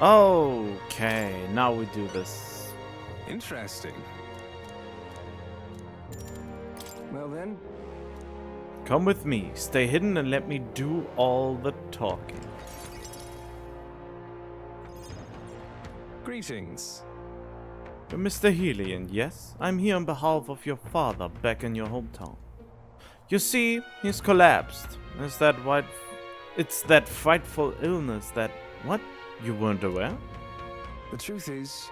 Okay, now we do this. Interesting. Well then, Come with me, stay hidden and let me do all the talking. greetings. You're Mr. Helion, yes? I'm here on behalf of your father back in your hometown. You see, he's collapsed. It's that frightful illness that... What? You weren't aware? The truth is,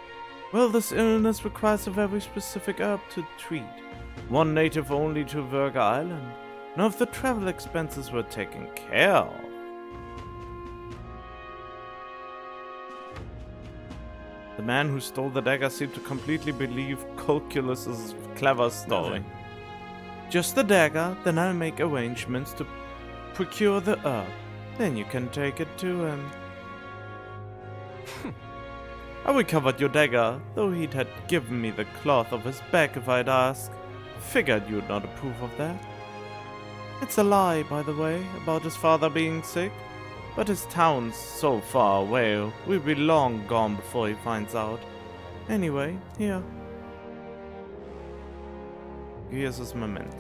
Well, this illness requires a very specific herb to treat. One native only to Virga Island. None of the travel expenses were taken care of. The man who stole the dagger seemed to completely believe Calculus's clever story. Just the dagger, then I'll make arrangements to procure the herb. Then you can take it to him. I recovered your dagger, though he'd had given me the cloth off his back if I'd asked. Figured you'd not approve of that. It's a lie, by the way, about his father being sick. But his town's so far away, we'll be long gone before he finds out. Anyway, here. Here's his memento.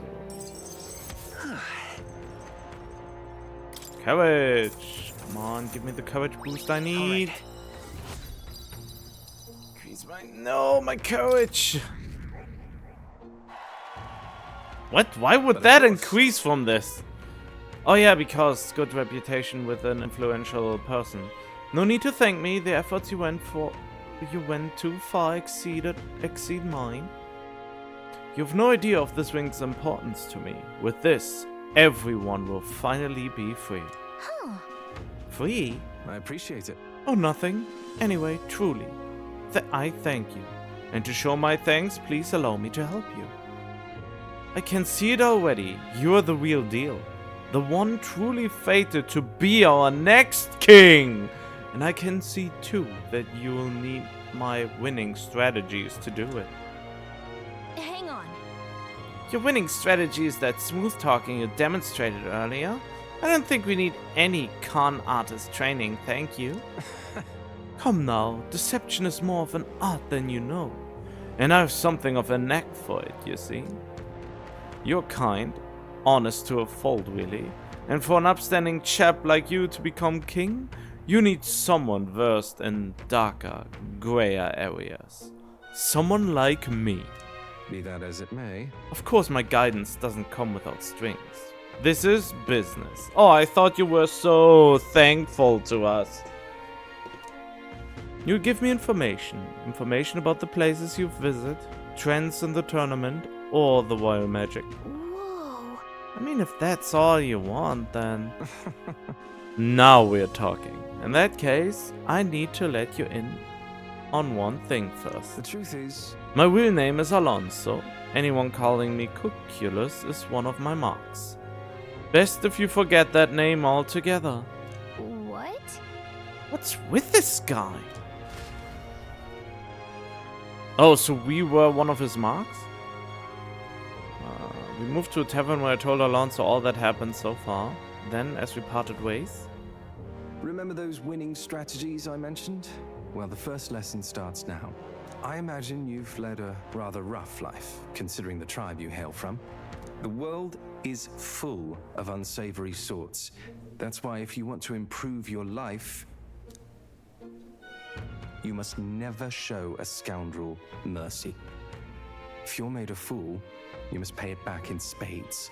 Courage! Come on, give me the courage boost I need. No, my courage! What? Why would that increase from this? Oh yeah, because good reputation with an influential person. No need to thank me, the efforts you went too far exceed mine. You've no idea of this ring's importance to me. With this, everyone will finally be free. Free? I appreciate it. Oh, nothing. Anyway, truly, I thank you. And to show my thanks, please allow me to help you. I can see it already. You're the real deal. The one truly fated to be our next king. And I can see too that you will need my winning strategies to do it. Hang on. Your winning strategy is that smooth talking you demonstrated earlier. I don't think we need any con artist training, thank you. Come now, deception is more of an art than you know. And I have something of a knack for it, you see. You're kind, honest to a fault really, and for an upstanding chap like you to become king, you need someone versed in darker, grayer areas. Someone like me. Be that as it may. Of course my guidance doesn't come without strings. This is business. Oh, I thought you were so thankful to us. You give me information about the places you've visited, trends in the tournament, or the royal magic. Whoa. I mean, if that's all you want, then... Now we're talking. In that case, I need to let you in on one thing first. The truth is, My real name is Alonso. Anyone calling me Cuculus is one of my marks. Best if you forget that name altogether. What? What's with this guy? Oh, so we were one of his marks? We moved to a tavern where I told Alonso all that happened so far. Then, as we parted ways... remember those winning strategies I mentioned? Well, the first lesson starts now. I imagine you've led a rather rough life, considering the tribe you hail from. The world is full of unsavory sorts. That's why if you want to improve your life, you must never show a scoundrel mercy. If you're made a fool, you must pay it back in spades.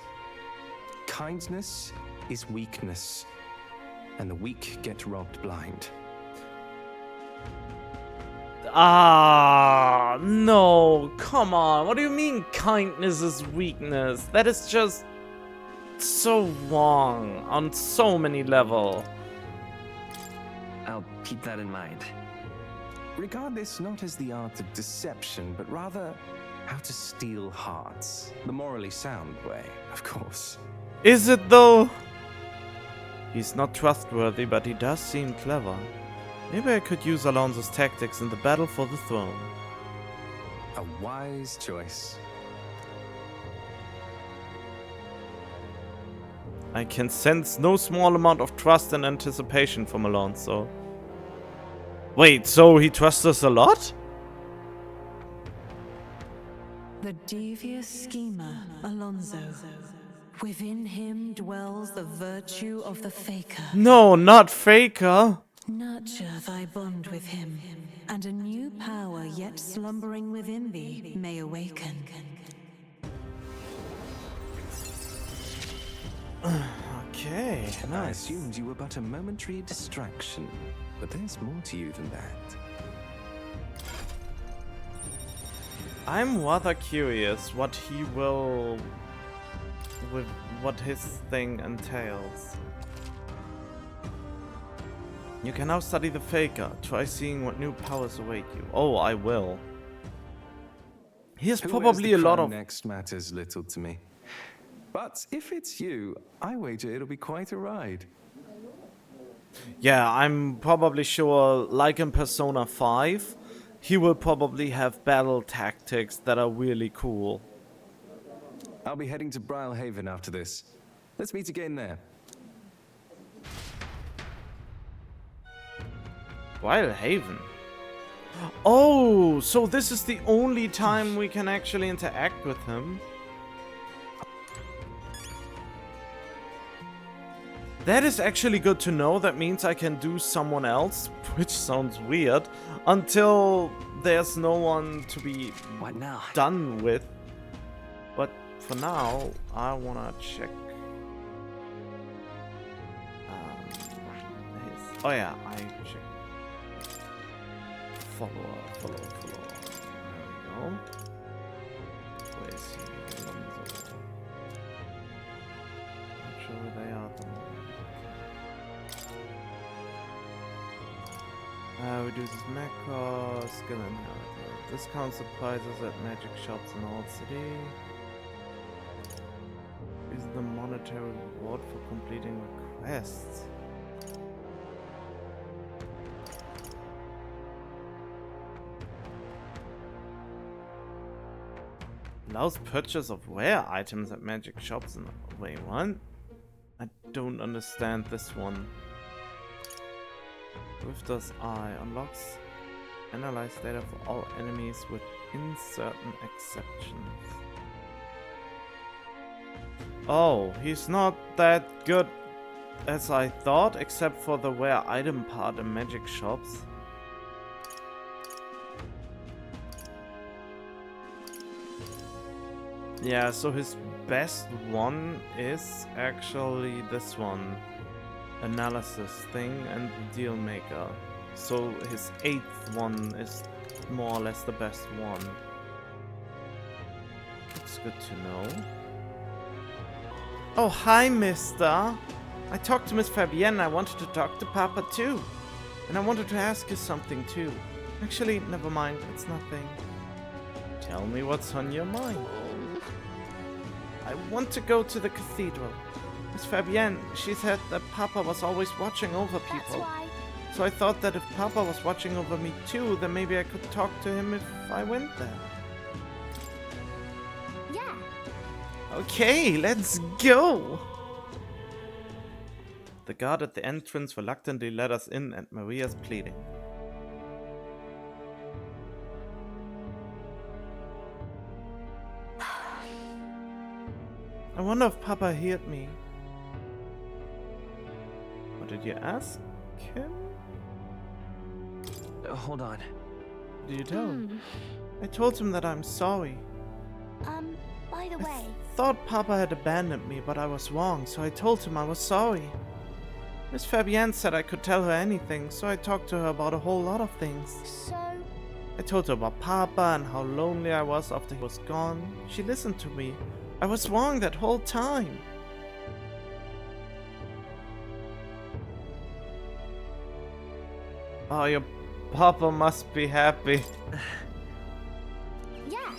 Kindness is weakness, and the weak get robbed blind. Ah, no, come on. What do you mean kindness is weakness? That is just so wrong on so many levels. I'll keep that in mind. Regard this not as the art of deception, but rather how to steal hearts. The morally sound way, of course. Is it though? He's not trustworthy, but he does seem clever. Maybe I could use Alonso's tactics in the battle for the throne. A wise choice. I can sense no small amount of trust and anticipation from Alonso. Wait, so he trusts us a lot? The devious schemer, Alonso. Within him dwells the virtue of the faker. No, not Faker. Nurture thy bond with him, and a new power yet slumbering within thee may awaken. Okay, I nice. assumed you were but a momentary distraction, but there's more to you than that. I'm rather curious what he will... with what his thing entails. You can now study the Faker. Try seeing what new powers await you. Oh, I will. He has Who probably wears a the lot crown of... next matters little to me. But if it's you, I wager it'll be quite a ride. Yeah, I'm probably sure, like in Persona 5, he will probably have battle tactics that are really cool. I'll be heading to Brylehaven after this. Let's meet again there. Brylehaven? Oh, so this is the only time we can actually interact with him. That is actually good to know. That means I can do someone else, which sounds weird, until there's no one to be What now? done with. But for now, I wanna check. Oh yeah, I check. Follower. There we go. Where is he? Alonso. Not sure where they are at the moment. Reduces macro, skill inheritor. Discount surprises at magic shops in all city. Is the monetary reward for completing requests. Allows purchase of rare items at magic shops in... Wait, what? I don't understand this one. Rifter's Eye unlocks analyze data for all enemies within certain exceptions. Oh, he's not that good as I thought, except for the rare item part in magic shops. Yeah, so his best one is actually this one. Analysis thing and deal maker. So his 8th one is more or less the best one. It's good to know. Oh, hi, mister. I talked to Miss Fabienne. I wanted to talk to Papa too. And I wanted to ask you something too. Actually, never mind. It's nothing. Tell me what's on your mind. I want to go to the cathedral. Miss Fabienne, she said that Papa was always watching over That's people. why. So I thought that if Papa was watching over me too, then maybe I could talk to him if I went there. Yeah. Okay, let's go! The guard at the entrance reluctantly let us in at Maria's pleading. I wonder if Papa heard me. What did you ask him? Hold on. Did you tell him? I told him that I'm sorry. By the way, Thought Papa had abandoned me, but I was wrong, so I told him I was sorry. Miss Fabienne said I could tell her anything, so I talked to her about a whole lot of things. so I told her about Papa and how lonely I was after he was gone. She listened to me. I was wrong that whole time. Oh, your Papa must be happy. yeah.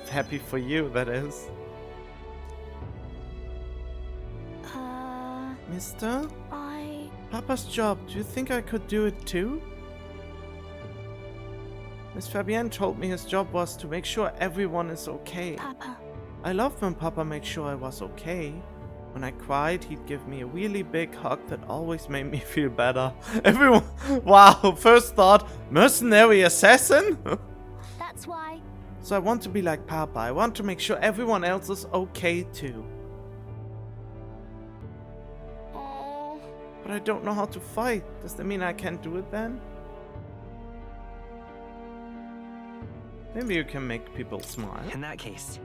Happy for you, that is. Mister? Papa's job, do you think I could do it too? Miss Fabienne told me his job was to make sure everyone is okay. Papa. I loved when Papa made sure I was okay. When I cried, he'd give me a really big hug that always made me feel better. Wow, first thought, mercenary assassin? That's why. So I want to be like Papa. I want to make sure everyone else is okay too. Oh, But I don't know how to fight. Does that mean I can't do it then? Maybe you can make people smile. In that case,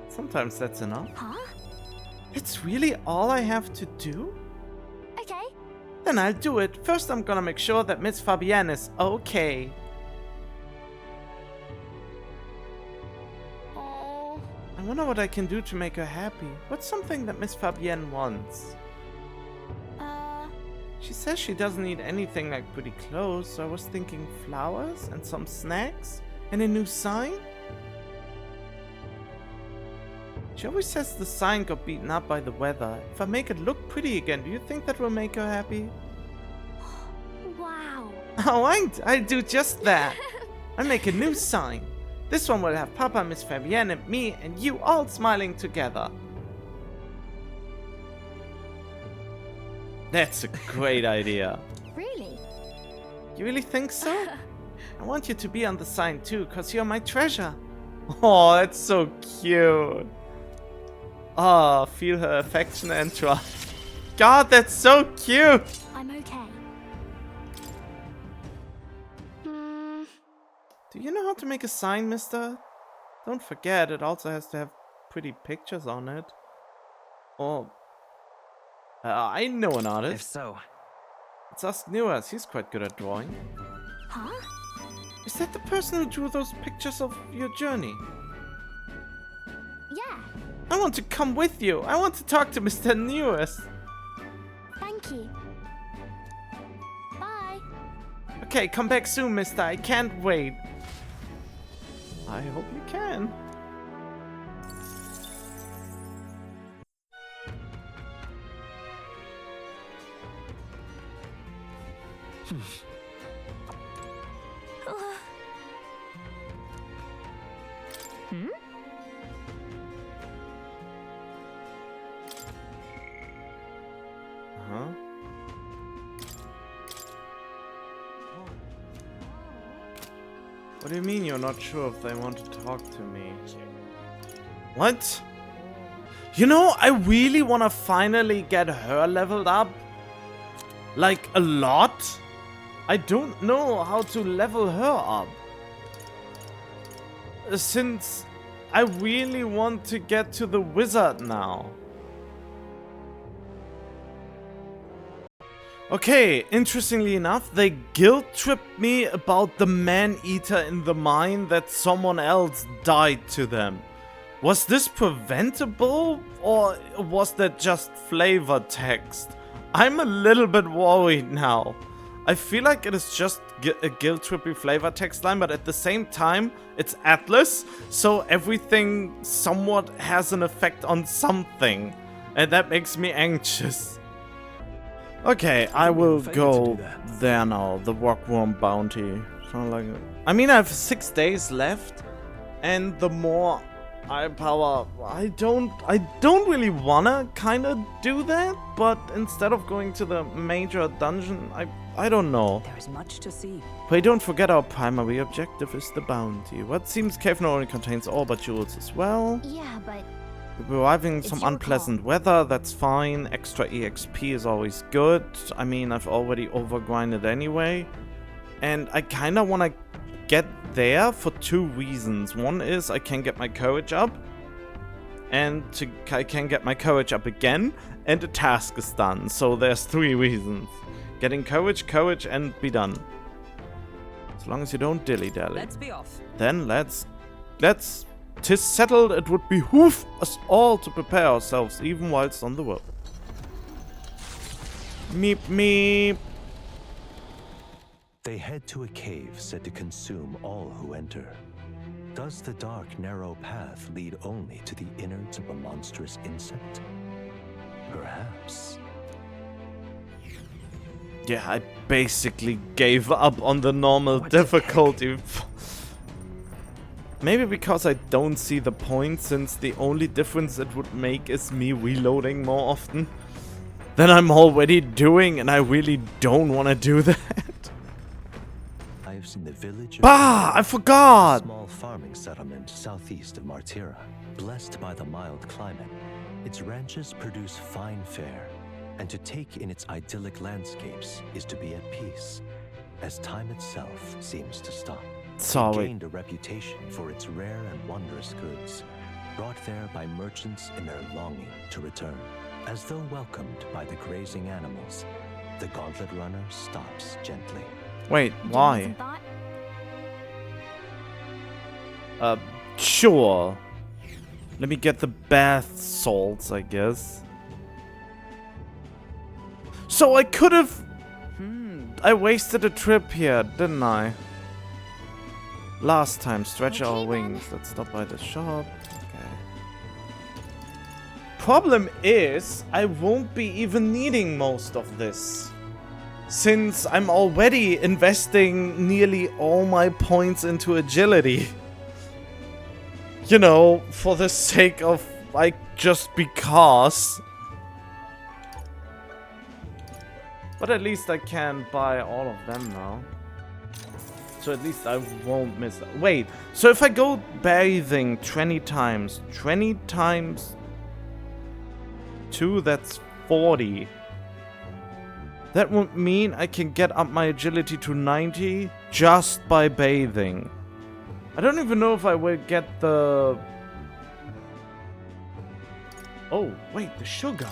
Sometimes that's enough. huh? It's really all I have to do? Okay. Then I'll do it. First I'm gonna make sure that Miss Fabienne is okay. Oh, I wonder what I can do to make her happy. What's something that Miss Fabienne wants? She says she doesn't need anything like pretty clothes, so I was thinking flowers and some snacks and a new sign? She always says the sign got beaten up by the weather. If I make it look pretty again, do you think that will make her happy? wow. Oh, I'll do just that. I'll make a new sign. This one will have Papa, Miss Fabienne, and me, and you all smiling together. That's a great idea. Really? You really think so? I want you to be on the sign too, cause you're my treasure. Oh, that's so cute. Oh, feel her affection and trust. God, that's so cute. I'm okay. Hmm. Do you know how to make a sign, mister? Don't forget, it also has to have pretty pictures on it. Oh. I know an if artist. so, Let's ask Newers. He's quite good at drawing. Huh? Is that the person who drew those pictures of your journey? Yeah. I want to come with you. I want to talk to Mr. Newers. Thank you. Bye. Okay, come back soon, mister. I can't wait. I hope you can. Hmm? Huh? What do you mean you're not sure if they want to talk to me? What? You know, I really want to finally get her leveled up. Like, a lot. I don't know how to level her up. Since I really want to get to the wizard now. Okay, interestingly enough, they guilt-tripped me about the man-eater in the mine that someone else died to them. Was this preventable, or was that just flavor text? I'm a little bit worried now. I feel like it is just a guilt-trippy flavor text line, but at the same time, it's Atlas, so everything somewhat has an effect on something, and that makes me anxious. Okay, I will go there now, the Rockworm Bounty. I mean, I have 6 days left, and the more eye power, I don't really wanna kinda do that, but instead of going to the major dungeon, I don't know. There is much to see. But don't forget our primary objective is the bounty. What seems cave not only contains all but jewels as well. Yeah, but We're arriving in It's some your unpleasant weather, that's fine. Extra EXP is always good. I mean, I've already overgrinded anyway. And I kinda wanna get there for 2 reasons. One is I can get my courage up. And I can get my courage up again. And the task is done. So there's 3 reasons. Getting courage, and be done. As long as you don't dilly-dally. Let's be off. Then let's 'tis settled, it would behoove us all to prepare ourselves, even whilst on the road. Meep meep. They head to a cave said to consume all who enter. Does the dark, narrow path lead only to the innards of a monstrous insect? Perhaps. Yeah, I basically gave up on the normal difficulty. Maybe because I don't see the point, since the only difference it would make is me reloading more often. than I'm already doing, and I really don't want to do that. Lives in the village of Bah! I a forgot! small farming settlement southeast of Martira. Blessed by the mild climate, its ranches produce fine fare, and to take in its idyllic landscapes is to be at peace, as time itself seems to stop. It Sorry. gained a reputation for its rare and wondrous goods, brought there by merchants in their longing to return. As though welcomed by the grazing animals, the gauntlet runner stops gently. Wait, Give me why? some thought. Sure. Let me get the bath salts, I guess. So I could have... I wasted a trip here, didn't I? Last time, stretch Okay, our then. wings. Let's stop by the shop. Okay. Problem is, I won't be even needing most of this. Since I'm already investing nearly all my points into agility. You know, for the sake of, like, just because. But at least I can buy all of them now. So at least I won't miss that. Wait, so if I go bathing 20 times 2, that's 40. That would mean I can get up my agility to 90 just by bathing. I don't even know if I will get the... Oh, wait, the sugar.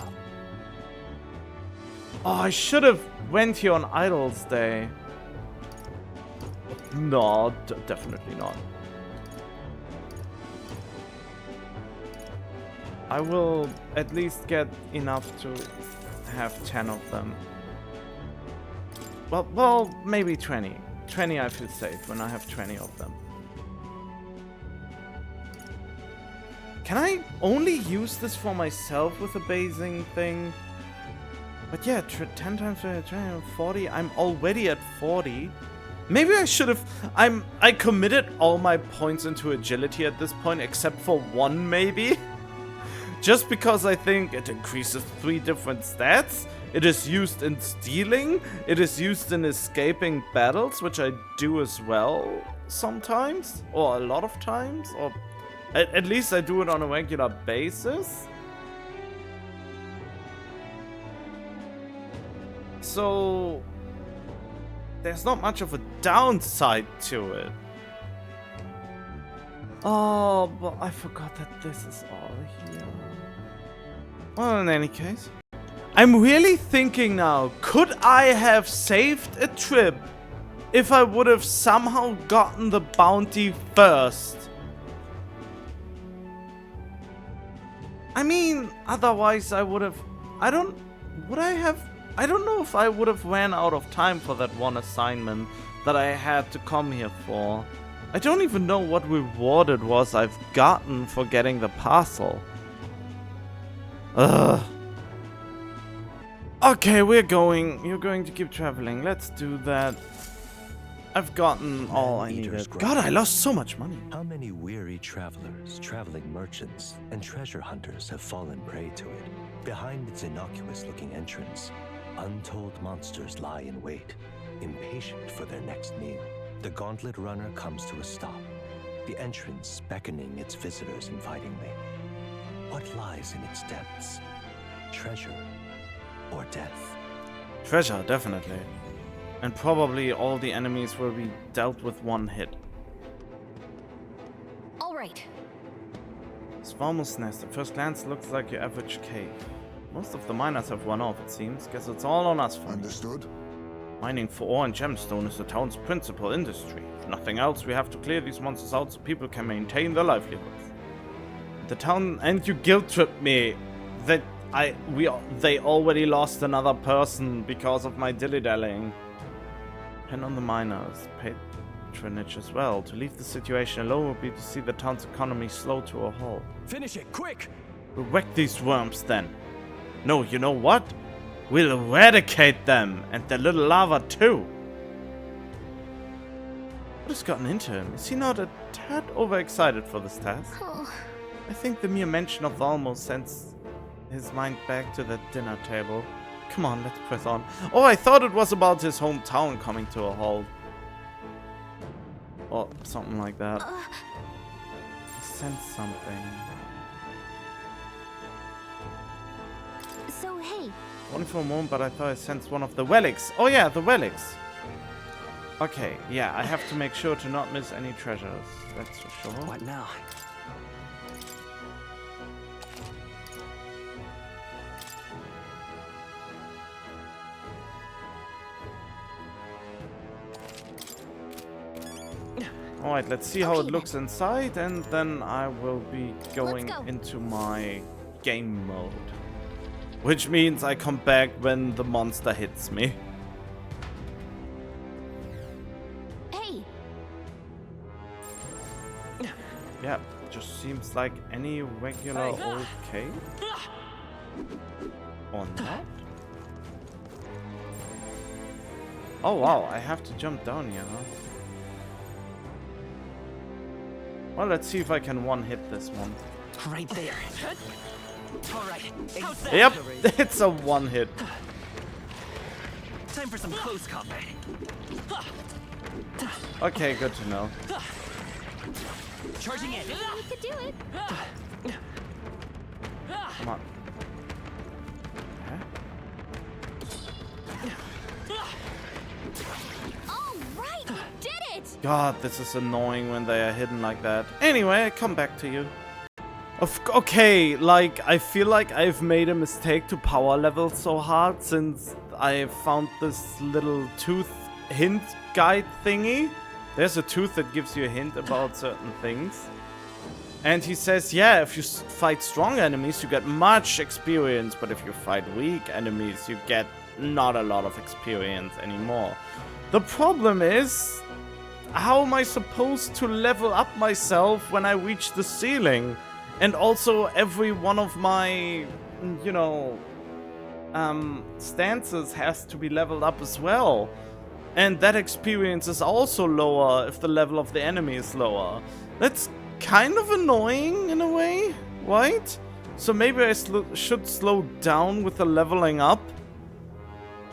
Oh, I should have went here on Idol's Day. No, definitely not. I will at least get enough to have 10 of them. Well, maybe 20. 20 I feel safe when I have 20 of them. Can I only use this for myself with the bathing thing? But yeah, 10 times 40. I'm already at 40. Maybe I should have... I committed all my points into agility at this point, except for one, maybe. Just because I think it increases 3 different stats. It is used in stealing. It is used in escaping battles, which I do as well sometimes. Or a lot of times. Or at least I do it on a regular basis. So... there's not much of a downside to it. Oh, but I forgot that this is all here. Well, in any case. I'm really thinking now, could I have saved a trip if I would have somehow gotten the bounty first? I mean, otherwise I would have... would I have... I don't know if I would have ran out of time for that one assignment that I had to come here for. I don't even know what reward it was I've gotten for getting the parcel. Ugh. Okay, we're going. You're going to keep traveling. Let's do that. I've gotten all I needed. God, I lost so much money. How many weary travelers, traveling merchants, and treasure hunters have fallen prey to it? Behind its innocuous-looking entrance, untold monsters lie in wait, impatient for their next meal. The gauntlet runner comes to a stop, the entrance beckoning its visitors invitingly. What lies in its depths? Treasure or death? Treasure, definitely. And probably all the enemies will be dealt with one hit. All right. Swarmless Nest. At first glance, looks like your average cave. Most of the miners have run off, it seems. Guess it's all on us. Understood. Mining for ore and gemstone is the town's principal industry. If nothing else, we have to clear these monsters out so people can maintain their livelihoods. The town, and you guilt-tripped me that they already lost another person because of my dilly-dallying. Depend on the miners, patronage as well. To leave the situation alone would be to see the town's economy slow to a halt. Finish it, quick! We'll wreck these worms then. No, you know what? We'll eradicate them, and the little lava too. What has gotten into him? Is he not a tad overexcited for this task? Oh, I think the mere mention of the almost sends his mind back to that dinner table. Come on, let's press on. Oh, I thought it was about his hometown coming to a halt. Or something like that. He sensed something. So, hey, Only for a moment, but I thought I sensed one of the relics. Oh yeah, the relics. Okay, yeah, I have to make sure to not miss any treasures. That's for sure. What now? Alright, let's see how Okay, it looks inside, and then I will be going go. into my game mode. Which means I come back when the monster hits me. hey, Yeah, just seems like any regular old cave. Or not? Oh wow, I have to jump down here, huh? Well, let's see if I can one-hit this one. Right there. All right. How's that? Yep, it's a one-hit. Time for some close combat. Okay, good to know. Charging in. you could do it. Come on. All right, you did it. God, this is annoying when they are hidden like that. Anyway, I come back to you. Okay, like, I feel like I've made a mistake to power level so hard since I found this little tooth hint guide thingy. There's a tooth that gives you a hint about certain things. And he says, yeah, if you fight strong enemies, you get much experience. But if you fight weak enemies, you get not a lot of experience anymore. The problem is, how am I supposed to level up myself when I reach the ceiling? And also every one of my, you know, stances has to be leveled up as well. And that experience is also lower if the level of the enemy is lower. That's kind of annoying in a way, right? So maybe I should slow down with the leveling up.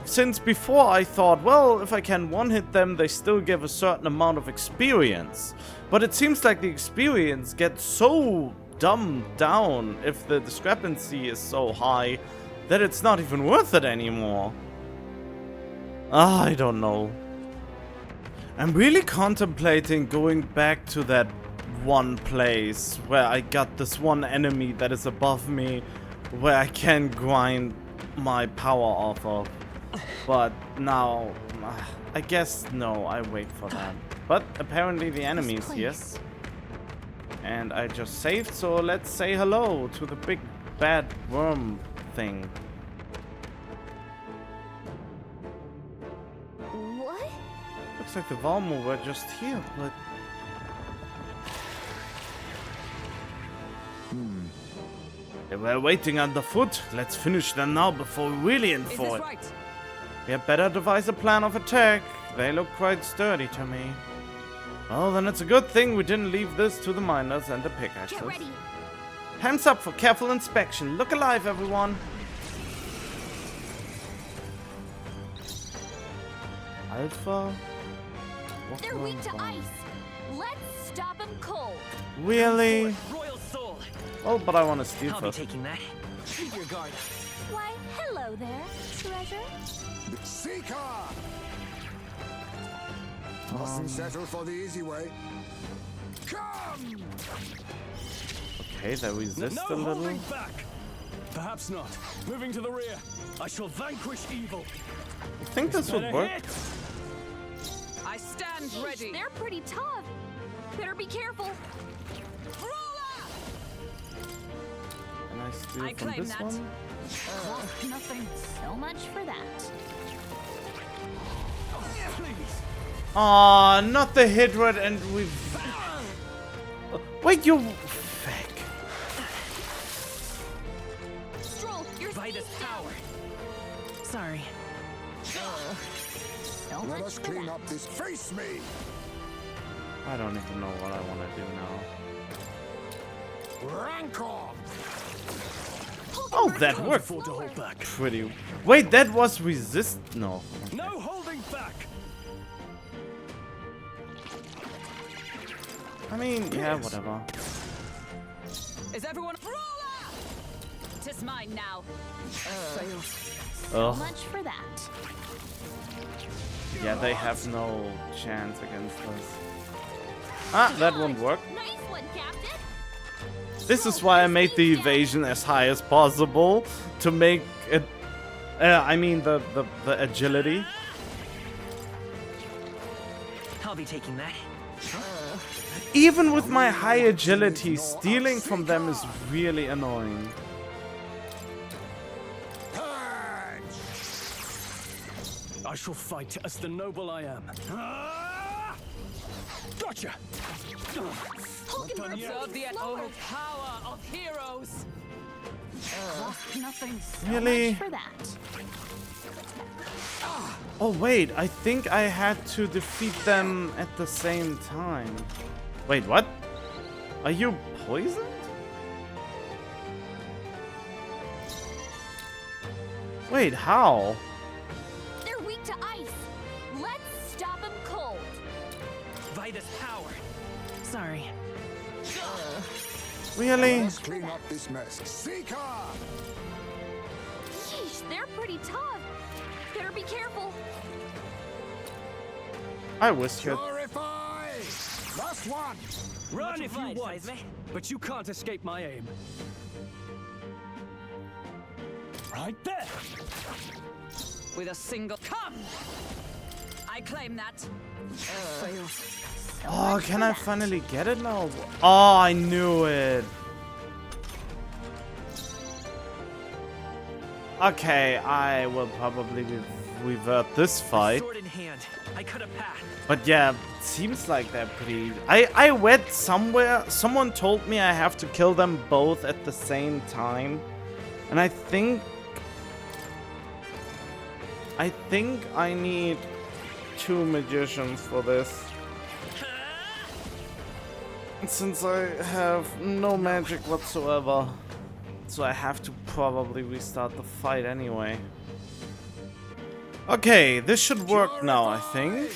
Since before I thought, well, if I can one-hit them, they still give a certain amount of experience. But it seems like the experience gets so dumbed down if the discrepancy is so high that it's not even worth it anymore. I don't know. I'm really contemplating going back to that one place where I got this one enemy that is above me, where I can grind my power off of. But now, I guess no, I wait for that. But apparently the enemy is here. And I just saved, so let's say hello to the big bad worm thing. What? Looks like the Valmo were just here, but... They were waiting underfoot. Let's finish them now before we really in for it. Right? We had better devise a plan of attack. They look quite sturdy to me. Well, then it's a good thing we didn't leave this to the miners and the pickaxes. Get ready. Hands up for careful inspection. Look alive, everyone. Alpha? What They're weak to one? ice. Let's stop them cold. Really? Royal soul. Oh, but I want to steal I'll be first. taking that. Keep your guard. Why, hello there, treasure. Seeker! Mustn't settle for the easy way. Come! Okay, they resist No a little. holding back. Perhaps not. Moving to the rear. I shall vanquish evil. I think this would Better work. hit. I stand ready. They're pretty tough. Better be careful. Can I steal I from claim this that. one? Nothing. So much for that. Please. Aw, not the hit rate, and we've... Wait, you... Fake. Stroll, you're By this power. Sorry. So Let much us for clean that. up this. Face me! I don't even know what I want to do now. Rancor! Oh, that Can't worked afford to hold back. pretty. Wait, that was resist. No. No holding back. I mean, yeah, whatever. Is everyone? Tis mine now. Ugh. Much for that. Yeah, they have no chance against us. Ah, that won't work. Nice one, Captain. This is why I made the evasion as high as possible to make it. I mean the agility. I'll be taking that. Even with my high agility, stealing from them is really annoying. I shall fight as the noble I am. Gotcha. Observe the power of heroes. Nothing so Really? much for that. Oh wait, I think I had to defeat them at the same time. Wait, what? Are you poisoned? Wait, how? They're weak to ice. Let's stop them cold. Vitus power. Sorry. Really? Let's clean up this mess. Seeker! Yeesh, they're pretty tough. Better be careful. I whispered. Glorify! Last one! Run if you obliged, want, Seisme. but you can't escape my aim. Right there. With a single come. I claim that. Oh, can I finally get it now? Oh, I knew it. Okay, I will probably revert this fight. Sword in hand. I cut a path. But yeah, it seems like they're pretty... I read somewhere, someone told me I have to kill them both at the same time. And I think I need 2 magicians for this. Since I have no magic whatsoever. So I have to probably restart the fight anyway. Okay, this should work now, I think.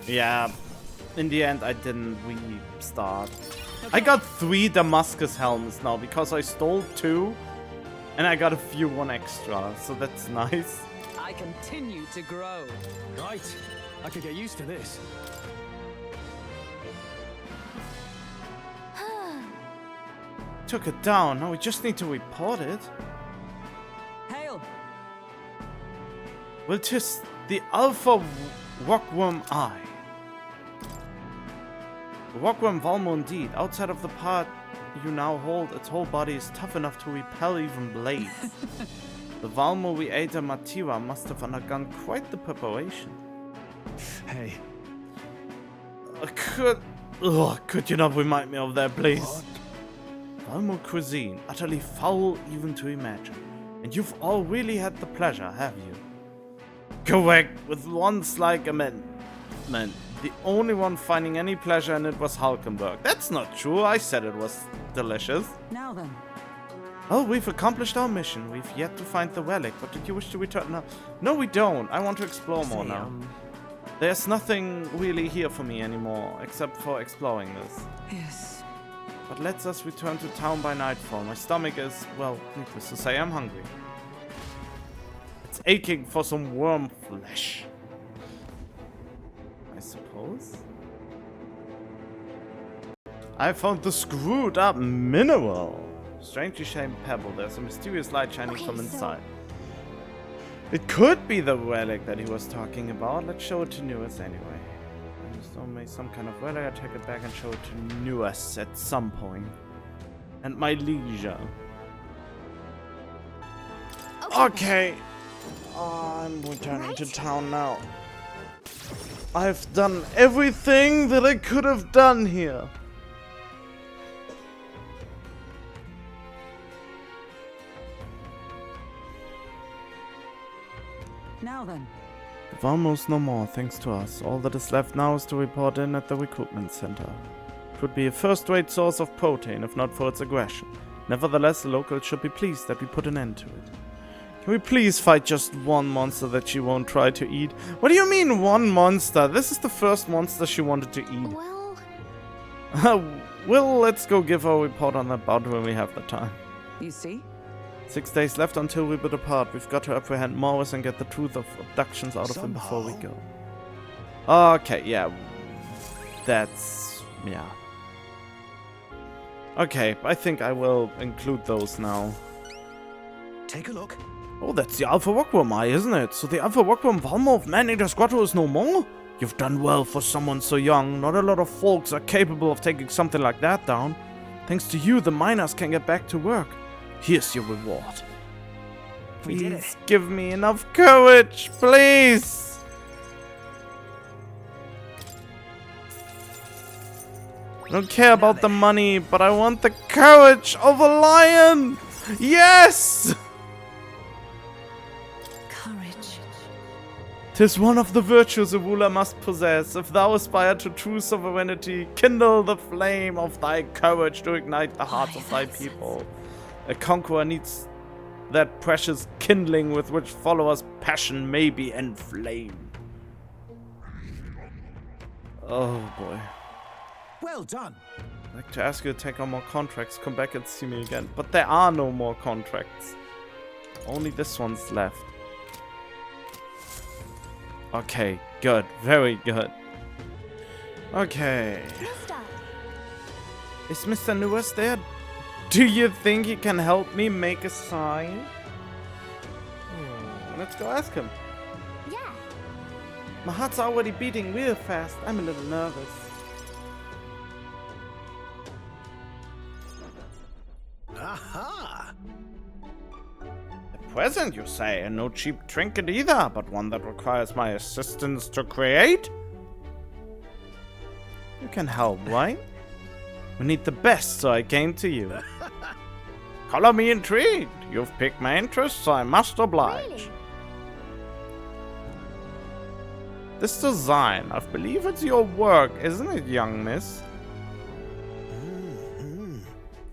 Yeah, in the end I didn't restart. I got 3 Damascus helms now because I stole 2 and I got a few 1 extra, so that's nice. I continue to grow. Right. I could get used to this. Took it down, now we just need to report it. Hail. Well, 'tis the Alpha Rockworm Eye. The Rockworm Valmo indeed. Outside of the part you now hold, its whole body is tough enough to repel even blades. The Valmo we ate at Matira must have undergone quite the preparation. Hey. Could you not remind me of that, please? Valmo cuisine, utterly foul even to imagine. And you've all really had the pleasure, have you? Correct, with one slight amendment. The only one finding any pleasure in it was Hulkenberg. That's not true, I said it was delicious. Now then, Well, we've accomplished our mission. We've yet to find the relic, but did you wish to return now? No, we don't. I want to explore more now. There's nothing really here for me anymore, except for exploring this. yes. But let us return to town by nightfall. My stomach is, well, needless to say, I'm hungry. It's aching for some worm flesh. I suppose. I found the screwed up mineral. Strangely shaped pebble. There's a mysterious light shining Okay, from so- inside. It could be the relic that he was talking about. Let's show it to Newest anyway. Some kind of relic. I take it back and show it to Newest at some point. At my leisure. Okay. I'm returning to town now. I've done everything that I could have done here. Now then, Almost no more, thanks to us. All that is left now is to report in at the recruitment center. would be a first-rate source of protein, if not for its aggression. Nevertheless, the locals should be pleased that we put an end to it. Can we please fight just one monster that she won't try to eat? What do you mean, one monster? This is the first monster she wanted to eat. Well, Well, let's go give her a report on that bout when we have the time. You see? 6 days left until we depart. We've got to apprehend Morris and get the truth of abductions out of him before we go. Okay, yeah. That's... yeah. Okay, I think I will include those now. Take a look. Oh, that's the Alpha Rockworm Eye, isn't it? So the Alpha Rockworm Valmo of Man-Eater's Grotto is no more? You've done well for someone so young. Not a lot of folks are capable of taking something like that down. Thanks to you, the miners can get back to work. Here's your reward. We did it. Please give me enough courage, please! I don't care about the money, but I want the courage of a lion! Yes! Courage. 'Tis one of the virtues a ruler must possess. If thou aspire to true sovereignty, kindle the flame of thy courage to ignite the hearts of thy people. A conqueror needs that precious kindling with which followers' passion may be inflamed. Oh boy. Well done. I'd like to ask you to take on more contracts. Come back and see me again. But there are no more contracts. Only this one's left. Okay, good. Very good. Okay. Mister. Is Mr. Newest there? Do you think he can help me make a sign? Let's go ask him. Yeah. My heart's already beating real fast. I'm a little nervous. Aha! A present, you say, and no cheap trinket either, but one that requires my assistance to create? You can help, right? We need the best, so I came to you. Color me intrigued. You've piqued my interest, so I must oblige. Really? This design, I believe it's your work, isn't it, young miss?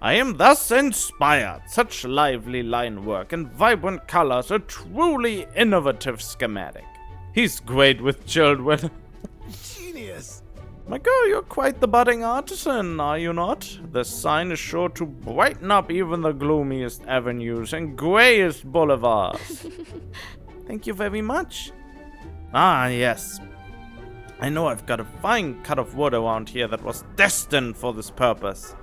I am thus inspired. Such lively line work and vibrant colors, a truly innovative schematic. He's great with children. Genius! My girl, you're quite the budding artisan, are you not? The sign is sure to brighten up even the gloomiest avenues and grayest boulevards. Thank you very much. Ah, yes. I know I've got a fine cut of wood around here that was destined for this purpose.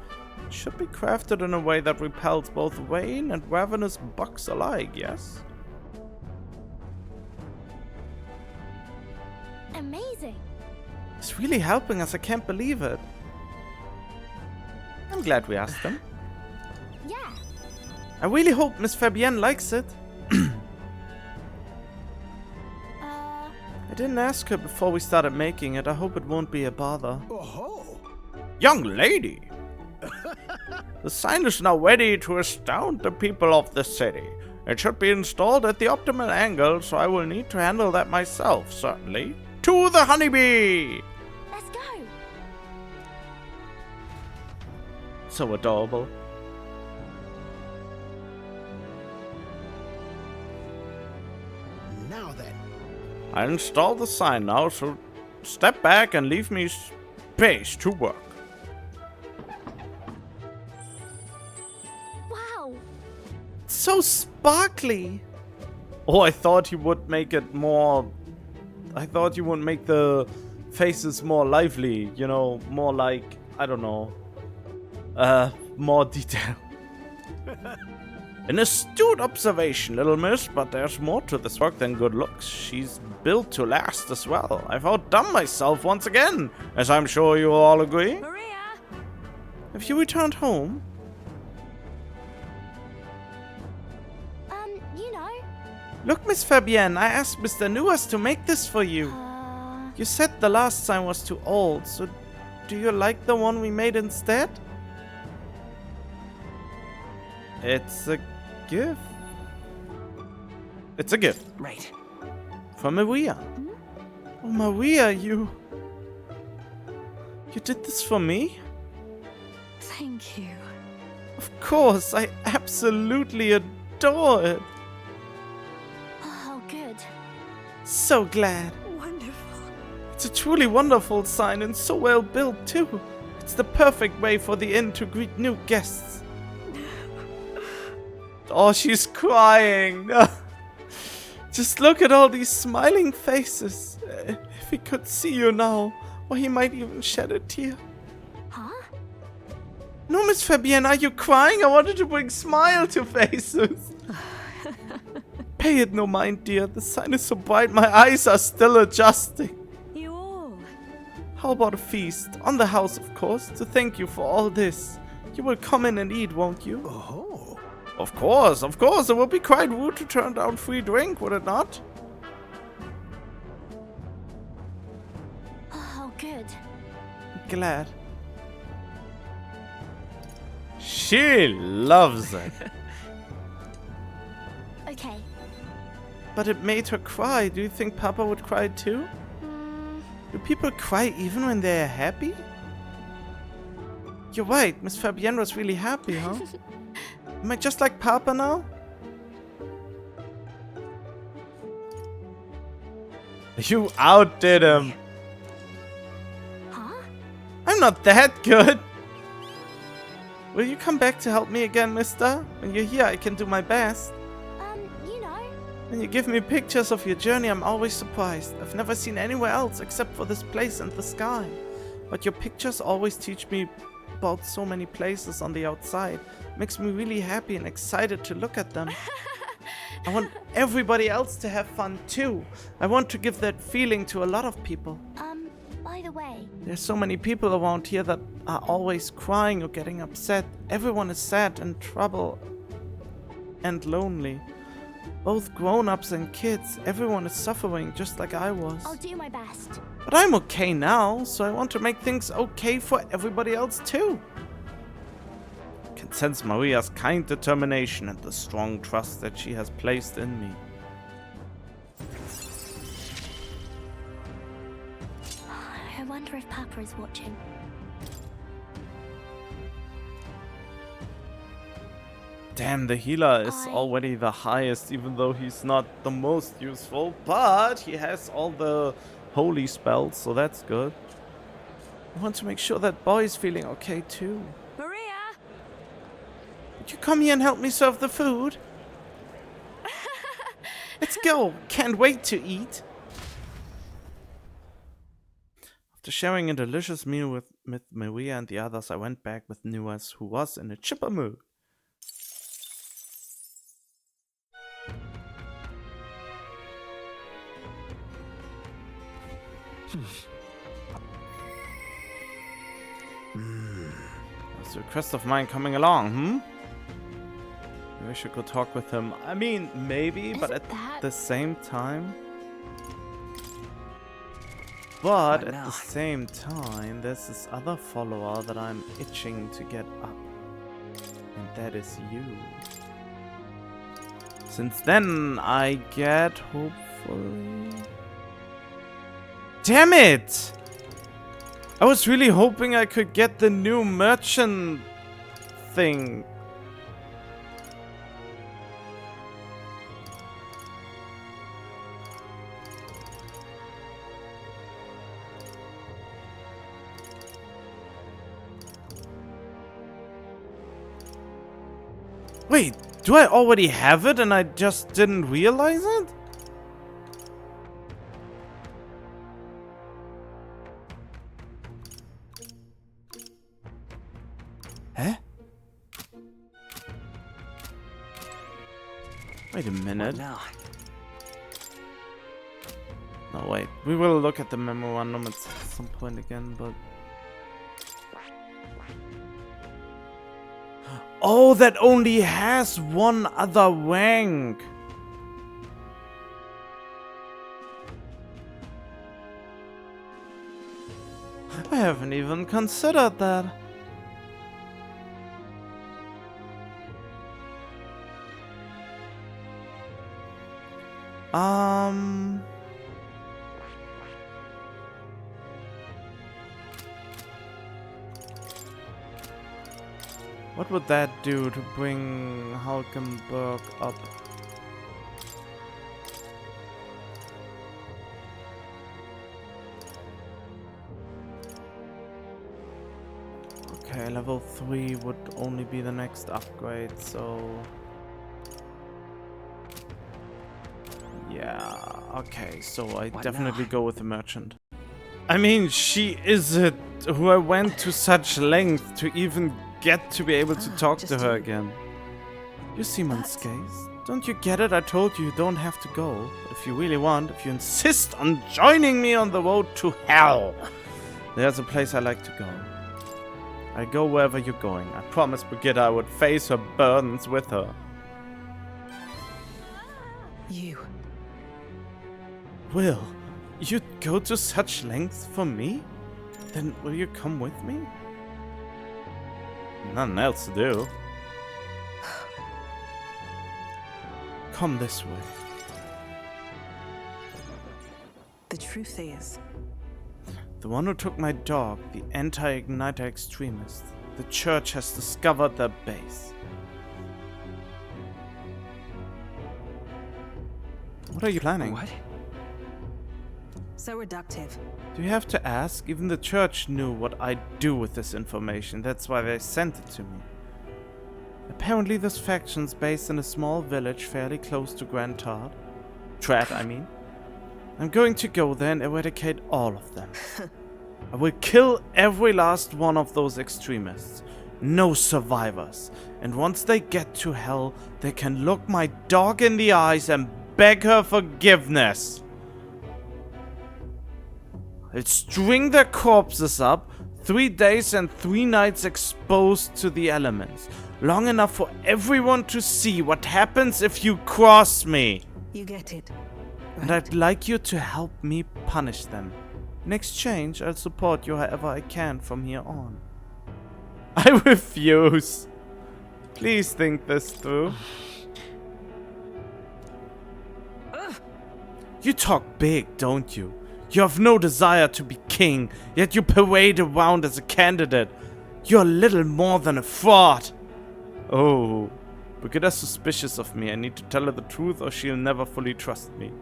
It should be crafted in a way that repels both rain and ravenous bucks alike, yes? Amazing. It's really helping us, I can't believe it. I'm glad we asked him. Yeah. I really hope Miss Fabienne likes it. I didn't ask her before we started making it. I hope it won't be a bother. Oh-ho! Young lady! The sign is now ready to astound the people of the city. It should be installed at the optimal angle, so I will need to handle that myself, certainly. To the honeybee! Let's go. So adorable. Now then. I'll install the sign now, so step back and leave me space to work. Wow. So sparkly! Oh, I thought you would make it more... I thought you would make the faces more lively, you know, more like, I don't know, more detail. An astute observation, little miss, but there's more to this work than good looks. She's built to last as well. I've outdone myself once again, as I'm sure you all agree. Maria. Have you returned home? You know. Look, Miss Fabienne, I asked Mr. Newers to make this for you. You said the last sign was too old, so do you like the one we made instead? It's a gift. It's a gift. Right. From Maria. Oh, Maria, you did this for me? Thank you. Of course, I absolutely adore it. Oh, good. So glad. Wonderful. It's a truly wonderful sign and so well built too. It's the perfect way for the inn to greet new guests. Oh, she's crying. Just look at all these smiling faces. If he could see you now, or he might even shed a tear. Huh? No, Miss Fabienne, are you crying? I wanted to bring smile to faces. Pay it no mind, dear. The sign is so bright, my eyes are still adjusting. You all. How about a feast? On the house, of course, to thank you for all this. You will come in and eat, won't you? Oh. Of course, of course. It would be quite rude to turn down free drink, would it not? Oh, good. Glad. She loves it. Okay. But it made her cry. Do you think Papa would cry too? Do people cry even when they're happy? You're right. Miss Fabienne was really happy, huh? Am I just like Papa now? You outdid him. Huh? I'm not that good. Will you come back to help me again, mister? When you're here, I can do my best. You know. When you give me pictures of your journey, I'm always surprised. I've never seen anywhere else except for this place and the sky. But your pictures always teach me about so many places on the outside. Makes me really happy and excited to look at them. I want everybody else to have fun too. I want to give that feeling to a lot of people. By the way. There's so many people around here that are always crying or getting upset. Everyone is sad and troubled and lonely. Both grown-ups and kids. Everyone is suffering just like I was. I'll do my best. But I'm okay now, so I want to make things okay for everybody else too. I can sense Maria's kind determination and the strong trust that she has placed in me. I wonder if Papa is watching. Damn, the healer is already the highest, even though he's not the most useful. But he has all the holy spells, so that's good. I want to make sure that boy is feeling okay too. Maria! Would you come here and help me serve the food? Let's go. Can't wait to eat. After sharing a delicious meal with Maria and the others, I went back with Nuas, who was in a chipper mood. That's a request of mine coming along, Maybe I should go talk with him. I mean, maybe, but at the same time... But at the same time, there's this other follower that I'm itching to get up. And that is you. Since then, I get, hopefully... Damn it! I was really hoping I could get the new merchant thing. Wait, do I already have it and I just didn't realize it? Huh? Wait a minute. Now. No, wait. We will look at the memorandum at some point again, but... Oh, that only has one other rank. I haven't even considered that. What would that do to bring Hulkenberg up? Okay, level 3 would only be the next upgrade, so... Yeah, okay, so I definitely go with the merchant. I mean, she is it who I went to such length to even get to be able to talk to her again. You seem unscathed. Don't you get it? I told you don't have to go. But if you really want, if you insist on joining me on the road to hell, there's a place I like to go. I go wherever you're going. I promised Brigitte I would face her burdens with her. You. Will, you'd go to such lengths for me? Then will you come with me? Nothing else to do. Come this way. The truth is, The one who took my dog, the anti-Igniter extremist. The church has discovered their base. What are you planning? What? so reductive. Do you have to ask? Even the church knew what I'd do with this information. That's why they sent it to me. Apparently this faction's based in a small village fairly close to Grand Trat, I mean. I'm going to go there and eradicate all of them. I will kill every last one of those extremists. No survivors. And once they get to hell, they can look my dog in the eyes and beg her forgiveness. I'll string their corpses up, 3 days and 3 nights exposed to the elements. Long enough for everyone to see what happens if you cross me. You get it. And I'd like you to help me punish them. In exchange, I'll support you however I can from here on. I refuse. Please think this through. You talk big, don't you? You have no desire to be king, yet you parade around as a candidate. You're little more than a fraud. Oh, Brigitte's suspicious of me. I need to tell her the truth or she'll never fully trust me.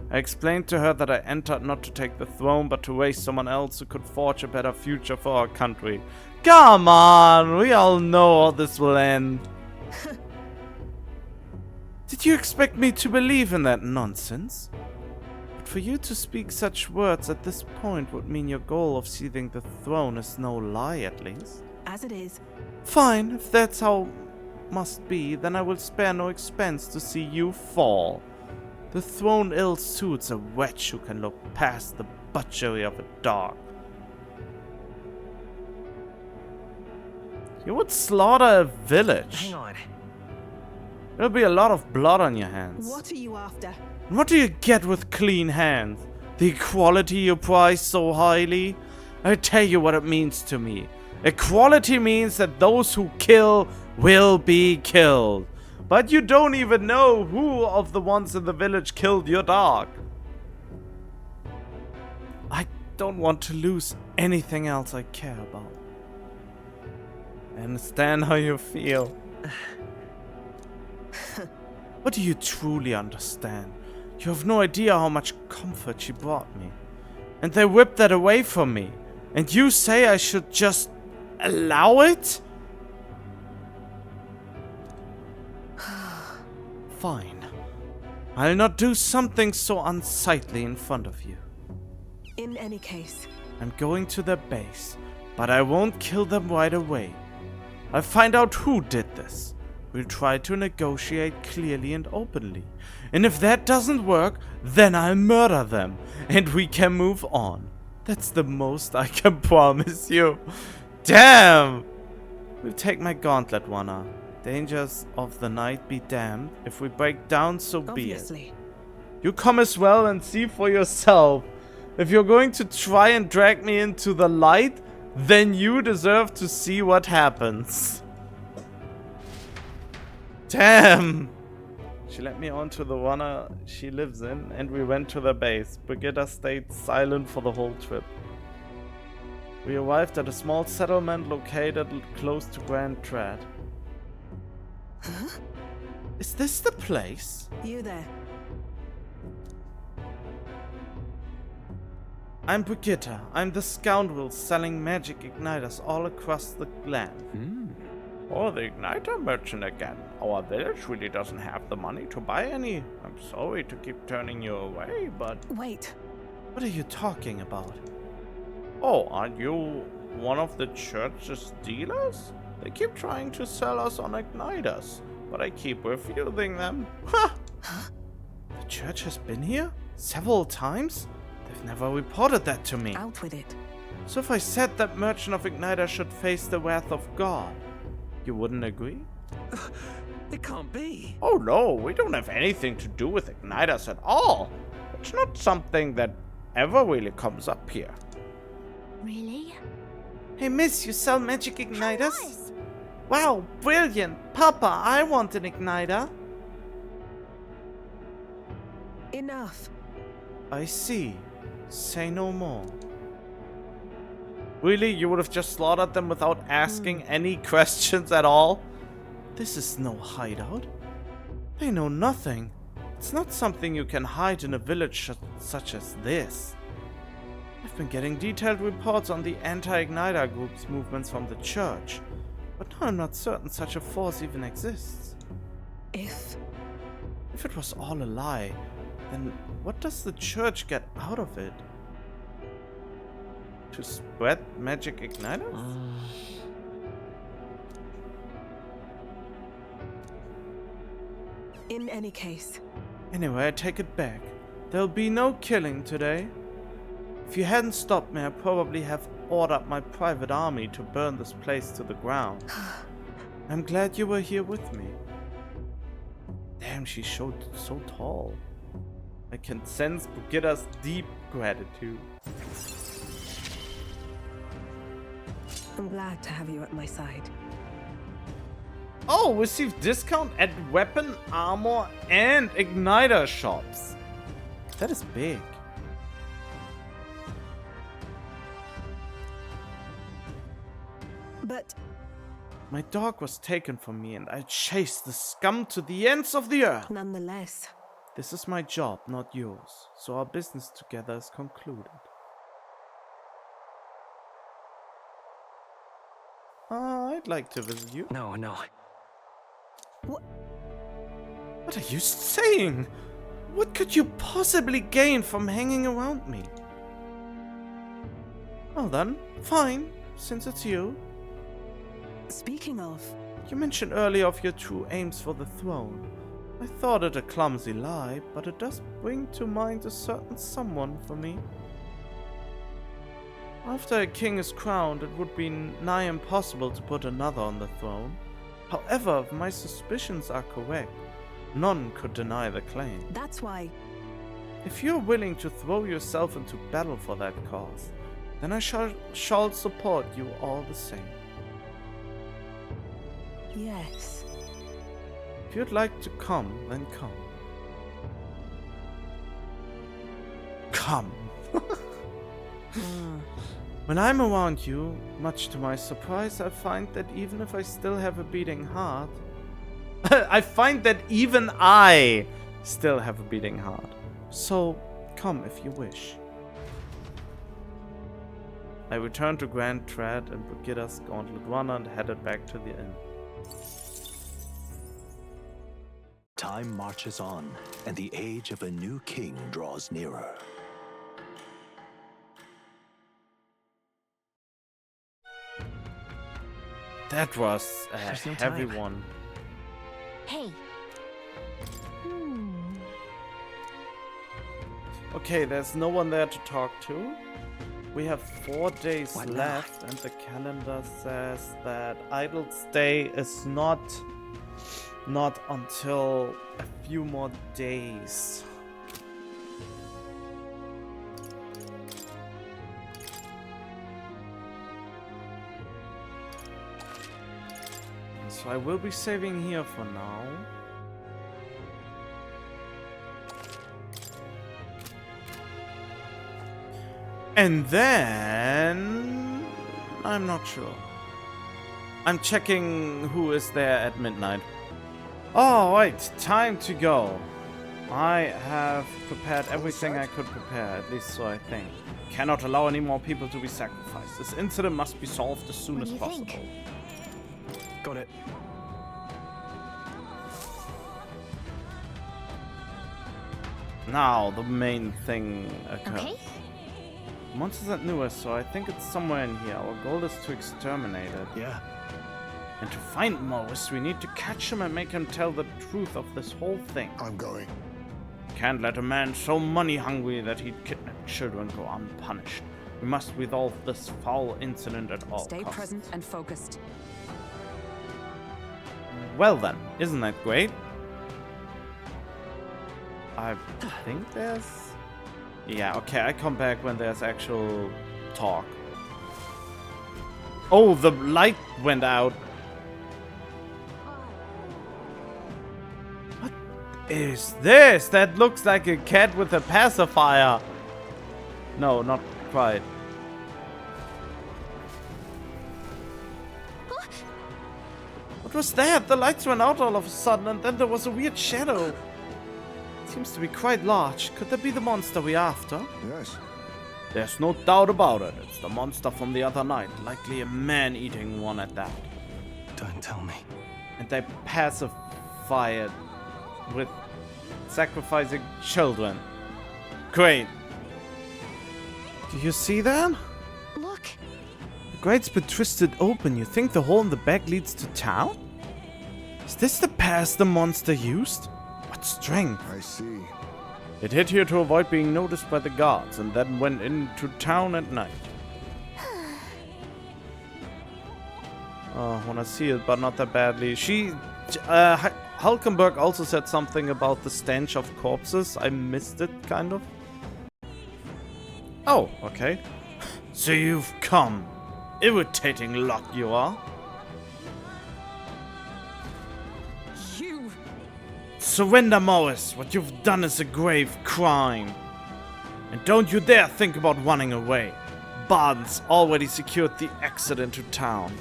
I explained to her that I entered not to take the throne, but to raise someone else who could forge a better future for our country. Come on, we all know how this will end. Did you expect me to believe in that nonsense? But for you to speak such words at this point would mean your goal of seizing the throne is no lie, at least. As it is. Fine, if that's how must be, then I will spare no expense to see you fall. The throne ill suits a wretch who can look past the butchery of a dog. You would slaughter a village. Hang on. There'll be a lot of blood on your hands. What are you after? And what do you get with clean hands? The equality you prize so highly? I tell you what it means to me. Equality means that those who kill will be killed. But you don't even know who of the ones in the village killed your dog. I don't want to lose anything else I care about. I understand how you feel. What do you truly understand? You have no idea how much comfort she brought me. And they whipped that away from me. And you say I should just allow it? Fine. I'll not do something so unsightly in front of you. In any case. I'm going to their base, but I won't kill them right away. I'll find out who did this. We'll try to negotiate clearly and openly. And if that doesn't work, then I'll murder them, and we can move on. That's the most I can promise you. Damn! We'll take my gauntlet, Wanna. Dangers of the night be damned. If we break down, so be it. You come as well and see for yourself. If you're going to try and drag me into the light, then you deserve to see what happens. Damn! She let me onto the one she lives in, and we went to the base. Brigitte stayed silent for the whole trip. We arrived at a small settlement located close to Grand Trad. Huh? Is this the place? You there? I'm Brigitta. I'm the scoundrel selling magic igniters all across the land. Oh, the igniter merchant again. Our village really doesn't have the money to buy any. I'm sorry to keep turning you away, but... Wait. What are you talking about? Oh, aren't you one of the church's dealers? They keep trying to sell us on igniters, but I keep refusing them. Ha! Huh? The church has been here? Several times? They've never reported that to me. Out with it. So if I said that merchant of igniters should face the wrath of God, you wouldn't agree? It can't be. Oh no, we don't have anything to do with igniters at all. It's not something that ever really comes up here. Really? Hey miss, you sell magic igniters? nice. Wow, brilliant. Papa, I want an igniter. Enough. I see. Say no more. Really? You would have just slaughtered them without asking any questions at all? This is no hideout. They know nothing. It's not something you can hide in a village such as this. I've been getting detailed reports on the anti-igniter group's movements from the church, but now I'm not certain such a force even exists. If If it was all a lie, then what does the church get out of it? To spread magic igniters? in any case, Anyway, I take it back. There'll be no killing today. If you hadn't stopped me, I probably have ordered my private army to burn this place to the ground. I'm glad you were here with me. Damn, she's so tall. I can sense Brigitta's deep gratitude. I'm glad to have you at my side. Oh, receive discount at weapon, armor, and igniter shops. That is big. But My dog was taken from me and I chased the scum to the ends of the earth. nonetheless, This is my job, not yours, so our business together is concluded. I'd like to visit you. No. What are you saying? What could you possibly gain from hanging around me? Well then, fine, since it's you. speaking of, You mentioned earlier of your true aims for the throne. I thought it a clumsy lie, but it does bring to mind a certain someone for me. After a king is crowned, it would be nigh impossible to put another on the throne. However, if my suspicions are correct, none could deny the claim. that's why If you're willing to throw yourself into battle for that cause, then I shall support you all the same. yes. If you'd like to come, then come. Come. When I'm around you, much to my surprise, I find that even if I still have a beating heart, I find that even I still have a beating heart. So, come if you wish. I returned to Grand Trad and Brigitta's gauntlet runner and headed back to the inn. Time marches on, and the age of a new king draws nearer. That was a There's no heavy time. one. Hey, Okay, there's no one there to talk to. We have 4 days What now? left, and the calendar says that Idle's Day is not until a few more days. So I will be saving here for now. And then I'm not sure. I'm checking who is there at midnight. All right, time to go. I have prepared everything I could prepare, at least so I think. Cannot allow any more people to be sacrificed. This incident must be solved as soon as possible. Got it. Now, the main thing occurs. Okay. Monsters are newer, so I think it's somewhere in here. Our goal is to exterminate it. Yeah. And to find Morris, we need to catch him and make him tell the truth of this whole thing. I'm going. Can't let a man so money-hungry that he'd kidnap children go unpunished. We must resolve this foul incident at all Stay costs. present and focused. Well then, isn't that great? I think there's... Yeah, okay, I come back when there's actual talk. Oh, the light went out. What is this? That looks like a cat with a pacifier. No, not quite. What was that? The lights went out all of a sudden and then there was a weird shadow. Seems to be quite large. Could that be the monster we're after? Yes. There's no doubt about it. It's the monster from the other night. Likely a man-eating one at that. Don't tell me. And they pacify it with sacrificing children. Great. Do you see that? Look. The grate's been twisted open. You think the hole in the back leads to town? Is this the path the monster used? What strength? I see. It hid here to avoid being noticed by the guards and then went into town at night. Oh, wanna see it, but not that badly. Hulkenberg also said something about the stench of corpses. I missed it, kind of. Oh, okay. So you've come. Irritating lot you are. You! Surrender, Morris. What you've done is a grave crime. And don't you dare think about running away. Barnes already secured the exit into town.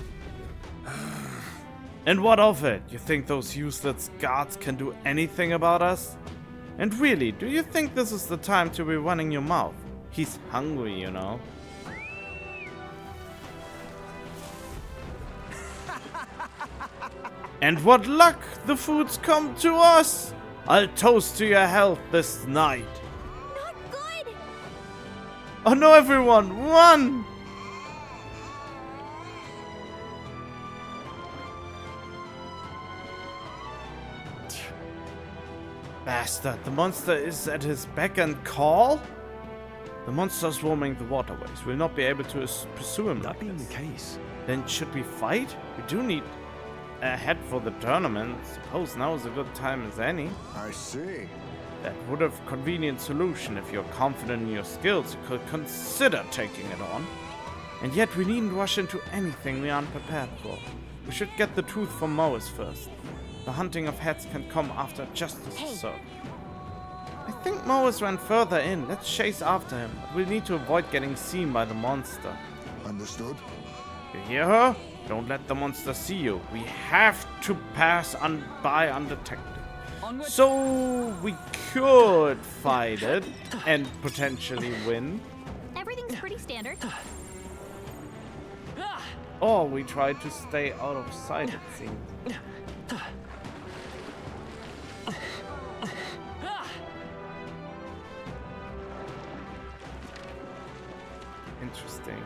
And what of it? You think those useless guards can do anything about us? And really, do you think this is the time to be running your mouth? He's hungry, you know. And what luck! The food's come to us! I'll toast to your health this night. Not good. Oh no, everyone, run! Bastard, the monster is at his beck and call? The monster's roaming the waterways. We'll not be able to pursue him. That being the case, Then should we fight? We do need a head for the tournament. Suppose now is a good time as any. I see. That would have a convenient solution. If you're confident in your skills, you could consider taking it on. And yet we needn't rush into anything we aren't prepared for. We should get the truth from Morris first. The hunting of heads can come after justice is served. I think Morris ran further in. Let's chase after him. But we'll need to avoid getting seen by the monster. Understood. You hear her? Don't let the monster see you. We have to pass by undetected. Onward. So we could fight it and potentially win. Everything's pretty standard. Or we try to stay out of sight, it seems. Interesting.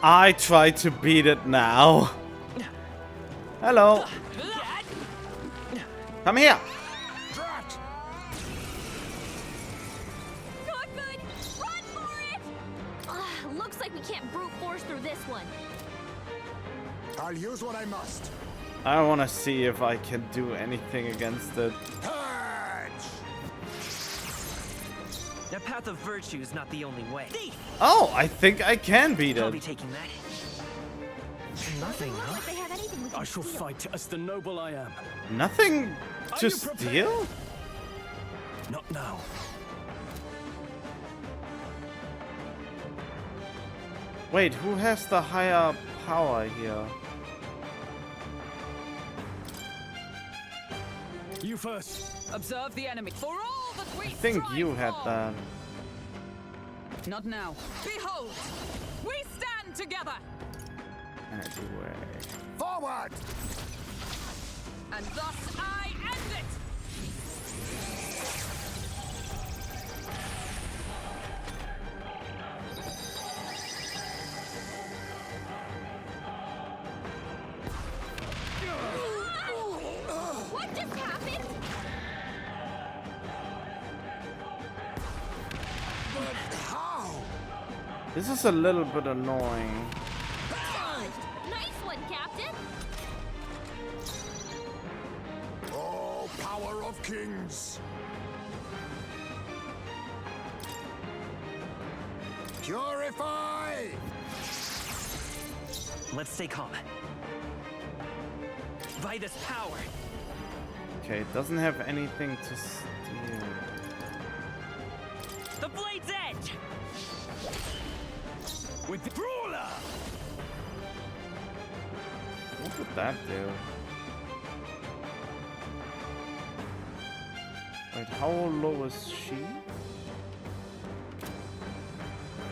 I try to beat it now. Hello. Come here. Drat! Not good. Run for it. Looks like we can't brute force through this one. I'll use what I must. I want to see if I can do anything against it. Purge! The path of virtue is not the only way. Oh, I think I can beat I'll be it. taking that. Nothing, Not huh? like they have anything we can I shall steal. fight as the noble I am. Nothing Are to you prepared? steal? Not now. Wait, who has the higher power here? You first. Observe the enemy. For all that we I think strive you had for. that. Not now. Behold, we stand together. Anyway. Forward! And thus I end it. What just happened? But how? This is a little bit annoying. Nice one, Captain. Oh, power of kings! Purify! Let's stay calm. By this power, Okay, it doesn't have anything to steal. the blade's edge! With the brawler! What would that do? Wait, how low is she?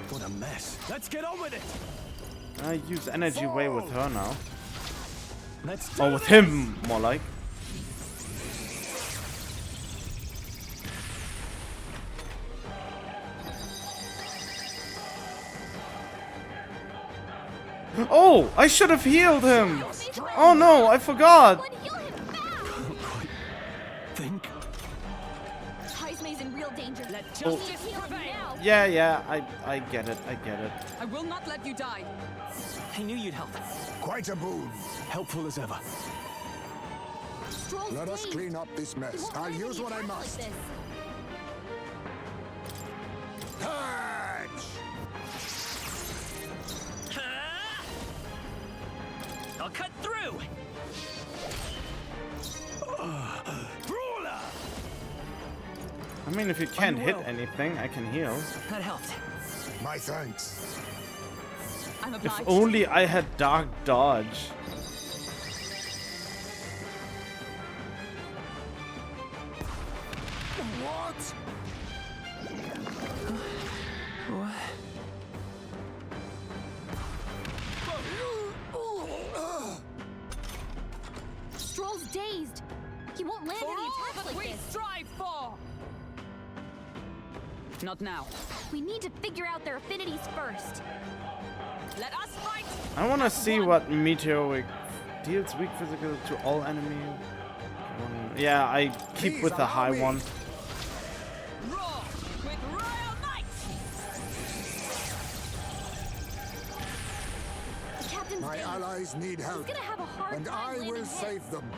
What a mess. Let's get on with it! I use energy way with her now. Let's do Or with this! him, more like. Oh, I should have healed him. Oh no, I forgot. Someone heal him fast. Don't quite think. Heismay's in real danger. Let He justice needs healing prevail. now. Yeah, I get it, I get it. I will not let you die. I knew you'd help. Quite a boon. Helpful as ever. Stroll's Let us dazed. clean up this He mess. won't I'll let use me what I attack like must. this. Purge! I'll cut through! Brawler! I mean, if you can't hit well. anything, I can heal. That helped. My thanks. I'm If obliged. only I had dark dodge. What? Stroll's dazed. He won't land For any all attacks that like we this. strive for. Not now. We need to figure out their affinities first. Let us fight. I want to as see one. what Meteoric deals weak physical to all enemy. Yeah, I keep Please with the high allow me. one. Roar with royal might. The captain's My dazed. allies need He's help, gonna have a hard and time I landing will hits. save them.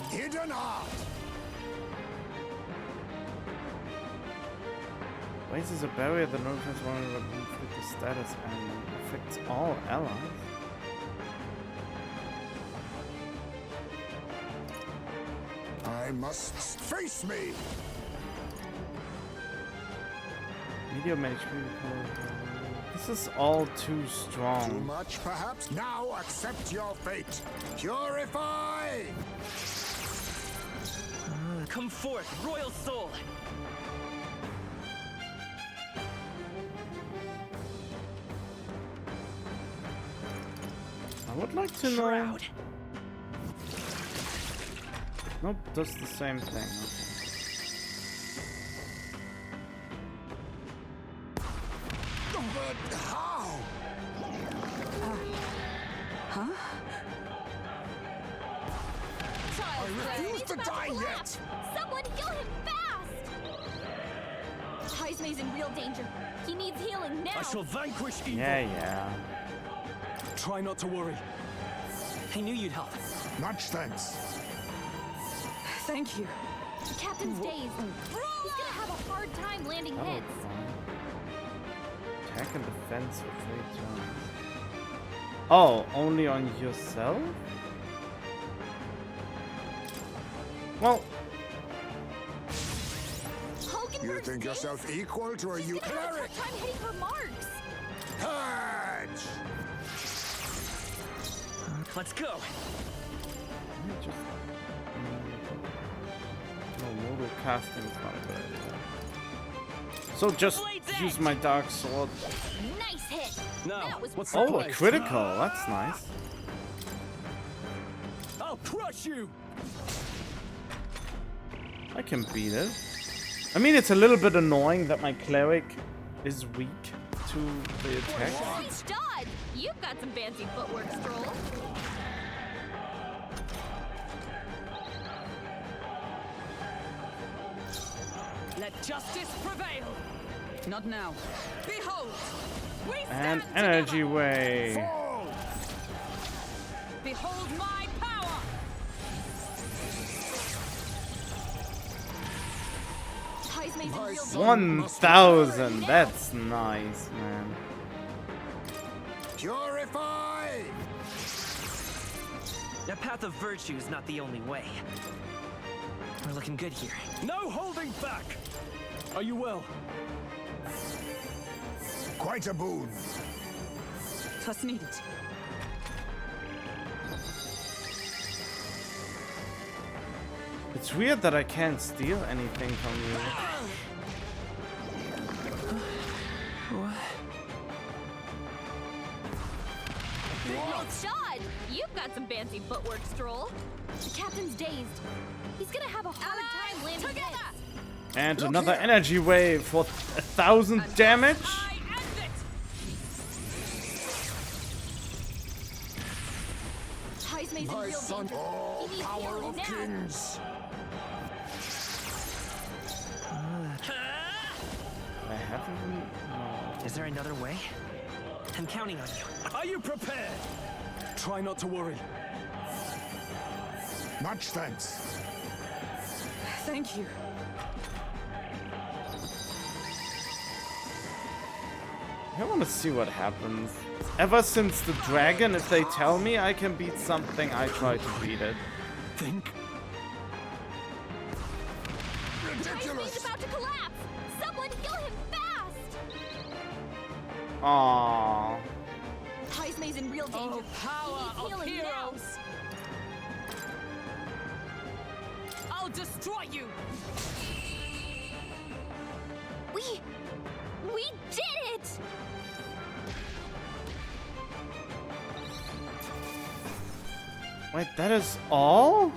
Hidden art! Raises a barrier that notifies one of the status and affects all allies. I must face me! Medium HP. This is all too Too strong. much, perhaps? Now accept your fate. Purify! Come forth, royal soul! I would like to know. Shroud! Nope, does the same thing. But how? Child's play. refuse He's to about die collapse. Someone heal him fast. Heismay's in real danger. He needs healing now. I shall vanquish evil. Yeah. Try not to worry. I knew you'd help. Much thanks. Thank you. The captain's dazed. He's gonna have a hard time landing That was hits. fun. Attack and defense for 3 turns. Oh, only on yourself? Well, Hogan You think yourself equal to a She's gonna have a cleric? tough time hitting her marks. Purge! Let's go. No, mortal casting is not a good idea. So just use my dark sword. Nice hit. Now, That was what's the Oh, a price? critical. That's nice. I'll crush you. I can beat it. I mean, it's a little bit annoying that my cleric is weak to the attack. Nice dodge. You've got some fancy footwork, Stroll. Let justice prevail. Not now. Behold, we And stand energy together. wave. Fall! Behold my power. Ties may My yield son- 1,000. That's nice, man. Purify! The path of virtue is not the only way. We're looking good here. No holding back. Are you well? Quite a boon. 'Twas needed. It's weird that I can't steal anything from you. Nice shot. You've got some fancy footwork, Stroll. The captain's dazed. He's gonna have a hard time landing Together. hits. And another energy wave for 1,000 damage. I end it. Ties may My yield son, danger. all He needs power healing of now. kings. I haven't. No. Is there another way? I'm counting on you. Are you prepared? Try not to worry. Much thanks. Thank you. I want to see what happens. Ever since the dragon, if they tell me I can beat something, I try to beat it. Think. Ties may's Ridiculous! about to collapse. Someone heal him fast. Aww. Ties may's in real danger. Oh, power He needs of healing now. heroes. I'll destroy you. We did it! Wait, that is all?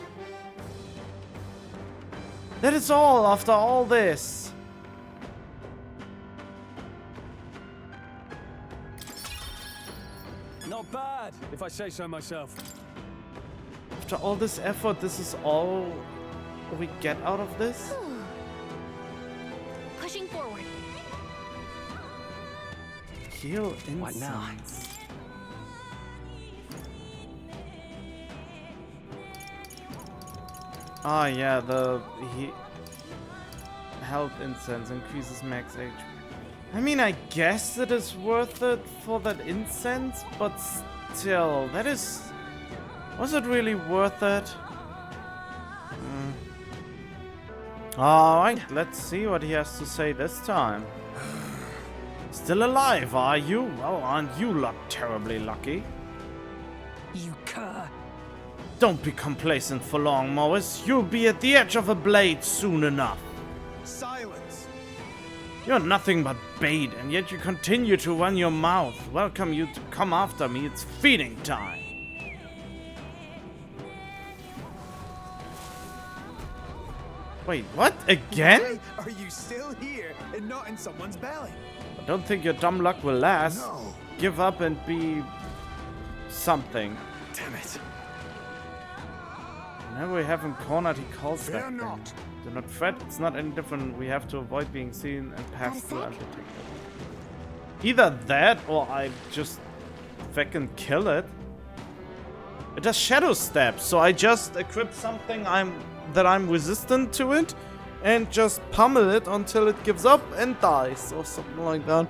That is all after all this. Not bad, if I say so myself. After all this effort, this is all we get out of this? Pushing forward. Heal incense. What now? Ah, yeah, health incense increases max HP. I mean, I guess it is worth it for that incense, but still, that is... Was it really worth it? Alright, let's see what he has to say this time. Still alive, are you? Well, aren't you terribly lucky? You cur. Don't be complacent for long, Morris. You'll be at the edge of a blade soon enough. Silence! You're nothing but bait, and yet you continue to run your mouth. Welcome you to come after me. It's feeding time. Wait, what? Again? Are you still here and not in someone's belly? I don't think your dumb luck will last. No. Give up and be... something. Damn it. Whenever we have him cornered, he calls Fear that thing. not. Do not fret, it's not any different. We have to avoid being seen and pass through undetected. Either that, or I just fucking kill it. It does shadow step, so I just equip something that I'm resistant to it, and just pummel it until it gives up and dies, or something like that.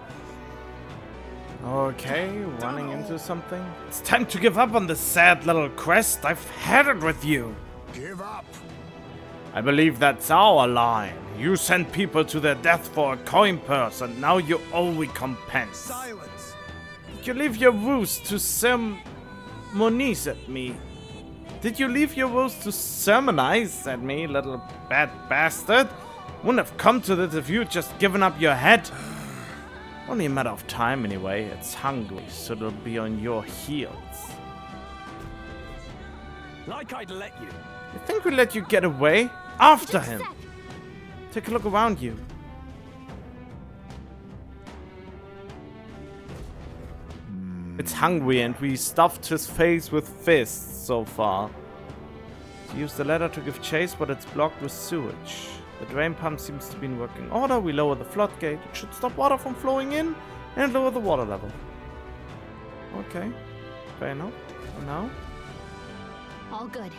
Okay, running into something. It's time to give up on this sad little quest. I've had it with you. Give up! I believe that's our line. You sent people to their death for a coin purse, and now you owe recompense. Silence. Did you leave your woes to sermonize at me? Did you leave your woes to sermonize at me, little bad bastard? Wouldn't have come to this if you'd just given up your head. Only a matter of time anyway. It's hungry, so it'll be on your heels. Like I'd let you. You think we let you get away? After Just a him. sec. Take a look around you. It's hungry and we stuffed his face with fists so far. To use the ladder to give chase, but it's blocked with sewage. The drain pump seems to be in working order. We lower the floodgate. It should stop water from flowing in and lower the water level. Okay. Fair enough. And now? All good.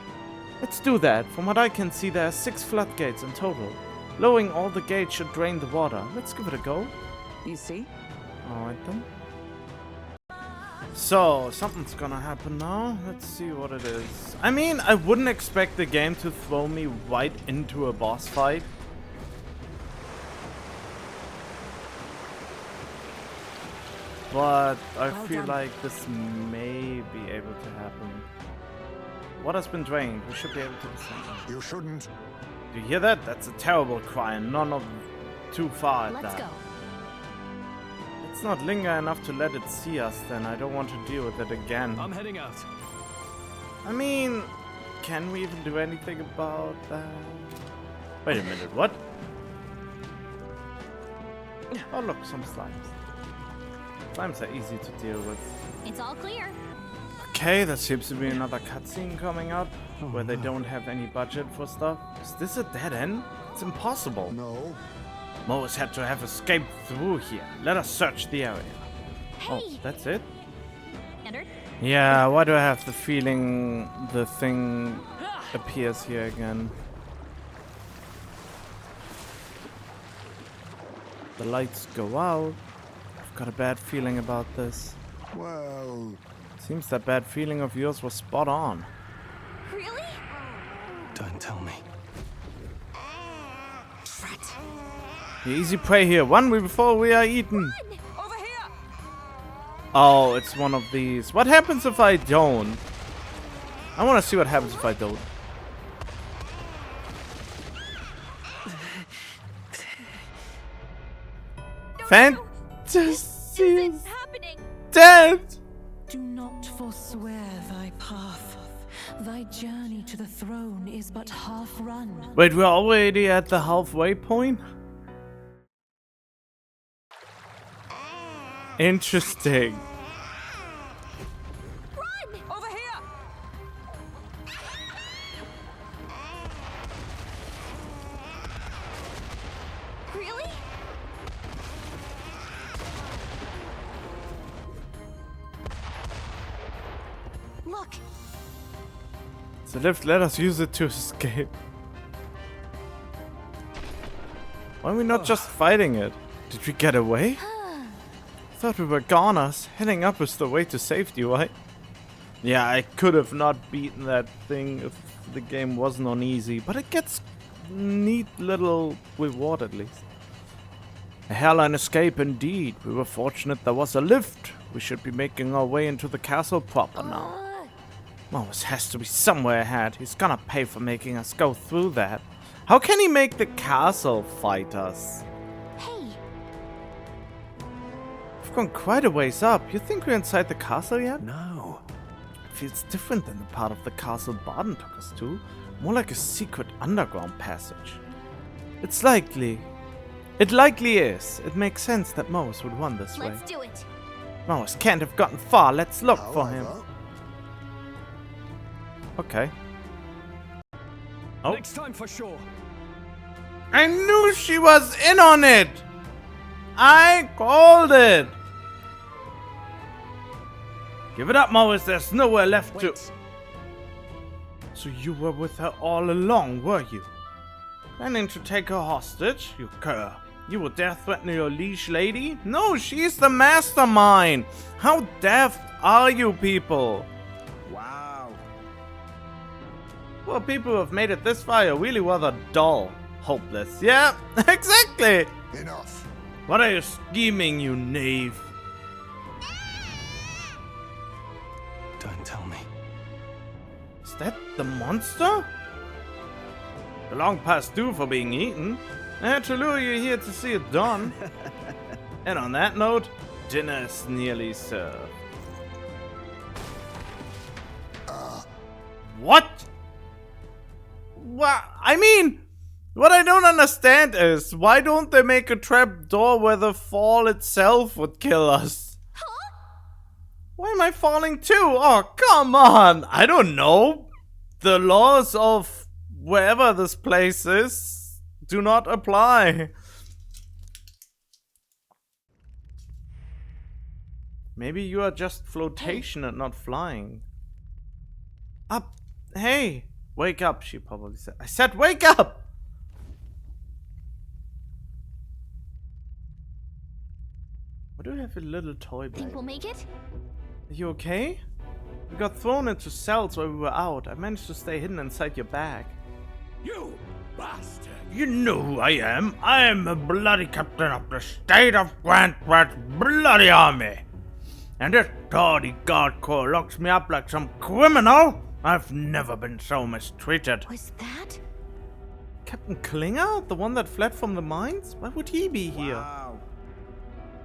Let's do that. From what I can see, there are 6 floodgates in total. Lowering all the gates should drain the water. Let's give it a go. You see? Alright then. So, something's gonna happen now. Let's see what it is. I mean, I wouldn't expect the game to throw me right into a boss fight. But I feel like this may be able to happen. Water's been drained. We should be able to descend. You shouldn't. Do you hear that? That's a terrible cry, and none of too far at Let's that. go. Let's not linger enough to let it see us, then. I don't want to deal with it again. I'm heading out. I mean, can we even do anything about that? Wait a minute, what? Oh look, some slimes. Slimes are easy to deal with. It's all clear. Okay, there seems to be another cutscene coming up where they don't have any budget for stuff. Is this a dead end? It's impossible. No. Moas had to have escaped through here. Let us search the area. Hey! Oh, that's it? Entered. Yeah, why do I have the feeling the thing appears here again? The lights go out. I've got a bad feeling about this. Well, Seems that bad feeling of yours was spot on. Really? Don't tell me. Drat. Easy prey here. Run before we are eaten. Over here! Oh, it's one of these. What happens if I don't? I want to see what happens if I don't. Fantasy Isn't happening. dead. Do not forswear thy path. Thy journey to the throne is but half run. Wait, we're already at the halfway point? Interesting. Run! Over here! Really? Look, So let us use it to escape. Why are we not just fighting it? Did we get away? Thought we were goners. Heading up is the way to safety, right? Yeah, I could have not beaten that thing if the game wasn't on easy, but it gets neat little reward at least. A hairline escape indeed. We were fortunate there was a lift. We should be making our way into the castle proper now. Moas has to be somewhere ahead. He's gonna pay for making us go through that. How can he make the castle fight us? hey, We've gone quite a ways up. You think we're inside the castle yet? No. It feels different than the part of the castle Baden took us to. More like a secret underground passage. It's likely. It likely is. It makes sense that Moas would run this way. let's do it. Moas can't have gotten far. Let's look for him. however, Okay. Oh. Next time for sure. I knew she was in on it! I called it! Give it up, Moas. There's nowhere left to... Wait. So you were with her all along, were you? Planning to take her hostage, you cur. You would dare threaten your liege lady? No, she's the mastermind! How daft are you people? wow. Well, people who have made it this far are really rather dull. Hopeless. Yeah, exactly! Enough. What are you scheming, you knave? Don't tell me. Is that the monster? You're long past due for being eaten. I had to lure you here to see it done. And on that note, dinner is nearly served. What? What? I mean, what I don't understand is, why don't they make a trap door where the fall itself would kill us? Why am I falling too? Oh, come on! I don't know. The laws of wherever this place is do not apply. Maybe you are just flotation and not flying. Up! Hey! Wake up, she probably said. I said wake up! Why do you have a little toy bag? Think we'll make it? Are you okay? We got thrown into cells while we were out. I managed to stay hidden inside your bag. You bastard! You know who I am. I am the bloody captain of the state of Grand Rat's bloody army. And this gaudy guard corps locks me up like some criminal. I've never been so mistreated. Was that? Captain Klinger? The one that fled from the mines? Why would he be here? Wow.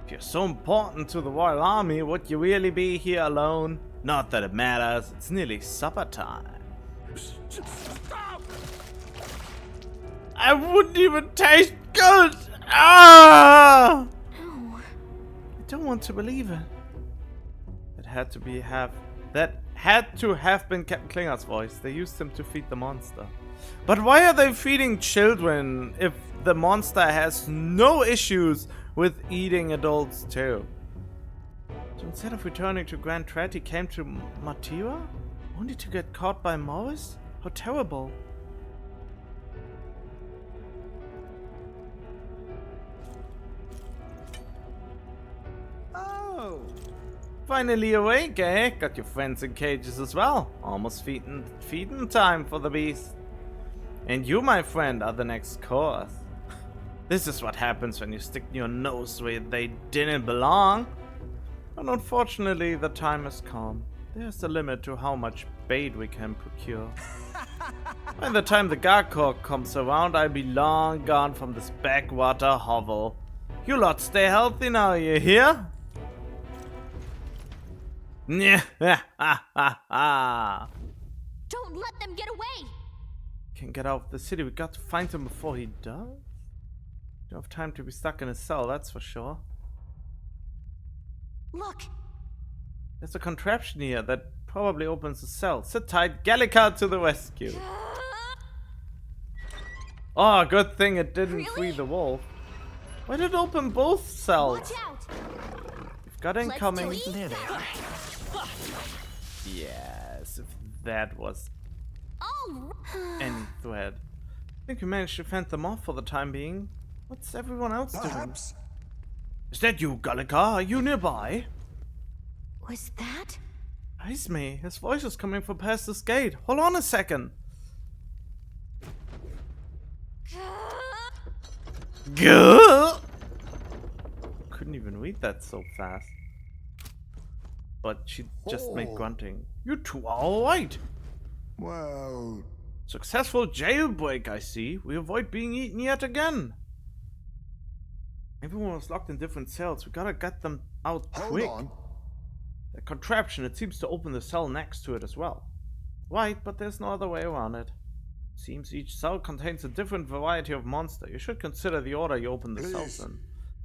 If you're so important to the Royal Army, would you really be here alone? Not that it matters. It's nearly supper time. Stop! I wouldn't even taste good. Ah! No. I don't want to believe it. That had to have been Captain Klinger's voice. They used him to feed the monster. But why are they feeding children if the monster has no issues with eating adults too? So instead of returning to Grand Trat, he came to Matira? Only to get caught by Morris? How terrible. Oh. Finally awake, eh? Got your friends in cages as well. Almost feeding time for the beast. And you, my friend, are the next course. This is what happens when you stick your nose where they didn't belong. But unfortunately, the time has come. There's a limit to how much bait we can procure. By the time the guard corps comes around, I'll be long gone from this backwater hovel. You lot stay healthy now, you hear? Yeah, Don't let them get away! Can't get out of the city. We got to find him before he does. Don't have time to be stuck in a cell, that's for sure. Look! There's a contraption here that probably opens the cell. Sit tight, Gallica to the rescue. Oh, good thing it didn't free the wolf. Why did it open both cells? Watch out! We've got incoming. There they are. Yes, if that was Oh! any threat. I think we managed to fend them off for the time being. What's everyone else Perhaps. doing? Is that you, Gallica? Are you nearby? Was that? Eyes me. His voice is coming from past this gate. Hold on a second. Gah! Couldn't even read that so fast. But she just made grunting. You two are alright. Well, Successful jailbreak, I see. We avoid being eaten yet again. Everyone was locked in different cells. We gotta get them out hold quick. on. The contraption, it seems to open the cell next to it as well. Right, but there's no other way around it. Seems each cell contains a different variety of monster. You should consider the order you open the cells in.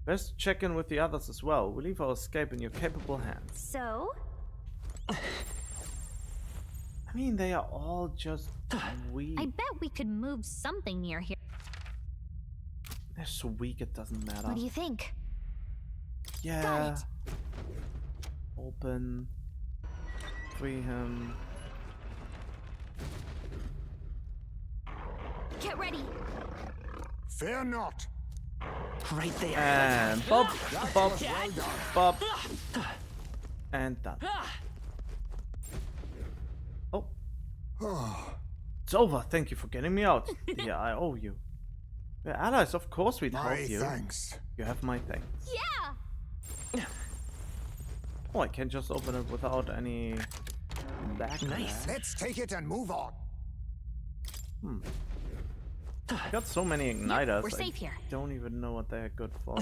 Best check in with the others as well. We leave our escape in your capable hands. So? I mean, they are all just weak. I bet we could move something near here. They're so weak it doesn't matter. What do you think? Yeah. Got it. Open. Free him. Get ready. Fear not. Right there. And bop, bop, Well done. bop. And done. Oh. It's over. Thank you for getting me out. Yeah, I owe you. We're allies, of course we'd My help you. thanks. You have my thanks. Yeah. Oh, I can just open it without any backlash. Nice. Let's take it and move on. I got so many igniters. We're safe here. I don't even know what they're good for.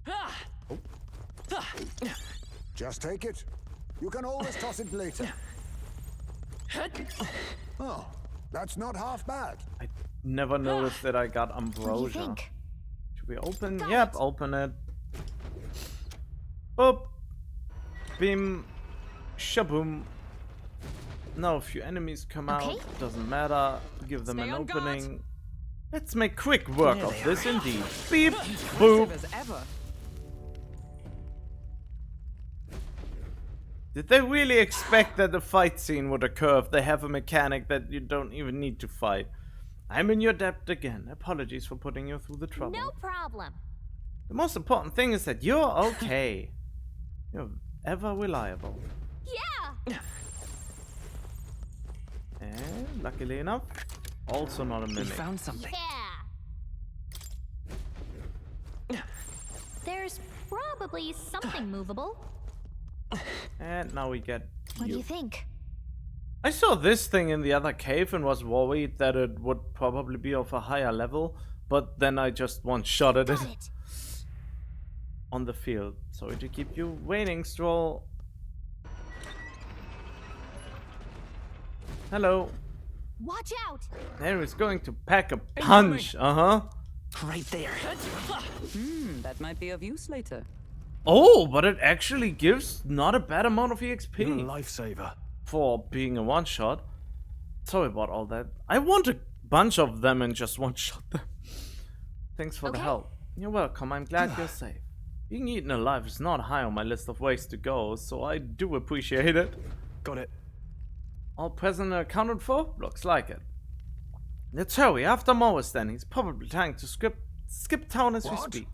Though. Just take it. You can always toss it later. Oh, that's not half bad. I never noticed that I got What do you ambrosia. think? Should we open? Got Yep, it. open it. Boop. Beam. Shaboom. Now a few enemies come Okay. out. Doesn't matter. Give them Stay an on guard. opening. Let's make quick work of this indeed. Beep. Aggressive Boop. as ever. Did they really expect that the fight scene would occur if they have a mechanic that you don't even need to fight? I'm in your debt again. Apologies for putting you through the trouble. No problem. The most important thing is that you're okay. You're ever reliable. Yeah. And luckily enough, also not a We mimic. found something. Yeah. There's probably something movable. And now we get What do you. you think? I saw this thing in the other cave and was worried that it would probably be of a higher level, but then I just one-shotted it Got it. on the field. Sorry to keep you waiting, Stroll. Hello. Watch out. There is going to pack a punch. Uh-huh. Right there. That might be of use later. Oh, but it actually gives not a bad amount of EXP. You're a lifesaver. For being a one-shot. Sorry about all that. I want a bunch of them and just one-shot them. Thanks for the Okay. help. You're welcome. I'm glad you're safe. Being eaten alive is not high on my list of ways to go, so I do appreciate it. Got it. All present and accounted for? Looks like it. Let's hurry. After Morris then. He's probably trying to skip town as we What? speak.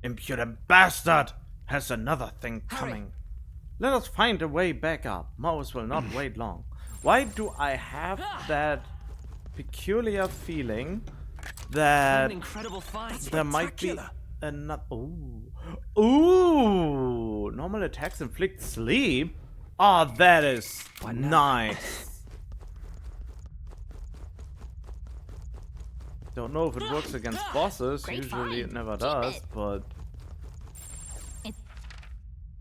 Impudent bastard! Has another thing coming. Let us find a way back up. Morris will not wait long. Why do I have that peculiar feeling What that an incredible find. there might be spectacular. another... Ooh! Normal attacks inflict sleep? Oh, that is nice. Don't know if it works against bosses. Great Usually it find. never Keep does, it. but... It-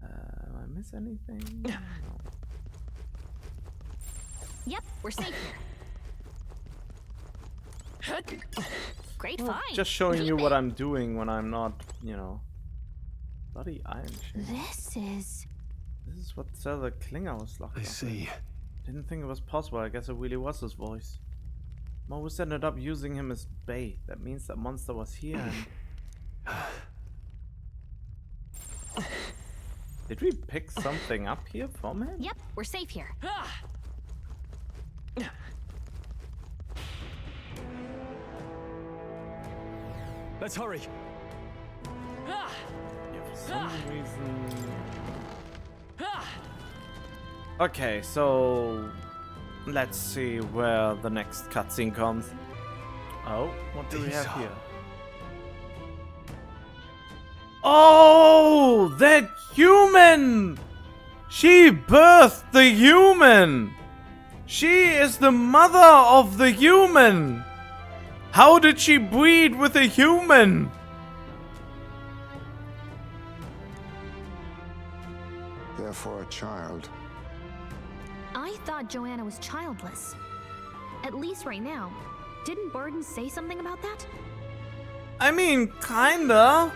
Am I miss anything? No. Yep, we're safe here. Great find. Just showing Keep you it. what I'm doing when I'm not, you know... Bloody Iron Chain. This is... This is what Zelda Klinger was locked I up. see. Didn't think it was possible. I guess it really was his voice. Morris ended up using him as bait. That means that monster was here and... Did we pick something up here from him? Yep, we're safe here. Let's hurry. Yeah, for some reason... Okay, so... Let's see where the next cutscene comes. Oh, what do we have here? Oh, that human! She birthed the human! She is the mother of the human! How did she breed with a human? Therefore, a child. I thought Joanna was childless. At least right now. Didn't Burden say something about that? I mean, kinda.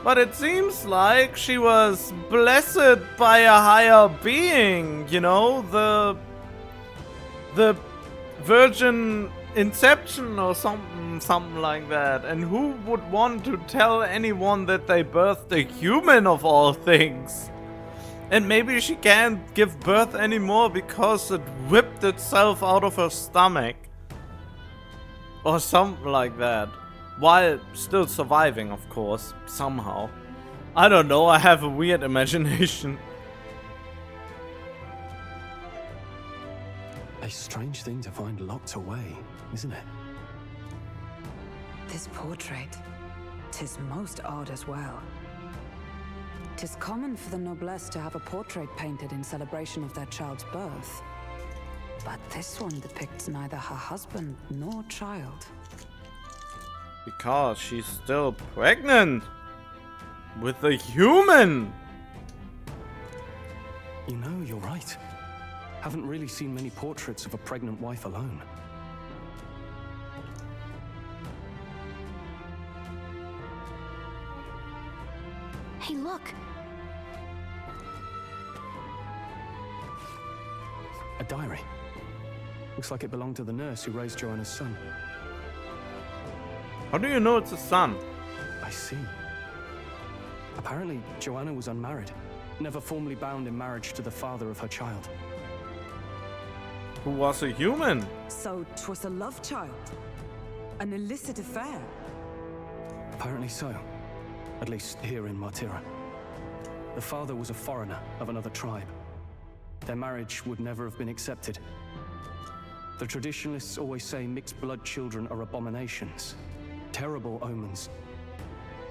But it seems like she was blessed by a higher being, you know? The virgin inception or something like that. And who would want to tell anyone that they birthed a human of all things? And maybe she can't give birth anymore because it whipped itself out of her stomach. Or something like that. While still surviving, of course, somehow. I don't know, I have a weird imagination. A strange thing to find locked away, isn't it? This portrait, 'tis most odd as well. 'Tis common for the noblesse to have a portrait painted in celebration of their child's birth. But this one depicts neither her husband nor child. Because she's still pregnant with a human. You know, you're right. Haven't really seen many portraits of a pregnant wife alone. Hey, look. A diary. Looks like it belonged to the nurse who raised Joanna's son. How do you know it's a son? I see. Apparently, Joanna was unmarried, never formally bound in marriage to the father of her child. Who was a human? So 'twas a love child? An illicit affair? Apparently so. At least here in Martira. The father was a foreigner of another tribe. Their marriage would never have been accepted. The traditionalists always say mixed blood children are abominations, terrible omens.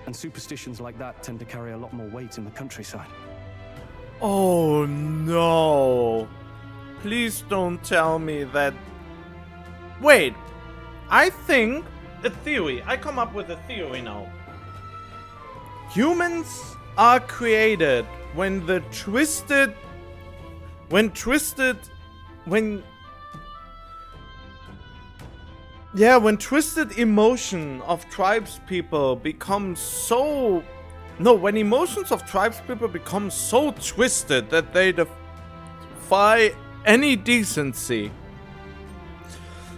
And superstitions like that tend to carry a lot more weight in the countryside. Oh no. Please don't tell me that... Wait. I think a theory. I come up with a theory now. Humans are created when the twisted... When twisted emotion of tribespeople becomes so... No, when emotions of tribespeople become so twisted that they defy any decency.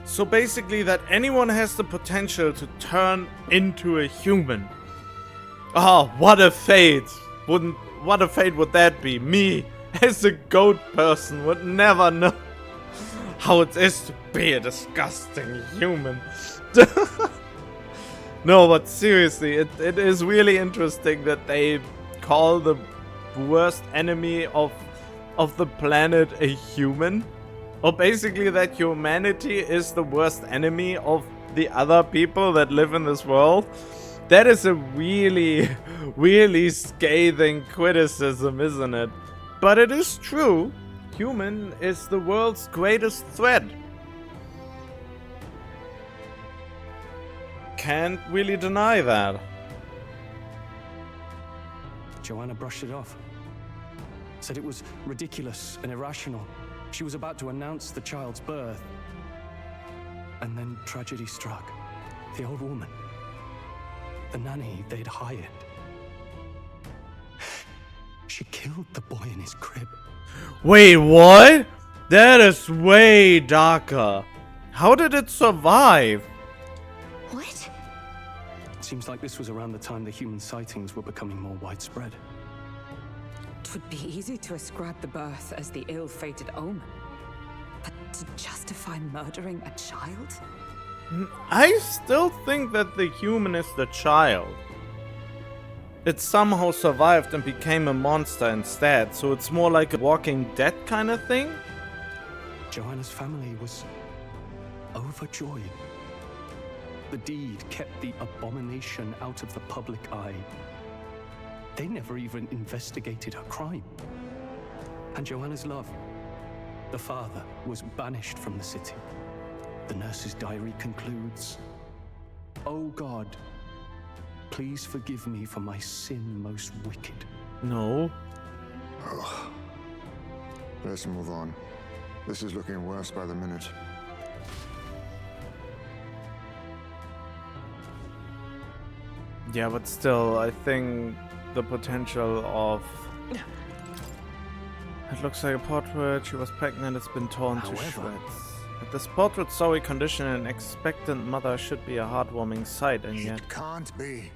So basically that anyone has the potential to turn into a human. Ah, what a fate. What a fate would that be? Me, as a goat person, would never know how it is to be a disgusting human. No, but seriously, it is really interesting that they call the worst enemy of the planet a human. Or basically that humanity is the worst enemy of the other people that live in this world. That is a really, really scathing criticism, isn't it? But it is true. Human is the world's greatest threat. Can't really deny that. Joanna brushed it off. Said it was ridiculous and irrational. She was about to announce the child's birth. And then tragedy struck. The old woman. The nanny they'd hired. She killed the boy in his crib. Wait, what? That is way darker. How did it survive? What? Seems like this was around the time the human sightings were becoming more widespread. It would be easy to ascribe the birth as the ill-fated omen. But to justify murdering a child? I still think that the human is the child. It somehow survived and became a monster instead, so it's more like a Walking Dead kind of thing? Joanna's family was overjoyed. The deed kept the abomination out of the public eye. They never even investigated her crime. And Joanna's love, the father, was banished from the city. The nurse's diary concludes, "Oh God, please forgive me for my sin most wicked." No. Ugh. Let's move on. This is looking worse by the minute. Yeah, but still, I think the potential of... It looks like a portrait. She was pregnant. It's been torn to shreds. At this portrait's sorry condition, an expectant mother should be a heartwarming sight, and yet... It can't be.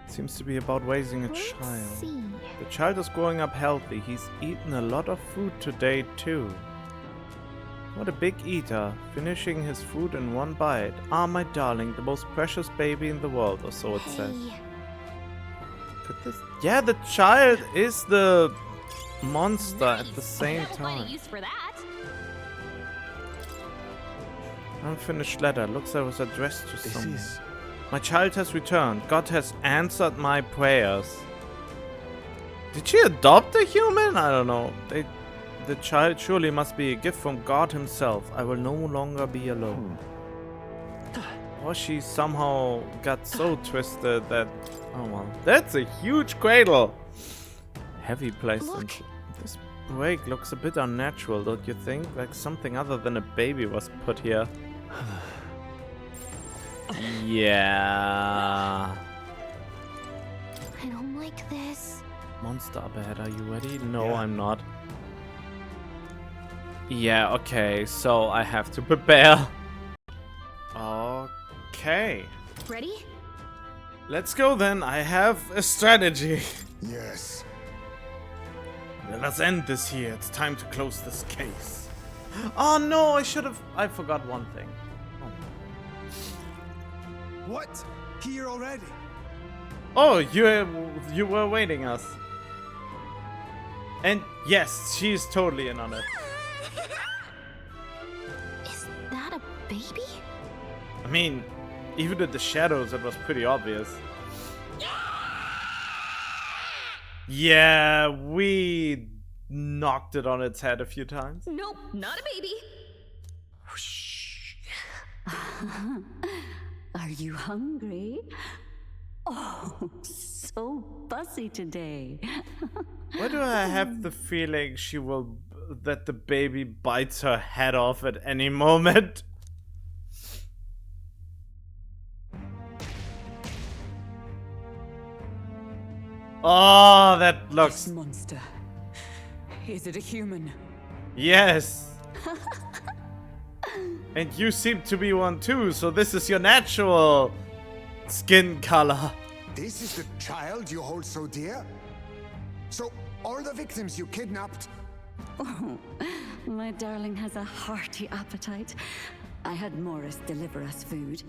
Seems to be about raising a Let's child. see. The child is growing up healthy. He's eaten a lot of food today, too. What a big eater, finishing his food in one bite. Ah, my darling, the most precious baby in the world, or so it says. Could this? Yeah, the child is the monster at the same Find a time. use for that. Unfinished letter. Looks like it was addressed to This someone. is... My child has returned. God has answered my prayers. Did she adopt a human? I don't know. The child surely must be a gift from God himself. I will no longer be alone. Or she somehow got so twisted that... Oh well. That's a huge cradle. Heavy placement. This break looks a bit unnatural, don't you think? Like something other than a baby was put here. Yeah. I don't like this. Monster up ahead, are you ready? No, I'm not. Yeah, okay, so I have to prepare. Okay. Ready? Let's go then, I have a strategy. Yes. Let us end this here, it's time to close this case. Oh no, I forgot one thing. What? Here already? Oh, you were waiting us. And yes, she's totally in on it. Is that a baby? I mean, even in the shadows, it was pretty obvious. Yeah, we knocked it on its head a few times. Nope, not a baby. Are you hungry? Oh, so fussy today. Why do I have the feeling that the baby bites her head off at any moment? Oh, that looks... This monster. Is it a human? Yes. And you seem to be one too, so this is your natural skin color. This is the child you hold so dear? So, all the victims you kidnapped? Oh, my darling has a hearty appetite. I had Morris deliver us food.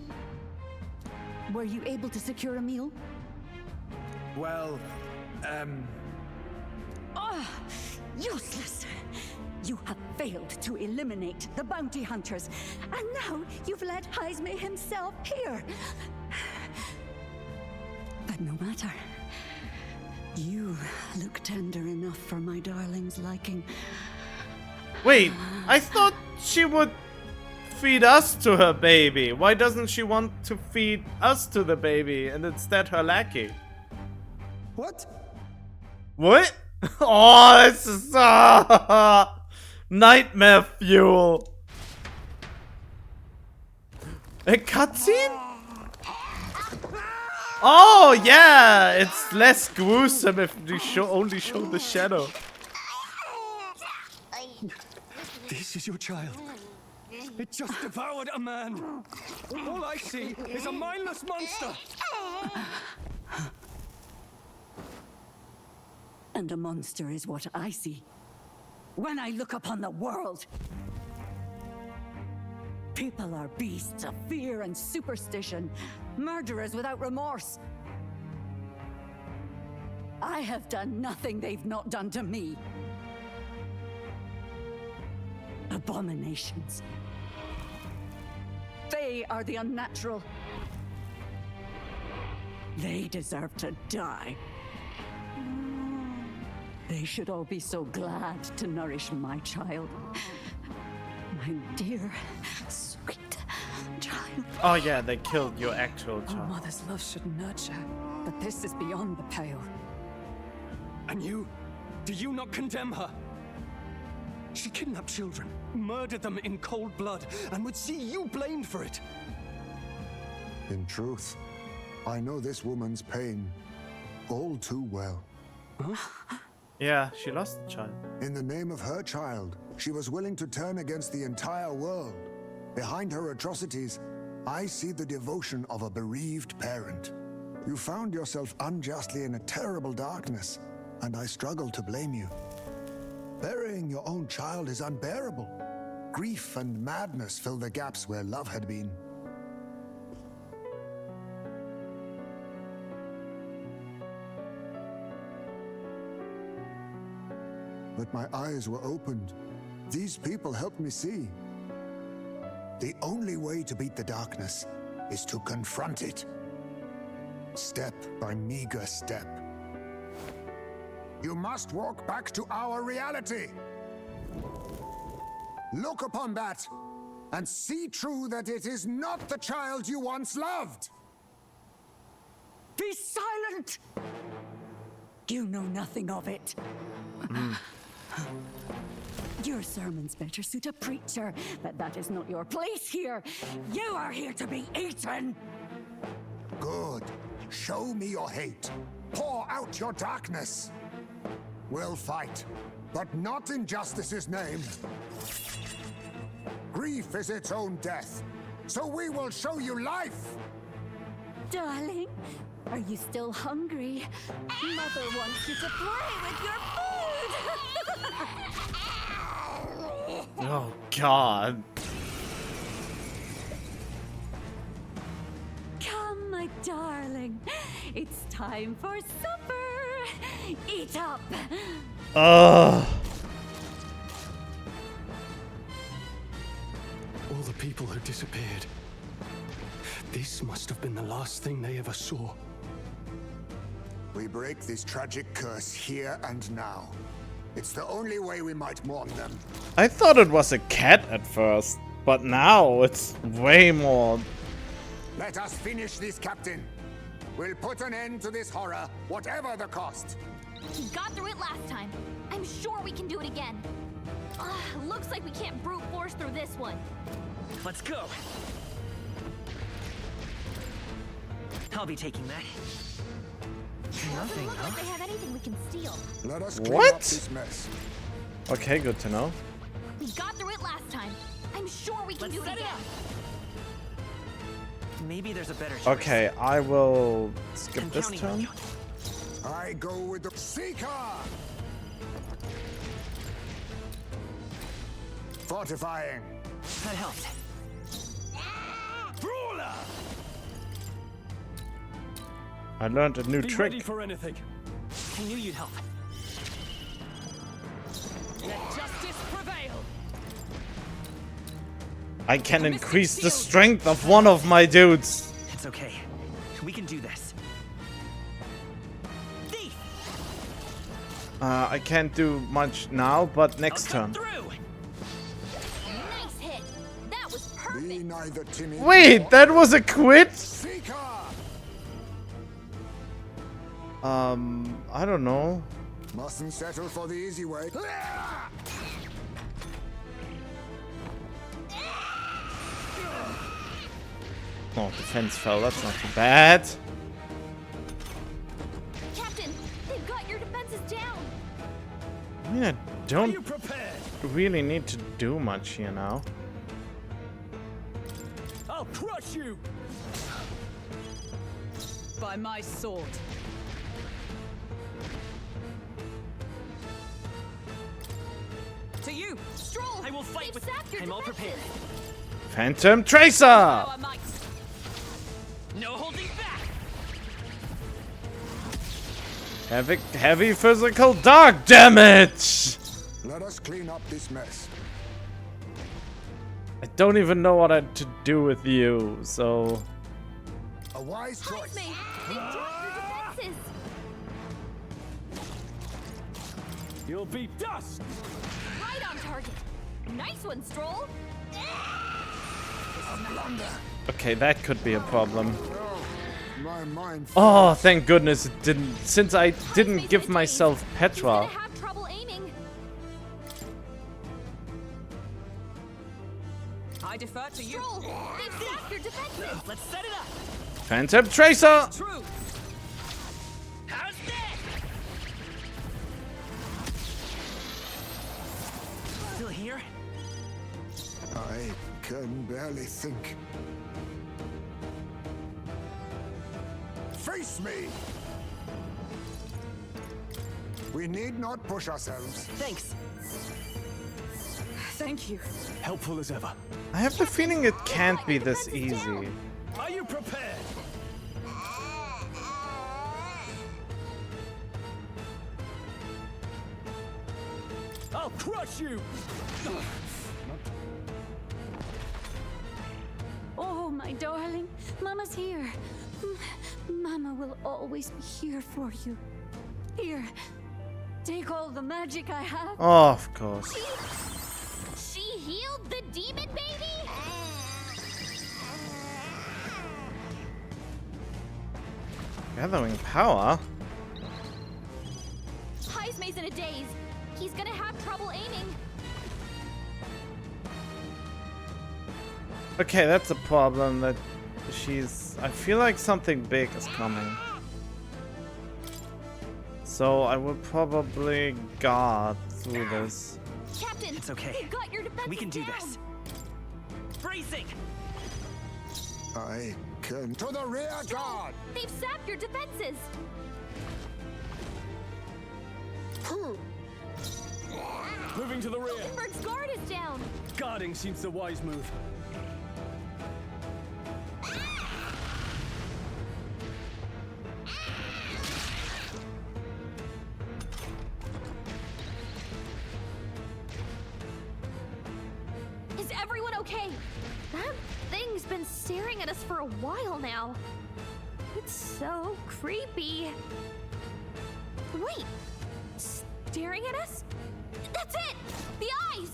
Were you able to secure a meal? Well, Oh, useless! You have failed to eliminate the bounty hunters, and now you've led Heisme himself here. But no matter. You look tender enough for my darling's liking. Wait, I thought she would feed us to her baby. Why doesn't she want to feed us to the baby and instead her lackey? what? What? Oh, this is nightmare fuel. A cutscene? Oh yeah, it's less gruesome if you only show the shadow. This is your child. It just devoured a man. All I see is a mindless monster. And a monster is what I see when I look upon the world. People are beasts of fear and superstition, murderers without remorse. I have done nothing they've not done to me. Abominations. They are the unnatural. They deserve to die. They should all be so glad to nourish my child. My dear, sweet child. Oh yeah, they killed your actual A child. mother's love should nurture, but this is beyond the pale. And you? Do you not condemn her? She kidnapped children, murdered them in cold blood, and would see you blamed for it. In truth, I know this woman's pain all too well. Yeah, she lost the child. In the name of her child, she was willing to turn against the entire world. Behind her atrocities, I see the devotion of a bereaved parent. You found yourself unjustly in a terrible darkness, and I struggle to blame you. Burying your own child is unbearable. Grief and madness fill the gaps where love had been. but my eyes were opened. These people helped me see. The only way to beat the darkness is to confront it. Step by meager step. You must walk back to our reality. Look upon that and see true that it is not the child you once loved. Be silent! You know nothing of it. Your sermons better suit a preacher, but that is not your place here. You are here to be eaten! Good. Show me your hate. Pour out your darkness. We'll fight, but not in justice's name. Grief is its own death, so we will show you life! Darling, are you still hungry? Mother wants you to play with your food! Oh, God. Come, my darling. It's time for supper. Eat up. Ugh. All the people who disappeared. This must have been the last thing they ever saw. We break this tragic curse here and now. It's the only way we might mourn them. I thought it was a cat at first, but now it's way more. Let us finish this, Captain. We'll put an end to this horror, whatever the cost. We got through it last time. I'm sure we can do it again. Looks like we can't brute force through this one. Let's go. I'll be taking that. Nothing, Doesn't look like they have anything we can steal. Let us clean What? up this mess. Okay, good to know. We got through it last time. I'm sure we can Let's do it set it again. up. Maybe there's a better choice. Okay, I will skip I'm this counting on turn. you. I go with the Seeker! Fortifying. That helped. Brawler! I learned a new Be trick. ready for anything. I knew you'd help. Let justice prevail. I can increase the strength of one of my dudes. It's okay. We can do this. Thief! I can't do much now, but next I'll turn. come through. Nice hit. That was Be perfect. neither timid Wait, nor that was a quit? Seeker! I don't know. Mustn't settle for the easy way. Oh, defense fell. That's not too bad. Captain, they've got your defenses down. I mean, I Are don't you prepared? really need to do much here now. I'll crush you! By my sword. To you. Stroll, I will fight they've with. sapped your I'm all defenses. prepared. Phantom Tracer! Our might. No holding back. Heavy physical dark damage! Let us clean up this mess. I don't even know what to do with you, so... A wise choice. Mate, they've dropped your defenses. You'll be dust! Right on target. Nice one, Stroll. Okay, that could be a problem. My mind. Oh, thank goodness it didn't. Since I didn't Mace give my myself He's Petra. gonna have trouble aiming. I defer to you. Stroll, they've sapped your defenses. Let's set it up. Phantom Tracer! True. How's that? Still here? I can barely think. Face me! We need not push ourselves. Thanks. Thank you. Helpful as ever. I have the feeling it can't be this easy. Are you prepared? crush you! Oh, my darling. Mama's here. Mama will always be here for you. Here. Take all the magic I have. Oh, of course. She healed the demon baby? Gathering power? Heismay's in a daze. He's gonna have trouble aiming. Okay, that's a problem that she's... I feel like something big is coming. So I will probably guard through this. Captain, It's okay. we've got your defenses We can do down. this. Bracing! I can... To the rear guard! They've sapped your defenses. Moving to the rear. Hulkenberg's guard is down. Guarding seems the wise move. Is everyone okay? That thing's been staring at us for a while now. It's so creepy. Wait, staring at us? That's it! The eyes!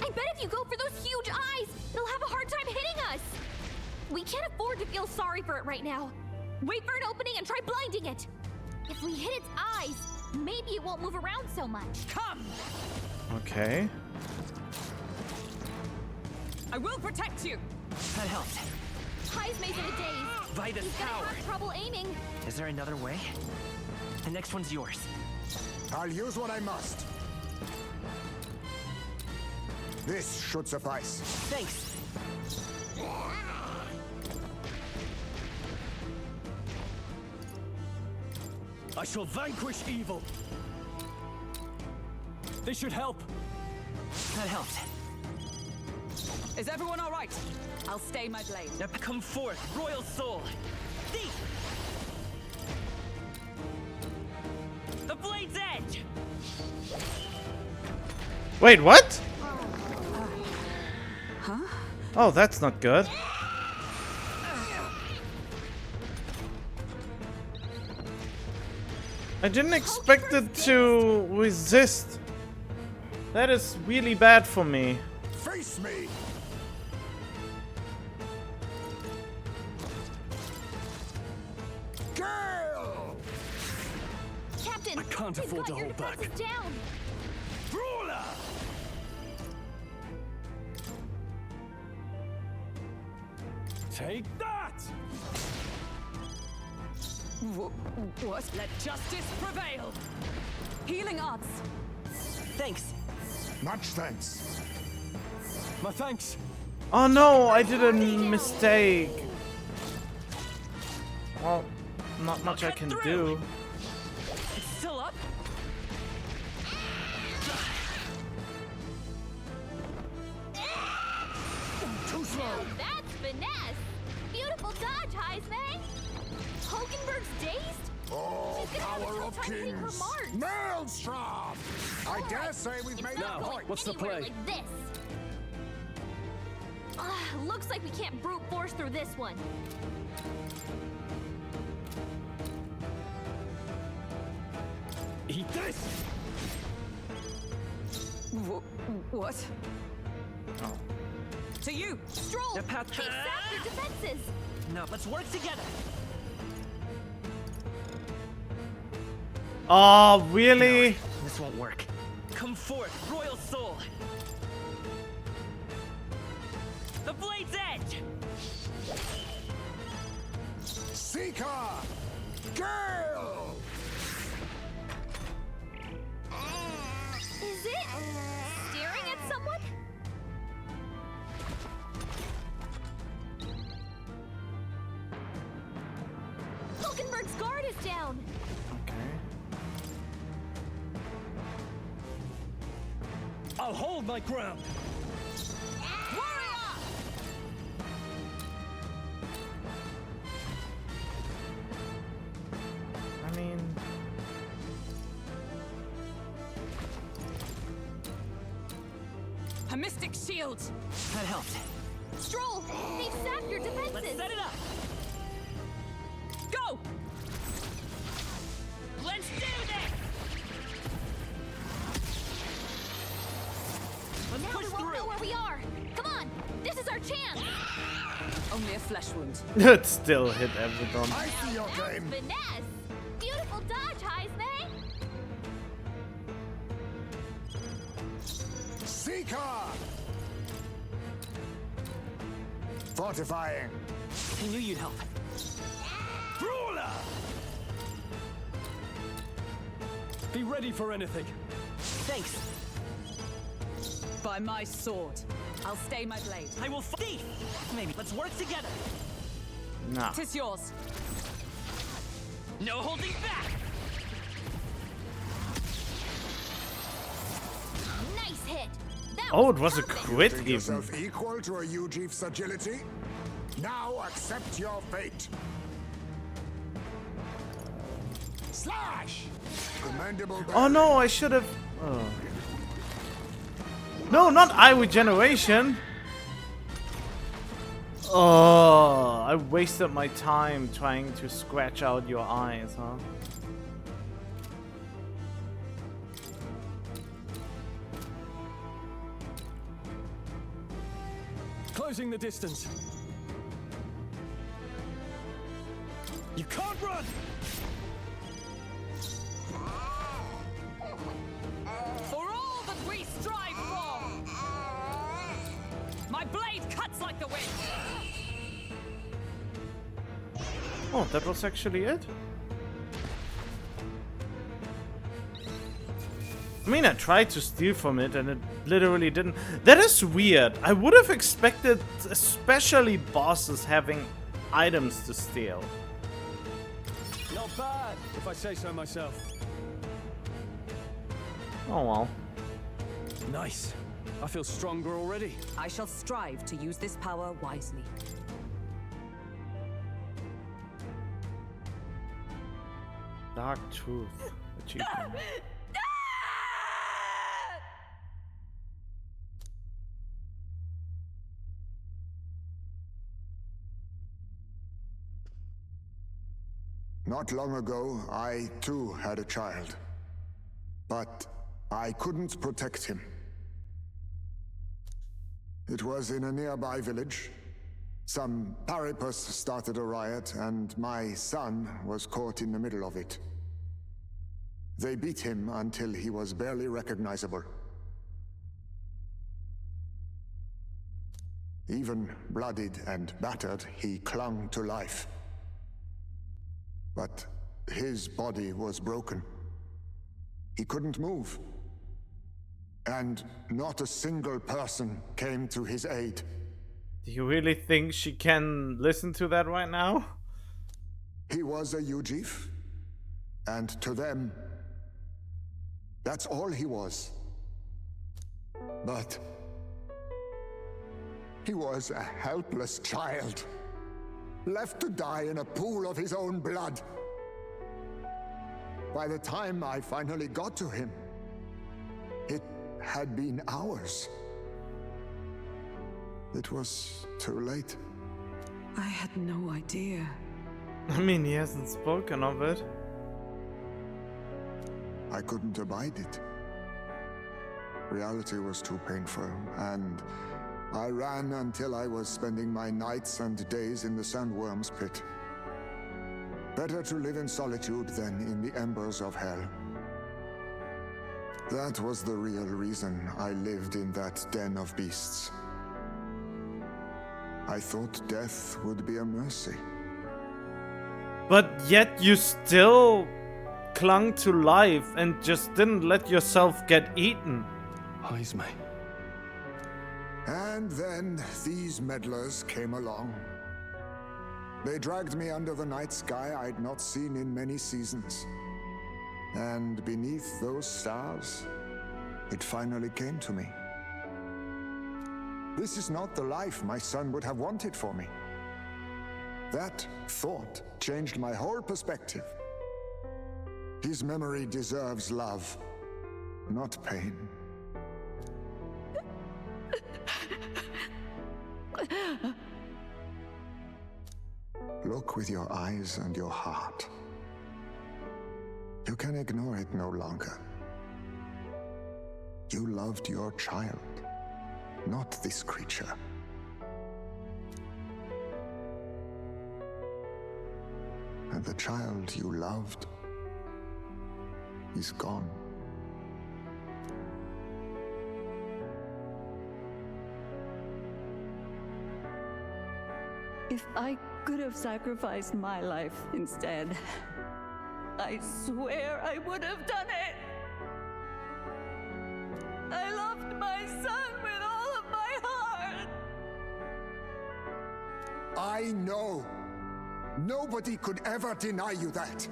I bet if you go for those huge eyes, it'll have a hard time hitting us. We can't afford to feel sorry for it right now. Wait for an opening and try blinding it. If we hit its eyes, maybe it won't move around so much. Come! Okay. I will protect you. That helped. Heismay's in a daze. Vida's He's gonna power. have trouble aiming. Is there another way? The next one's yours. I'll use what I must. This should suffice. Thanks. I shall vanquish evil. This should help. That helped. Is everyone all right? I'll stay my blade. Now come forth, royal soul. Thief! The blade's edge! Wait, what? Oh, that's not good. I didn't expect it to resist. That is really bad for me. Face me! Girl! Captain, I can't we've afford got to your hold back. defenses down. Brawler! Take that! What? Let justice prevail. Healing arts. Thanks. Much thanks. My thanks. Oh no, I did a mistake. Well, not much I can do. It's still up? Too slow! That's finesse. Beautiful dodge, Heismay. Hulkenberg's dazed? Oh, She's gonna have a power tough of time hitting her kings! marks. Maelstrom! I dare say we've It's made not our going point. What's the anywhere play? like this. Looks like we can't brute force through this one. Eat this! What? Oh. To you. Stroll, The path- they've sapped your defenses. No, let's work together. Oh, really? This won't work. Come forth, royal soul. The blade's edge! Seeker! Girl! Is it staring at someone? Hulkenberg's guard is down. Okay. I'll hold my ground. I mean... Mystic Shield! That helped. Stroll, they've sapped your defenses. Let's set it up. Go! Let's do this. Let's Now push we won't know through. where we are. Come on, this is our chance. Only a flesh wound. It still hit everyone. I see your That was game. finesse. Beautiful dodge, Heisman. Seeker! Fortifying. I knew you'd help. Brawler! Be ready for anything. Thanks. By my sword. I'll stay my blade. I will thief. Maybe let's work together. Nah. Tis yours. No holding back. Nice hit. That Oh, it was a perfect. crit Think even. yourself equal to a Ujief's agility? Now accept your fate. Slash! Commendable. Oh no, I should have. Oh. No, not eye regeneration. Oh, I wasted my time trying to scratch out your eyes, huh? Closing the distance. You can't run! For all that we strive for! My blade cuts like the wind! Oh, that was actually it? I mean, I tried to steal from it and it literally didn't. That is weird. I would have expected, especially bosses, having items to steal. Not bad, if I say so myself. Oh well. Nice. I feel stronger already. I shall strive to use this power wisely. Dark Truth achievement. Not long ago, I too had a child. But I couldn't protect him. It was in a nearby village. Some paripus started a riot, and my son was caught in the middle of it. They beat him until he was barely recognizable. Even bloodied and battered, he clung to life. But his body was broken. He couldn't move. And not a single person came to his aid. Do you really think she can listen to that right now? He was a Ujief, and to them, that's all he was. But he was a helpless child, left to die in a pool of his own blood. By the time I finally got to him, it had been hours. It was too late. I had no idea. I mean, he hasn't spoken of it. I couldn't abide it. Reality was too painful, and I ran until I was spending my nights and days in the sandworm's pit. Better to live in solitude than in the embers of hell. That was the real reason I lived in that den of beasts. I thought death would be a mercy. But yet you still clung to life and just didn't let yourself get eaten. Heisme. And then these meddlers came along. They dragged me under the night sky I'd not seen in many seasons. And beneath those stars, it finally came to me. This is not the life my son would have wanted for me. That thought changed my whole perspective. His memory deserves love, not pain. Look with your eyes and your heart. You can ignore it no longer. You loved your child, not this creature. And the child you loved is gone. If I could have sacrificed my life instead, I swear I would have done it. I loved my son with all of my heart. I know. Nobody could ever deny you that.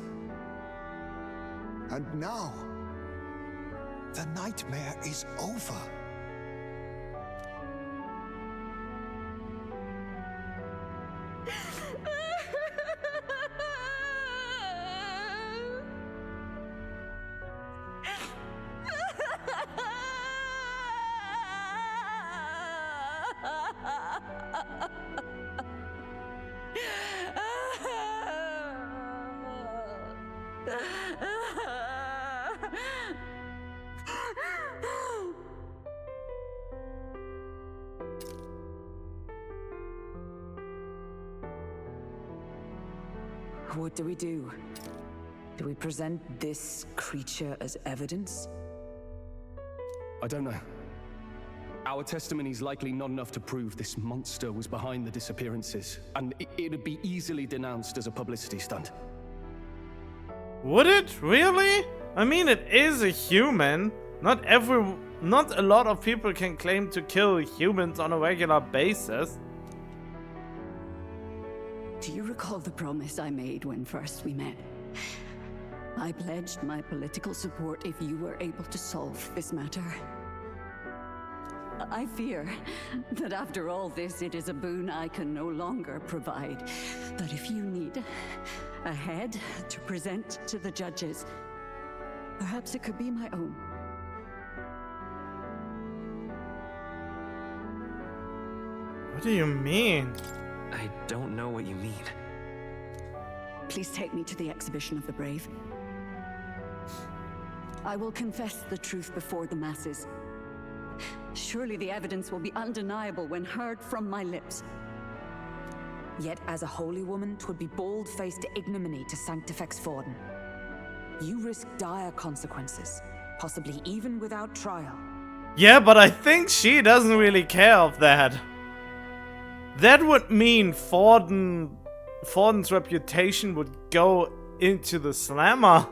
And now, the nightmare is over. What do we do? Do we present this creature as evidence? I don't know. Our testimony's likely not enough to prove this monster was behind the disappearances, and it'd be easily denounced as a publicity stunt. Would it really? I mean, it is a human. Not a lot of people can claim to kill humans on a regular basis. Do you recall the promise I made when first we met? I pledged my political support if you were able to solve this matter. I fear that after all this, it is a boon I can no longer provide. That if you need a head to present to the judges, perhaps it could be my own. What do you mean? I don't know what you mean. Please take me to the exhibition of the brave. I will confess the truth before the masses. Surely the evidence will be undeniable when heard from my lips. Yet as a holy woman, 'twould be bold-faced ignominy to sanctifex Forden. You risk dire consequences, possibly even without trial. Yeah, but I think she doesn't really care of that. That would mean Forden's reputation would go into the slammer.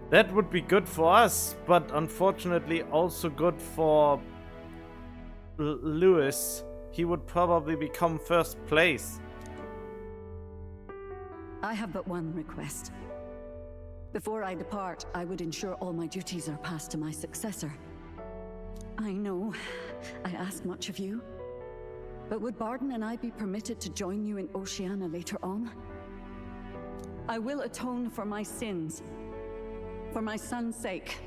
That would be good for us, but unfortunately also good for Lewis. He would probably become first place. I have but one request. Before I depart, I would ensure all my duties are passed to my successor. I know I ask much of you, but would Barden and I be permitted to join you in Oceania later on? I will atone for my sins. For my son's sake,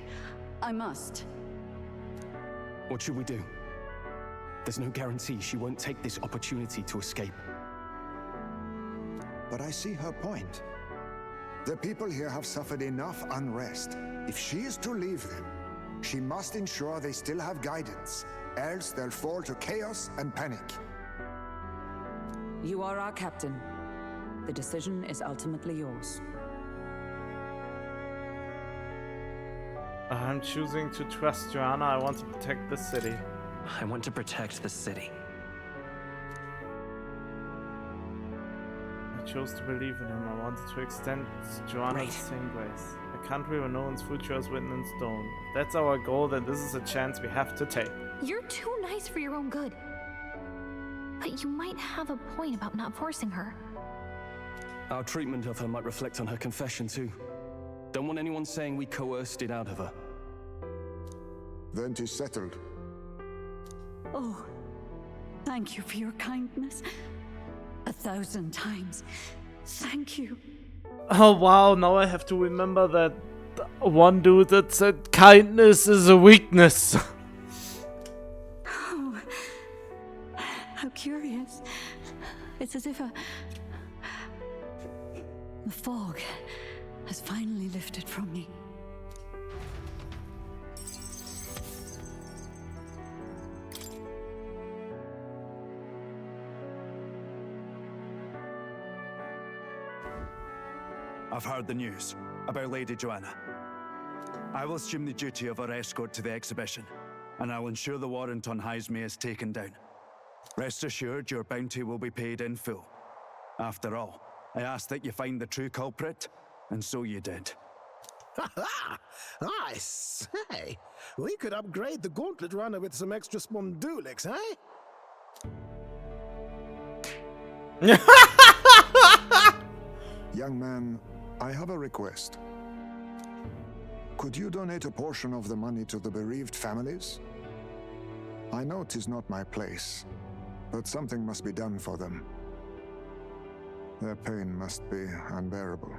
I must. What should we do? There's no guarantee she won't take this opportunity to escape. But I see her point. The people here have suffered enough unrest. If she is to leave them, she must ensure they still have guidance, else they'll fall to chaos and panic. You are our captain. The decision is ultimately yours. I'm choosing to trust Joanna. I want to protect the city. I want to protect the city. I chose to believe in him. I wanted to extend Joanna the same grace. A country where no one's future is written in stone. If that's our goal, then this is a chance we have to take. You're too nice for your own good. But you might have a point about not forcing her. Our treatment of her might reflect on her confession too. Don't want anyone saying we coerced it out of her. Then 'tis settled. Oh, thank you for your kindness. 1,000 times. Thank you. Oh wow, now I have to remember that one dude that said kindness is a weakness. Oh, How curious. It's as if the fog has finally lifted from me. I've heard the news about Lady Joanna. I will assume the duty of our escort to the exhibition, and I'll ensure the warrant on Heisme is taken down. Rest assured, your bounty will be paid in full. After all, I asked that you find the true culprit, and so you did. I say, we could upgrade the gauntlet runner with some extra spondulix, eh? Young man, I have a request. Could you donate a portion of the money to the bereaved families? I know 'tis not my place, but something must be done for them. Their pain must be unbearable.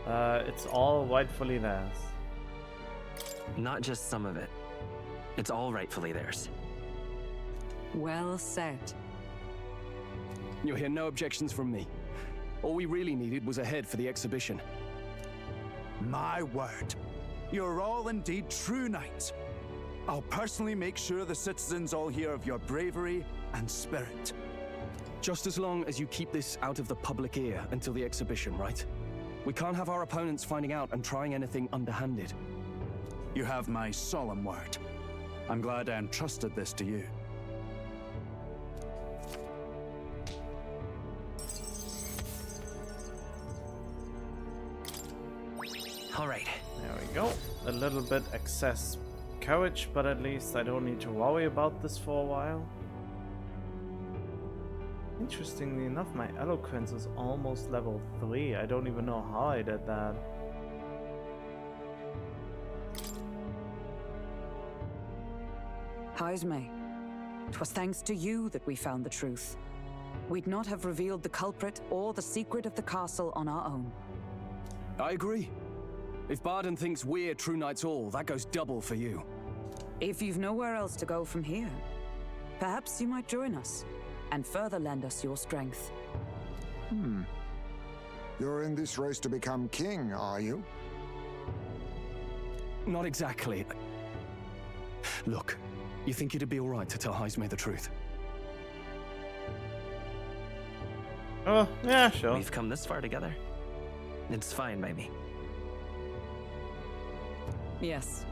It's all rightfully theirs. Not just some of it. It's all rightfully theirs. Well said. You'll hear no objections from me. All we really needed was a head for the exhibition. My word, you're all indeed true knights. I'll personally make sure the citizens all hear of your bravery and spirit. Just as long as you keep this out of the public ear until the exhibition, right? We can't have our opponents finding out and trying anything underhanded. You have my solemn word. I'm glad I entrusted this to you. All right. There we go. A little bit excess courage, but at least I don't need to worry about this for a while. Interestingly enough, my eloquence is almost level 3. I don't even know how I did that. Heisme, 'twas thanks to you that we found the truth. We'd not have revealed the culprit or the secret of the castle on our own. I agree. If Barden thinks we're true knights all, that goes double for you. If you've nowhere else to go from here, perhaps you might join us and further lend us your strength. You're in this race to become king, are you? Not exactly. Look, you think it'd be all right to tell Heisme the truth? Oh, yeah, sure. We've come this far together. It's fine by me. Yes,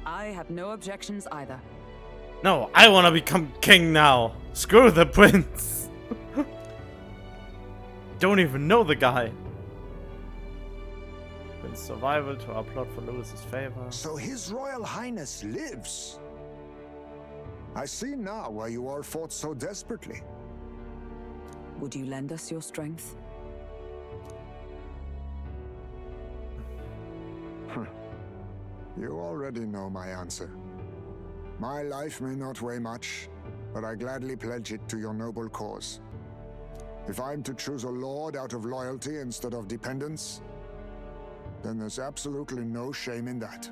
I have no objections either. No, I want to become king now. Screw the prince. Don't even know the guy. Prince survival to our plot for Lewis's favor. So His Royal Highness lives. I see now why you all fought so desperately. Would you lend us your strength? You already know my answer. My life may not weigh much, but I gladly pledge it to your noble cause. If I'm to choose a lord out of loyalty instead of dependence, then there's absolutely no shame in that.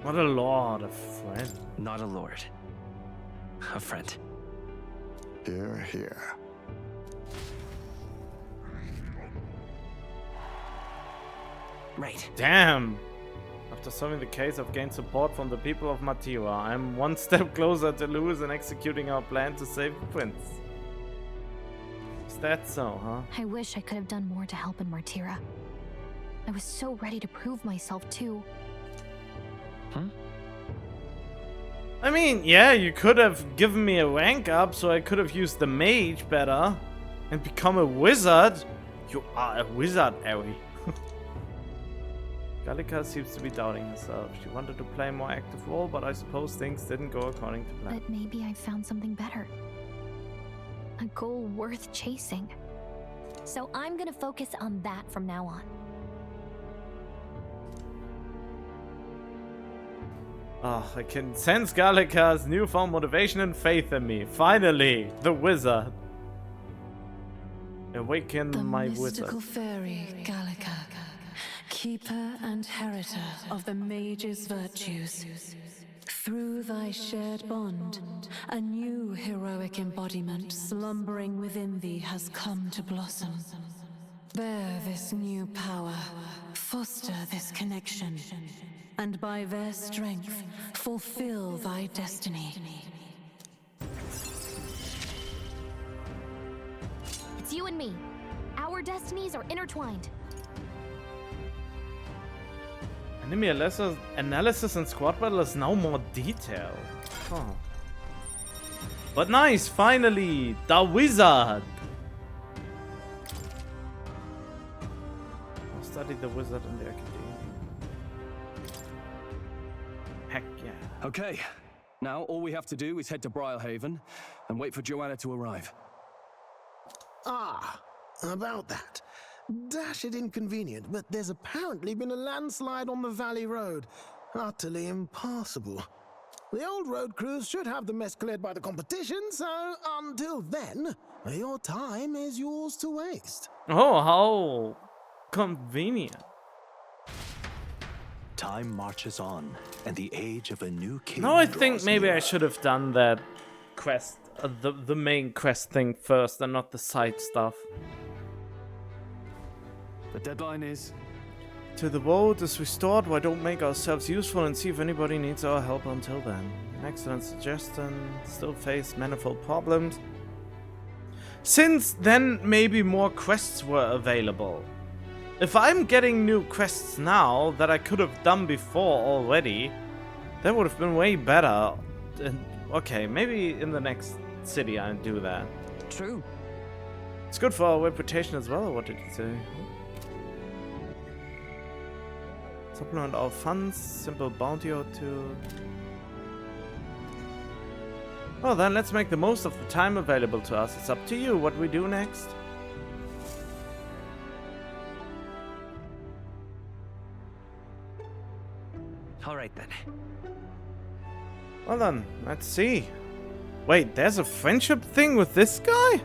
What a lord, a friend. Not a lord. A friend. Hear, hear. Right. Damn! After solving the case, I've gained support from the people of Matira. I'm one step closer to Lewis and executing our plan to save the prince. Is that so, huh? I wish I could have done more to help in Martira. I was so ready to prove myself, too. I mean, yeah, you could have given me a rank up so I could have used the mage better and become a wizard. You are a wizard, Ari. Gallica seems to be doubting herself. She wanted to play a more active role, but I suppose things didn't go according to plan. But maybe I found something better. A goal worth chasing. So I'm gonna focus on that from now on. Oh, I can sense Gallica's newfound motivation and faith in me. Finally, the wizard. Awaken my wizard. Mystical fairy, Gallica, Keeper and heritor of the mage's virtues, through thy shared bond, a new heroic embodiment slumbering within thee has come to blossom. Bear this new power, foster this connection, and by their strength, fulfill thy destiny. It's you and me. Our destinies are intertwined. Enemy analysis and squad battle is now more detailed. Huh. But nice, finally! The wizard! I'll study the wizard in the academy. Heck yeah. Okay, now all we have to do is head to Briarhaven and wait for Joanna to arrive. Ah, about that. Dash it inconvenient, but there's apparently been a landslide on the Valley Road. Utterly impassable. The old road crews should have the mess cleared by the competition, so until then, your time is yours to waste. Oh, how convenient. Time marches on, and the age of a new king. No, I think draws maybe I nearer. should have done that quest, the main quest thing first, and not the side stuff. The deadline is... Till the world is restored, why don't make ourselves useful and see if anybody needs our help until then. An excellent suggestion. Still face manifold problems. Since then, maybe more quests were available. If I'm getting new quests now that I could have done before already, that would have been way better. And, okay, maybe in the next city I'll do that. True. It's good for our reputation as well, or what did you say? Supplement our funds, simple bounty or two. Well then, let's make the most of the time available to us. It's up to you what we do next. Alright then. Well then, let's see. Wait, there's a friendship thing with this guy?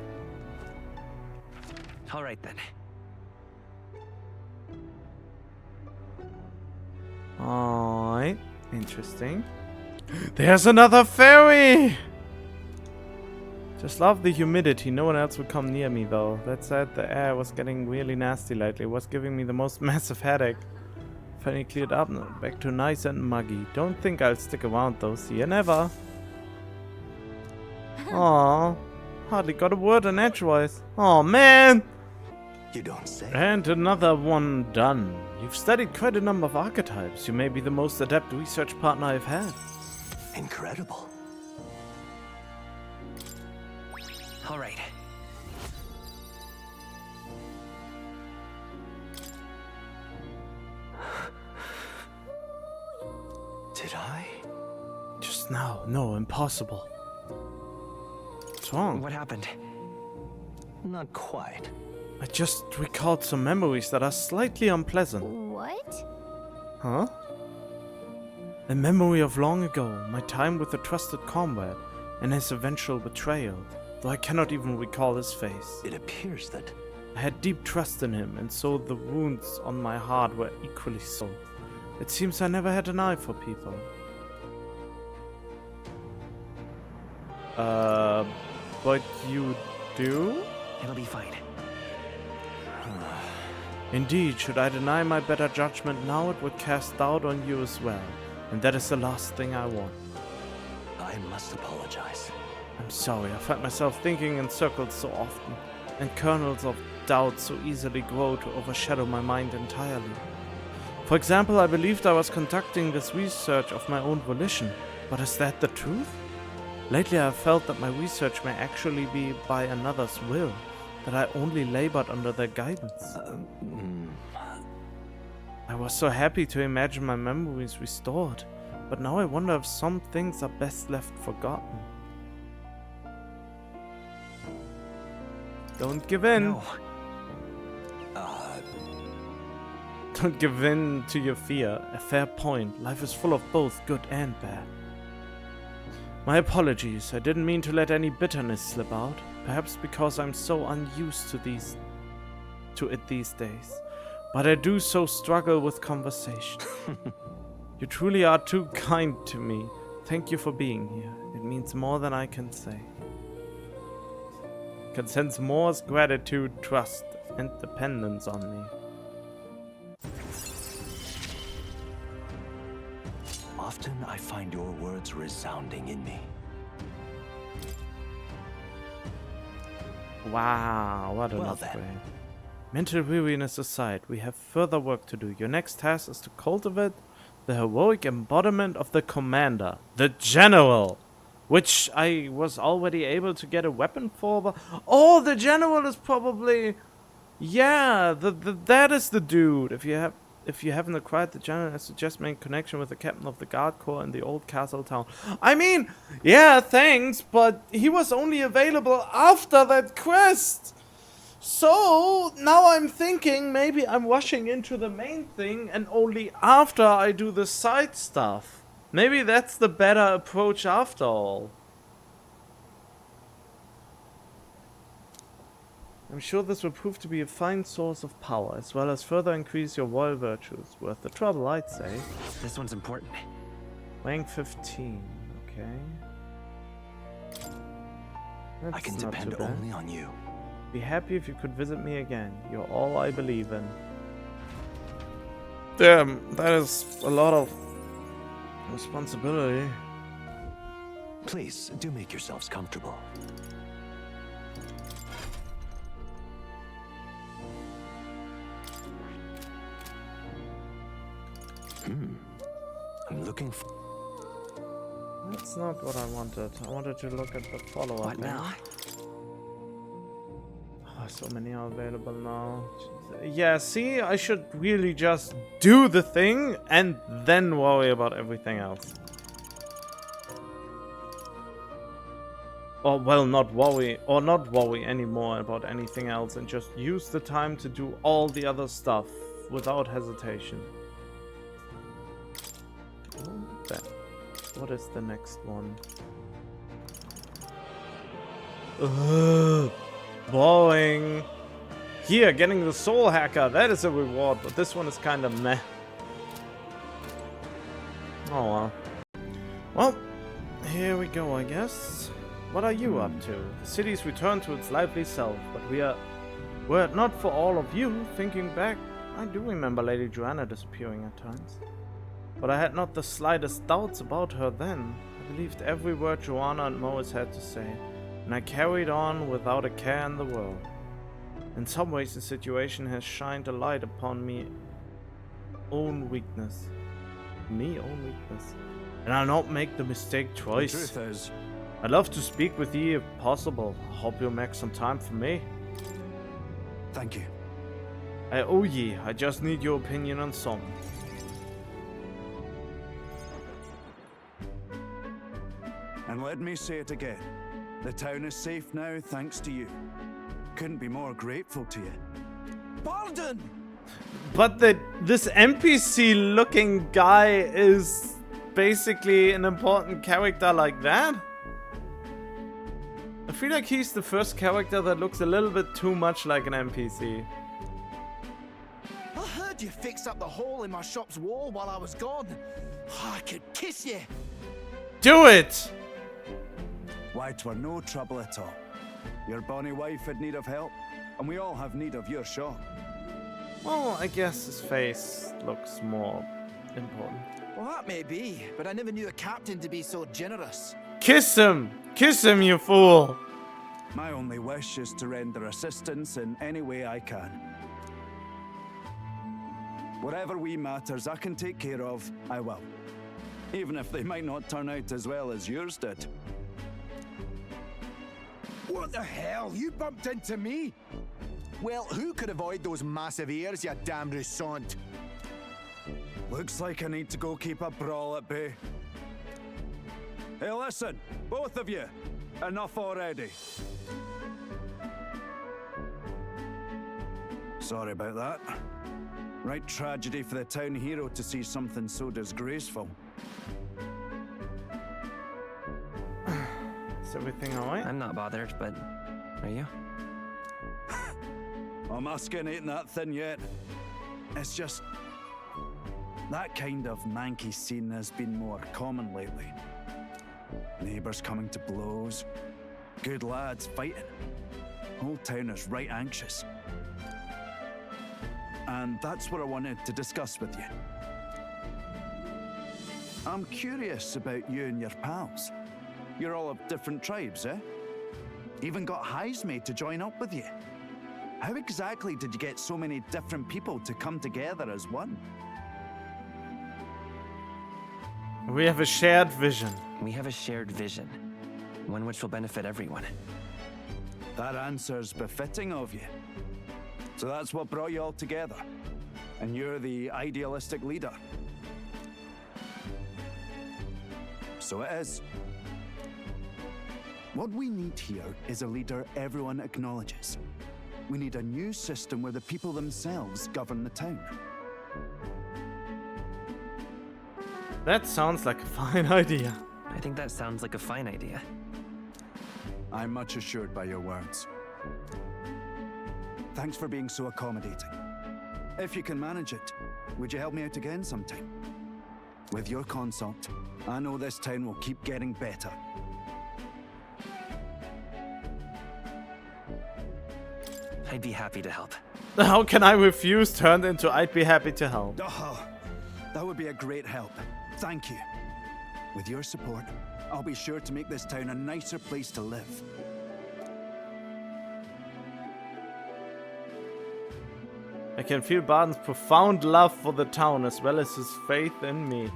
Alright then. Alright, interesting. There's another fairy! Just love the humidity. No one else would come near me though. That said, the air was getting really nasty lately. It was giving me the most massive headache. Finally cleared up now. Back to nice and muggy. Don't think I'll stick around though. See you never. Aww. Hardly got a word in edgewise. Aw man! You don't say. And another one done. You've studied quite a number of archetypes. You may be the most adept research partner I've had. Incredible. Alright. Did I? Just now. No, impossible. What's wrong? What happened? Not quite. I just recalled some memories that are slightly unpleasant. What? Huh? A memory of long ago, my time with a trusted comrade, and his eventual betrayal, though I cannot even recall his face. It appears that... I had deep trust in him, and so the wounds on my heart were equally so. It seems I never had an eye for people. But you do? It'll be fine. Indeed, should I deny my better judgment now, it would cast doubt on you as well. And that is the last thing I want. I must apologize. I'm sorry, I find myself thinking in circles so often, and kernels of doubt so easily grow to overshadow my mind entirely. For example, I believed I was conducting this research of my own volition, but is that the truth? Lately I have felt that my research may actually be by another's will, that I only labored under their guidance. I was so happy to imagine my memories restored, but now I wonder if some things are best left forgotten. Don't give in. No. Don't give in to your fear. A fair point. Life is full of both good and bad. My apologies. I didn't mean to let any bitterness slip out. Perhaps because I'm so unused to it these days. but I do so struggle with conversation. You truly are too kind to me. Thank you for being here. It means more than I can say. I can sense Moore's gratitude, trust, and dependence on me. Often I find your words resounding in me. Wow, what an upgrade. Mental weariness aside, we have further work to do. Your next task is to cultivate the heroic embodiment of the commander, the general, which I was already able to get a weapon for. But oh, the general is probably, yeah, that is the dude. If you haven't acquired the general, I suggest making connection with the captain of the guard corps in the old castle town. I mean, yeah, thanks, but he was only available after that quest. So, now I'm thinking maybe I'm rushing into the main thing and only after I do the side stuff. Maybe that's the better approach after all. I'm sure this will prove to be a fine source of power, as well as further increase your royal virtues. Worth the trouble, I'd say. This one's important. Rank 15, okay. That's I can not depend too bad. only on you. Be happy if you could visit me again. You're all I believe in. Damn, that is a lot of responsibility. Please, do make yourselves comfortable. I'm looking for... That's not what I wanted. I wanted to look at the follow-up. What now? Oh, so many are available now. Jeez. Yeah, see, I should really just do the thing and then worry about everything else. Or, well, not worry anymore about anything else and just use the time to do all the other stuff without hesitation. What is the next one? Ugh, boring. Here, getting the soul hacker. That is a reward, but this one is kind of meh. Oh well. Well, here we go, I guess. What are you up to? The city's returned to its lively self, but were it not for all of you, thinking back, I do remember Lady Joanna disappearing at times. But I had not the slightest doubts about her then. I believed every word Joanna and Morris had to say, and I carried on without a care in the world. In some ways the situation has shined a light upon me own weakness. And I'll not make the mistake twice. The truth is, I'd love to speak with you if possible. I hope you'll make some time for me. thank you. I owe ye. I just need your opinion on something. And let me say it again. The town is safe now thanks to you. Couldn't be more grateful to you. Pardon! But this NPC looking guy is basically an important character like that? I feel like he's the first character that looks a little bit too much like an NPC. I heard you fixed up the hole in my shop's wall while I was gone. I could kiss you. Do it! Why, 'twere no trouble at all. Your bonny wife had need of help, and we all have need of your shop. Well, I guess his face looks more important. Well, that may be, but I never knew a captain to be so generous. Kiss him! Kiss him, you fool! My only wish is to render assistance in any way I can. Whatever wee matters I can take care of, I will. Even if they might not turn out as well as yours did. What the hell? You bumped into me? Well, who could avoid those massive ears, you damn russant? Looks like I need to go keep a brawl at bay. Hey, listen, both of you. Enough already. Sorry about that. Right tragedy for the town hero to see something so disgraceful. Is everything alright? I'm not bothered, but are you? My skin ain't that thin yet. It's just that kind of manky scene has been more common lately. Neighbors coming to blows, good lads fighting. Whole town is right anxious. And that's what I wanted to discuss with you. I'm curious about you and your pals. You're all of different tribes, eh? Even got Heisme to join up with you. How exactly did you get so many different people to come together as one? We have a shared vision. We have a shared vision, one which will benefit everyone. That answer's befitting of you. So that's what brought you all together. And you're the idealistic leader. So it is. What we need here is a leader everyone acknowledges. We need a new system where the people themselves govern the town. That sounds like a fine idea. I think that sounds like a fine idea. I'm much assured by your words. Thanks for being so accommodating. If you can manage it, would you help me out again sometime? With your consult, I know this town will keep getting better. I'd be happy to help. How can I refuse turned into I'd be happy to help? Oh, that would be a great help. Thank you. With your support, I'll be sure to make this town a nicer place to live. I can feel Barden's profound love for the town as well as his faith in me.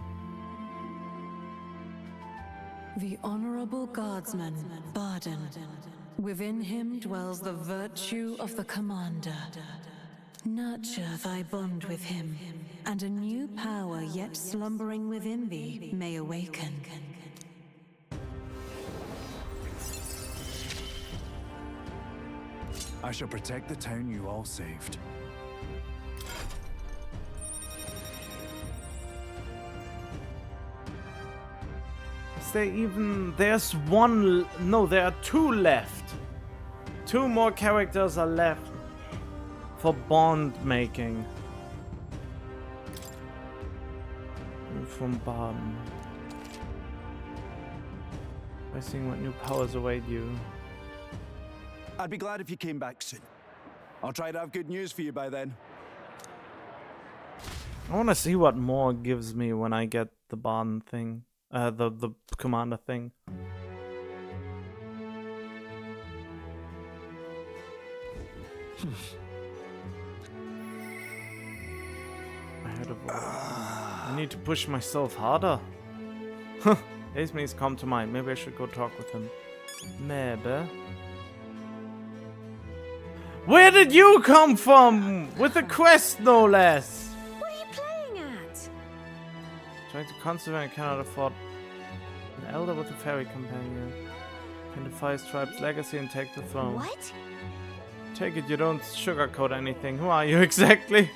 The Honorable Guardsman, Barden. Within him dwells the virtue of the Commander. Nurture thy bond with him, and a new power yet slumbering within thee may awaken. I shall protect the town you all saved. Is there even... There's one... No, there are two left. Two more characters are left for bond making. From Barden. By seeing what new powers await you. I'd be glad if you came back soon. I'll try to have good news for you by then. I want to see what more gives me when I get the Barden thing. The commander thing. I heard a voice. I need to push myself harder. Heisme's come to mind. Maybe I should go talk with him. Maybe. Where did you come from? With a quest, no less. What are you playing at? Trying to conserve and cannot afford an elder with a fairy companion. Can defy his tribe's legacy and take the throne. What? Take it you don't sugarcoat anything. Who are you exactly?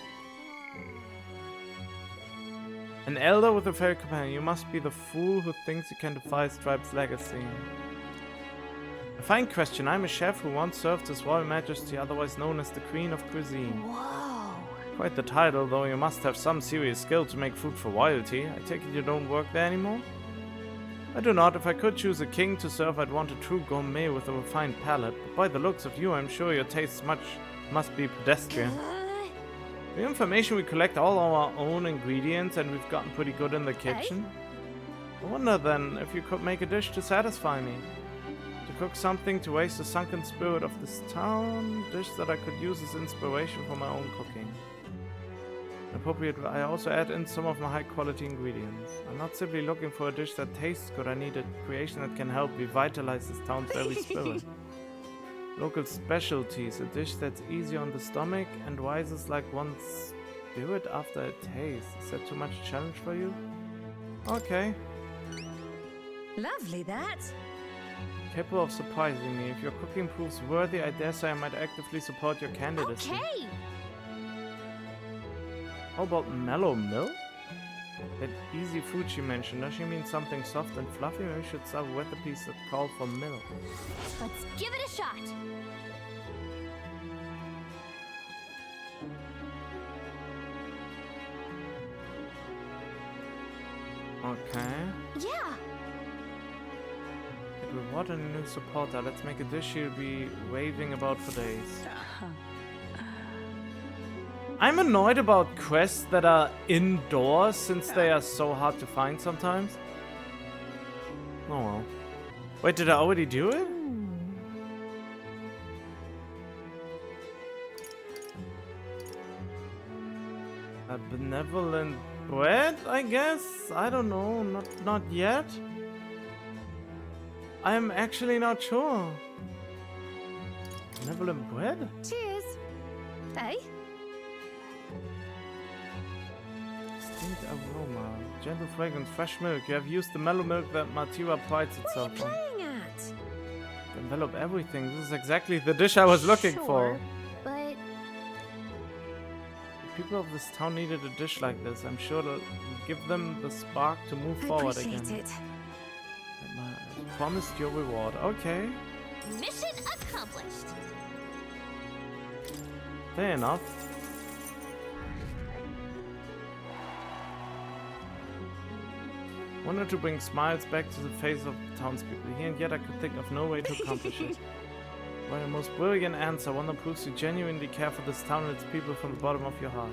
An elder with a fairy companion. You must be the fool who thinks you can defy his tribe's legacy. A fine question. I'm a chef who once served His Royal Majesty, otherwise known as the Queen of Cuisine. Whoa. Quite the title, though you must have some serious skill to make food for royalty. I take it you don't work there anymore? I do not. If I could choose a king to serve, I'd want a true gourmet with a refined palate. But by the looks of you, I'm sure your tastes must be pedestrian. The information we collect all our own ingredients, and we've gotten pretty good in the kitchen. I wonder then if you could make a dish to satisfy me. To cook something to raise the sunken spirit of this town. Dish that I could use as inspiration for my own cooking. Appropriate, I also add in some of my high quality ingredients. I'm not simply looking for a dish that tastes good, I need a creation that can help revitalize this town's very spirit. Local specialties, a dish that's easy on the stomach and rises like one's spirit after a taste. Is that too much challenge for you? Okay. Lovely, that. Capable of surprising me. If your cooking proves worthy, I dare say I might actively support your candidacy. Okay. How about mellow milk? That easy food she mentioned, does she mean something soft and fluffy? Maybe we should start with recipes that call for milk. Let's give it a shot. Okay. Yeah. Reward a new supporter. Let's make a dish you'll be raving about for days. I'm annoyed about quests that are indoors since they are so hard to find sometimes. Oh well. Wait, did I already do it? A benevolent bread, I guess? I don't know. Not yet. I'm actually not sure. Benevolent bread? Cheers. Hey? Distinct aroma, gentle fragrance, fresh milk. You have used the mellow milk that Matira prides itself What on. are you playing at? Envelop everything. This is exactly the dish I was looking for. But The people of this town needed a dish like this. I'm sure it'll give them the spark to move forward again. appreciate it. I promised your reward. Okay, Mission accomplished. fair enough. Wanted to bring smiles back to the face of the townspeople here, and yet I could think of no way to accomplish it. By a most brilliant answer, one that proves you genuinely care for this town and its people from the bottom of your heart.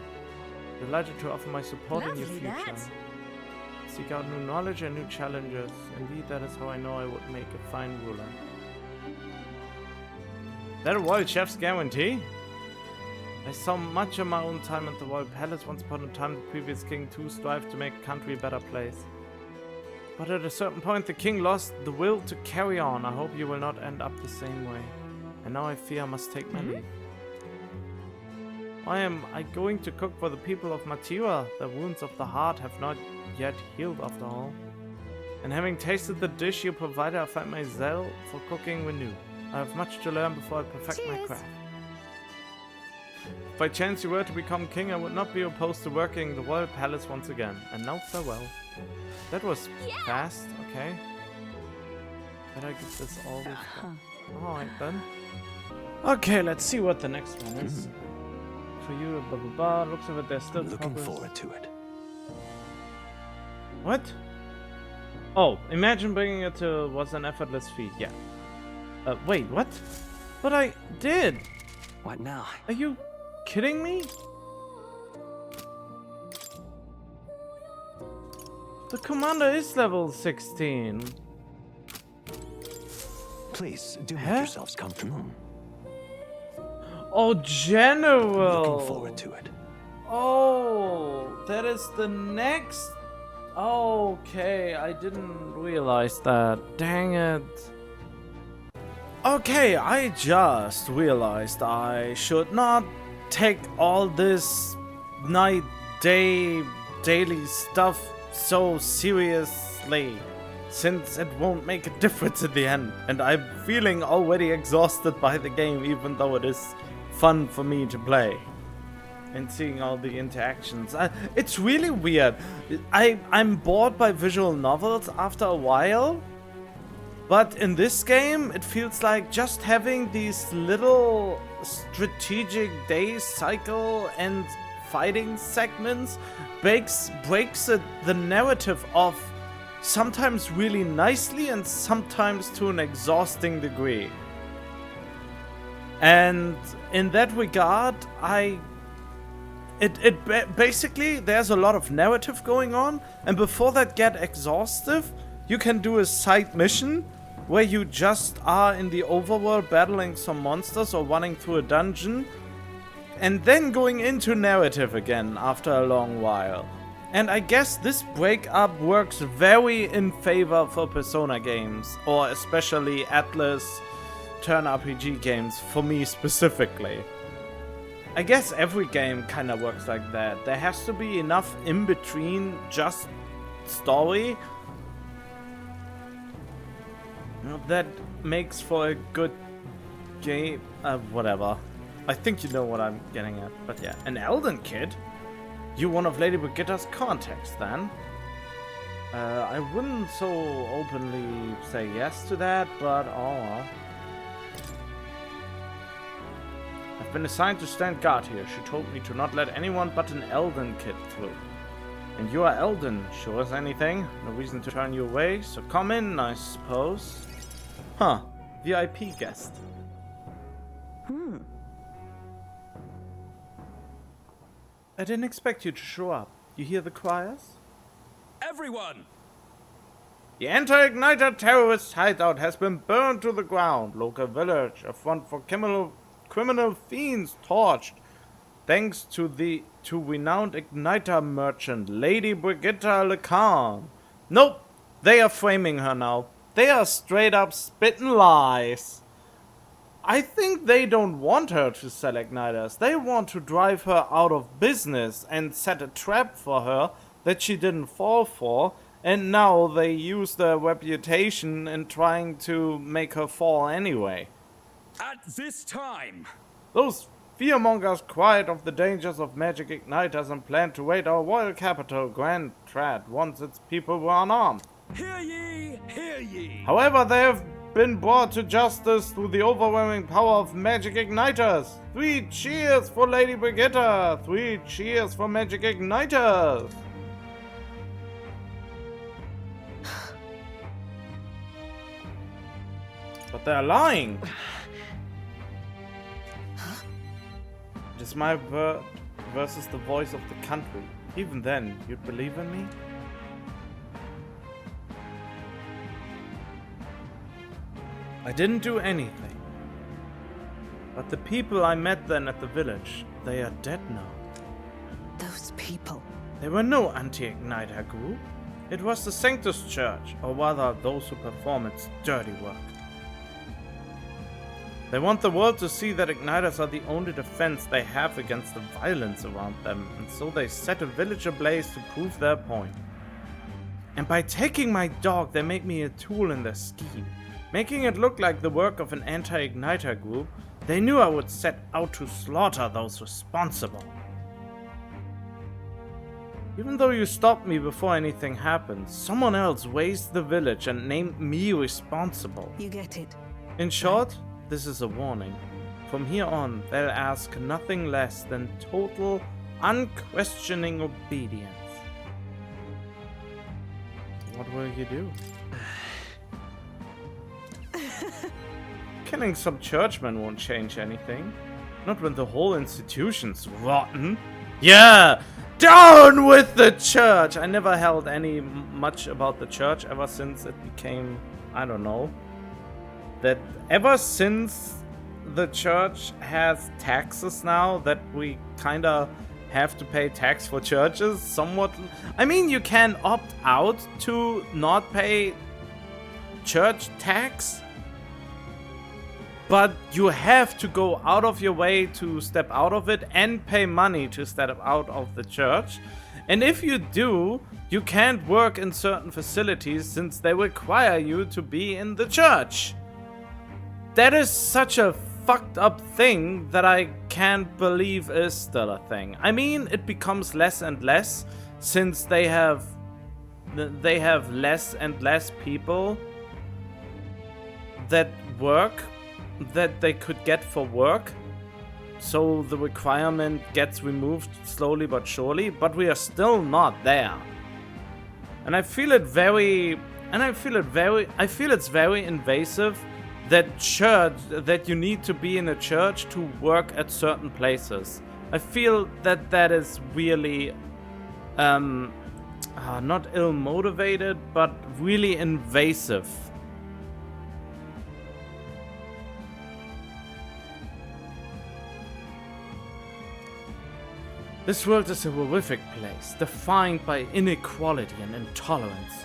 Delighted to offer my support in your Lovely, future. that. Seek out new knowledge and new challenges. Indeed, that is how I know I would make a fine ruler. That a royal chef's guarantee? I saw much of my own time at the royal palace. Once upon a time, the previous king too strived to make a country a better place. But at a certain point, the king lost the will to carry on. I hope you will not end up the same way. And now I fear I must take my leave. Why am I going to cook for the people of Matira? The wounds of the heart have not yet healed after all. And having tasted the dish you provided, I find my zeal for cooking renewed. I have much to learn before I perfect my Cheers. craft. If by chance you were to become king, I would not be opposed to working the royal palace once again. And now farewell. That was fast, okay. Better get this all with Alright then. Okay, let's see what the next one is. For you, blah blah blah. Looks like there's still I'm looking progress. forward to it. What? Oh, imagine bringing it to was an effortless feat. Yeah. Wait, what? But I did. What now? Are you kidding me? The commander is level 16. Please, do make Huh? yourselves comfortable. Oh, general. Looking forward to it. Oh, that is the next. Okay, I didn't realize that. Dang it. Okay, I just realized I should not take all this night, day, daily stuff so seriously, since it won't make a difference in the end. And I'm feeling already exhausted by the game, even though it is fun for me to play. And seeing all the interactions. It's really weird. I'm bored by visual novels after a while. But in this game, it feels like just having these little strategic day cycle and fighting segments breaks the narrative off sometimes really nicely and sometimes to an exhausting degree. And in that regard, basically there's a lot of narrative going on, and before that get exhaustive, you can do a side mission where you just are in the overworld battling some monsters or running through a dungeon, and then going into narrative again after a long while. And I guess this breakup works very in favor for Persona games, or especially Atlas turn RPG games, for me specifically. I guess every game kind of works like that. There has to be enough in between just story that makes for a good game. Whatever. I think you know what I'm getting at. But yeah, an Elden Kid? You one of Lady Brigitte's contacts, then? I wouldn't so openly say yes to that, but oh well. I've been assigned to stand guard here. She told me to not let anyone but an Elden Kid through. And you are Elden, sure as anything. No reason to turn you away, so come in, I suppose. Huh, VIP guest. I didn't expect you to show up. You hear the choirs? Everyone! The anti-igniter terrorist hideout has been burned to the ground. Local village, a front for criminal fiends, torched. Thanks to renowned igniter merchant Lady Brigitta Lecan. Nope, they are framing her now. They are straight up spitting lies. I think they don't want her to sell igniters. They want to drive her out of business and set a trap for her that she didn't fall for. And now they use their reputation in trying to make her fall anyway. At this time! Those fearmongers cried of the dangers of magic igniters and planned to raid our royal capital, Grand Trad, once its people were unarmed. Hear ye! Hear ye! However, they have been brought to justice through the overwhelming power of magic igniters. 3 cheers for Lady Brigitta! 3 cheers for magic igniters! But they're lying. It is my word versus the voice of the country. Even then, you'd believe in me? I didn't do anything. But the people I met then at the village, they are dead now. Those people. They were no anti-igniter group. It was the Sanctus Church, or rather those who perform its dirty work. They want the world to see that igniters are the only defense they have against the violence around them, and so they set a village ablaze to prove their point. And by taking my dog, they make me a tool in their scheme. Making it look like the work of an anti-igniter group, they knew I would set out to slaughter those responsible. Even though you stopped me before anything happened, someone else razed the village and named me responsible. You get it. In short, this is a warning. From here on, they'll ask nothing less than total, unquestioning obedience. What will you do? Killing some churchmen won't change anything. Not when the whole institution's rotten. Yeah! Down with the church! I never held any much about the church ever since it became, I don't know, that ever since the church has taxes now, that we kinda have to pay tax for churches somewhat. I mean, you can opt out to not pay church tax, but you have to go out of your way to step out of it and pay money to step out of the church. And if you do, you can't work in certain facilities since they require you to be in the church. That is such a fucked up thing that I can't believe is still a thing. I mean, it becomes less and less since they have less and less people that work that they could get for work. So the requirement gets removed slowly but surely, but we are still not there. And I feel it's very invasive that you need to be in a church to work at certain places. I feel that is really not ill-motivated, but really invasive. This world is a horrific place, defined by inequality and intolerance.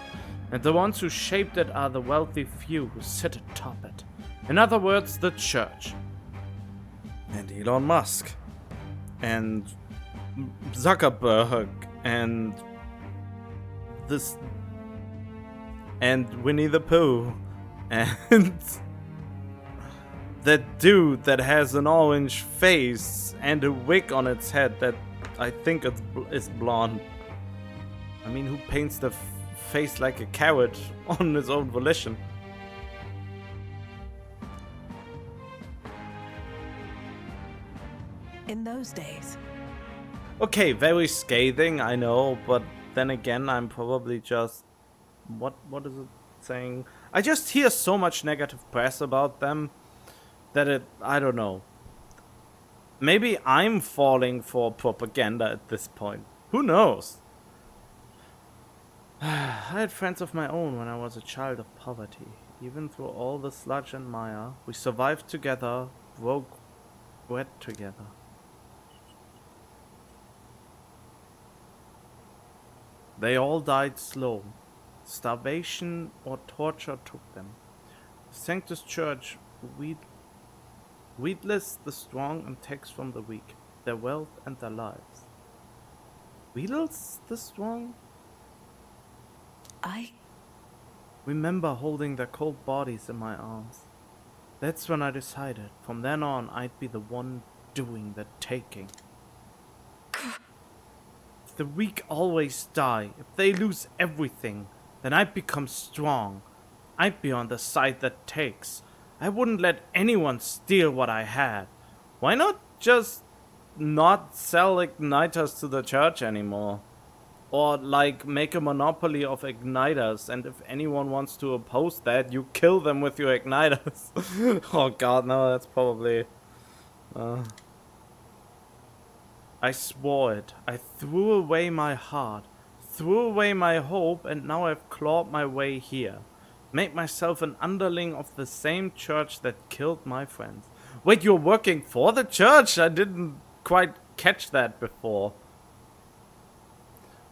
And the ones who shaped it are the wealthy few who sit atop it. In other words, the church. And Elon Musk. And Zuckerberg. And this. And Winnie the Pooh. And that dude that has an orange face and a wig on its head that I think is blonde. I mean, who paints the face like a carrot on his own volition? In those days. Okay, very scathing, I know, but then again, I'm probably just... What is it saying? I just hear so much negative press about them that I don't know. Maybe I'm falling for propaganda at this point. Who knows? I had friends of my own when I was a child of poverty. Even through all the sludge and mire, we survived together, broke bread together. They all died slow. Starvation or torture took them. The Sanctus Church weedless the strong and takes from the weak, their wealth and their lives. Wheedles the strong? I remember holding their cold bodies in my arms. That's when I decided, from then on, I'd be the one doing the taking. If the weak always die, if they lose everything, then I'd become strong. I'd be on the side that takes. I wouldn't let anyone steal what I had. Why not just not sell igniters to the church anymore? Or like make a monopoly of igniters, and if anyone wants to oppose that, you kill them with your igniters. Oh god, no, that's probably... I swore it. I threw away my heart, threw away my hope, and now I've clawed my way here. Made myself an underling of the same church that killed my friends. Wait, you're working for the church? I didn't quite catch that before.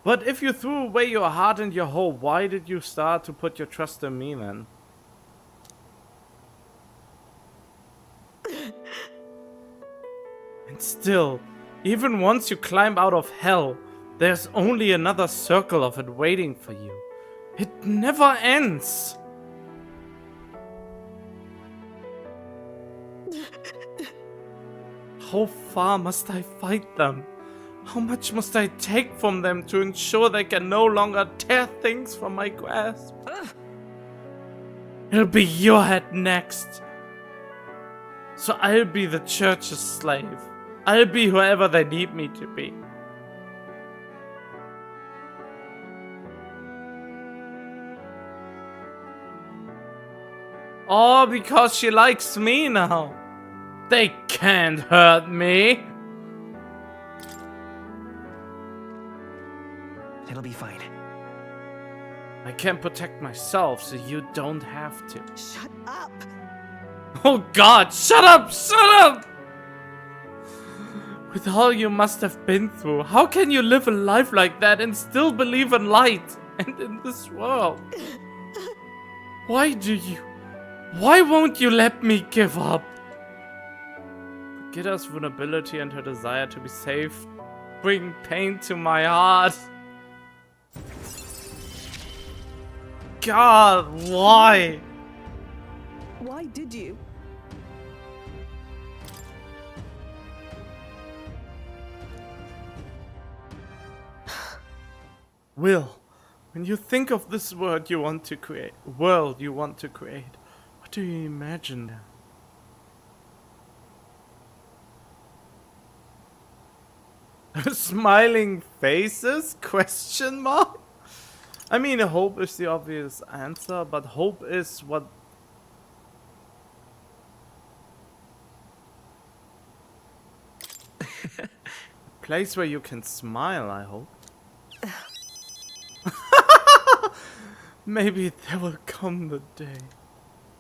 But if you threw away your heart and your hope, why did you start to put your trust in me then? And still, even once you climb out of hell, there's only another circle of it waiting for you. It never ends! How far must I fight them? How much must I take from them to ensure they can no longer tear things from my grasp? It'll be your head next. So I'll be the church's slave. I'll be whoever they need me to be. All because she likes me now. They can't hurt me. It'll be fine. I can protect myself, so you don't have to. Shut up! Oh god, shut up! Shut up! With all you must have been through, how can you live a life like that and still believe in light and in this world? Why do you? Why won't you let me give up? Brigida's vulnerability and her desire to be safe bring pain to my heart. God, why? Why did you? Will, when you think of this world you want to create, what do you imagine now? Smiling faces? Question mark? I mean, hope is the obvious answer, but hope is what... A place where you can smile, I hope. Maybe there will come the day.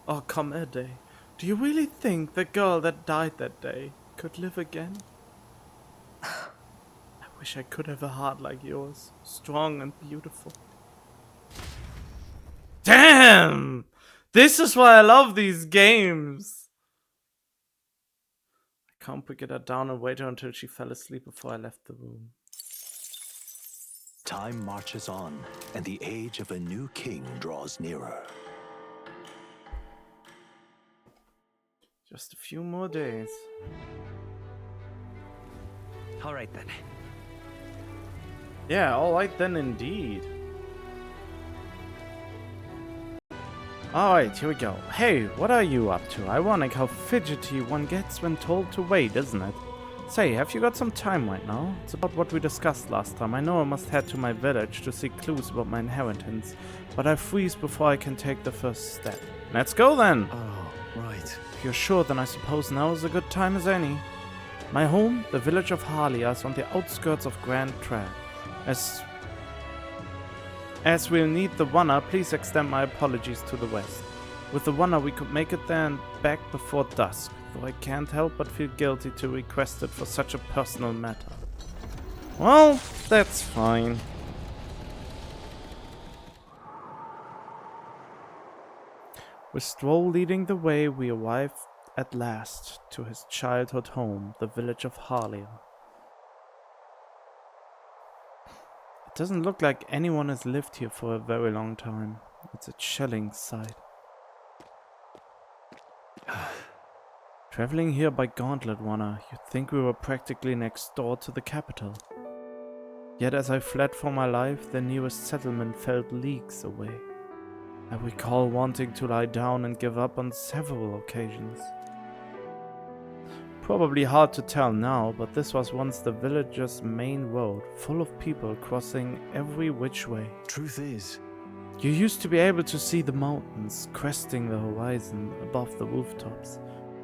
Or come a day. Do you really think the girl that died that day could live again? I wish I could have a heart like yours. Strong and beautiful. Damn! This is why I love these games. I can't put her down and wait until she fell asleep before I left the room. Time marches on, and the age of a new king draws nearer. Just a few more days. All right then. Yeah, alright then indeed. Alright, here we go. Hey, what are you up to? Ironic how fidgety one gets when told to wait, isn't it? Say, have you got some time right now? It's about what we discussed last time. I know I must head to my village to seek clues about my inheritance, but I freeze before I can take the first step. Let's go then! Oh, right. If you're sure, then I suppose now is a good time as any. My home, the village of Harlia, is on the outskirts of Grand Trail. As we'll need the Wanna, please extend my apologies to the west. With the Wanna, we could make it there and back before dusk, though I can't help but feel guilty to request it for such a personal matter. Well, that's fine. With Stroll leading the way, we arrive at last to his childhood home, the village of Harlia. It doesn't look like anyone has lived here for a very long time. It's a chilling sight. Traveling here by Gauntlet Runner, you'd think we were practically next door to the capital. Yet as I fled for my life, the nearest settlement felt leagues away. I recall wanting to lie down and give up on several occasions. Probably hard to tell now, but this was once the village's main road, full of people crossing every which way. Truth is, you used to be able to see the mountains cresting the horizon above the rooftops.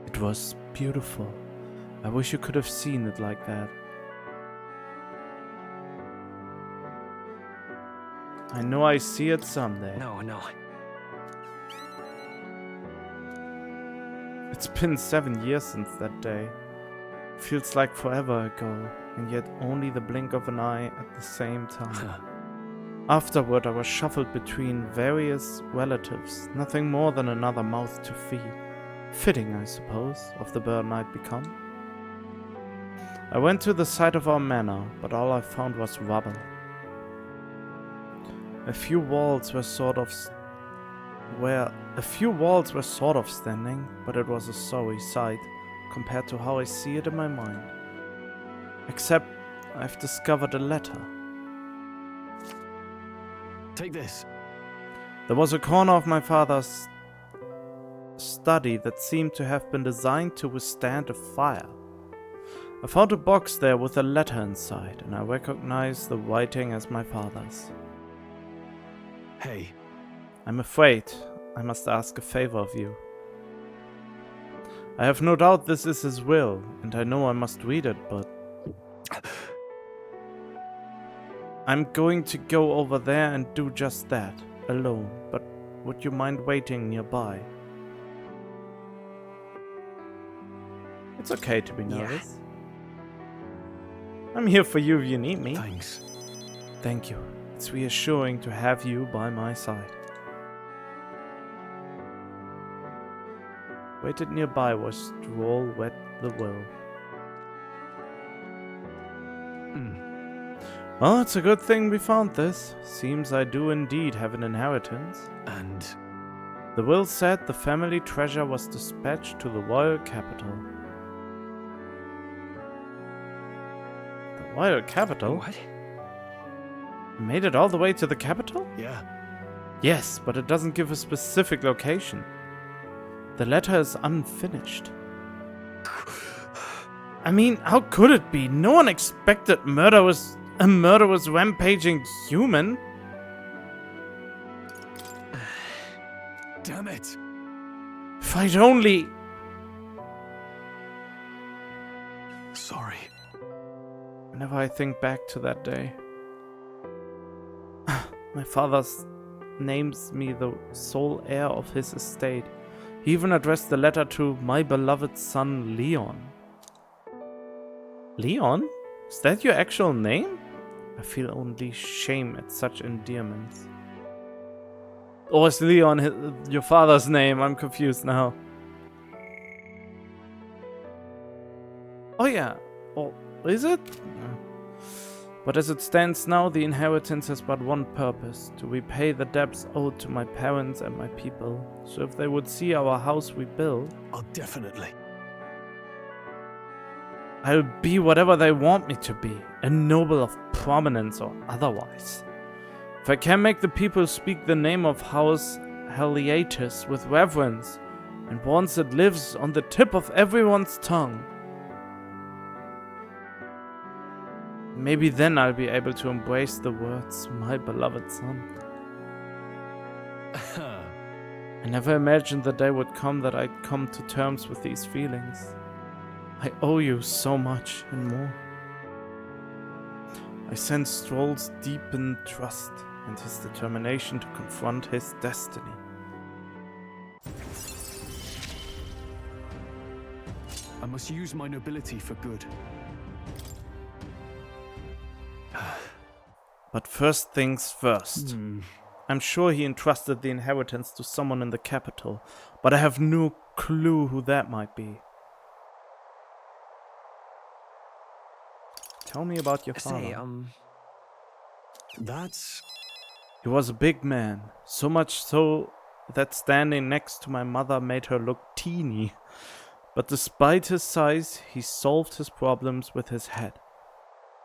It was beautiful. I wish you could have seen it like that. I know I see it someday. No. It's been 7 years since that day. Feels like forever ago, and yet only the blink of an eye at the same time. Afterward, I was shuffled between various relatives, nothing more than another mouth to feed. Fitting, I suppose, of the burden I'd become. I went to the site of our manor, but all I found was rubble. A few walls were sort of standing, but it was a sorry sight compared to how I see it in my mind. Except I've discovered a letter. take this. There was a corner of my father's study that seemed to have been designed to withstand a fire. I found a box there with a letter inside, and I recognized the writing as my father's. Hey. I'm afraid I must ask a favor of you. I have no doubt this is his will, and I know I must read it, but I'm going to go over there and do just that, alone, but would you mind waiting nearby? It's okay to be nervous. I'm here for you if you need me. Thanks. Thank you. It's reassuring to have you by my side. Waited nearby where Stroll wet the will. Well, it's a good thing we found this. Seems I do indeed have an inheritance. And? The will said the family treasure was dispatched to the royal capital. The royal capital? What? Made it all the way to the capital? Yeah. Yes, but it doesn't give a specific location. The letter is unfinished. I mean, how could it be? No one expected a murderous rampaging human. Damn it. If I'd only... Sorry. Whenever I think back to that day. My father names me the sole heir of his estate. He even addressed the letter to my beloved son, Leon. Leon? Is that your actual name? I feel only shame at such endearments. Or is Leon your father's name? I'm confused now. Oh yeah. Oh, is it? But as it stands now, the inheritance has but one purpose, to repay the debts owed to my parents and my people. So if they would see our house rebuilt... Oh, definitely. I'll be whatever they want me to be, a noble of prominence or otherwise. If I can make the people speak the name of House Heliatus with reverence, and once it lives on the tip of everyone's tongue, Maybe then I'll be able to embrace the words, my beloved son. I never imagined the day would come that I'd come to terms with these feelings. I owe you so much and more. I sense Stroll's deepened trust and his determination to confront his destiny. I must use my nobility for good. But first things first. I'm sure he entrusted the inheritance to someone in the capital, but I have no clue who that might be. Tell me about your father. That's... He was a big man, so much so that standing next to my mother made her look teeny. But despite his size, he solved his problems with his head.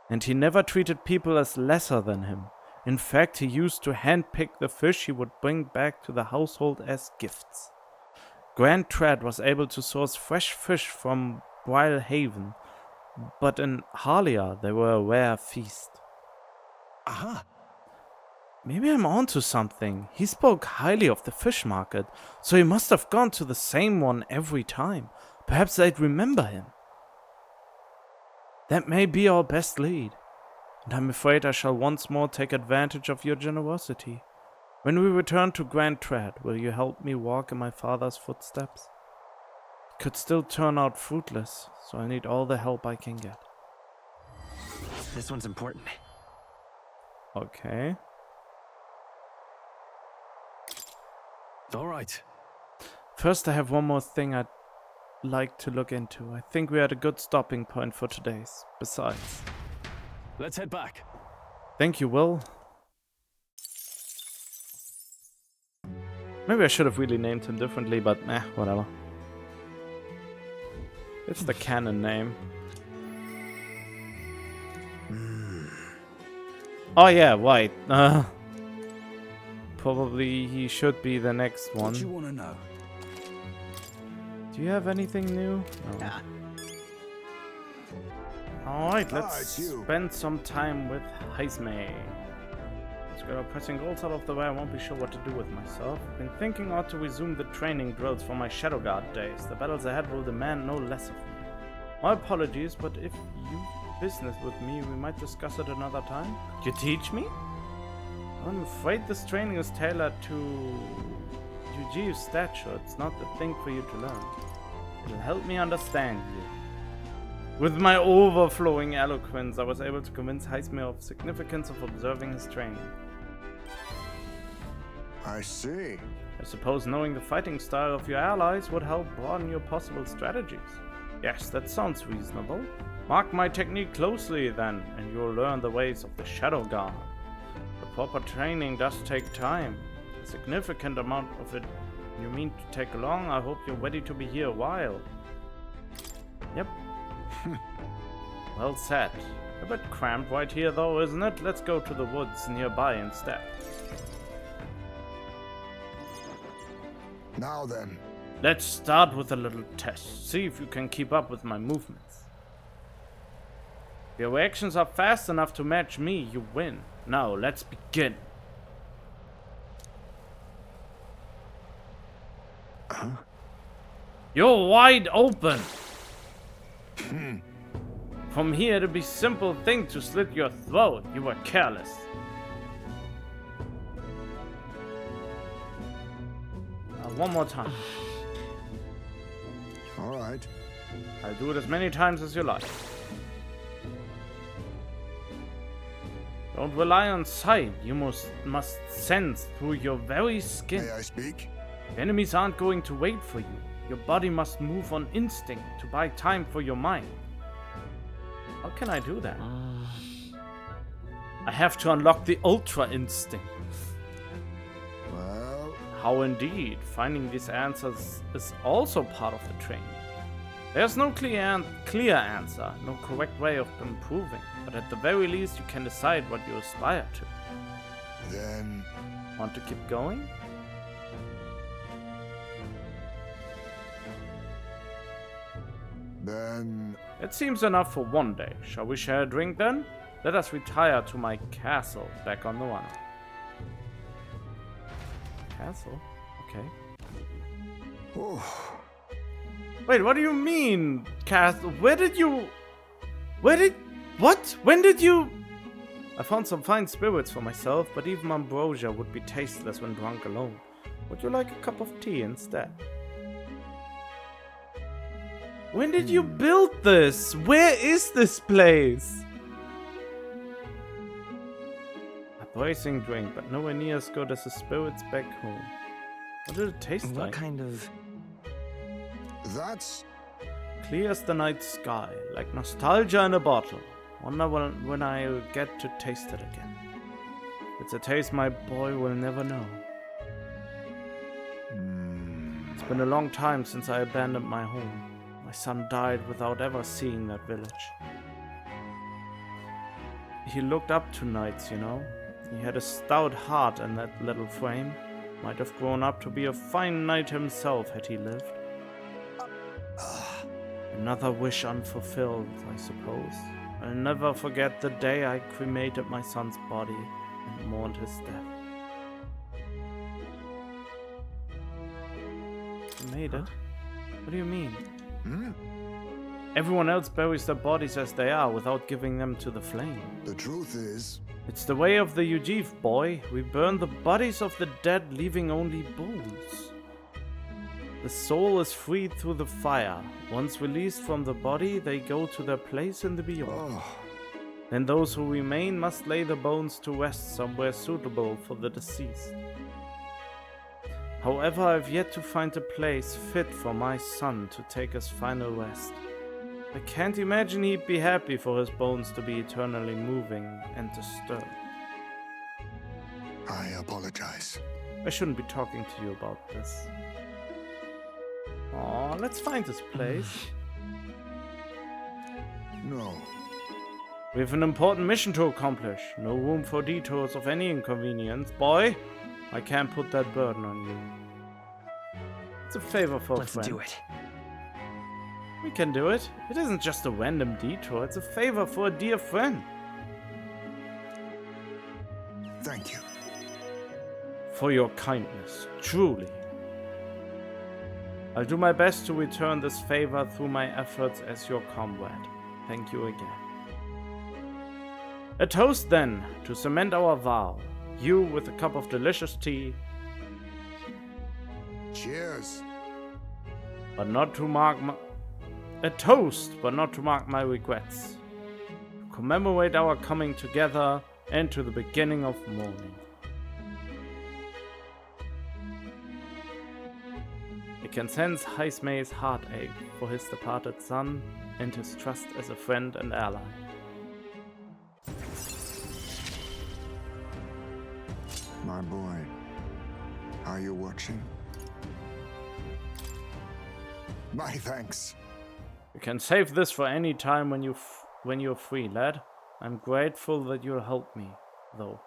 And he never treated people as lesser than him. In fact, he used to handpick the fish he would bring back to the household as gifts. Grand Trad was able to source fresh fish from Brile Haven, but in Harlia they were a rare feast. Aha! Maybe I'm onto something. He spoke highly of the fish market, so he must have gone to the same one every time. Perhaps they'd remember him. That may be our best lead, and I'm afraid I shall once more take advantage of your generosity. When we return to Grand Trad, will you help me walk in my father's footsteps? It could still turn out fruitless, so I need all the help I can get. This one's important. Okay. All right. First, I have one more thing I'd like to look into. I think we're at a good stopping point for today's. Besides. Let's head back. Thank you, Will. Maybe I should have really named him differently, but whatever. It's the canon name. Oh yeah, right. Probably he should be the next one. What do you want to know? Do you have anything new? No. Alright, let's spend some time with Heisme. Let's get our pressing goals out of the way. I won't be sure what to do with myself. I've been thinking I ought to resume the training drills from my Shadow Guard days. The battles ahead will demand no less of me. My apologies, but if you've business with me, we might discuss it another time. Could you teach me? I'm afraid this training is tailored to Yuji's stature. It's not the thing for you to learn. It'll help me understand you. With my overflowing eloquence, I was able to convince Heisme of the significance of observing his training. I see. I suppose knowing the fighting style of your allies would help broaden your possible strategies. Yes, that sounds reasonable. Mark my technique closely then, and you'll learn the ways of the Shadow Guard. The proper training does take time. A significant amount of it you mean to take long. I hope you're ready to be here a while. Yep. Well said. A bit cramped right here though, isn't it? Let's go to the woods nearby instead. Now then. Let's start with a little test. See if you can keep up with my movements. If your reactions are fast enough to match me, you win. Now, let's begin. You're wide open. From here, it'd be a simple thing to slit your throat. You were careless. One more time. All right. I'll do it as many times as you like. Don't rely on sight. You must sense through your very skin. May I speak? Enemies aren't going to wait for you. Your body must move on instinct to buy time for your mind. How can I do that? I have to unlock the Ultra Instinct. Well... How indeed. Finding these answers is also part of the training. There's no clear answer, no correct way of improving, but at the very least you can decide what you aspire to. Then... Want to keep going? Then... It seems enough for one day. Shall we share a drink then? Let us retire to my castle back on the one. Castle? Okay. Oh, Wait, what do you mean, castle? What? When did you? I found some fine spirits for myself, but even ambrosia would be tasteless when drunk alone. Would you like a cup of tea instead? When did you build this? Where is this place? A bracing drink, but nowhere near as good as the spirits back home. What did it taste like? What kind of... that's... Clear as the night sky, like nostalgia in a bottle. Wonder when I'll get to taste it again. It's a taste my boy will never know. It's been a long time since I abandoned my home. My son died without ever seeing that village. He looked up to knights, you know. He had a stout heart in that little frame. Might have grown up to be a fine knight himself had he lived. Another wish unfulfilled, I suppose. I'll never forget the day I cremated my son's body and mourned his death. You made it? What do you mean? Everyone else buries their bodies as they are without giving them to the flame. The truth is... It's the way of the Ujiv, boy. We burn the bodies of the dead, leaving only bones. The soul is freed through the fire. Once released from the body, they go to their place in the beyond. Then those who remain must lay the bones to rest somewhere suitable for the deceased. However, I've yet to find a place fit for my son to take his final rest. I can't imagine he'd be happy for his bones to be eternally moving and disturbed. I apologize. I shouldn't be talking to you about this. Aw, let's find this place. No. We have an important mission to accomplish. No room for detours of any inconvenience. Boy, I can't put that burden on you. It's a favor for a friend. Let's do it. We can do it. It isn't just a random detour. It's a favor for a dear friend. Thank you. For your kindness, truly. I'll do my best to return this favor through my efforts as your comrade. Thank you again. A toast then, to cement our vow. You with a cup of delicious tea. Cheers. But not to mark my... A toast, but not to mark my regrets. To commemorate our coming together and to the beginning of mourning. I can sense Heismay's heartache for his departed son and his trust as a friend and ally. My boy, are you watching? My thanks. You can save this for any time when you're free, lad. I'm grateful that you'll help me, though.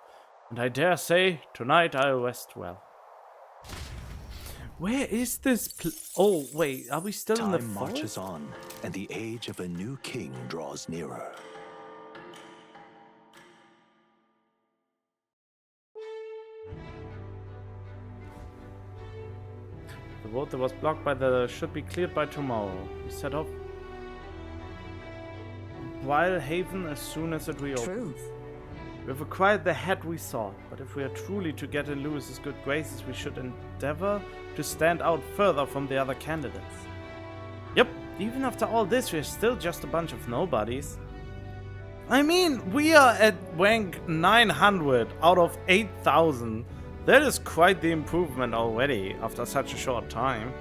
And I dare say, tonight I'll rest well. Where is this oh, wait, are we still in the forest? Time marches on, and the age of a new king draws nearer. The road that was blocked by the should be cleared by tomorrow. We set off Wild Haven as soon as it reopens. True. We have acquired the head we sought, but if we are truly to get in Lewis's good graces, we should endeavor to stand out further from the other candidates. Yep, even after all this, we're still just a bunch of nobodies. I mean, we are at rank 900 out of 8,000. That is quite the improvement already after such a short time.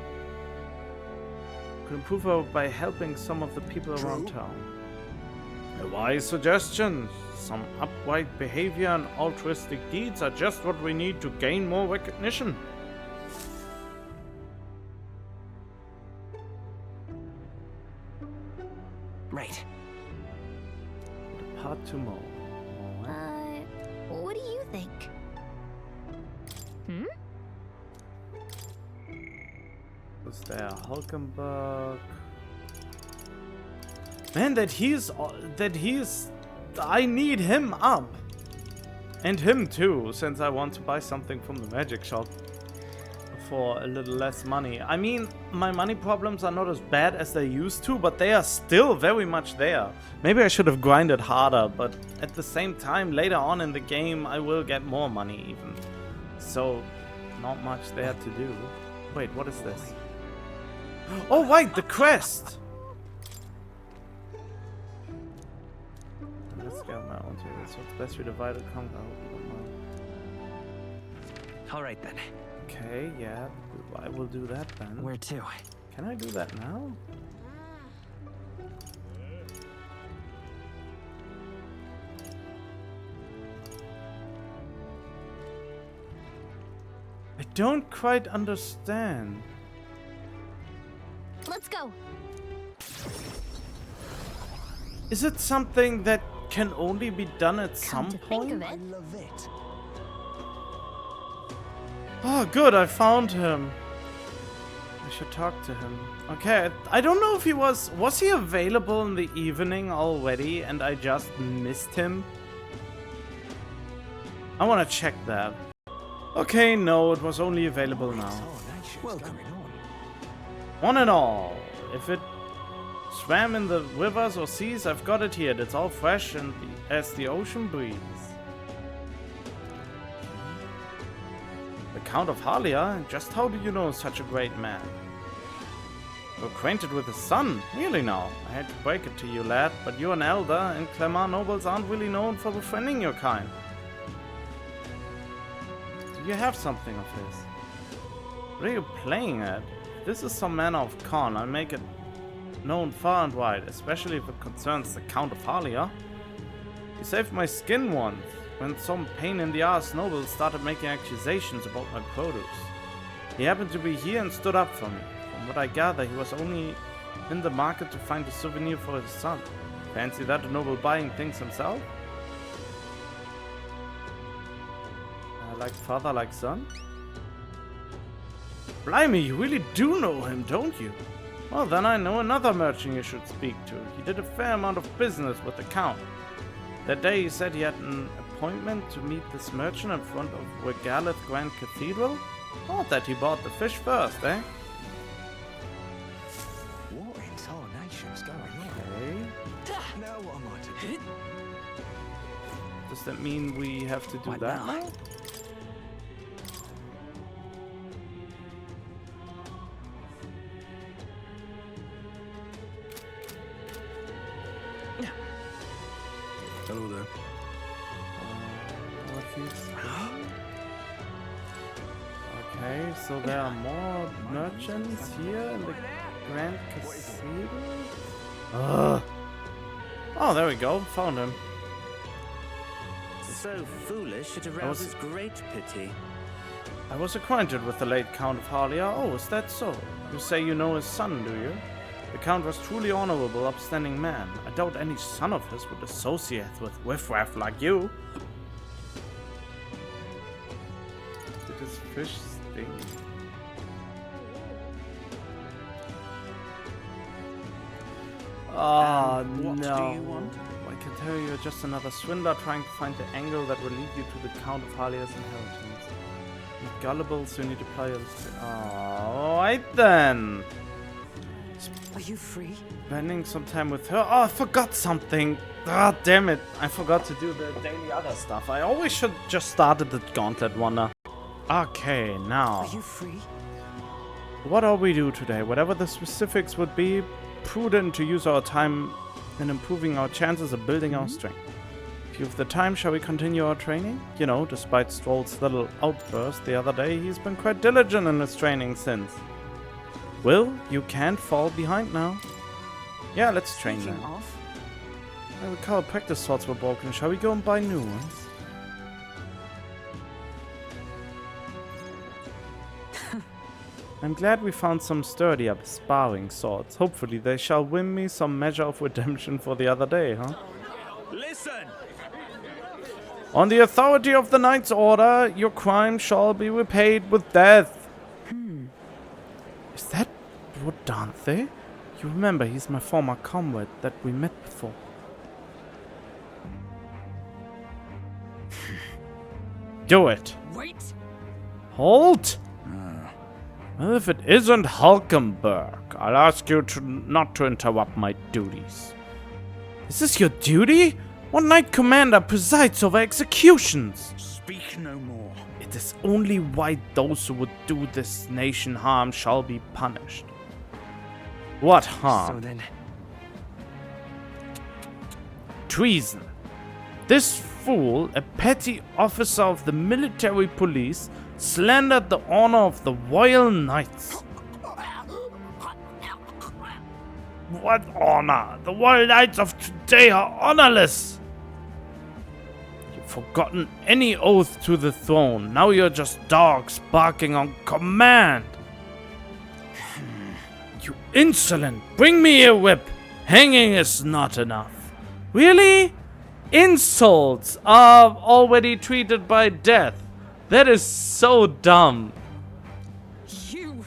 Could improve her by helping some of the people around town. A wise suggestion. Some upright behavior and altruistic deeds are just what we need to gain more recognition. Right. Depart tomorrow. What do you think? Was there Hulkenberg? Man, that he's I need him up. And him too, since I want to buy something from the magic shop for a little less money. I mean, my money problems are not as bad as they used to, but they are still very much there. Maybe I should have grinded harder, but at the same time, later on in the game, I will get more money even. So, not much there to do. Wait, what is this? Oh, right, the crest! Let's get my own table. So it's best we divide it. Come out. All right then. Okay, yeah, I will do that then. Where to? Can I do that now? I don't quite understand. Let's go. Is it something that can only be done at some point? I love it. Oh, good, I found him. I should talk to him. Okay, I don't know if he was he available in the evening already and I just missed him? I want to check that. Okay, no, it was only available now. Welcome. One and all. If it swam in the rivers or seas, I've got it here. It's all fresh and as the ocean breeze. The Count of Halia? Just how do you know such a great man? You're acquainted with his son? Really now? I hate to break it to you, lad, but you're an elder, and Clemar nobles aren't really known for befriending your kind. Do you have something of his? What are you playing at? If this is some manner of con, I'll make it known far and wide, especially if it concerns the Count of Halia. He saved my skin once, when some pain in the ass nobles started making accusations about my produce. He happened to be here and stood up for me. From what I gather, he was only in the market to find a souvenir for his son. Fancy that a noble buying things himself? Like father, like son? Blimey, you really do know him, don't you? Well, then I know another merchant you should speak to. He did a fair amount of business with the Count. That day he said he had an appointment to meet this merchant in front of Regalith Grand Cathedral. Thought that he bought the fish first, eh? What in tarnation's going on? Okay. Now what am I to do? Does that mean we have to do that now? Hello there. Okay, so there are more merchants here in the Grand Cathedral? Oh, there we go. Found him. So foolish, it arouses great pity. I was acquainted with the late Count of Halia. Oh, is that so? You say you know his son, do you? The Count was truly honorable, upstanding man. I doubt any son of his would associate with riffraff like you. Did his fish sting? Oh, what no. do you want? I can tell you're just another swindler trying to find the angle that will lead you to the Count of Halia's inheritance. With gullibles, you need to play this. Alright then. Are you free? Spending some time with her. Oh, I forgot something. Ah, damn it. I forgot to do the daily other stuff. I always should just started the gauntlet wonder. Okay, now. Are you free? What do we do today? Whatever the specifics would be, prudent to use our time in improving our chances of building our strength. If you have the time, shall we continue our training? You know, despite Stroll's little outburst the other day, he's been quite diligent in his training since. Will, you can't fall behind now. Yeah, let's train now. I recall practice swords were broken. Shall we go and buy new ones? I'm glad we found some sturdier sparring swords. Hopefully they shall win me some measure of redemption for the other day, huh? Listen! On the authority of the Knight's Order, your crime shall be repaid with death. Is that Rodanthe? You remember, he's my former comrade that we met before. Do it. Wait! Halt? Well, if it isn't Hulkenberg, I'll ask you not to interrupt my duties. Is this your duty? One Knight Commander presides over executions. Speak no more. It is only right those who would do this nation harm shall be punished. What harm? So then, Treason. This fool, a petty officer of the military police, slandered the honor of the Royal Knights. What honor? The Royal Knights of today are honorless. You've forgotten any oath to the throne. Now you're just dogs barking on command. You insolent! Bring me a whip! Hanging is not enough. Really? Insults are already treated by death. That is so dumb. you...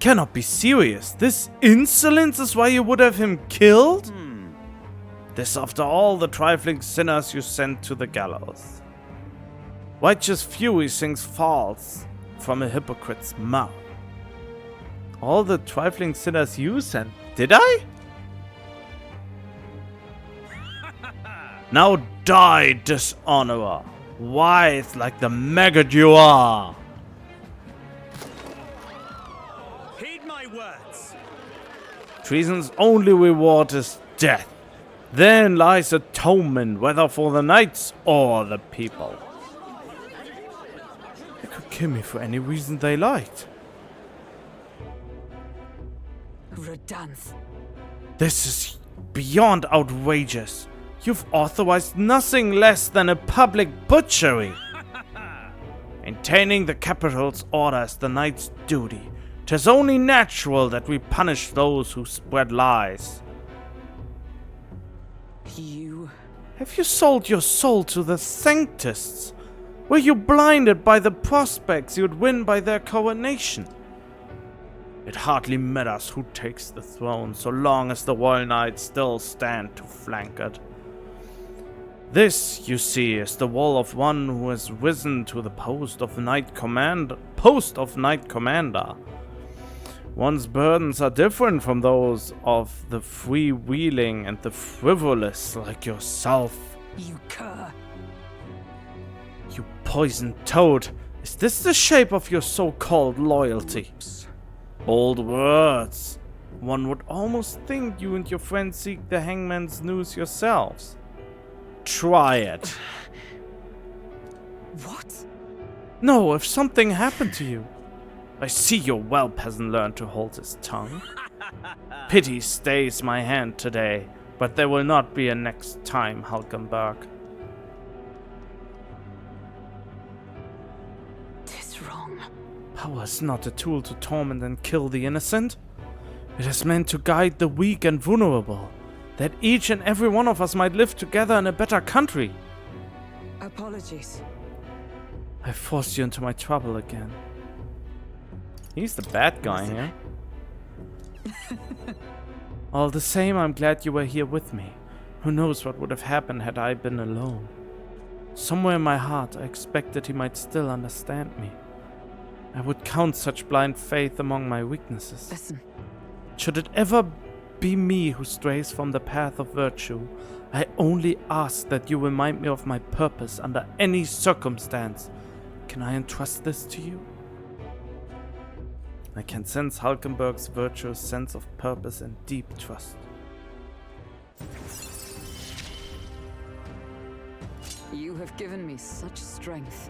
Cannot be serious. This insolence is why you would have him killed? This after all the trifling sinners you sent to the gallows. Righteous fury sings false from a hypocrite's mouth. All the trifling sinners you sent? Did I? Now die, dishonorer. Writhe like the maggot you are. Heed my words! Treason's only reward is death. Then lies atonement, whether for the knights or the people. They could kill me for any reason they liked. Redanth. This is beyond outrageous. You've authorized nothing less than a public butchery. Maintaining the capital's order is the knight's duty. 'Tis only natural that we punish those who spread lies. You... Have you sold your soul to the Sanctists? Were you blinded by the prospects you'd win by their coronation? It hardly matters who takes the throne, so long as the Royal Knights still stand to flank it. This, you see, is the wall of one who has risen to the post of Knight Commander. One's burdens are different from those of the freewheeling and the frivolous like yourself. You cur. You poisoned toad. Is this the shape of your so-called loyalty? Bold words. One would almost think you and your friends seek the hangman's noose yourselves. Try it. What? No, if something happened to you. I see your whelp hasn't learned to hold his tongue. Pity stays my hand today, but there will not be a next time, Hulkenberg. 'Tis wrong. Power is not a tool to torment and kill the innocent. It is meant to guide the weak and vulnerable, that each and every one of us might live together in a better country. Apologies. I forced you into my trouble again. He's the bad guy here. All the same, I'm glad you were here with me. Who knows what would have happened had I been alone. Somewhere in my heart, I expected he might still understand me. I would count such blind faith among my weaknesses. Listen. Should it ever be me who strays from the path of virtue, I only ask that you remind me of my purpose under any circumstance. Can I entrust this to you? I can sense Hulkenberg's virtuous sense of purpose and deep trust. You have given me such strength.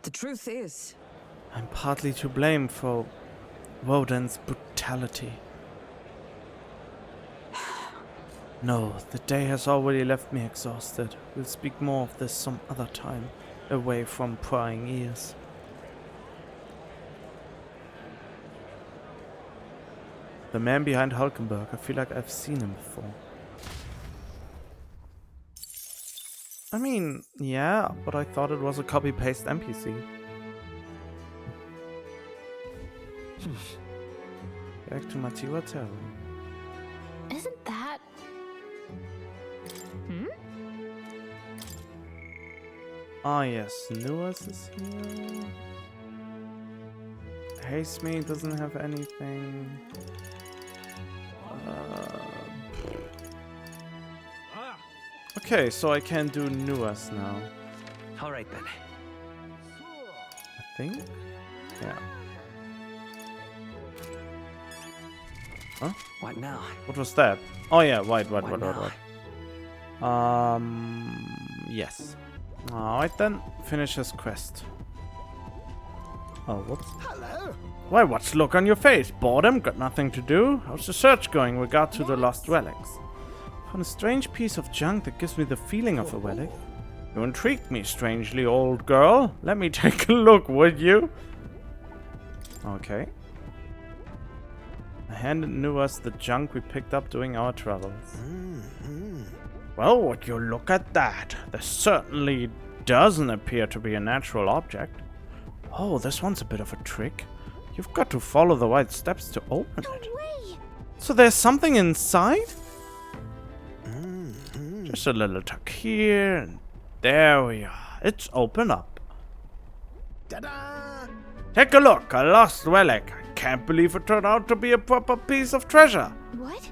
The truth is, I'm partly to blame for Woden's brutality. No, the day has already left me exhausted. We'll speak more of this some other time, away from prying ears. The man behind Hulkenberg, I feel like I've seen him before. I mean, yeah, but I thought it was a copy-paste NPC. Back to Matiwa Tavern. Isn't that Ah yes, Nuas is here. Haste Me doesn't have anything. Okay, so I can do Nuas now. All right then. I think? Yeah. Huh? What now? What was that? Oh yeah, wait. Yes. Alright then, finish his quest. Oh, whoops. Hello. Why, what's the look on your face? Boredom? Got nothing to do? How's the search going with regard to the lost relics? Found a strange piece of junk that gives me the feeling of a relic. You intrigued me strangely, old girl. Let me take a look, would you? Okay. I handed Nuas the junk we picked up during our travels. Well, would you look at that? This certainly doesn't appear to be a natural object. Oh, this one's a bit of a trick. You've got to follow the right steps to open it. Way. So there's something inside? Just a little tuck here, and there we are. It's open up. Ta-da! Take a look, a lost relic. I can't believe it turned out to be a proper piece of treasure. What?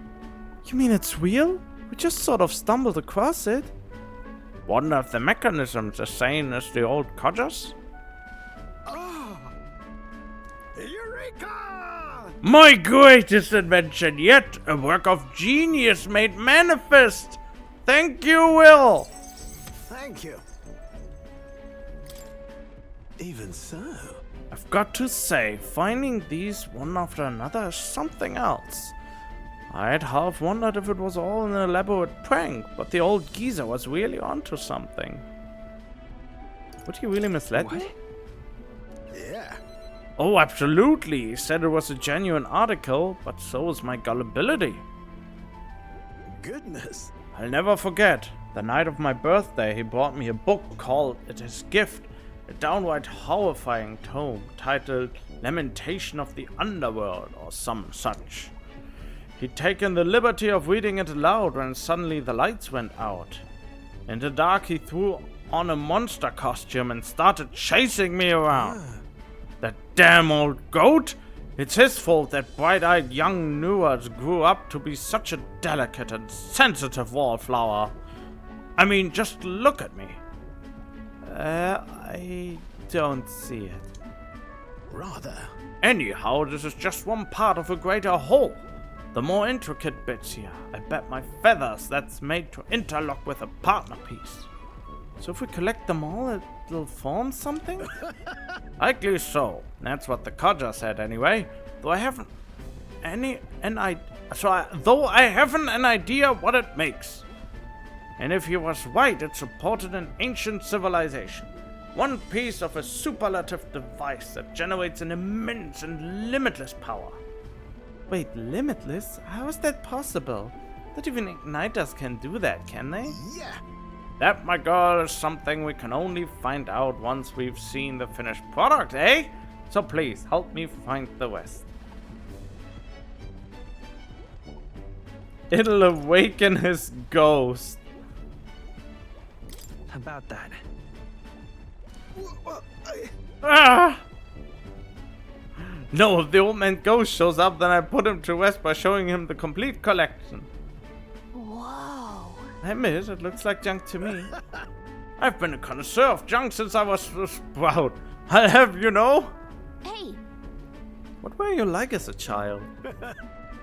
You mean it's real? We just sort of stumbled across it. Wonder if the mechanism's the same as the old codgers? Oh! Eureka! My greatest invention yet! A work of genius made manifest! Thank you, Will! Thank you. Even so. I've got to say, finding these one after another is something else. I'd half wondered if it was all an elaborate prank, but the old geezer was really onto something. Would he really misled me? Yeah. Oh, absolutely. He said it was a genuine article, but so was my gullibility. Goodness. I'll never forget. The night of my birthday, he brought me a book called It Is Gift, a downright horrifying tome titled Lamentation of the Underworld or some such. He'd taken the liberty of reading it aloud when suddenly the lights went out. In the dark, he threw on a monster costume and started chasing me around. That damn old goat! It's his fault that bright-eyed young Nuas grew up to be such a delicate and sensitive wallflower. I mean, just look at me. I don't see it. Rather. Anyhow, this is just one part of a greater whole. The more intricate bits here, I bet my feathers that's made to interlock with a partner piece. So if we collect them all, it'll form something? Likely so. That's what the codger said anyway. Though I haven't an idea what it makes. And if he was right, it supported an ancient civilization. One piece of a superlative device that generates an immense and limitless power. Wait, limitless? How is that possible? Not even igniters can do that, can they? Yeah. That, my girl, is something we can only find out once we've seen the finished product, eh? So please, help me find the rest. It'll awaken his ghost. About that. Ah! No, if the old man ghost shows up, then I put him to rest by showing him the complete collection. Whoa. I admit, it looks like junk to me. I've been a connoisseur of junk since I was a sprout. I'll have you know. Hey. What were you like as a child?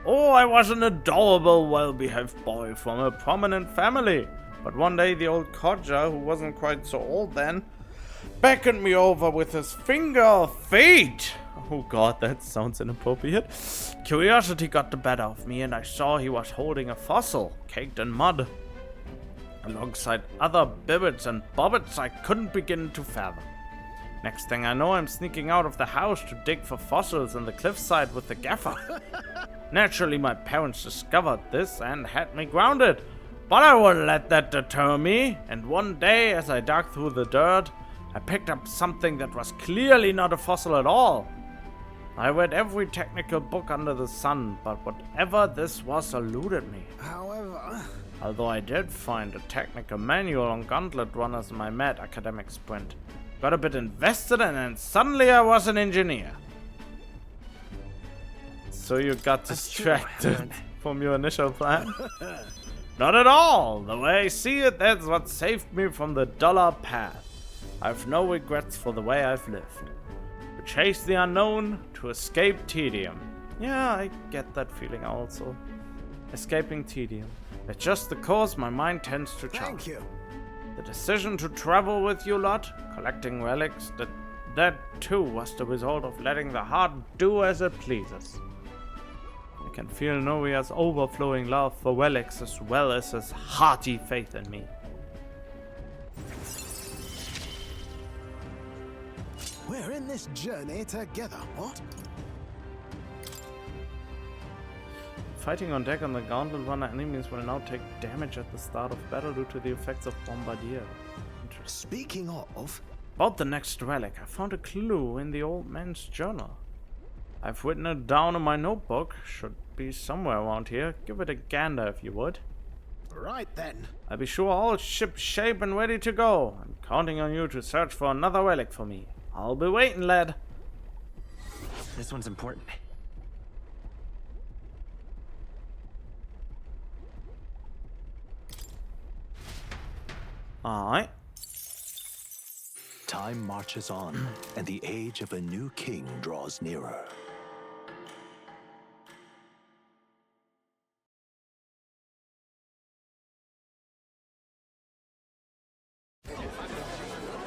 Oh, I was an adorable, well-behaved boy from a prominent family. But one day the old codger, who wasn't quite so old then, beckoned me over with his finger of fate. Oh god, that sounds inappropriate. Curiosity got the better of me and I saw he was holding a fossil, caked in mud. Alongside other bibbits and bobbits I couldn't begin to fathom. Next thing I know, I'm sneaking out of the house to dig for fossils in the cliffside with the gaffer. Naturally, my parents discovered this and had me grounded. But I wouldn't let that deter me, and one day, as I dug through the dirt, I picked up something that was clearly not a fossil at all. I read every technical book under the sun, but whatever this was eluded me. However, Although I did find a technical manual on gauntlet runners in my mad academic sprint. Got a bit invested and then suddenly I was an engineer. So you got distracted from your initial plan? Not at all! The way I see it, that's what saved me from the dollar path. I've no regrets for the way I've lived. To chase the unknown, to escape tedium. Yeah, I get that feeling also. Escaping tedium. It's just the course my mind tends to chart. Thank you. The decision to travel with you lot, collecting relics, that too was the result of letting the heart do as it pleases. I can feel Noria's overflowing love for relics as well as his hearty faith in me. We're in this journey together, what? Fighting on deck on the Gauntlet Runner enemies will now take damage at the start of battle due to the effects of Bombardier. Speaking of... About the next relic, I found a clue in the old man's journal. I've written it down in my notebook. Should be somewhere around here. Give it a gander if you would. Right then. I'll be sure all ship shape and ready to go. I'm counting on you to search for another relic for me. I'll be waiting, lad. This one's important. Alright. Time marches on, and the age of a new king draws nearer.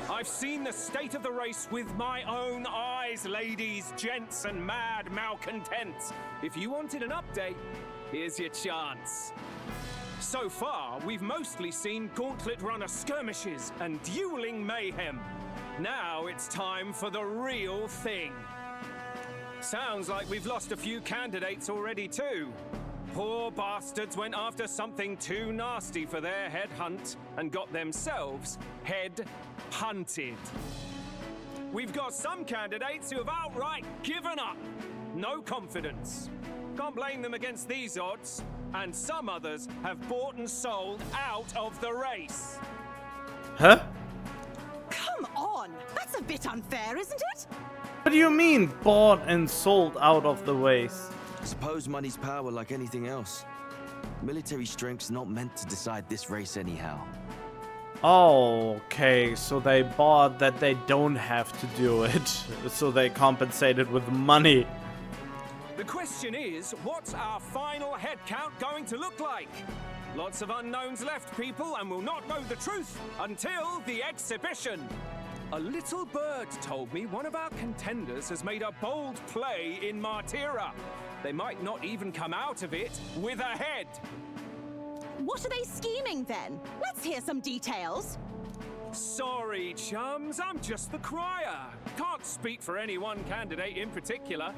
I've seen the state of the race with my own eyes, ladies, gents, and mad malcontents. If you wanted an update, here's your chance. So far, we've mostly seen gauntlet runner skirmishes and dueling mayhem. Now it's time for the real thing. Sounds like we've lost a few candidates already too. Poor bastards went after something too nasty for their head hunt and got themselves head hunted. We've got some candidates who have outright given up. No confidence. Can't blame them against these odds. And some others have bought and sold out of the race. Huh? Come on! That's a bit unfair, isn't it? What do you mean, bought and sold out of the race? Suppose money's power like anything else. Military strength's not meant to decide this race anyhow. Oh, okay, so they bought that they don't have to do it, so they compensated with money. The question is, what's our final head count going to look like? Lots of unknowns left, people, and we'll not know the truth until the exhibition. A little bird told me one of our contenders has made a bold play in Martira. They might not even come out of it with a head. What are they scheming then? Let's hear some details. Sorry, chums, I'm just the crier. Can't speak for any one candidate in particular.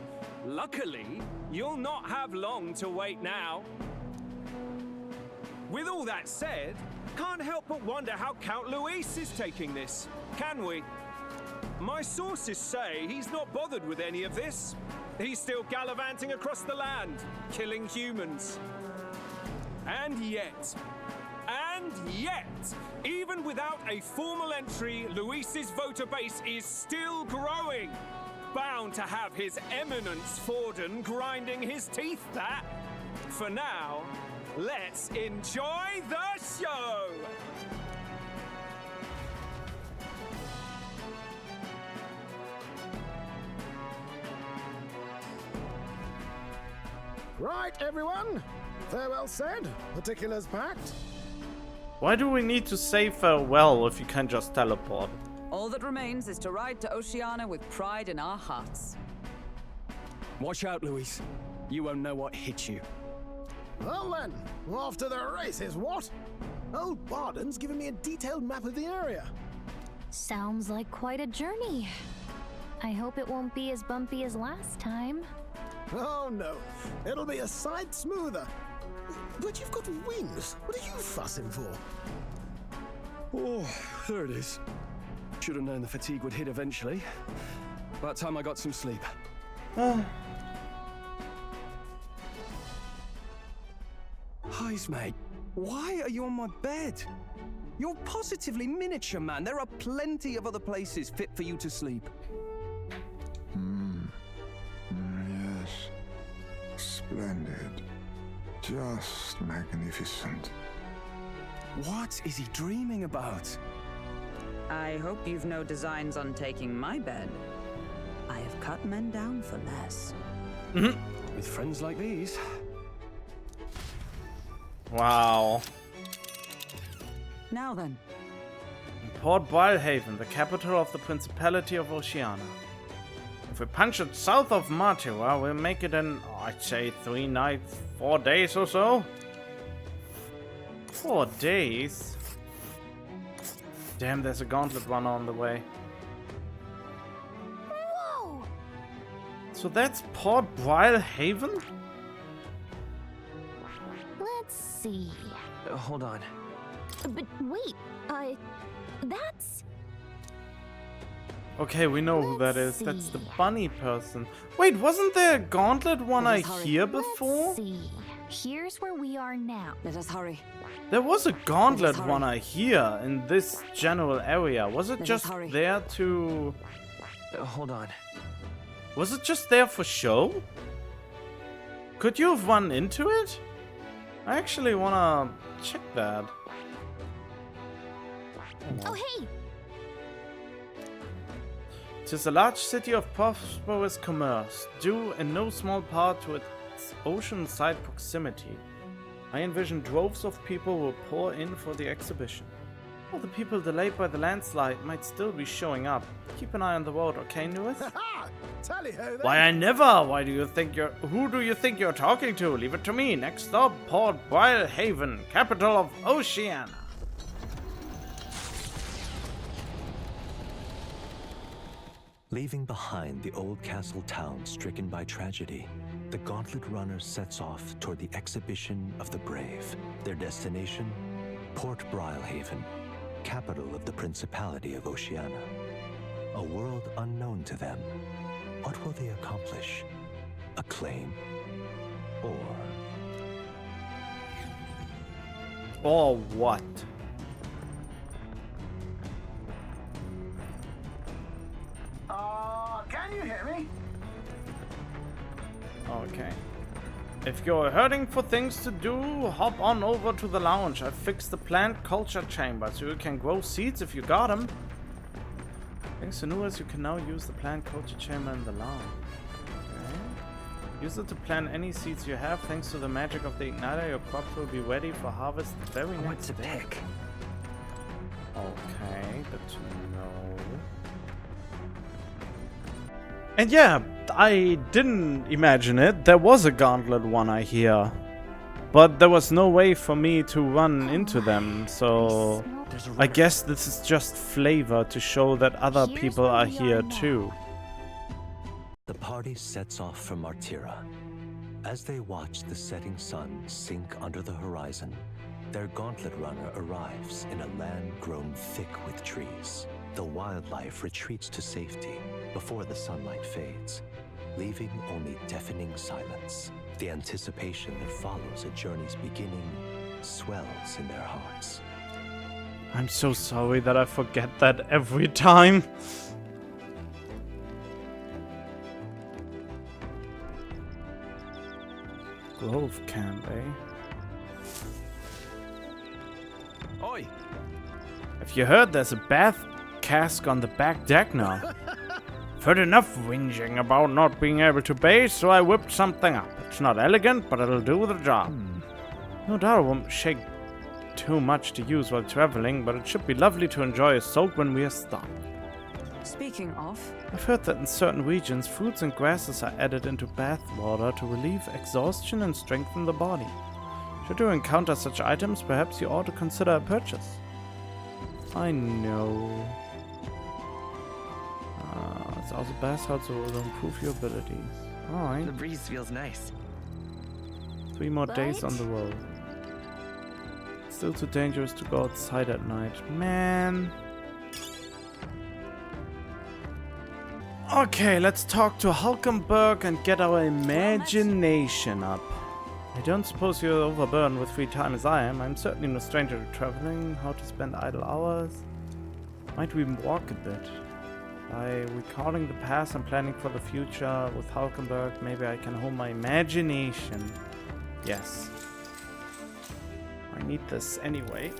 Luckily, you'll not have long to wait now. With all that said, can't help but wonder how Count Luis is taking this, can we? My sources say he's not bothered with any of this. He's still gallivanting across the land, killing humans. And yet, even without a formal entry, Luis's voter base is still growing. Bound to have his eminence Forden grinding his teeth, that. For now, let's enjoy the show! Right, everyone. Farewell said, particulars packed. Why do we need to say farewell if you can just teleport? All that remains is to ride to Oceania with pride in our hearts. Watch out, Luis. You won't know what hit you. Well then, off to the races, what? Old Barden's given me a detailed map of the area. Sounds like quite a journey. I hope it won't be as bumpy as last time. Oh no, it'll be a sight smoother. But you've got wings. What are you fussing for? Oh, there it is. Should have known the fatigue would hit eventually. About time I got some sleep. Highs, mate. Why are you on my bed? You're positively miniature, man. There are plenty of other places fit for you to sleep. Yes. Splendid. Just magnificent. What is he dreaming about? I hope you've no designs on taking my bed. I have cut men down for less. With friends like these. Wow. Now then. Port Wildhaven, the capital of the Principality of Oceania. If we punch it south of Martyra, we'll make it in, I'd say, 3 nights, 4 days or so. 4 days? Damn, there's a gauntlet runner on the way. Whoa! So that's Port Wildhaven? Let's see. Hold on. But wait, that's... Okay, we know who that is. That's the bunny person. Wait, wasn't there a gauntlet one I hear before? Let's see. Here's where we are now. Let us hurry. There was a gauntlet one I hear in this general area. Was it just there to... Hold on. Was it just there for show? Could you have run into it? I actually wanna check that. Oh, hey! It is a large city of prosperous commerce, due in no small part to its ocean-side proximity. I envision droves of people will pour in for the exhibition. All the people delayed by the landslide might still be showing up. Keep an eye on the road, okay, Newis? Tally-ho! Why, I never! Who do you think you're talking to? Leave it to me. Next stop, Port Wildhaven, capital of Oceania. Leaving behind the old castle town stricken by tragedy, the Gauntlet Runner sets off toward the exhibition of the brave. Their destination, Port Wildhaven, capital of the Principality of Oceania. A world unknown to them. What will they accomplish? Acclaim? Or what? Can you hear me? Okay. If you're hurting for things to do, hop on over to the lounge. I fixed the plant culture chamber so you can grow seeds if you got them. Thanks to Nuas, you can now use the plant culture chamber in the lounge. Okay. Use it to plant any seeds you have. Thanks to the magic of the igniter, your crops will be ready for harvest the very next day. Okay, good to know. And yeah, I didn't imagine it. There was a gauntlet one I hear. But there was no way for me to run into them, so I guess this is just flavor to show that other people are here too. The party sets off for Martyra. As they watch the setting sun sink under the horizon, their Gauntlet Runner arrives in a land grown thick with trees. The wildlife retreats to safety before the sunlight fades, leaving only deafening silence. The anticipation that follows a journey's beginning swells in their hearts. I'm so sorry that I forget that every time. Grove camp, eh? Oi! If you heard, there's a bath cask on the back deck now. I've heard enough whinging about not being able to bathe, so I whipped something up. It's not elegant, but it'll do the job. No doubt it won't shake too much to use while traveling, but it should be lovely to enjoy a soak when we are stopped. Speaking of, I've heard that in certain regions, fruits and grasses are added into bath water to relieve exhaustion and strengthen the body. Should you encounter such items, perhaps you ought to consider a purchase. I know. It's also bath salts will improve your abilities. Alright. The breeze feels nice. 3 more days on the road. Still too dangerous to go outside at night. Man. Okay, let's talk to Hulkenberg and get our imagination up. I don't suppose you're overburdened with free time as I am. I'm certainly no stranger to traveling. How to spend idle hours? Might we walk a bit? By recalling the past and planning for the future with Hulkenberg, maybe I can hone my imagination. Yes. I need this anyway.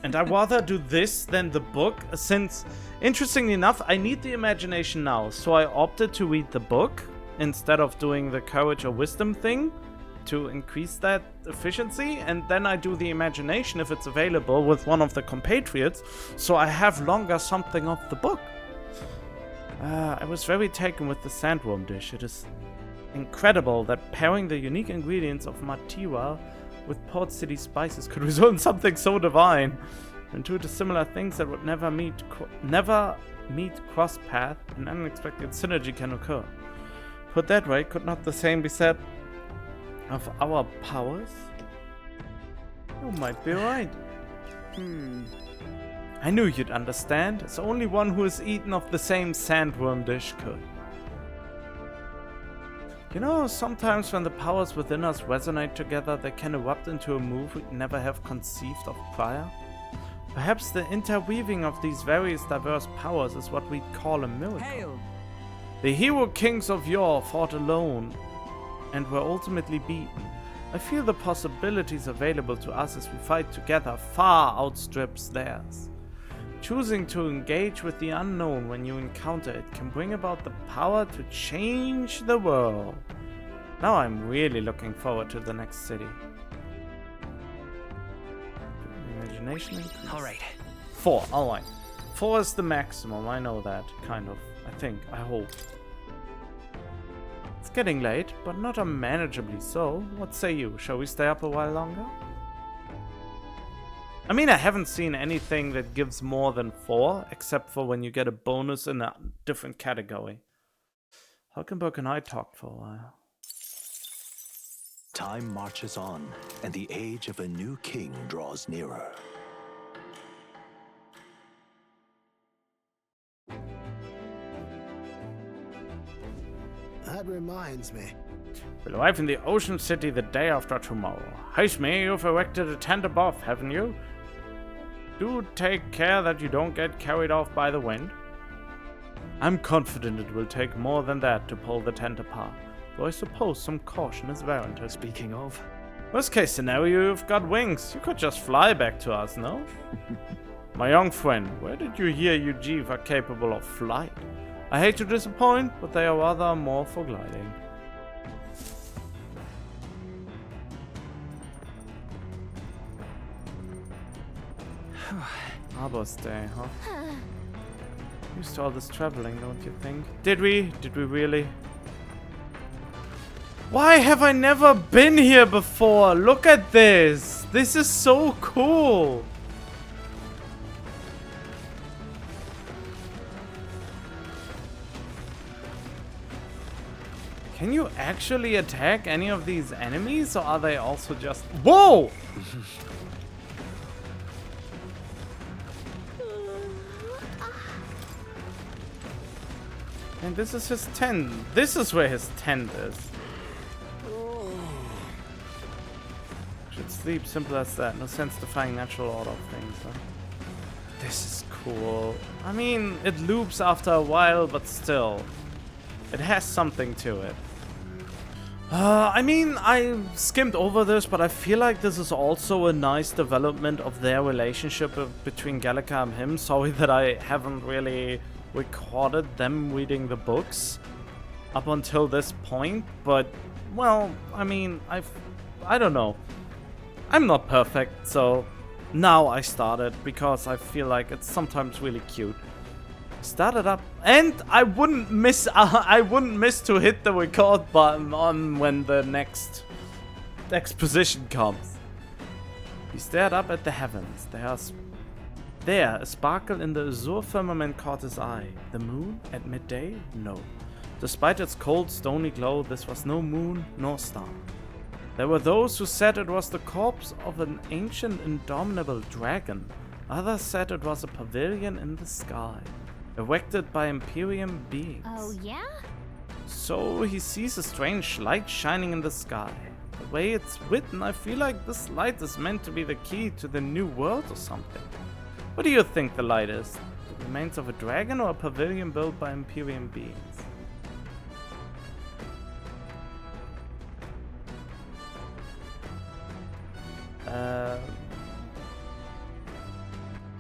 And I'd rather do this than the book, since, interestingly enough, I need the imagination now. So I opted to read the book instead of doing the courage or wisdom thing to increase that efficiency. And then I do the imagination if it's available with one of the compatriots, so I have longer something of the book. I was very taken with the sandworm dish. It is incredible that pairing the unique ingredients of Matira with Port City spices could result in something so divine. Intuitive similar things that would never meet cross path, and unexpected synergy can occur. Put that way, could not the same be said of our powers? You might be right. I knew you'd understand, as only one who has eaten of the same sandworm dish could. You know, sometimes when the powers within us resonate together, they can erupt into a move we'd never have conceived of prior. Perhaps the interweaving of these various diverse powers is what we'd call a miracle. Hail. The hero kings of yore fought alone and were ultimately beaten. I feel the possibilities available to us as we fight together far outstrips theirs. Choosing to engage with the unknown when you encounter it can bring about the power to change the world. Now I'm really looking forward to the next city. Imagination increase. Alright. 4, alright. 4 is the maximum, I know that, kind of. I think, I hope. It's getting late, but not unmanageably so. What say you? Shall we stay up a while longer? I mean, I haven't seen anything that gives more than 4, except for when you get a bonus in a different category. Hulkenberg and I talked for a while. Time marches on, and the age of a new king draws nearer. That reminds me. We'll arrive in the Ocean City the day after tomorrow. Haste me, you've erected a tent above, haven't you? Do take care that you don't get carried off by the wind. I'm confident it will take more than that to pull the tent apart, though I suppose some caution is warranted. Speaking of... Worst case scenario, you've got wings. You could just fly back to us, no? My young friend, where did you hear Eugene are capable of flight? I hate to disappoint, but they are rather more for gliding. Arbor's Day, huh? Used to all this traveling, don't you think? Did we? Did we really? Why have I never been here before? Look at this! This is so cool! Can you actually attack any of these enemies, or are they also just... Whoa! And this is his tent. This is where his tent is. Should sleep, simple as that. No sense defying natural order of things, huh? This is cool. I mean, it loops after a while, but still. It has something to it. I mean, I skimmed over this, but I feel like this is also a nice development of their relationship between Gallica and him. Sorry that I haven't really recorded them reading the books up until this point, but, well, I mean, I don't know. I'm not perfect, so now I started because I feel like it's sometimes really cute. Started up, and I wouldn't miss to hit the record button on when the next exposition comes. He stared up at the heavens. There, a sparkle in the azure firmament caught his eye. The moon at midday? No. Despite its cold, stony glow, this was no moon nor star. There were those who said it was the corpse of an ancient, indomitable dragon. Others said it was a pavilion in the sky, erected by Imperium beings. Oh, yeah? So he sees a strange light shining in the sky. The way it's written, I feel like this light is meant to be the key to the new world or something. What do you think the light is? The remains of a dragon or a pavilion built by Imperium beings?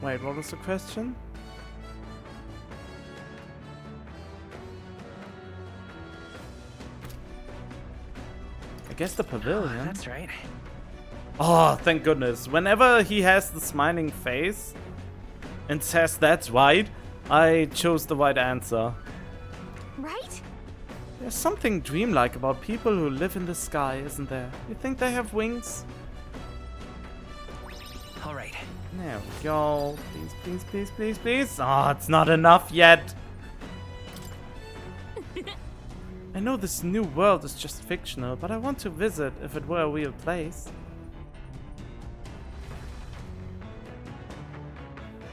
Wait, what was the question? I guess the pavilion. That's right. Oh, thank goodness. Whenever he has the smiling face and says that's right, I chose the right answer. Right? There's something dreamlike about people who live in the sky, isn't there? You think they have wings? All right. There we go. Please, please, please, please, please. Oh, it's not enough yet. I know this new world is just fictional, but I want to visit if it were a real place.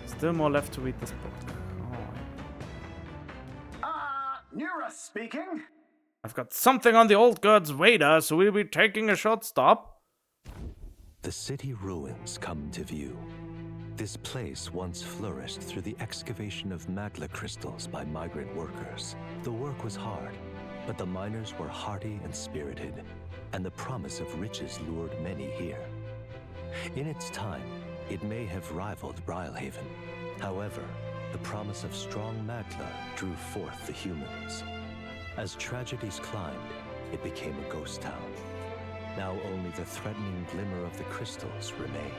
Still more left to read this book. Nura speaking. I've got something on the old god's radar, so we'll be taking a short stop. The city ruins come to view. This place once flourished through the excavation of magla crystals by migrant workers. The work was hard, but the miners were hearty and spirited, and the promise of riches lured many here. In its time, it may have rivaled Brylehaven. However, the promise of strong magla drew forth the humans. As tragedies climbed, it became a ghost town. Now only the threatening glimmer of the crystals remain.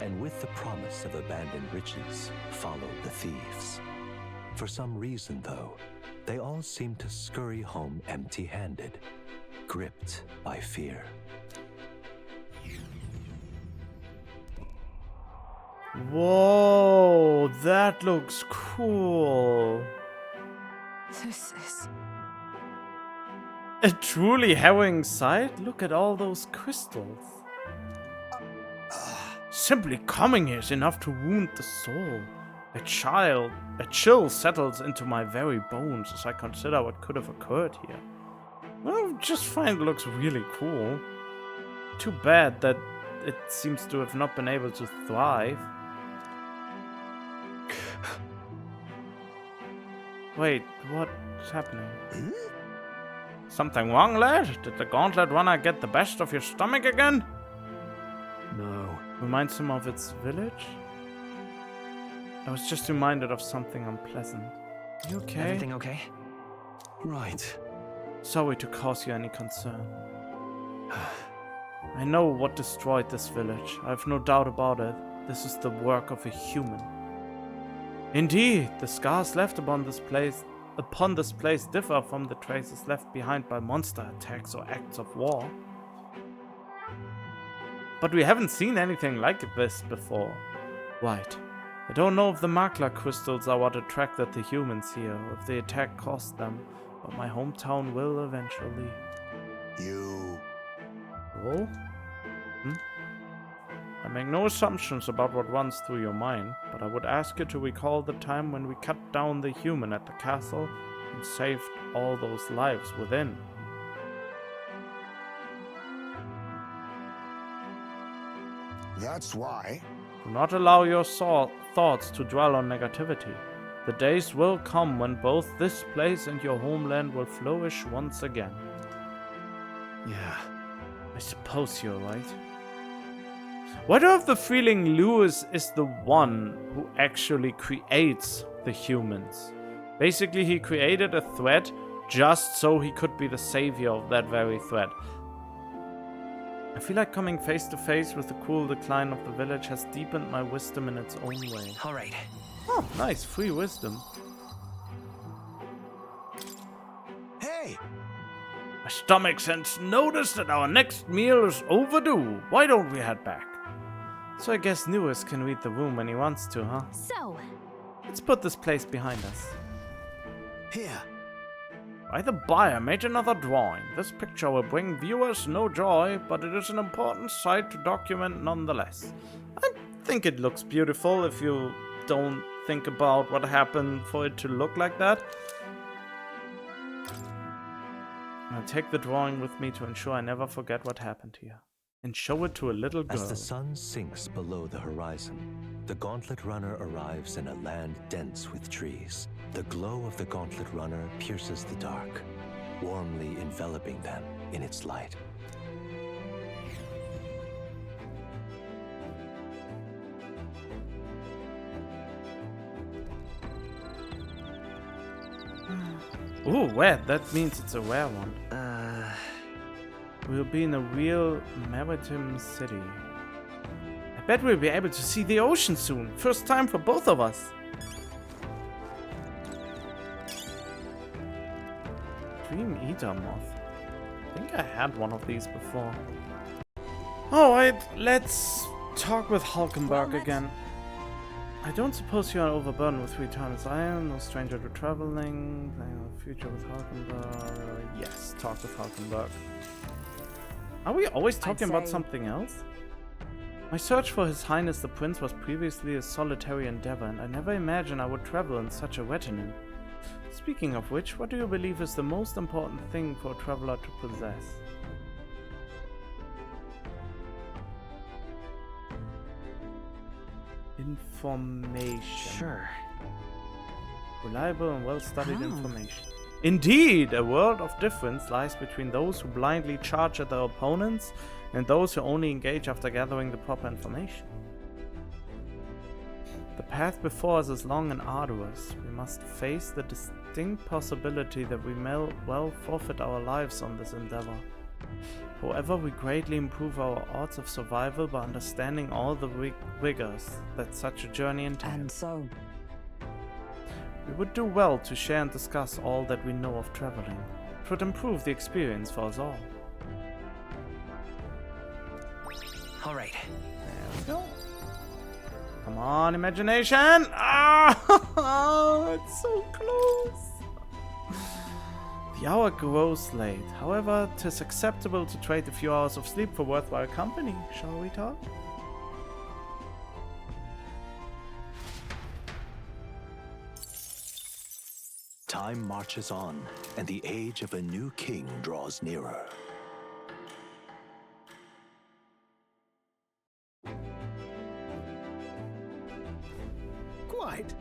And with the promise of abandoned riches followed the thieves. For some reason, though, they all seem to scurry home empty-handed, gripped by fear. Whoa, that looks cool. This is a truly harrowing sight. Look at all those crystals. Simply coming here is enough to wound the soul. A chill settles into my very bones as I consider what could have occurred here. Well, I just find it looks really cool. Too bad that it seems to have not been able to thrive. Wait, what's happening? Something wrong, lad? Did the gauntlet runner get the best of your stomach again? No. Reminds him of its village? I was just reminded of something unpleasant. You okay? Everything okay? Right. Sorry to cause you any concern. I know what destroyed this village. I have no doubt about it. This is the work of a human. Indeed, the scars left upon this place differ from the traces left behind by monster attacks or acts of war. But we haven't seen anything like this before. Right. I don't know if the magla crystals are what attracted the humans here, or if the attack cost them, but my hometown will eventually. You... Oh? I make no assumptions about what runs through your mind, but I would ask you to recall the time when we cut down the human at the castle and saved all those lives within. That's why. Do not allow your thoughts to dwell on negativity. The days will come when both this place and your homeland will flourish once again. Yeah. I suppose you're right. Why do I have the feeling Lewis is the one who actually creates the humans? Basically, he created a threat just so he could be the savior of that very threat. I feel like coming face to face with the cool decline of the village has deepened my wisdom in its own way. All right. Oh, nice, free wisdom. Hey! My stomach sends notice that our next meal is overdue. Why don't we head back? So I guess Newis can read the room when he wants to, huh? So, let's put this place behind us. Here. By the by, I made another drawing. This picture will bring viewers no joy, but it is an important sight to document nonetheless. I think it looks beautiful if you don't think about what happened for it to look like that. I'll take the drawing with me to ensure I never forget what happened here. And show it to a little girl. As the sun sinks below the horizon, the Gauntlet Runner arrives in a land dense with trees. The glow of the Gauntlet Runner pierces the dark, warmly enveloping them in its light. Ooh, wet. That means it's a rare one. We'll be in a real maritime city. I bet we'll be able to see the ocean soon. First time for both of us. Dream Eater Moth. I think I had one of these before. Alright, let's talk with Hulkenberg again. I don't suppose you are overburdened with 3 times I am, no stranger to traveling, planning a future with Hulkenberg. Yes, talk with Hulkenberg. Are we always talking about something else? My search for His Highness the Prince was previously a solitary endeavor, and I never imagined I would travel in such a retinue. Speaking of which, what do you believe is the most important thing for a traveler to possess? Information. Sure. Reliable and well-studied information. Indeed, a world of difference lies between those who blindly charge at their opponents and those who only engage after gathering the proper information. The path before us is long and arduous. We must face the distinct possibility that we may well forfeit our lives on this endeavor. However, we greatly improve our odds of survival by understanding all the rigors that such a journey entails. And so? We would do well to share and discuss all that we know of traveling. It would improve the experience for us all. Alright. There we go. Come on, imagination! Ah, it's so close! The hour grows late. However, 'tis acceptable to trade a few hours of sleep for worthwhile company. Shall we talk? Time marches on, and the age of a new king draws nearer. Quite.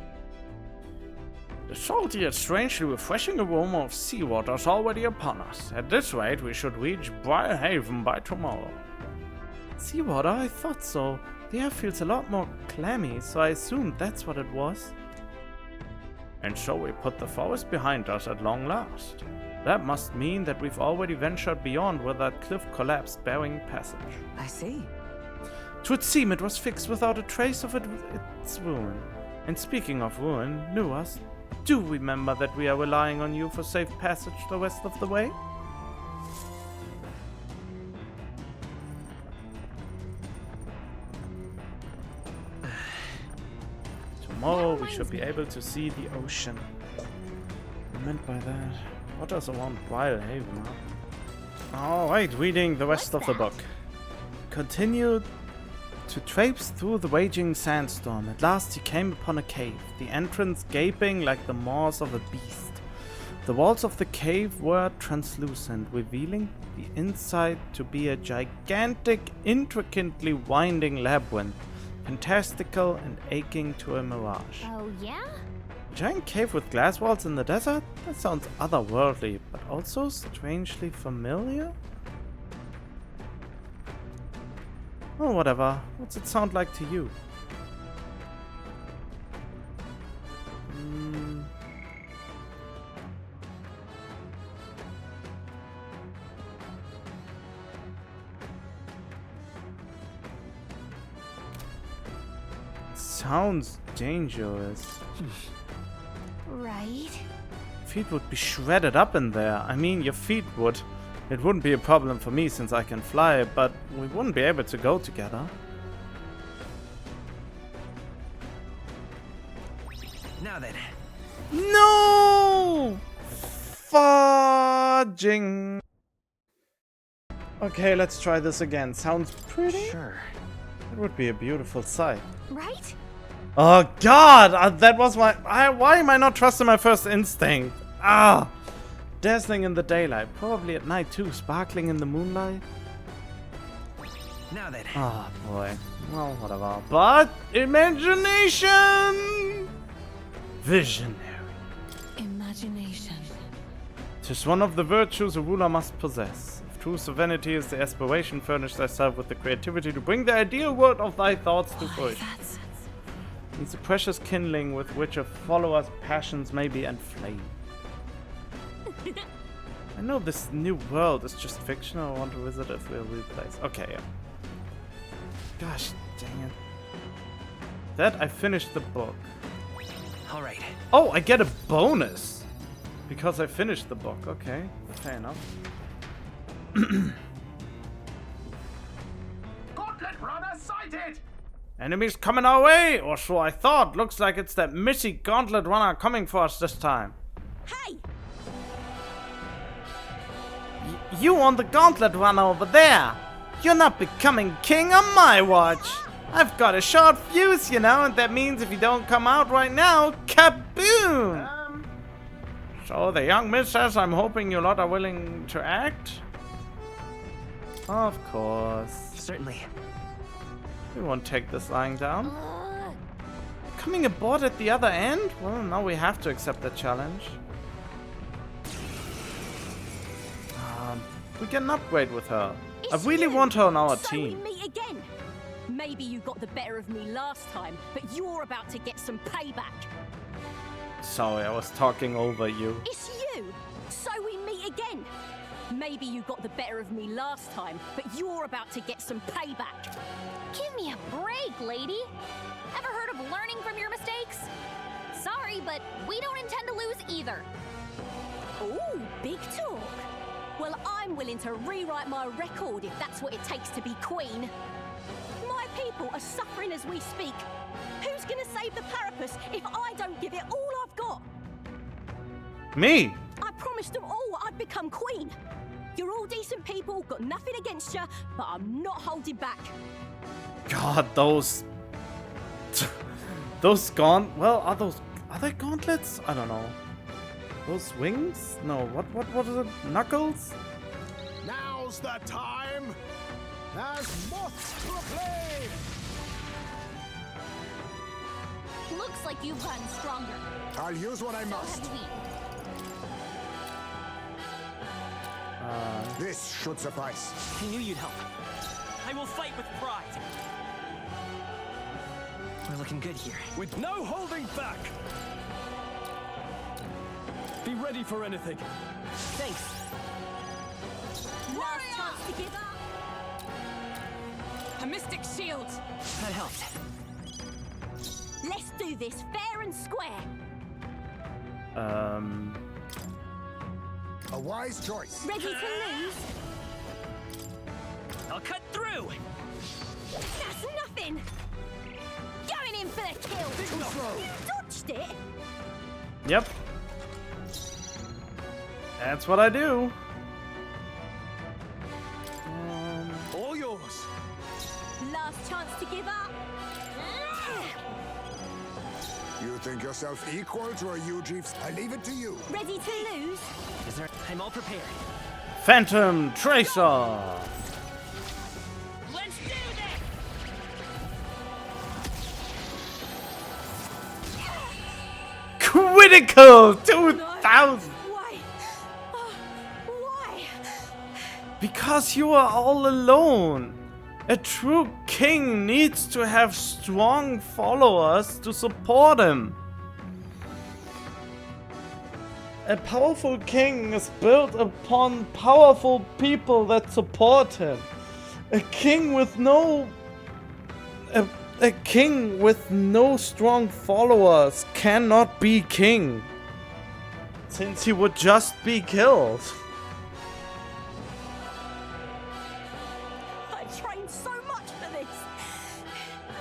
The salty yet strangely refreshing aroma of seawater is already upon us. At this rate, we should reach Briar Haven by tomorrow. Seawater? I thought so. The air feels a lot more clammy, so I assumed that's what it was. And so we put the forest behind us at long last. That must mean that we've already ventured beyond where that cliff collapsed, bearing passage. I see. Twould seem it was fixed without a trace of its ruin. And speaking of ruin, Nuas, do remember that we are relying on you for safe passage the rest of the way? Tomorrow we should be able to see the ocean. What I meant by that? Waters around Briar Haven, huh? Alright, reading the rest of the book. Continued to traipse through the raging sandstorm. At last he came upon a cave, the entrance gaping like the maws of a beast. The walls of the cave were translucent, revealing the inside to be a gigantic, intricately winding labyrinth, fantastical and aching to a mirage. Oh, yeah? A giant cave with glass walls in the desert? That sounds otherworldly, but also strangely familiar? Oh, whatever. What's it sound like to you? Sounds dangerous. Right. Feet would be shredded up in there. I mean, your feet would. It wouldn't be a problem for me since I can fly, but we wouldn't be able to go together. Now then. No! Fudging. Okay, let's try this again. Sounds pretty? Sure. It would be a beautiful sight. Right? Oh god! That was my... why am I not trusting my first instinct? Ah! dazzling in the daylight, probably at night too, sparkling in the moonlight. Now then. Oh boy. Well, whatever. But imagination! Visionary. Imagination. 'Tis one of the virtues a ruler must possess. If true sovereignty is the aspiration, furnish thyself with the creativity to bring the ideal world of thy thoughts to fruition. It's a precious kindling with which a follower's passions may be enflamed. I know this new world is just fictional. I want to visit it for a real place. Okay, yeah. Gosh, dang it. That I finished the book. All right. Oh, I get a bonus because I finished the book. Okay, fair enough. Gauntlet runner sighted! Enemies coming our way, or so I thought. Looks like it's that Missy Gauntlet runner coming for us this time. Hey! You want the Gauntlet runner over there? You're not becoming king on my watch. I've got a short fuse, you know, and that means if you don't come out right now, kaboom! So the young miss says I'm hoping you lot are willing to act? Of course. Certainly. We won't take this lying down. Coming aboard at the other end? Well, now we have to accept the challenge. We get an upgrade with her. I really want her on our team. So we meet again. Maybe you got the better of me last time, but you're about to get some payback. Sorry, I was talking over you. It's you! So we meet again. Maybe you got the better of me last time, but you're about to get some payback. Give me a break, lady. Ever heard of learning from your mistakes? Sorry, but we don't intend to lose either. Ooh, big talk. Well, I'm willing to rewrite my record if that's what it takes to be queen. My people are suffering as we speak. Who's gonna save the Parapus if I don't give it all I've got? Me? I promised them all I'd become queen. You're all decent people, got nothing against you, but I'm not holding back. God, those well, are they gauntlets? I don't know. Those wings? No, what is it? Knuckles? Now's the time! As moths to a flame! Looks like you've gotten stronger. I'll use what I must. This should suffice. I knew you'd help. I will fight with pride. We're looking good here. With no holding back! Be ready for anything. Thanks. Last chance to give up. A mystic shield. That helped. Let's do this fair and square. A wise choice. Ready to lose? I'll cut through. That's nothing. Going in for the kill. Too slow. You dodged it. Yep. That's what I do. All yours. Last chance to give up. You think yourself equal to a UG? I leave it to you. Ready to lose? Is there? I'm all prepared. Phantom Tracer. Let's do this. Critical 2000. Why? Why? Because you are all alone. A true king needs to have strong followers to support him. A powerful king is built upon powerful people that support him. A king with no strong followers cannot be king, since he would just be killed. I trained so much for this.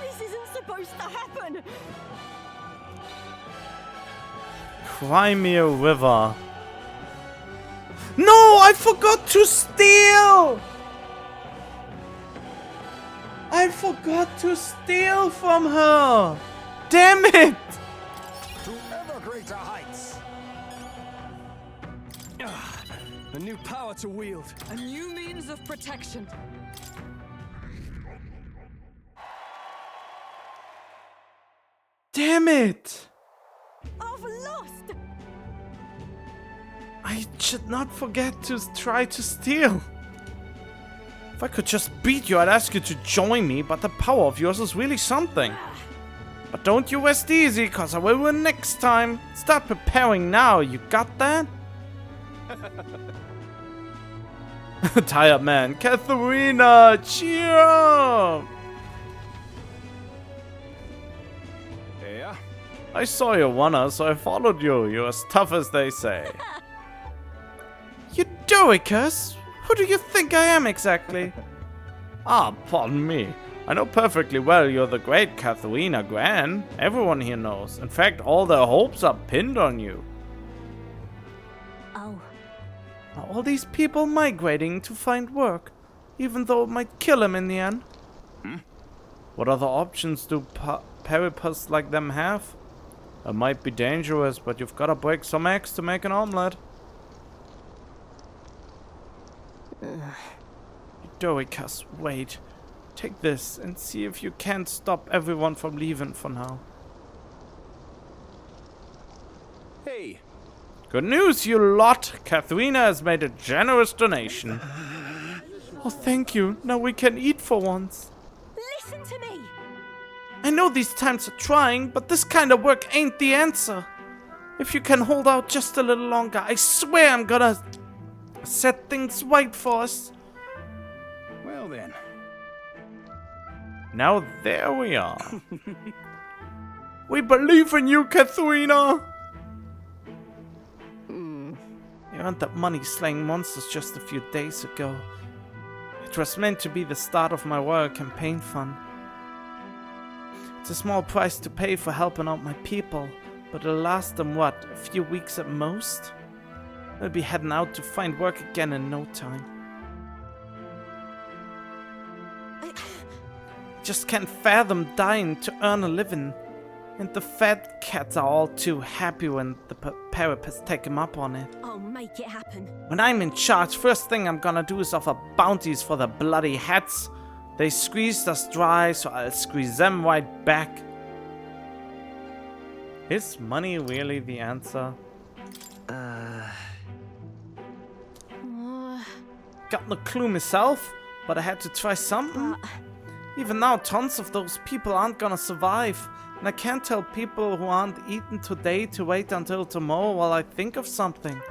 This isn't supposed to happen. Crimea River. No, I forgot to steal! I forgot to steal from her! Damn it! To ever greater heights. A new power to wield. A new means of protection. Damn it! I've lost! I should not forget to try to steal. If I could just beat you, I'd ask you to join me, but the power of yours is really something. But don't you rest easy, cause I will win next time. Start preparing now, you got that? Tired man, Katharina, cheer up! Yeah? I saw your wanna, so I followed you. You're as tough as they say. Eudoricus? Who do you think I am exactly? Ah, pardon me. I know perfectly well you're the great Katharina Gran. Everyone here knows. In fact, all their hopes are pinned on you. Oh. Are all these people migrating to find work, even though it might kill them in the end? What other options do peripus like them have? It might be dangerous, but you've got to break some eggs to make an omelette. Eudoricus, wait. Take this and see if you can't stop everyone from leaving for now. Hey. Good news, you lot! Katharina has made a generous donation. Oh, thank you. Now we can eat for once. Listen to me! I know these times are trying, but this kind of work ain't the answer. If you can hold out just a little longer, I swear I'm gonna set things right for us. Well then. Now there we are. We believe in you, Katharina! You earned that money slaying monsters just a few days ago. It was meant to be the start of my royal campaign fund. It's a small price to pay for helping out my people, but it'll last them, what, a few weeks at most? They'll be heading out to find work again in no time. Just can't fathom dying to earn a living. And the fat cats are all too happy when the peripus take him up on it. I'll make it happen. When I'm in charge, first thing I'm gonna do is offer bounties for the bloody hats. They squeezed us dry, so I'll squeeze them right back. Is money really the answer? Got no clue myself, but I had to try something. Even now, tons of those people aren't gonna survive. And I can't tell people who aren't eating today to wait until tomorrow while I think of something.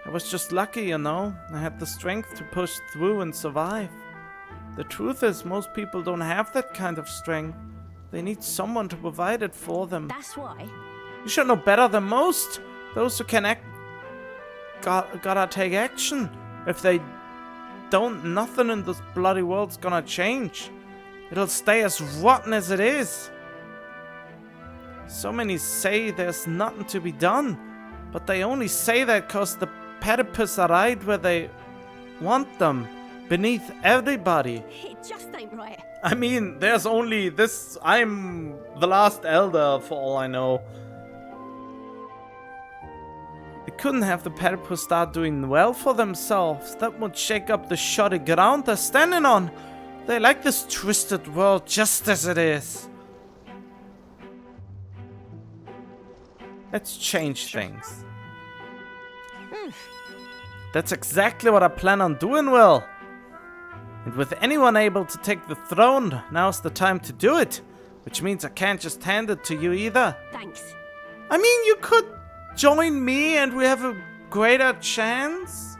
I was just lucky, you know. I had the strength to push through and survive. The truth is, most people don't have that kind of strength. They need someone to provide it for them. That's why. You should know better than most. Those who can act gotta take action. If they don't, nothing in this bloody world's gonna change. It'll stay as rotten as it is. So many say there's nothing to be done, but they only say that cause the peripus are right where they want them, beneath everybody. It just ain't right. I mean, there's only this. I'm the last elder for all I know. They couldn't have the peripus start doing well for themselves. That would shake up the shoddy ground they're standing on. They like this twisted world just as it is. Let's change things. That's exactly what I plan on doing, Will. And with anyone able to take the throne, now's the time to do it. Which means I can't just hand it to you either. Thanks. I mean, you could join me and we have a greater chance.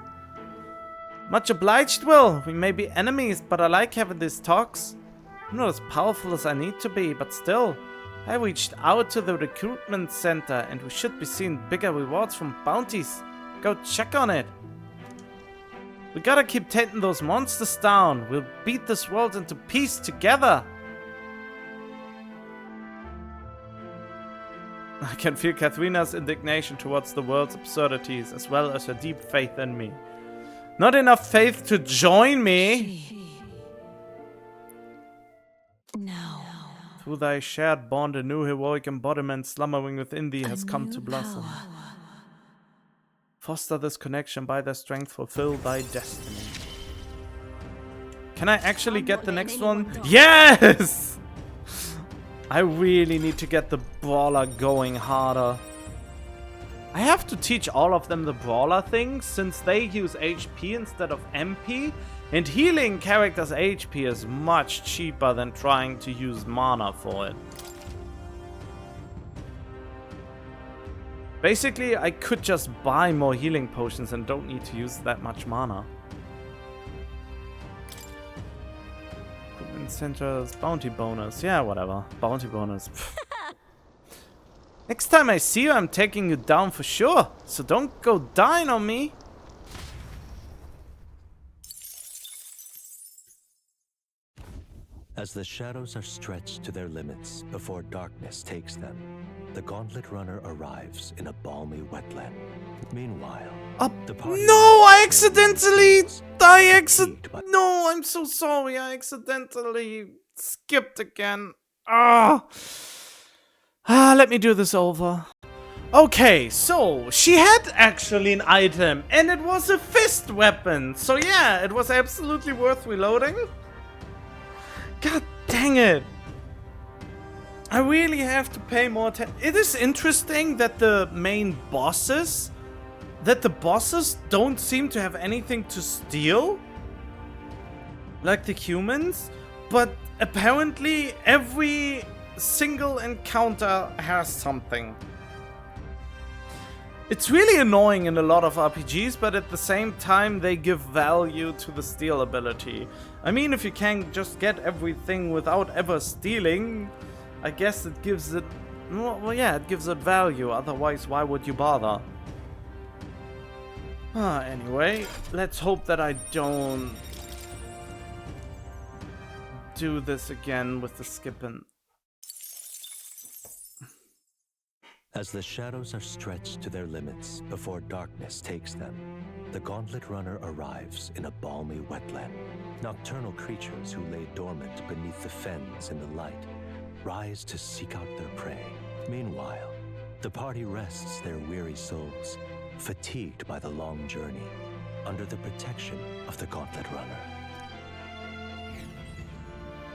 Much obliged, Will. We may be enemies, but I like having these talks. I'm not as powerful as I need to be, but still. I reached out to the recruitment center and we should be seeing bigger rewards from bounties. Go check on it. We gotta keep taking those monsters down. We'll beat this world into peace together. I can feel Katharina's indignation towards the world's absurdities, as well as her deep faith in me. Not enough faith to join me. No. Through thy shared bond, a new heroic embodiment slumbering within thee has come to blossom. Foster this connection by their strength, fulfill thy destiny. Can I actually get the next one? Yes! I really need to get the brawler going harder. I have to teach all of them the brawler thing, since they use HP instead of MP, and healing characters' HP is much cheaper than trying to use mana for it. Basically, I could just buy more healing potions and don't need to use that much mana. Equipment centers, bounty bonus, yeah, whatever. Bounty bonus. Next time I see you, I'm taking you down for sure. So don't go dying on me. As the shadows are stretched to their limits before darkness takes them, the Gauntlet Runner arrives in a balmy wetland. Meanwhile, the party... No, I accidentally... No, I'm so sorry. I accidentally skipped again. Let me do this over. Okay, so she had actually an item, and it was a fist weapon. So yeah, it was absolutely worth reloading. God dang it. I really have to pay more attention. It is interesting that the main bosses, don't seem to have anything to steal, like the humans, but apparently every single encounter has something. It's really annoying in a lot of RPGs, but at the same time they give value to the steal ability. I mean, if you can just get everything without ever stealing, I guess it gives it... Well, yeah, it gives it value. Otherwise, why would you bother? Anyway, let's hope that I don't do this again with the skipping. As the shadows are stretched to their limits before darkness takes them, the Gauntlet Runner arrives in a balmy wetland. Nocturnal creatures who lay dormant beneath the fens in the light rise to seek out their prey. Meanwhile, the party rests their weary souls, fatigued by the long journey, under the protection of the Gauntlet Runner.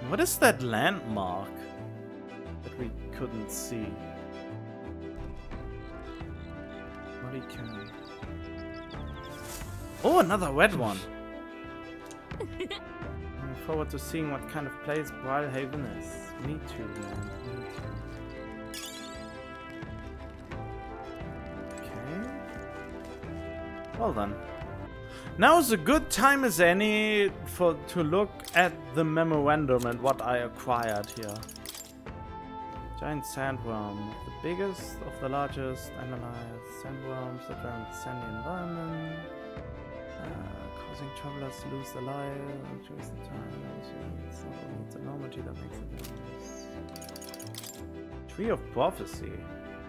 What is that landmark that we couldn't see? Oh, another red one. Looking forward to seeing what kind of place Brilhaven is. Me too, man. Me too. Okay. Well done. Now is a good time as any to look at the memorandum and what I acquired here. Giant sandworm, the biggest of the largest analyzed sandworms that run in the sandy environment, causing travelers to lose their lives and choose the time. It's not only the enormity that makes it dangerous. Tree of Prophecy.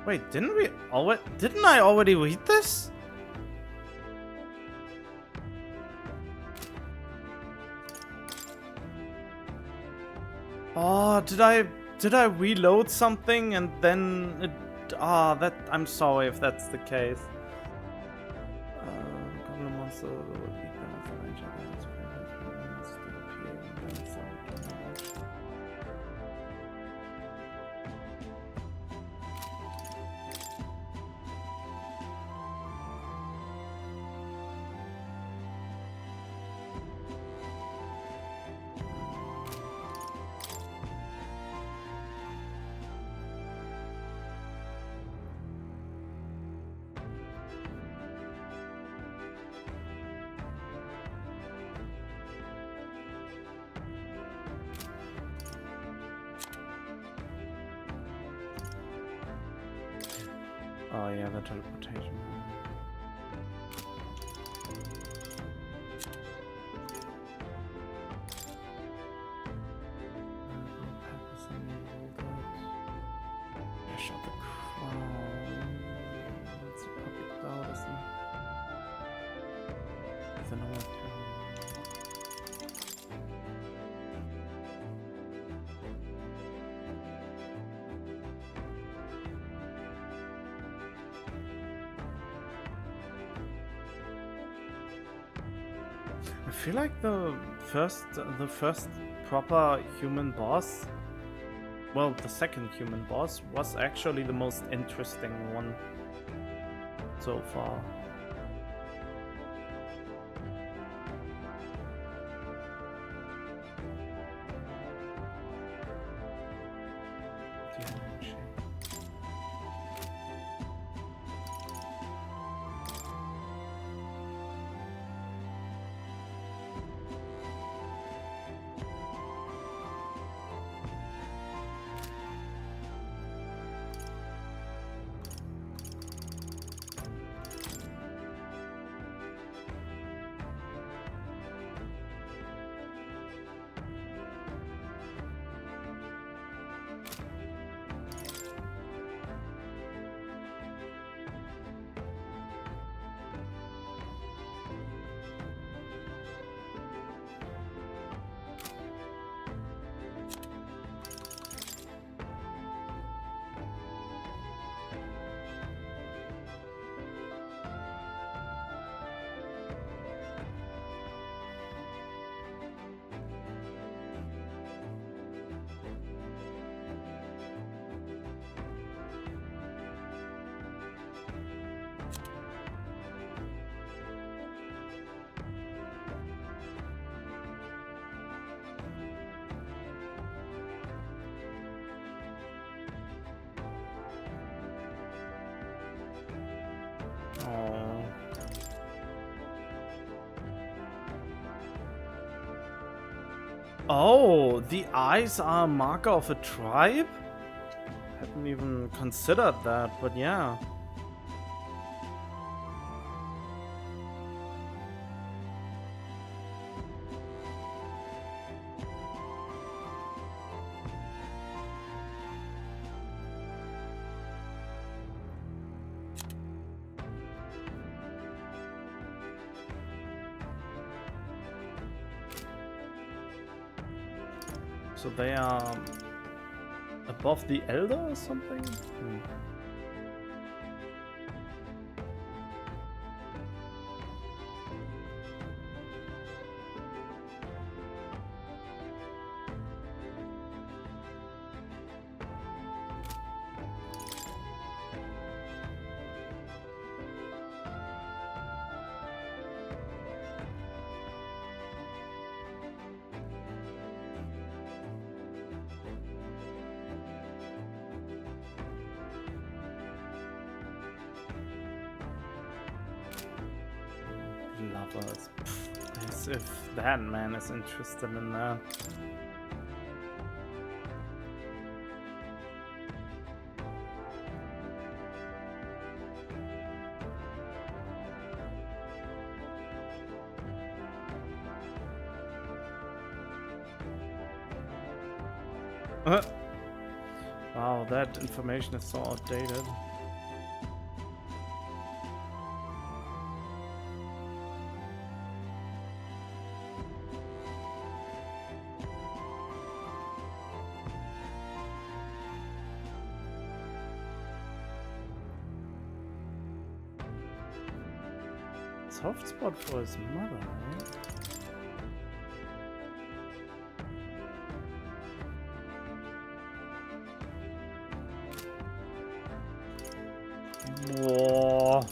Wait, didn't I already read this? Oh, did I reload something and then it... that... I'm sorry if that's the case. Goblin monster will beat them as a range Oh yeah, the teleportation. Shot the crown. It's a public dog, isn't it? With an old I feel like the first proper human boss, well, the second human boss was actually the most interesting one so far. Oh, the eyes are a marker of a tribe? Hadn't even considered that, but yeah. So they are above the elder or something? Lovers. As if that man is interested in that. Wow, that information is so outdated. Soft spot for his mother, right? Whoa.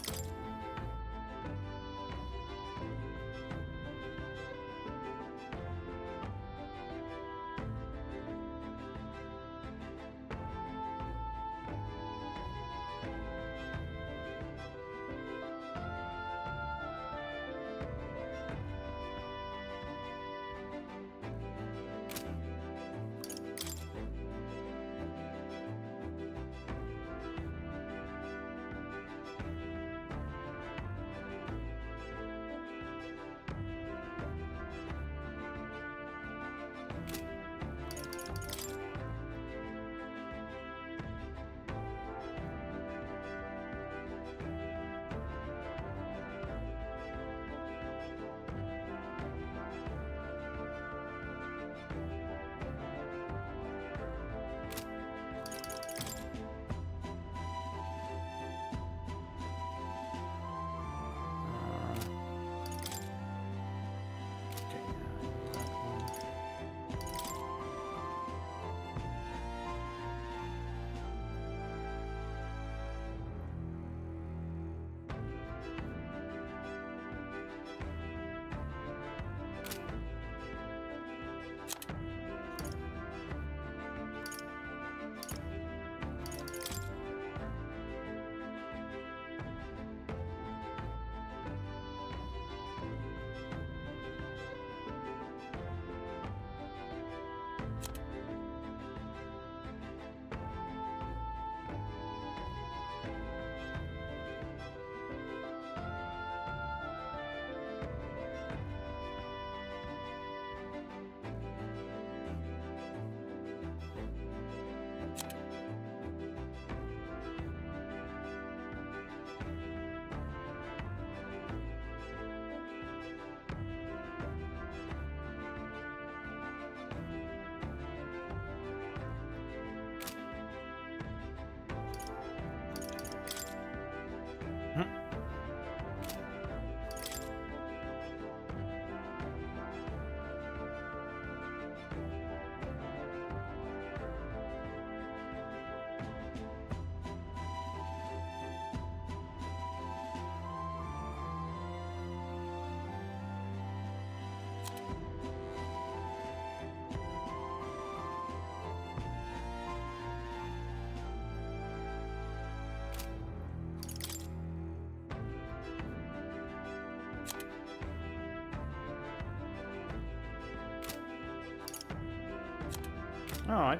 Alright.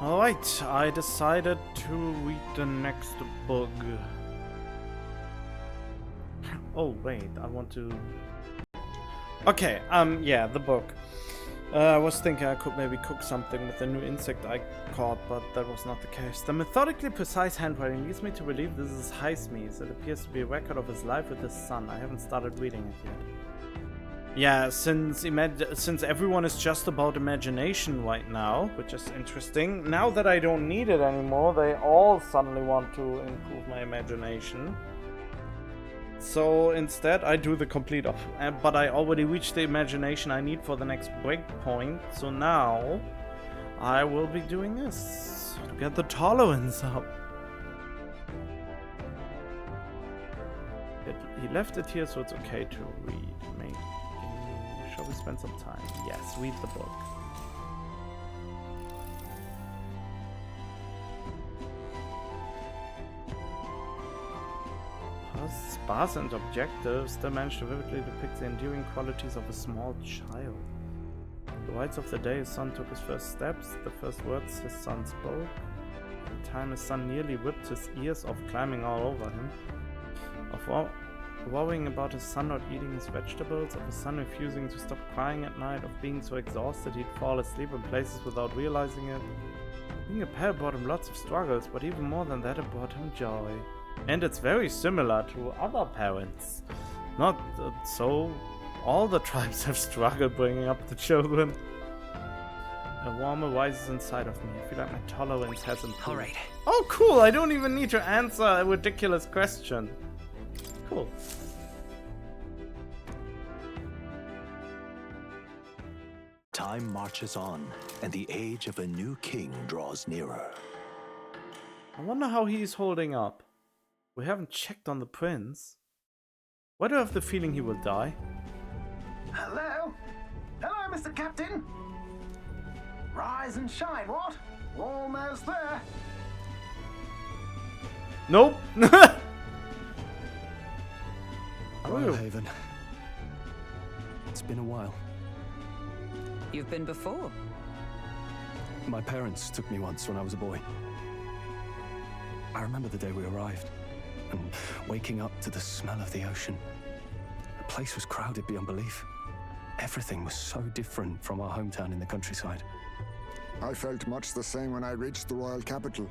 Alright, I decided to read the next book. Oh, wait, I want to... Okay, yeah, the book. I was thinking I could maybe cook something with the new insect I caught, but that was not the case. The methodically precise handwriting leads me to believe this is Highsmith's. It appears to be a record of his life with his son. I haven't started reading it yet. Yeah, since everyone is just about imagination right now, which is interesting. Now that I don't need it anymore, they all suddenly want to improve my imagination. So instead, I do the complete opposite. But I already reached the imagination I need for the next breakpoint. So now, I will be doing this to get the tolerance up. He left it here, so it's okay to read. Maybe. Shall we spend some time? Yes, read the book. Sparse and objectives, still manage to vividly depict the endearing qualities of a small child. The rites of the day his son took his first steps, the first words his son spoke, the time his son nearly whipped his ears off climbing all over him, of worrying about his son not eating his vegetables, of his son refusing to stop crying at night, of being so exhausted he'd fall asleep in places without realizing it. Being a parent brought him lots of struggles, but even more than that, it brought him joy. And it's very similar to other parents. Not so. All the tribes have struggled bringing up the children. A warmth arises inside of me. I feel like my tolerance has improved. Alright. Oh, cool! I don't even need to answer a ridiculous question. Cool. Time marches on, and the age of a new king draws nearer. I wonder how he's holding up. We haven't checked on the prince. Why do I have the feeling he will die? Hello? Hello, Mr. Captain? Rise and shine, what? Almost there. Nope. Haven. It's been a while. You've been before? My parents took me once when I was a boy. I remember the day we arrived, and waking up to the smell of the ocean. The place was crowded beyond belief. Everything was so different from our hometown in the countryside. I felt much the same when I reached the royal capital.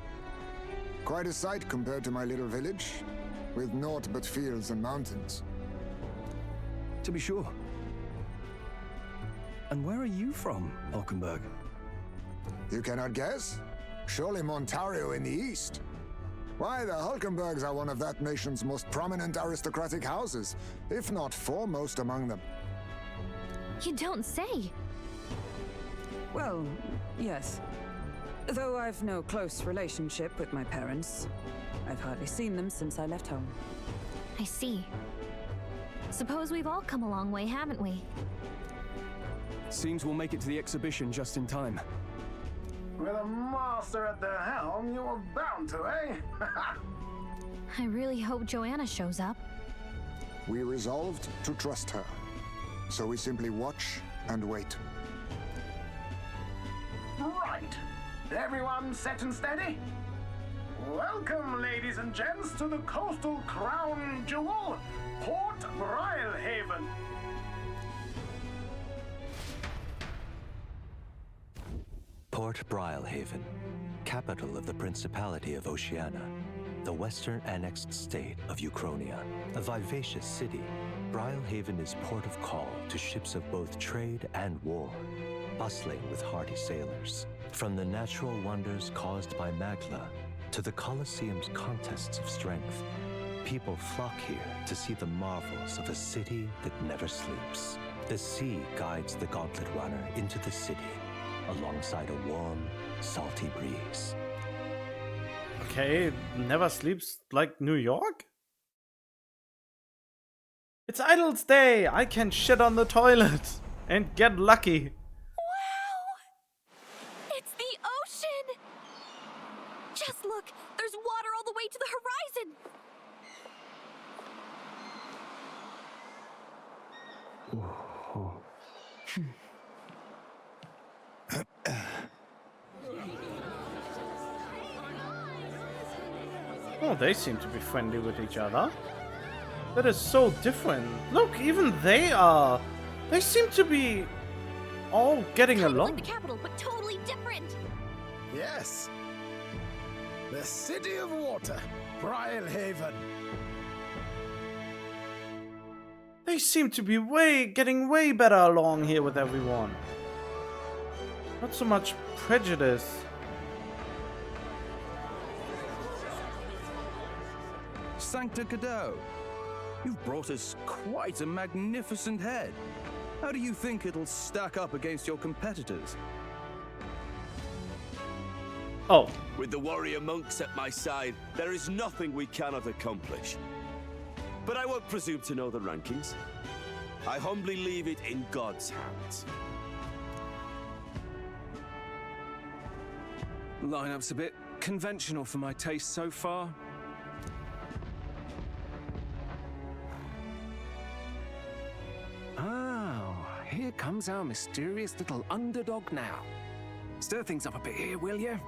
Quite a sight compared to my little village, with naught but fields and mountains. To be sure. And where are you from, Hulkenberg? You cannot guess? Surely Montario in the east. Why, the Hulkenbergs are one of that nation's most prominent aristocratic houses, if not foremost among them. You don't say. Well, yes. Though I've no close relationship with my parents. I've hardly seen them since I left home. I see. Suppose we've all come a long way, haven't we? Seems we'll make it to the exhibition just in time. With a master at the helm, you were bound to, eh? I really hope Joanna shows up. We resolved to trust her, so we simply watch and wait. Right. Everyone set and steady? Welcome, ladies and gents, to the coastal crown jewel, Port Brilehaven. Port Brilehaven, capital of the Principality of Oceania, the western annexed state of Uchronia. A vivacious city, Brilehaven is port of call to ships of both trade and war, bustling with hardy sailors. From the natural wonders caused by Magla to the Colosseum's contests of strength, people flock here to see the marvels of a city that never sleeps. The sea guides the gauntlet runner into the city, alongside a warm, salty breeze. Okay, never sleeps like New York? It's Idle's Day! I can shit on the toilet and get lucky. It's the ocean! Just look! There's water all the way to the horizon! Oh, they seem to be friendly with each other. That is so different. Look, even they are. They seem to be all getting Kind of along. like the capital, but totally different. Yes. The City of Water, Briarhaven. They seem to be getting way better along here with everyone. Not so much prejudice. Sancta Cadeau, you've brought us quite a magnificent head. How do you think it'll stack up against your competitors? Oh. With the warrior monks at my side, there is nothing we cannot accomplish. But I won't presume to know the rankings. I humbly leave it in God's hands. Lineup's a bit conventional for my taste so far. Oh, here comes our mysterious little underdog now. Stir things up a bit here, will you?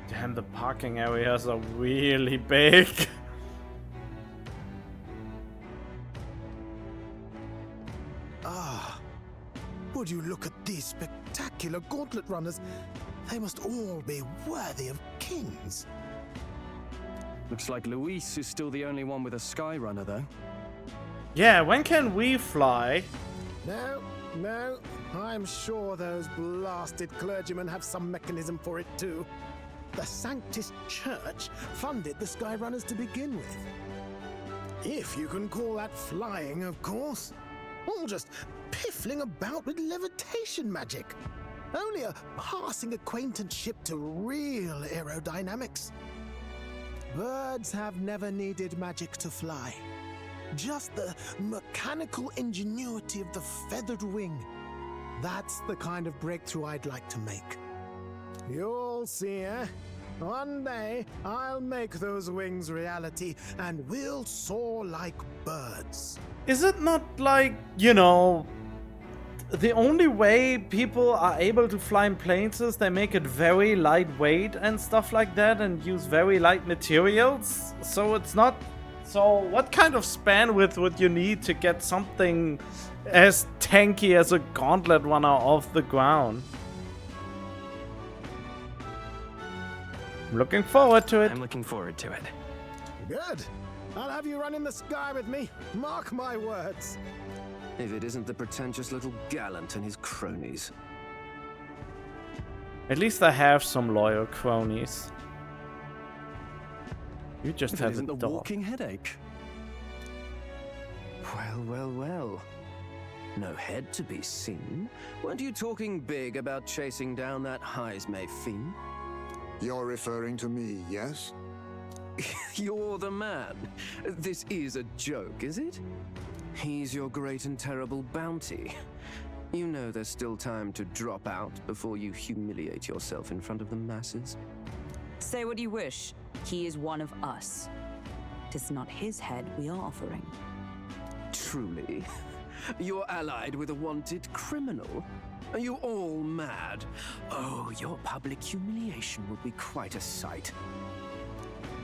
Damn, the parking areas are really big. Ah, would you look at these spectacular gauntlet runners? They must all be worthy of kings. Looks like Luis is still the only one with a sky runner, though. Yeah, when can we fly? No, I'm sure those blasted clergymen have some mechanism for it too. The Sanctus Church funded the Skyrunners to begin with. If you can call that flying, of course. All just piffling about with levitation magic. Only a passing acquaintanceship to real aerodynamics. Birds have never needed magic to fly. Just the mechanical ingenuity of the feathered wing. That's the kind of breakthrough I'd like to make. You'll see, eh? One day, I'll make those wings reality, and we'll soar like birds. Is it not like, you know, the only way people are able to fly in planes is they make it very lightweight and stuff like that and use very light materials? So it's not... So what kind of spanwidth would you need to get something as tanky as a gauntlet runner off the ground? I'm looking forward to it. I'm looking forward to it. Good. I'll have you run in the sky with me. Mark my words. If it isn't the pretentious little gallant and his cronies. At least I have some loyal cronies. You just If it have isn't a the dog. walking headache. Well. No head to be seen. Weren't you talking big about chasing down that Heismay fiend? You're referring to me, yes? You're the man. This is a joke, is it? He's your great and terrible bounty. You know there's still time to drop out before you humiliate yourself in front of the masses. Say what you wish. He is one of us. 'Tis not his head we are offering. Truly? You're allied with a wanted criminal? Are you all mad? Oh, your public humiliation will be quite a sight.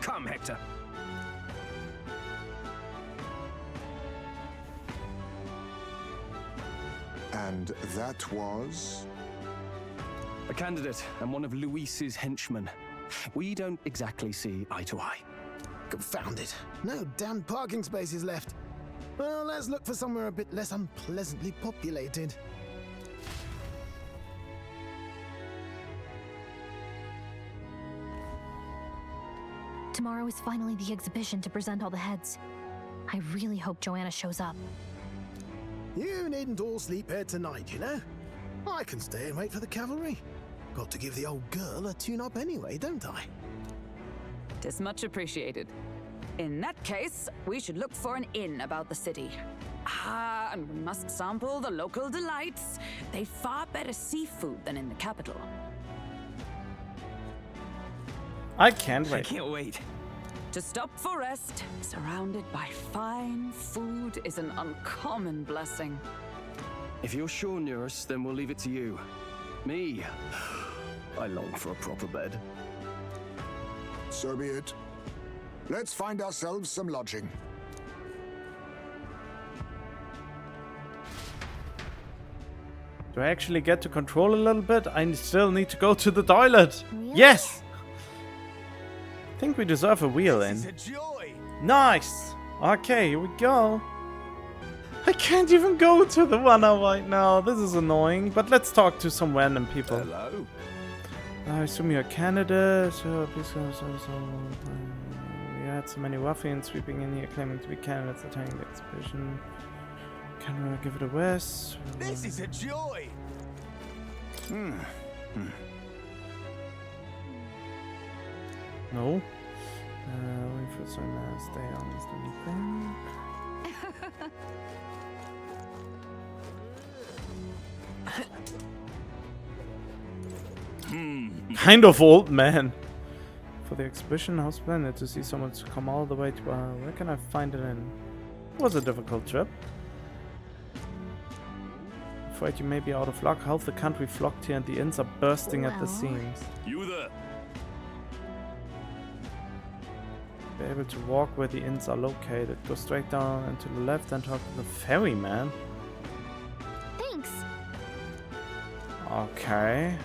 Come, Hector. And that was? A candidate and one of Luis's henchmen. We don't exactly see eye to eye. Confound it. No damn parking spaces left. Well, let's look for somewhere a bit less unpleasantly populated. Tomorrow is finally the exhibition to present all the heads. I really hope Joanna shows up. You needn't all sleep here tonight, you know? I can stay and wait for the cavalry. Got to give the old girl a tune-up anyway, don't I? 'Tis much appreciated. In that case, we should look for an inn about the city. And we must sample the local delights. They far better seafood than in the capital. I can't wait. I can't wait. To stop for rest, surrounded by fine food, is an uncommon blessing. If you're sure, Nurse, then we'll leave it to you. Me, I long for a proper bed. So be it. Let's find ourselves some lodging. Do I actually get to control a little bit? I still need to go to the toilet. Yes! I think we deserve a wheel in. Nice! Okay, here we go. I can't even go to the one right now. This is annoying. But let's talk to some random people. Hello. I assume you're a candidate. Please go. We had so many ruffians sweeping in here claiming to be candidates attending the exhibition. Can we give it a rest? This is a joy! No. Wait for some stay honest anything. Kind of old man. For the exhibition, how splendid to see someone to come all the way to where can I find it in? It was a difficult trip. Afraid you may be out of luck. Half the country flocked here and the inns are bursting at the seams. You there? Be able to walk where the inns are located. Go straight down and to the left and talk to the ferryman. Thanks. Okay.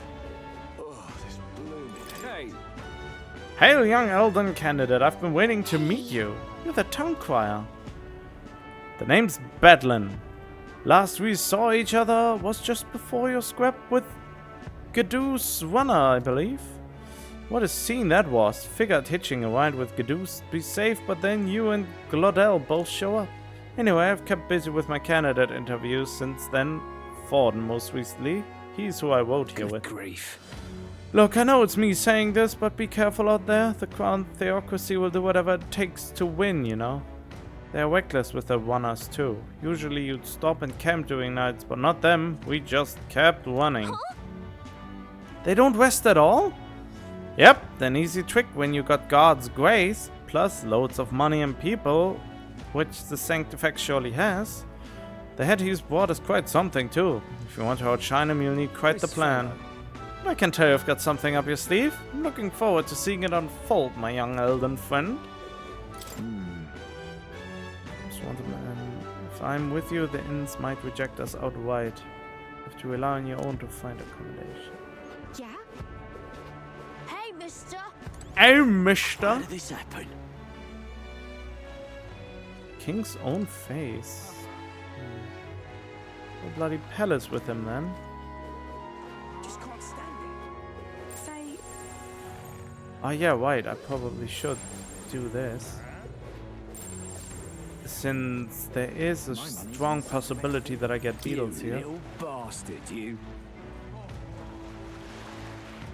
Hey. Hail, young Elden candidate. I've been waiting to meet you. You're the town crier. The name's Bedlin. Last we saw each other was just before your scrap with Gadoo's runner, I believe. What a scene that was. Figured hitching a ride with Gadoo's be safe, but then you and Glodell both show up. Anyway, I've kept busy with my candidate interviews since then. Forden most recently. He's who I rode here with. Grief. Look, I know it's me saying this, but be careful out there. The Crown Theocracy will do whatever it takes to win, you know. They're reckless with their runners too. Usually you'd stop and camp during nights, but not them. We just kept running. Huh? They don't rest at all? Yep, an easy trick when you got God's grace, plus loads of money and people, which the Sanctifex surely has. The head he's brought is quite something too. If you want to outshine him, you'll need quite the plan. I can tell you've got something up your sleeve. I'm looking forward to seeing it unfold, my young Elden friend. If I'm with you, the inns might reject us outright. You have to rely on your own to find accommodation. Yeah? Hey, mister! Hey, mister! How did this happen? King's own face. A bloody palace with him, then. Just can't stand it. Say... Oh yeah, right. I probably should do this. Since there is a strong possibility that I get beetles here. Little bastard, you.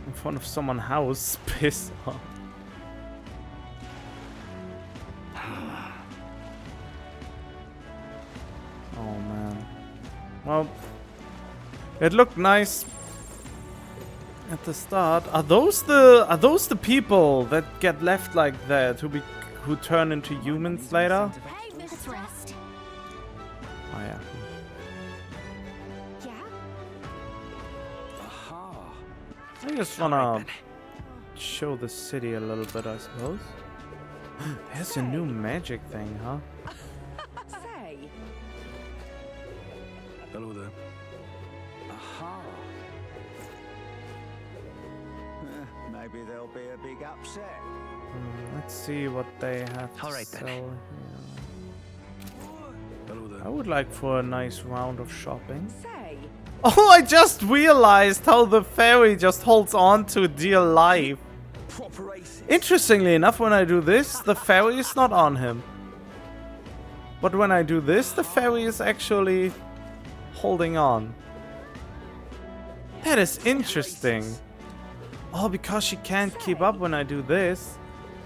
In front of someone's house, piss off. Oh man. Well, it looked nice at the start. Are those the people that get left like that who turn into humans later? Rest. Oh yeah. Yeah? Aha. I just wanna show the city a little bit, I suppose. There's a new magic thing, huh? Say. Hello there. Aha. Maybe there'll be a big upset. Let's see what they have to Alright, sell then. here. Hello there. I would like for a nice round of shopping. Say. Oh, I just realized how the fairy just holds on to dear life. Interestingly enough, when I do this, the fairy is not on him. But when I do this, the fairy is actually holding on. That is interesting. Oh, because she can't keep up when I do this.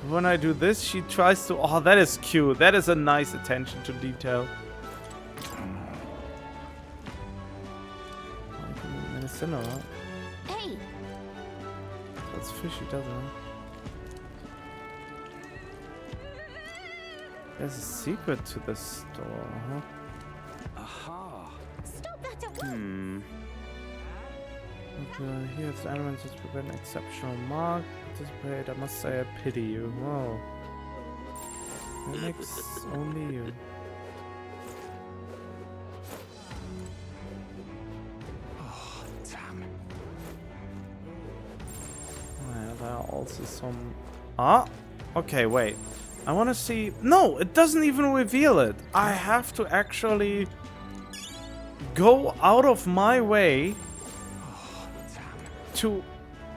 When I do this, she tries to... Oh, that is cute. That is a nice attention to detail. Medicinal. Hey! That's fishy, doesn't it? There's a secret to this store, huh? Aha. Stop that Okay, here's elements that prevent exceptional mark. Participate, I must say I pity you. Whoa. That makes only you. Oh, damn. Well, there are also some... Ah! Okay, wait. I want to see... No, it doesn't even reveal it. I have to actually go out of my way to...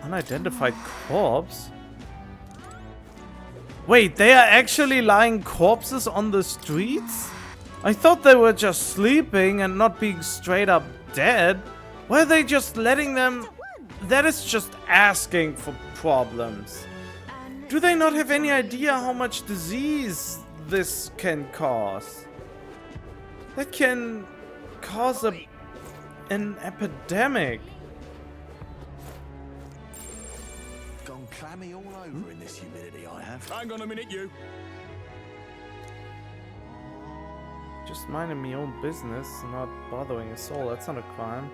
Unidentified corpse? Wait, they are actually lying corpses on the streets? I thought they were just sleeping and not being straight up dead. Why are they just letting them... That is just asking for problems. Do they not have any idea how much disease this can cause? That can cause an epidemic. Gone clammy all over in this humidity I have. Hang on a minute, you. Just minding my own business, not bothering a soul. That's not a crime.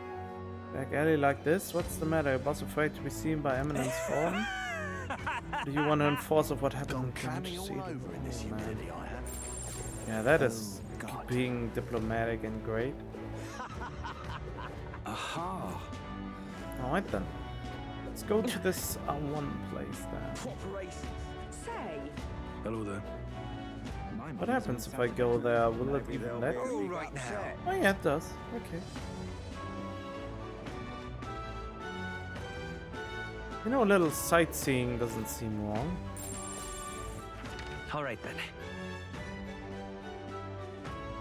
Back alley like this? What's the matter? Your boss afraid to be seen by eminence form? Do you want to enforce of what happened in this humidity I have? Yeah, that is being diplomatic and great. Aha. Alright then. Let's go to this one place then. Say. Hello there. What happens if I go there? Will it even let me? Right now. Oh yeah, it does. Okay. You know, a little sightseeing doesn't seem wrong. All right then.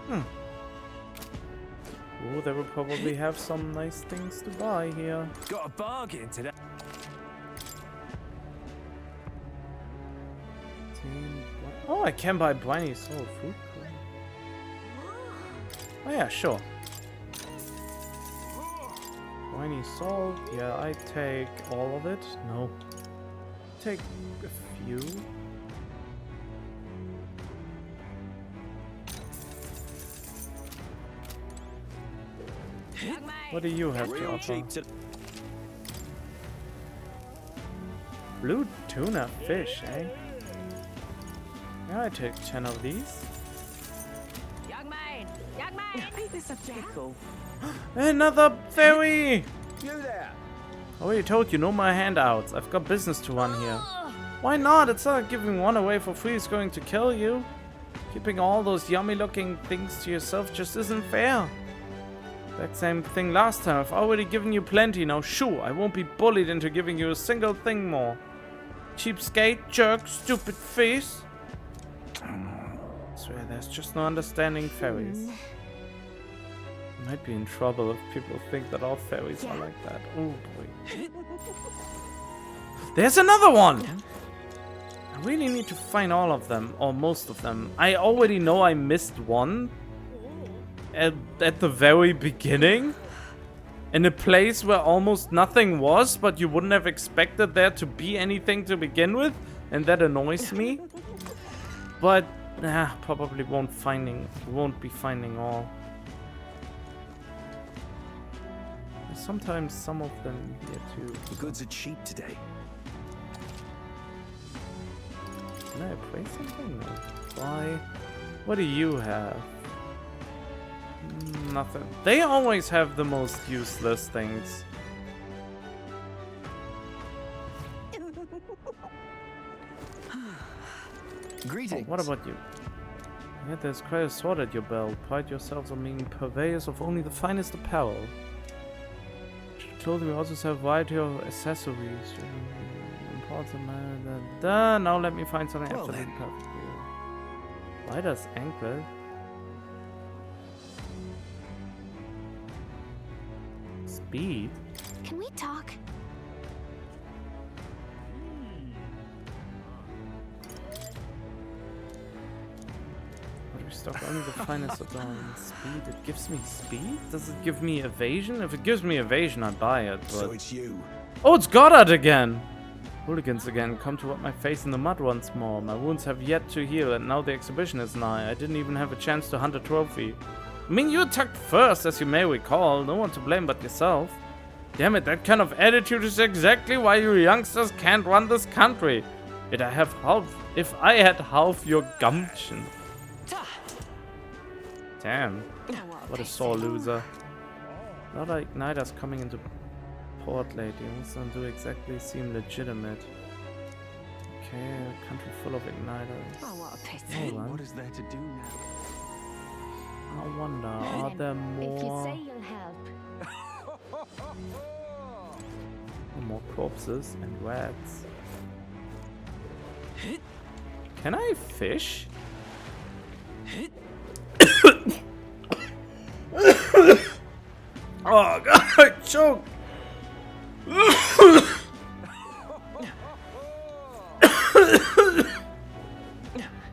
Oh, they will probably have some nice things to buy here. Got a bargain today. Oh, I can buy briny soul food. Oh yeah, sure. Briny salt. Yeah, I take all of it. No. Take a few. What do you have to offer? Blue tuna fish, eh? Yeah, I take 10 of these. Young man! Young man! Ain't this a pickle? Another fairy! You there! I already told you, no more handouts. I've got business to run here. Why not? It's not like giving one away for free is going to kill you. Keeping all those yummy looking things to yourself just isn't fair. That same thing last time. I've already given you plenty. Now shoo, I won't be bullied into giving you a single thing more. Cheapskate, jerk, stupid face. I swear, there's just no understanding fairies. Might be in trouble if people think that all fairies are like that. Oh boy. There's another one! I really need to find all of them, or most of them. I already know I missed one at the very beginning. In a place where almost nothing was, but you wouldn't have expected there to be anything to begin with. And that annoys me. But probably won't be finding all. Sometimes some of them here too. The goods are cheap today. Can I appraise something? No. Why? What do you have? Nothing. They always have the most useless things. Greetings. Oh, what about you? Yeah, there's quite a sword at your belt. Pride yourselves on being purveyors of only the finest apparel. Clothing, we also sell a variety of accessories. Now let me find something absolutely perfect for you. Rider's ankle. Speed. Can we talk? Stock only the finest of them. Speed. It gives me speed? Does it give me evasion? If it gives me evasion, I buy it. But... So it's you. Oh, it's Goddard again! Hooligans again. Come to rub my face in the mud once more. My wounds have yet to heal, and now the exhibition is nigh. I didn't even have a chance to hunt a trophy. I mean, you attacked first, as you may recall. No one to blame but yourself. Damn it, that kind of attitude is exactly why you youngsters can't run this country. If I had half your gumption. Damn. What a sore loser. Not like Igniter's coming into port lately. Most of them do exactly seem legitimate. Okay, a country full of Igniters. Oh, what a pity. What is there to do now? I wonder, are there more... If you say you'll help. more corpses and rats? Can I fish? Oh god, I choked!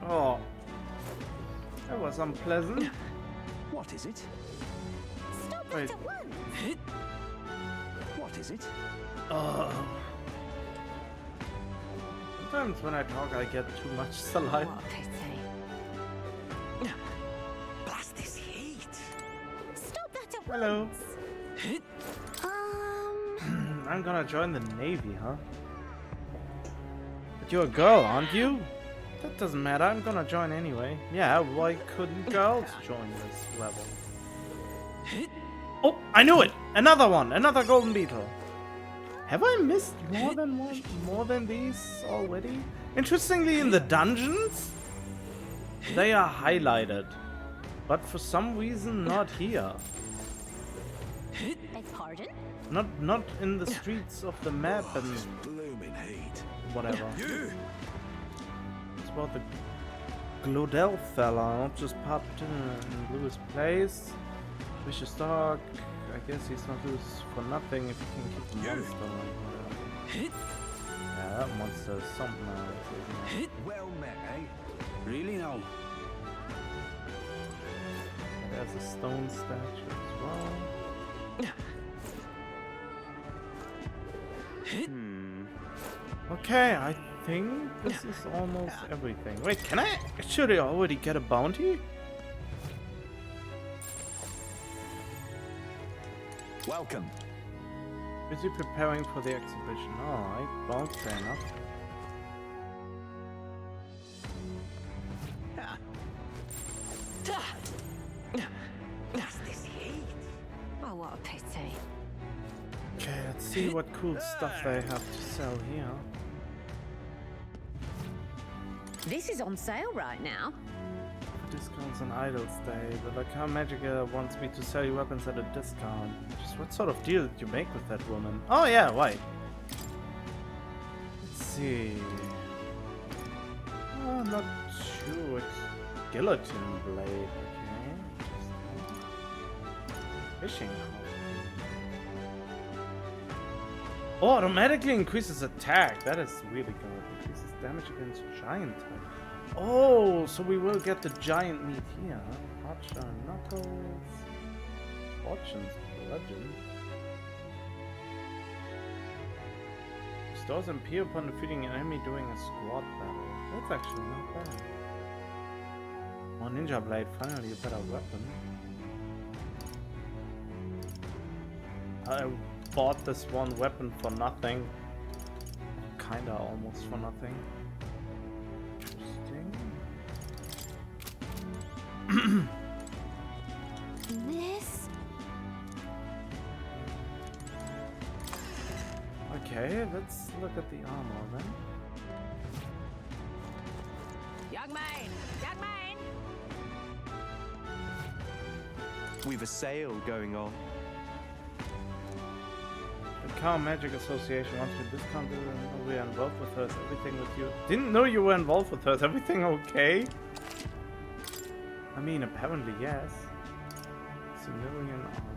Oh, that was unpleasant. What is it? Stop Wait. that at once. What is it? Sometimes when I talk, I get too much saliva. What a pity. Blast this heat. Stop that at Hello. once. I'm gonna join the Navy, huh? But you're a girl, aren't you? That doesn't matter, I'm gonna join anyway. Yeah, why couldn't girls join this level? Oh, I knew it! Another one! Another golden beetle! Have I missed more than one? More than these already? Interestingly, in the dungeons, they are highlighted. But for some reason, not here. Beg pardon? Not in the streets of the map and Blooming heat. whatever. It's about the Glodell fella, not just popped in Lewis' place. Vicious dog. I guess he's not loose for nothing if he can keep the monster like that. Yeah, that monster is something else, isn't it? Well met, eh? Really now? There's a stone statue as well. Okay, I think this is almost everything. Wait, can I actually already get a bounty? Welcome. Busy preparing for the exhibition. Alright, well, fair enough. Blast this heat. Oh, what a pity. Okay, let's see what cool stuff they have to sell here. This is on sale right now. Discounts on Idol's Day. The Lacam Magica wants me to sell you weapons at a discount. Just what sort of deal did you make with that woman? Oh yeah, right. Let's see. Oh, I'm not sure. It's guillotine blade. Okay. Fishing. Oh, automatically increases attack. That is really good. Increases damage against giant type. Oh, so we will get the giant meat here. Archer Knuckles. Fortune's Bludgeon. Restores MP upon defeating an enemy during a squad battle. That's actually not bad. Oh, Ninja Blade, finally a better weapon. I bought this one weapon for nothing. Kinda almost for nothing. This? Okay, let's look at the armor then. Young man! Young man! We've a sale going on. The Cow Magic Association wants me to discount you and we are involved with her. Is everything with you? Didn't know you were involved with her. Is everything okay? I mean, apparently yes. Civilian armor.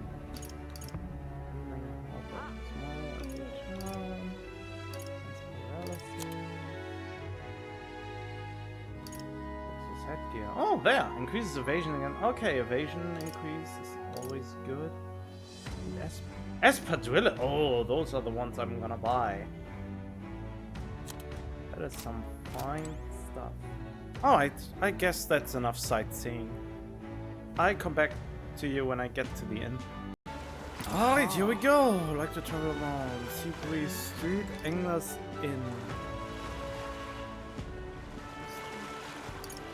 Headgear. Oh, there! Increases evasion again. Okay, evasion increase is always good. Espadrille. Oh, those are the ones I'm gonna buy. That is some fine stuff. Alright, I guess that's enough sightseeing. I come back to you when I get to the end. Alright, here we go. Like to travel along Sea Breeze Street, Angler's Inn.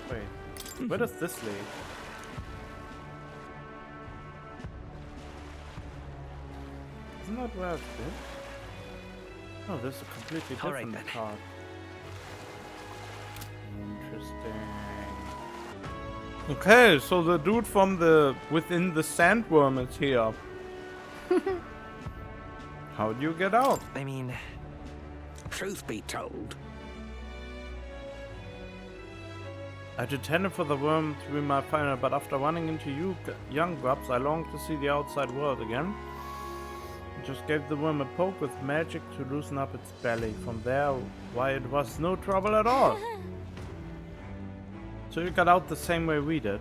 Wait, where does this lead? Isn't that where I've been? Oh, this is a completely different card. Interesting. Okay, so the dude from the within the sandworm is here. How do you get out? I mean, truth be told, I intended for the worm to be my final, but after running into you young grubs, I longed to see the outside world again. I just gave the worm a poke with magic to loosen up its belly. From there, why, it was no trouble at all. So you got out the same way we did.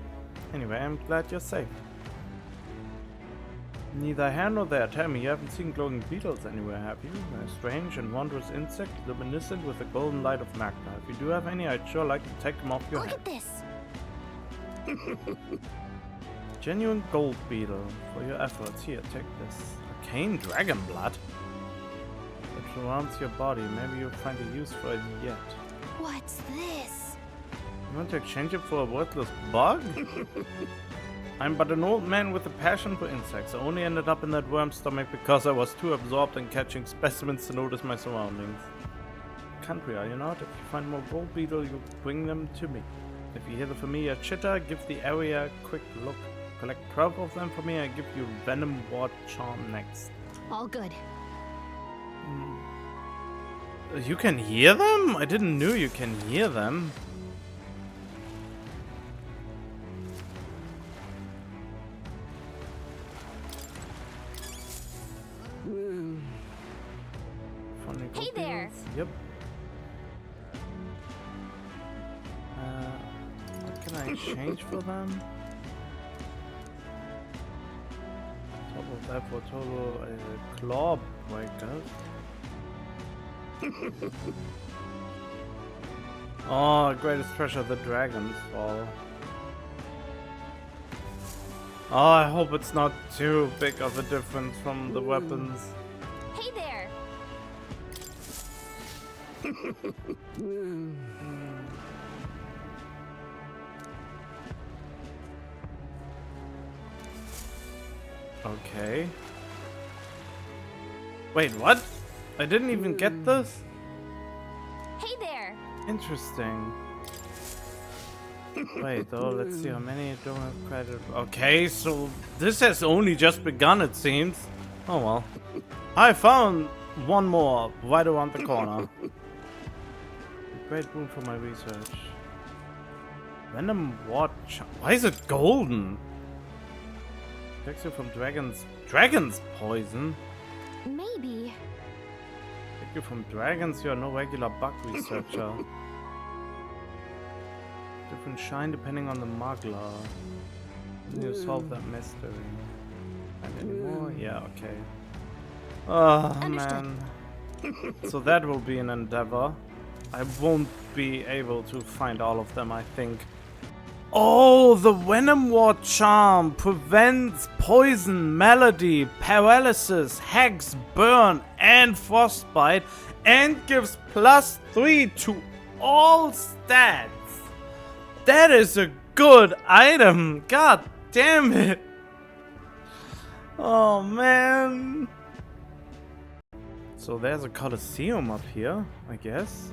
Anyway, I'm glad you're safe. Neither here nor there. Tell me, you haven't seen glowing beetles anywhere, have you? A strange and wondrous insect, luminescent with the golden light of magma. If you do have any, I'd sure like to take them off your head. Look at this. Genuine gold beetle. For your efforts, here, take this. Arcane dragon blood? It surrounds your body. Maybe you'll find a use for it yet. What's this? You want to exchange it for a worthless bug? I'm but an old man with a passion for insects. I only ended up in that worm's stomach because I was too absorbed in catching specimens to notice my surroundings. Country, are you not? If you find more gold beetle, you bring them to me. If you hear the familiar chitter, give the area a quick look. Collect 12 of them for me, I give you Venom Ward Charm next. All good. You can hear them? I didn't know you can hear them. Hey there. Yep. What can I exchange for them? Top of that for total claw breakers. Oh, greatest treasure, the dragon's fall. Oh, I hope it's not too big of a difference from the weapons. Hey there. Okay. Wait, what? I didn't even get this? Hey there. Interesting. Wait, though, let's see how many don't have credit. Okay, so this has only just begun, it seems. Oh well. I found one more right around the corner. Great boon for my research. Venom Watch. Why is it golden? Protects you from dragon's poison. Maybe. Protect you from dragons. You are no regular bug researcher. Different shine depending on the muggler. You solve that mystery. And any more? Yeah, okay. Oh man. So that will be an endeavor. I won't be able to find all of them, I think. Oh, the Venom Ward Charm prevents poison, malady, paralysis, hex, burn, and frostbite, and gives +3 to all stats. That is a good item. God damn it. Oh man. So there's a Colosseum up here, I guess.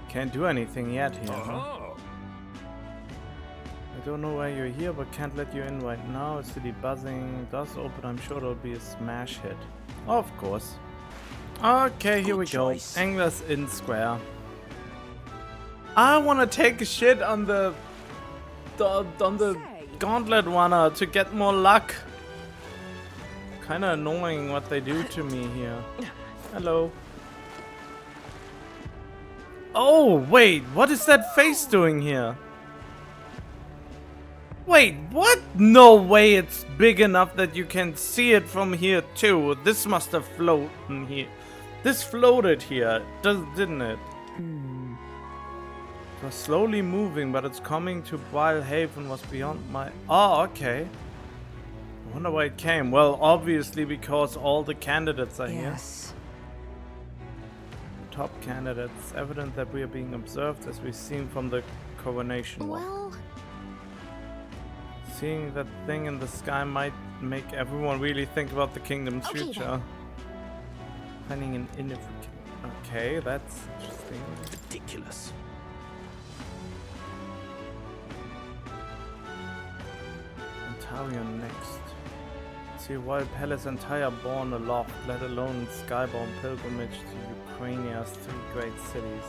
Can't do anything yet here. Huh? I don't know why you're here, but can't let you in right now. City buzzing does open. I'm sure it'll be a smash hit. Of course. Okay, here we go. Angler's Inn Square. I want to take a shit on the gauntlet runner to get more luck. Kind of annoying what they do to me here. Hello. Oh, wait, what is that face doing here? Wait, what? No way it's big enough that you can see it from here too. This must have floated here. This floated here, didn't it? was slowly moving, but its coming to Haven was beyond my... Oh, okay. I wonder why it came. Well, obviously because all the candidates are here. The top candidates. Evident that we are being observed as we've seen from the coronation wall. Well... Seeing that thing in the sky might make everyone really think about the kingdom's future. Then. Finding an inn if we can... Okay, that's interesting. Ridiculous. Ontarian next. See a wild palace entire born aloft, let alone skybound pilgrimage to Ukrainia's 3 great cities.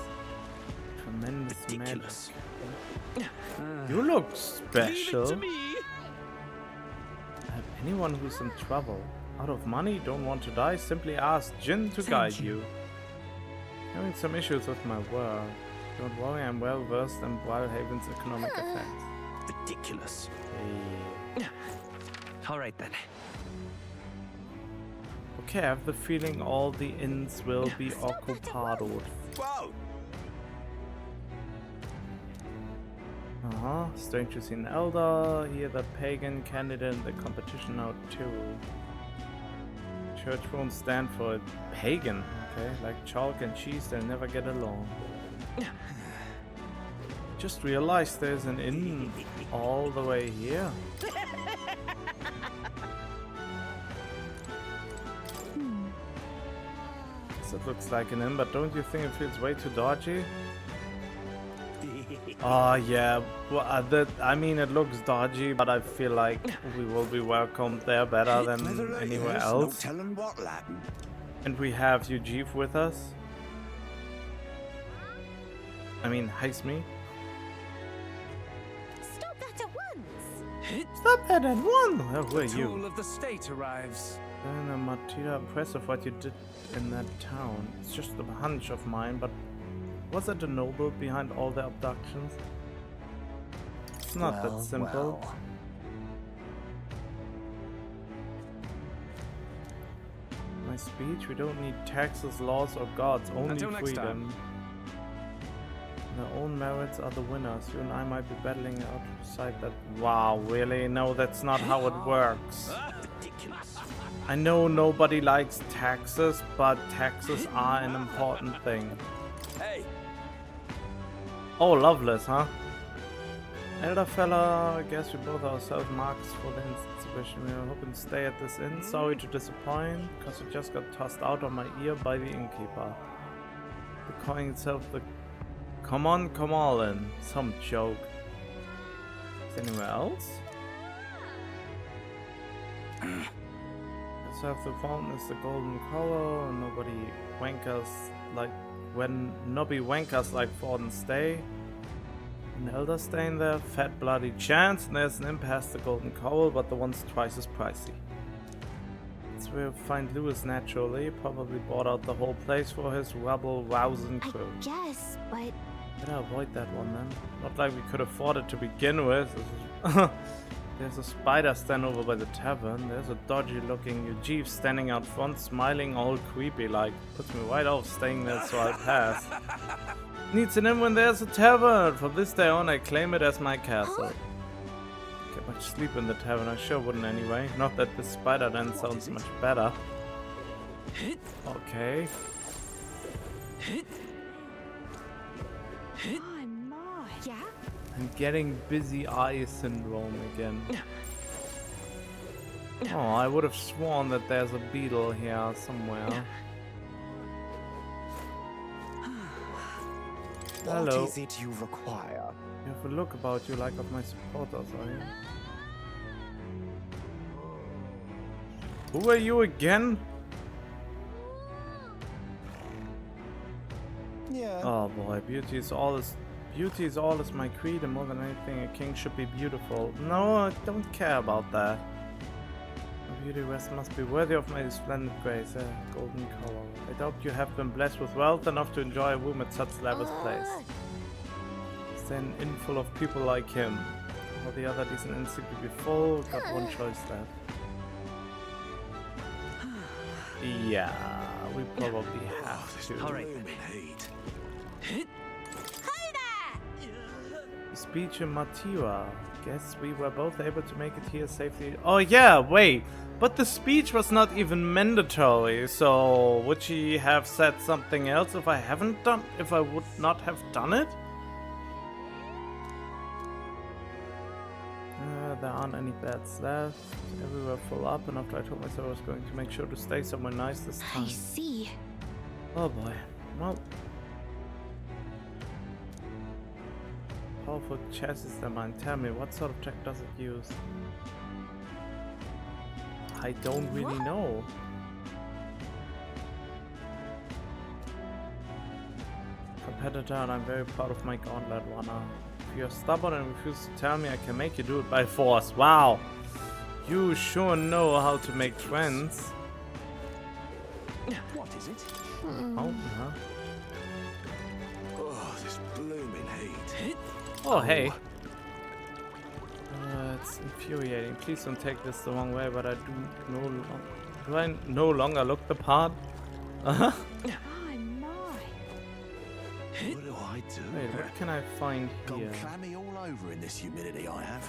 Tremendous Ridiculous. magic. You look special. Have anyone who's in trouble, out of money, don't want to die, simply ask Jin to guide you. Having some issues with my work. Don't worry, I'm well versed in Wildhaven's economic effects. Ridiculous. Hey. Alright then. Okay, I have the feeling all the inns will be occupados. Whoa! Strange to see an elder. Here the pagan candidate in the competition now too. Church won't stand for it. Pagan, okay? Like chalk and cheese, they'll never get along. Just realized there's an inn all the way here. So it looks like an inn, but don't you think it feels way too dodgy? Oh yeah, well, I mean it looks dodgy, but I feel like we will be welcomed there better than anywhere else. No telling what'll happen. And we have Eugene with us. I mean, heist me. Stop that at once! Stop that at once! Who are The you? tool of the state arrives. Matida, impressive what you did in that town. It's just a hunch of mine, but was it a noble behind all the abductions? It's not that simple. Well. My speech, we don't need taxes, laws, or gods, only Until next freedom. Their own merits are the winners. You and I might be battling outside that. Wow, really? No, that's not how it works. Ridiculous. I know nobody likes taxes, but taxes are an important thing. Hey. Oh, Loveless, huh? Elder fella, I guess we both ourselves marks for the exhibition. We are hoping to stay at this inn. Sorry to disappoint, because it just got tossed out of my ear by the innkeeper. The calling itself the... Come on, come all in. Some joke. Is anywhere else? Let's have the fountain is the golden coral, and nobody wankers like... When nobby wankers like Forden stay. An elder staying there, fat bloody chance, and there's an inn past the golden coral, but the one's twice as pricey. That's where we'll find Lewis naturally, probably bought out the whole place for his rabble-rousing crew. I guess, but... Better avoid that one then. Not like we could afford it to begin with. There's a spider stand over by the tavern. There's a dodgy looking Eugene standing out front, smiling all creepy like. Puts me right off staying there, so I'll pass. Needs an inn when there's a tavern. From this day on I claim it as my castle. Get much sleep in the tavern, I sure wouldn't anyway. Not that this spider den sounds much better. Okay. Yeah? I'm getting busy eye syndrome again. Oh, I would have sworn that there's a beetle here somewhere. Hello. What is it you require? You have a look about you like of my supporters, are you? Who are you again? Yeah. Oh boy, beauty is all is my creed, and more than anything a king should be beautiful. No, I don't care about that. My beauty rest must be worthy of my splendid grace, golden coral. I doubt you have been blessed with wealth enough to enjoy a room at such lavish place. Is there an inn full of people like him? All the other decent inns seem to be full, got one choice left. Yeah, we probably have to. Alright. speech in Matira. Guess we were both able to make it here safely. Oh yeah, wait. But the speech was not even mandatory, so would she have said something else if I would not have done it? There aren't any beds left. Everywhere full up, and after I told myself I was going to make sure to stay somewhere nice this time. I see. Oh boy. Well. Powerful chassis their mind. Tell me, what sort of tech does it use? I don't really know. Competitor, and I'm very proud of my gauntlet runner. If you're stubborn and refuse to tell me, I can make you do it by force. Wow! You sure know how to make friends. What is it? Oh, huh? Oh, this blooming heat. Oh, hey. It's infuriating. Please don't take this the wrong way, but I do I no longer look the part? Uh-huh. What do I do? Wait, what can I find here? Gone clammy all over in this humidity I have.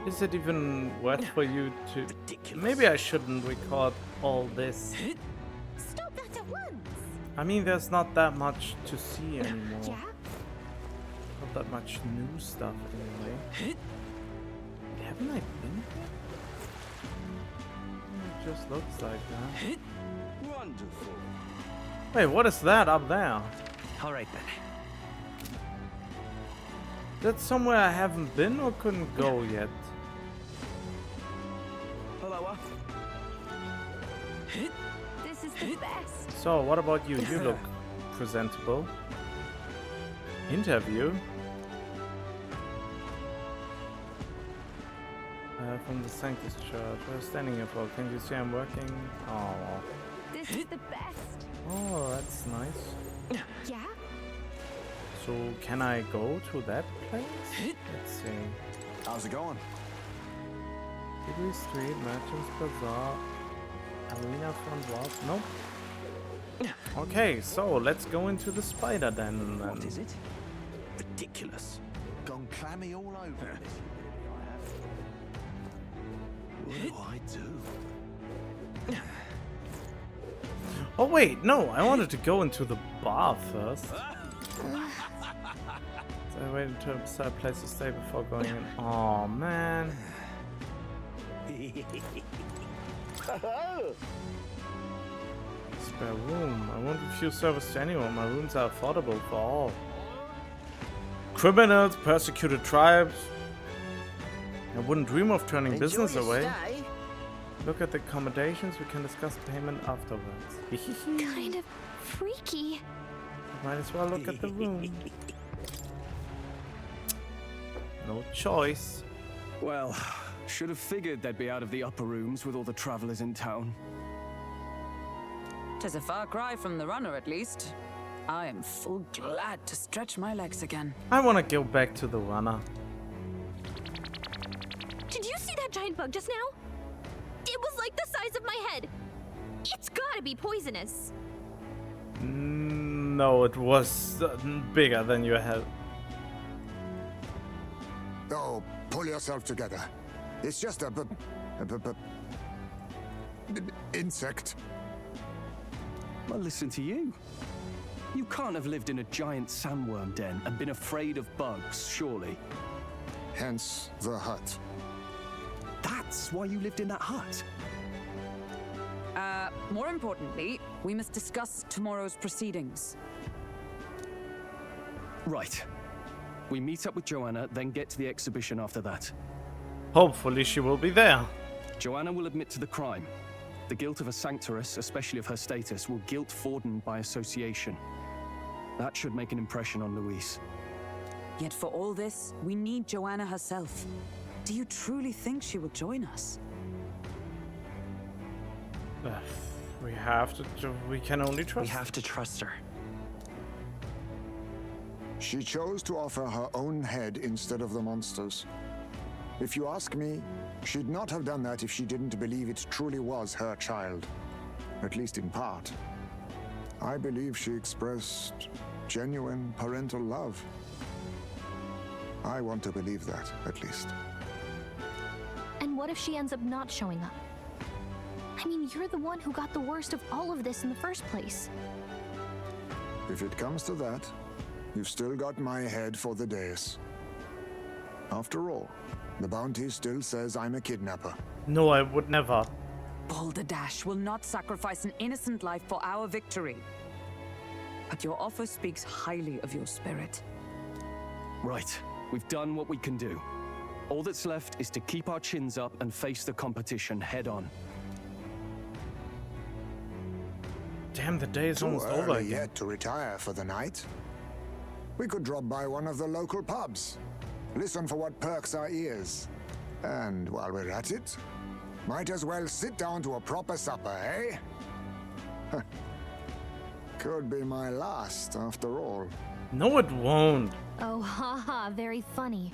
Is it even worth for you to... Maybe I shouldn't record all this. Stop that at once! I mean, there's not that much to see anymore. Yeah? Not that much new stuff anyway. Haven't I been here? It just looks like that. Wonderful. Wait, what is that up there? Alright then. That's somewhere I haven't been or couldn't go yet. Hello. This is the best. So, what about you? You look presentable. Interview? From the Sanctus Church. I was standing here for. Can you see I'm working? Oh. This is the best. Oh, that's nice. Yeah? So, can I go to that place? Let's see. How's it going? Degree Street, Merchants Bazaar, Arena Front Walk. Nope. Okay, so let's go into the spider then. What is it? Ridiculous. Gone clammy all over in this humidity I have. What do I do? Oh wait, no, I wanted to go into the bar first. So I waited until a beside place to stay before going in. Oh man. Spare room. I won't refuse service to anyone. My rooms are affordable for all. Criminals, persecuted tribes. I wouldn't dream of turning business away. Stay. Look at the accommodations. We can discuss payment afterwards. Kind of freaky. Might as well look at the room. No choice. Well, should have figured they'd be out of the upper rooms with all the travelers in town. 'Tis a far cry from the runner, at least. I am full glad to stretch my legs again. I want to go back to the runner. Did you see that giant bug just now? It was like the size of my head. It's gotta be poisonous. No, it was bigger than your head. Oh, pull yourself together. It's just a insect. Well, listen to you. You can't have lived in a giant sandworm den and been afraid of bugs, surely. Hence the hut. That's why you lived in that hut? More importantly, we must discuss tomorrow's proceedings. Right. We meet up with Joanna, then get to the exhibition after that. Hopefully she will be there. Joanna will admit to the crime. The guilt of a sanctoress, especially of her status, will guilt Forden by association. That should make an impression on Louise. Yet for all this, we need Joanna herself. Do you truly think she will join us? We can only trust. We have to trust her. She chose to offer her own head instead of the monster's. If you ask me, she'd not have done that if she didn't believe it truly was her child. At least in part. I believe she expressed genuine parental love. I want to believe that, at least. And what if she ends up not showing up? I mean, you're the one who got the worst of all of this in the first place. If it comes to that, you've still got my head for the days. After all, the bounty still says I'm a kidnapper. No, I would never. Balderdash will not sacrifice an innocent life for our victory. But your offer speaks highly of your spirit. Right. We've done what we can do. All that's left is to keep our chins up and face the competition head on. Damn, the day is almost over again. Yet to retire for the night. We could drop by one of the local pubs. Listen for what perks our ears. And while we're at it, might as well sit down to a proper supper, eh? Could be my last, after all. No, it won't. Oh, haha, very funny.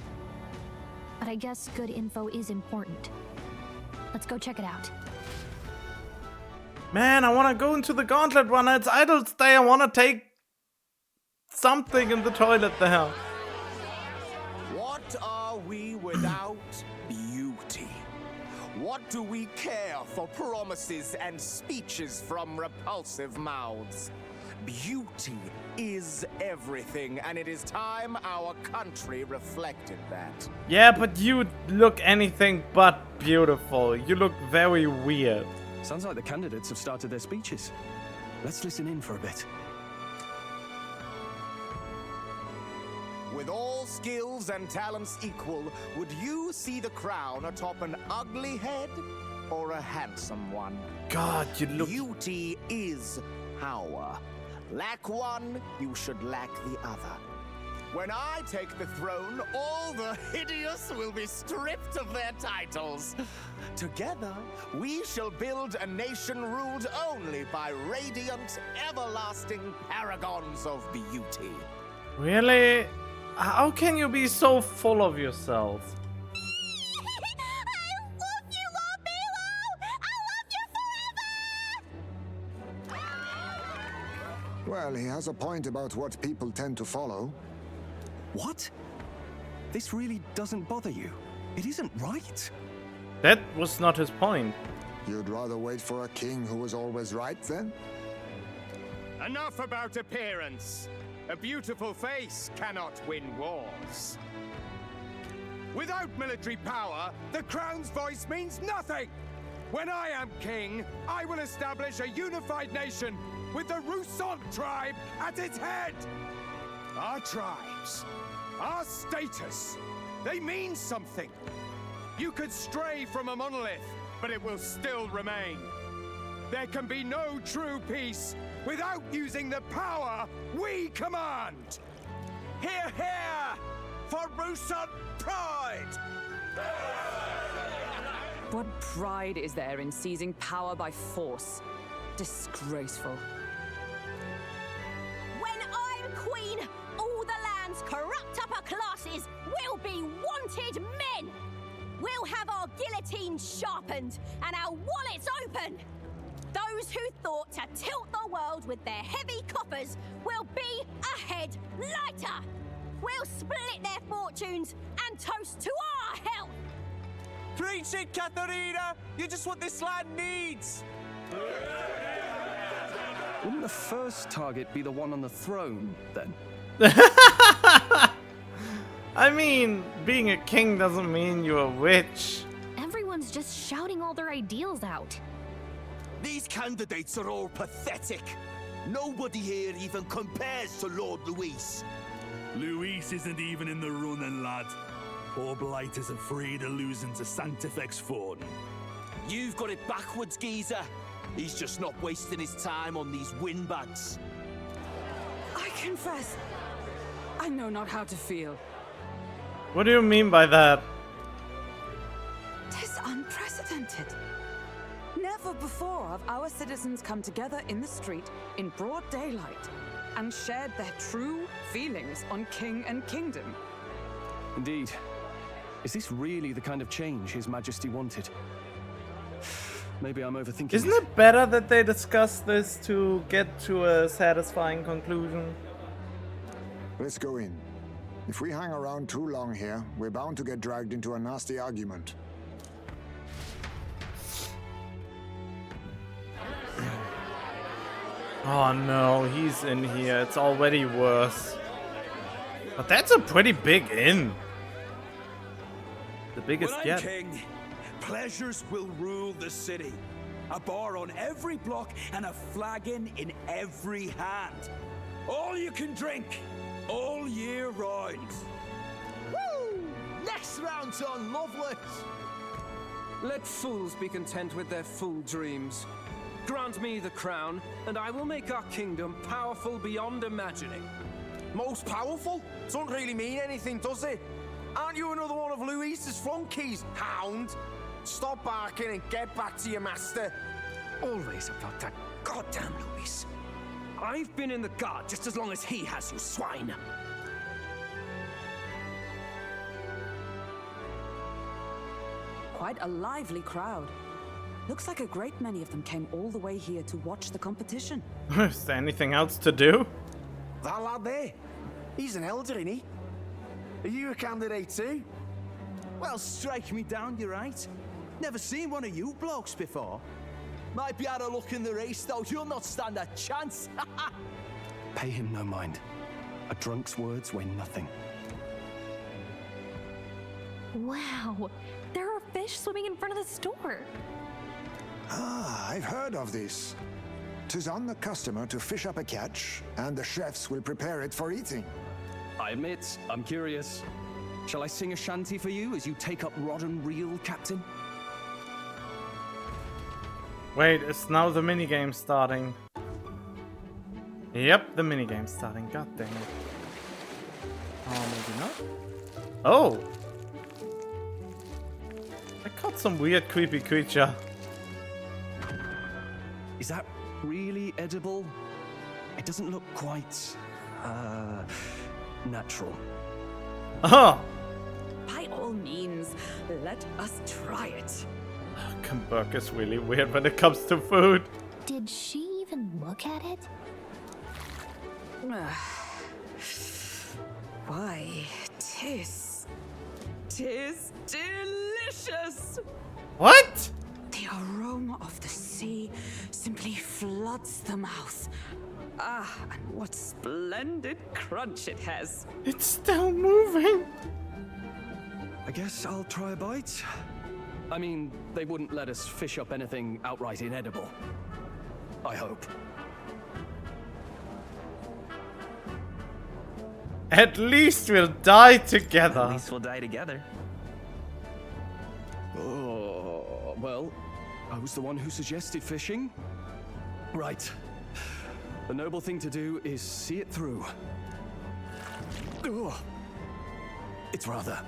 But I guess good info is important. Let's go check it out. Man, I want to go into the gauntlet one. It's Idol's Day. I want to take something in the toilet there. What are we without beauty? What do we care for promises and speeches from repulsive mouths? Beauty is everything, and it is time our country reflected that. Yeah, but you look anything but beautiful. You look very weird. Sounds like the candidates have started their speeches. Let's listen in for a bit. With all skills and talents equal, would you see the crown atop an ugly head or a handsome one? God, you look... Beauty is power. Lack one, you should lack the other. When I take the throne, all the hideous will be stripped of their titles. Together, we shall build a nation ruled only by radiant, everlasting paragons of beauty. Really? How can you be so full of yourself? Well, he has a point about what people tend to follow. What? This really doesn't bother you? It isn't right. That was not his point. You'd rather wait for a king who was always right, then? Enough about appearance. A beautiful face cannot win wars. Without military power, the crown's voice means nothing. When I am king, I will establish a unified nation with the Rousant tribe at its head. Our tribes, our status, they mean something. You could stray from a monolith, but it will still remain. There can be no true peace without using the power we command. Hear, hear, for Rousant pride! What pride is there in seizing power by force? Disgraceful. When I'm queen, all the land's corrupt upper classes will be wanted men. We'll have our guillotines sharpened and our wallets open. Those who thought to tilt the world with their heavy coffers will be a head lighter. We'll split their fortunes and toast to our health. Preach it, Katharina! You're just what this land needs! Wouldn't the first target be the one on the throne, then? I mean, being a king doesn't mean you're a witch. Everyone's just shouting all their ideals out. These candidates are all pathetic. Nobody here even compares to Lord Luis. Luis isn't even in the running, lad. Poor Blight is afraid of losing to Sanctifex Ford. You've got it backwards, geezer. He's just not wasting his time on these windbags. I confess, I know not how to feel. What do you mean by that? 'Tis unprecedented. Never before have our citizens come together in the street in broad daylight and shared their true feelings on king and kingdom. Indeed. Is this really the kind of change His Majesty wanted? Maybe I'm overthinking Isn't it better that they discuss this to get to a satisfying conclusion? Let's go in. If we hang around too long here, we're bound to get dragged into a nasty argument. Oh no, he's in here. It's already worse. But that's a pretty big inn. The biggest when I'm yet. king, pleasures will rule the city. A bar on every block and a flagon in every hand. All you can drink, all year round. Woo! Next round's on, lovely. Let fools be content with their fool dreams. Grant me the crown, and I will make our kingdom powerful beyond imagining. Most powerful? Doesn't really mean anything, does it? Aren't you another one of Luis's flunkies, hound? Stop barking and get back to your master. Always about that goddamn Luis. I've been in the guard just as long as he has, you swine. Quite a lively crowd. Looks like a great many of them came all the way here to watch the competition. Is there anything else to do? That lad there, he's an elder, isn't he? Are you a candidate too? Well, strike me down, you're right. Never seen one of you blokes before. Might be out of luck in the race, though. You'll not stand a chance. Pay him no mind. A drunk's words weigh nothing. Wow, there are fish swimming in front of the store. Ah, I've heard of this. 'Tis on the customer to fish up a catch, and the chefs will prepare it for eating. I admit, I'm curious. Shall I sing a shanty for you as you take up rod and reel, Captain? Wait, is now the minigame starting? Yep, the minigame's starting. God dang it. Oh, maybe not. Oh! I caught some weird, creepy creature. Is that really edible? It doesn't look quite, natural. Oh! By all means, let us try it. Hamburg is really weird when it comes to food. Did she even look at it? Why, tis delicious! What? The aroma of the sea simply floods the mouth. Ah, and what splendid crunch it has. It's still moving. I guess I'll try a bite. I mean, they wouldn't let us fish up anything outright inedible. I hope. At least we'll die together. At least we'll die together. Oh, well, I was the one who suggested fishing. Right. The noble thing to do is see it through. Ugh. It's rather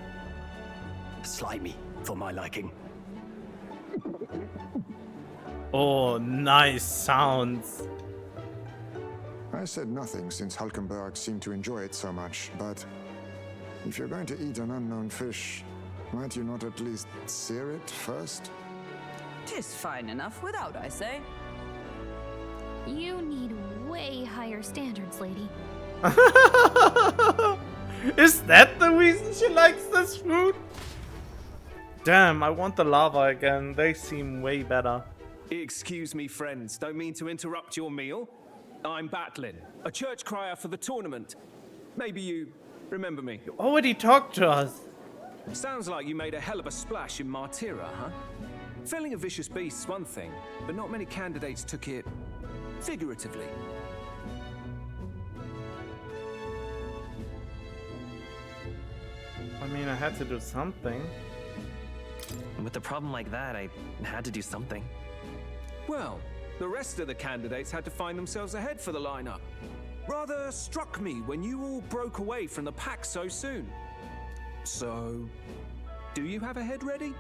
slimy for my liking. Oh, nice sounds. I said nothing since Hulkenberg seemed to enjoy it so much, but if you're going to eat an unknown fish, might you not at least sear it first? 'Tis fine enough without, I say. You need way higher standards, lady. Is that the reason she likes this food? Damn, I want the lava again. They seem way better. Excuse me, friends. Don't mean to interrupt your meal. I'm Batlin, a church crier for the tournament. Maybe you remember me. You already talked to us. Sounds like you made a hell of a splash in Martira, huh? Felling a vicious beast's one thing, but not many candidates took it figuratively. I mean, I had to do something. With a problem like that, I had to do something. Well, the rest of the candidates had to find themselves ahead for the lineup. Rather struck me when you all broke away from the pack so soon. So, do you have a head ready?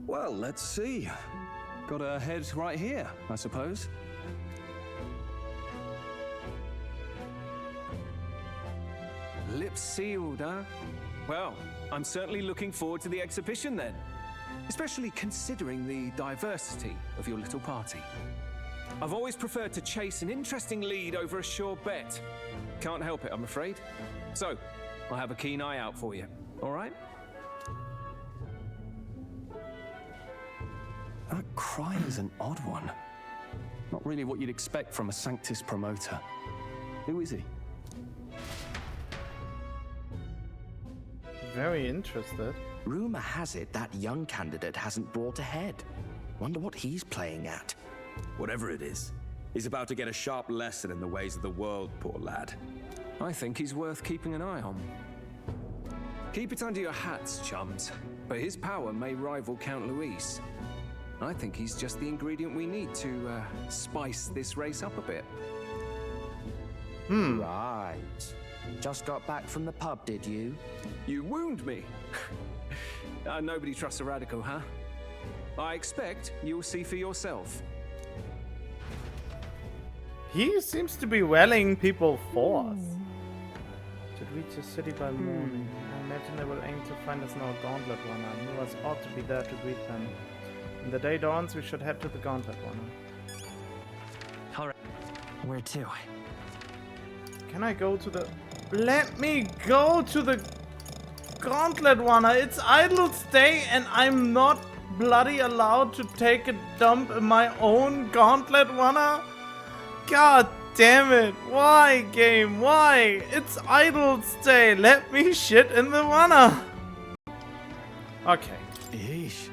Well, let's see. Got a head right here, I suppose. Lips sealed, huh? Well, I'm certainly looking forward to the exhibition then. Especially considering the diversity of your little party. I've always preferred to chase an interesting lead over a sure bet. Can't help it, I'm afraid. So, I'll have a keen eye out for you. All right? That cry is an odd one. Not really what you'd expect from a Sanctus promoter. Who is he? Very interested. Rumor has it that young candidate hasn't brought ahead. Wonder what he's playing at. Whatever it is, he's about to get a sharp lesson in the ways of the world, poor lad. I think he's worth keeping an eye on. Keep it under your hats, chums, but his power may rival Count Luis. I think he's just the ingredient we need to spice this race up a bit. Right. Just got back from the pub, did you? You wound me. Nobody trusts a radical, huh? I expect you'll see for yourself. He seems to be rallying people forth. To reach the city by morning. I imagine they will aim to find us in our gauntlet runner. Muras ought to be there to greet them. When the day dawns, we should head to the gauntlet runner. Alright. Where to? Can I go to the... Let me go to the gauntlet runner. It's Idle's day and I'm not bloody allowed to take a dump in my own gauntlet runner? God damn it. Why, game? Why? It's Idle's day. Let me shit in the runner. Okay. Yeesh.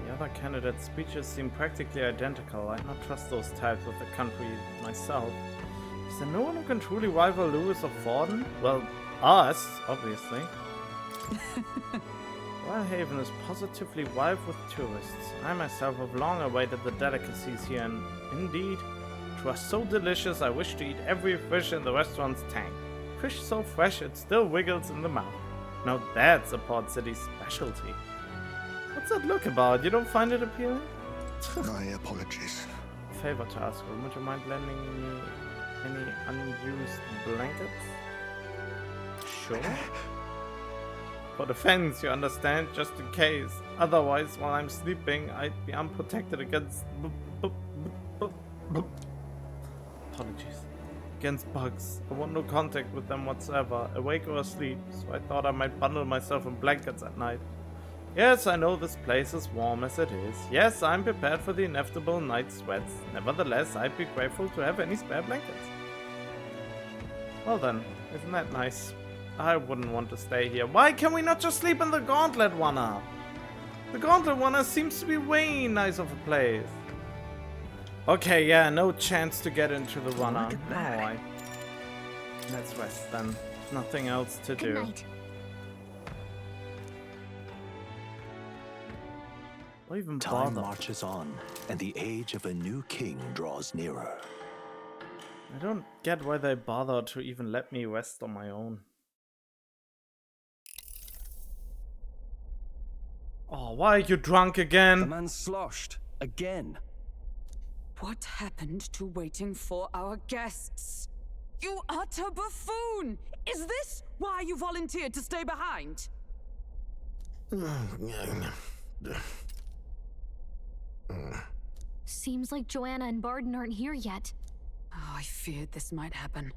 The other candidates' speeches seem practically identical. I'd not trust those types of the country myself. Is there no one who can truly rival Lewis or Forden? Well, us, obviously. Wellhaven is positively rife with tourists. I myself have long awaited the delicacies here, and indeed, it was so delicious I wish to eat every fish in the restaurant's tank. Fish so fresh it still wiggles in the mouth. Now that's a Port City specialty. What's that look about? You don't find it appealing? My apologies. Favor to ask, would you mind lending me any unused blankets? Sure. For defense, you understand, just in case. Otherwise, while I'm sleeping, I'd be unprotected against... Apologies. Against bugs. I want no contact with them whatsoever, awake or asleep, so I thought I might bundle myself in blankets at night. Yes, I know this place is warm as it is. Yes, I'm prepared for the inevitable night sweats. Nevertheless, I'd be grateful to have any spare blankets. Well then, isn't that nice? I wouldn't want to stay here. Why can we not just sleep in the Gauntlet Runner? The Gauntlet Runner seems to be way nice of a place. Okay, yeah, no chance to get into the runner. Alright. Let's rest then. Nothing else to do. Good night. Why even Time bother? marches on, and the age of a new king draws nearer. I don't get why they bother to even let me rest on my own. Oh, why are you drunk again? The man sloshed. Again. What happened to waiting for our guests? You utter buffoon! Is this why you volunteered to stay behind? Seems like Joanna and Barden aren't here yet. Oh, I feared this might happen.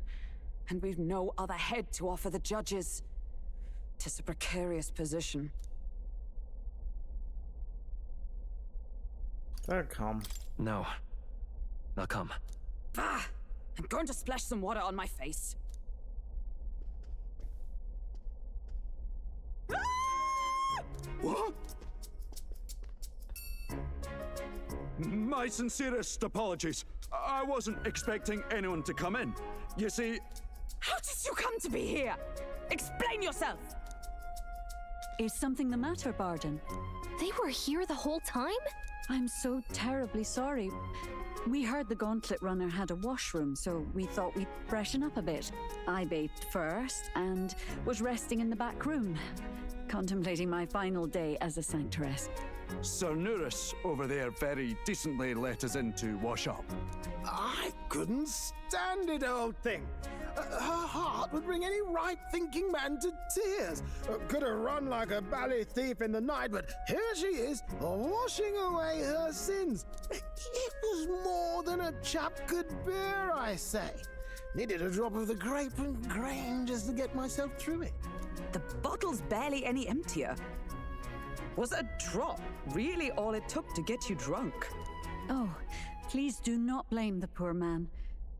And we've no other head to offer the judges. 'Tis a precarious position. They'll come. No. They'll come. Bah! I'm going to splash some water on my face. What? My sincerest apologies. I wasn't expecting anyone to come in. You see... How did you come to be here? Explain yourself! Is something the matter, Barden? They were here the whole time? I'm so terribly sorry. We heard the Gauntlet Runner had a washroom, so we thought we'd freshen up a bit. I bathed first and was resting in the back room, contemplating my final day as a sanctoress. Sir Nuris over there very decently let us in to wash up. I couldn't stand it, old thing. Her heart would bring any right-thinking man to tears. Could have run like a bally thief in the night, but here she is, washing away her sins. It was more than a chap could bear, I say. Needed a drop of the grape and grain just to get myself through it. The bottle's barely any emptier. Was a drop really all it took to get you drunk? Oh, please do not blame the poor man.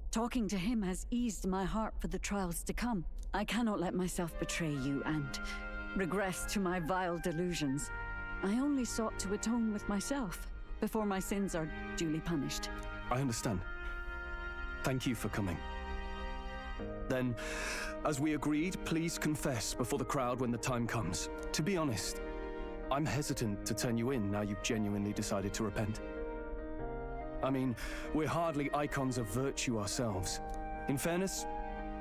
Talking to him has eased my heart for the trials to come. I cannot let myself betray you and regress to my vile delusions. I only sought to atone with myself before my sins are duly punished. I understand. Thank you for coming. Then, as we agreed, please confess before the crowd when the time comes. To be honest, I'm hesitant to turn you in now you've genuinely decided to repent. I mean, we're hardly icons of virtue ourselves. In fairness,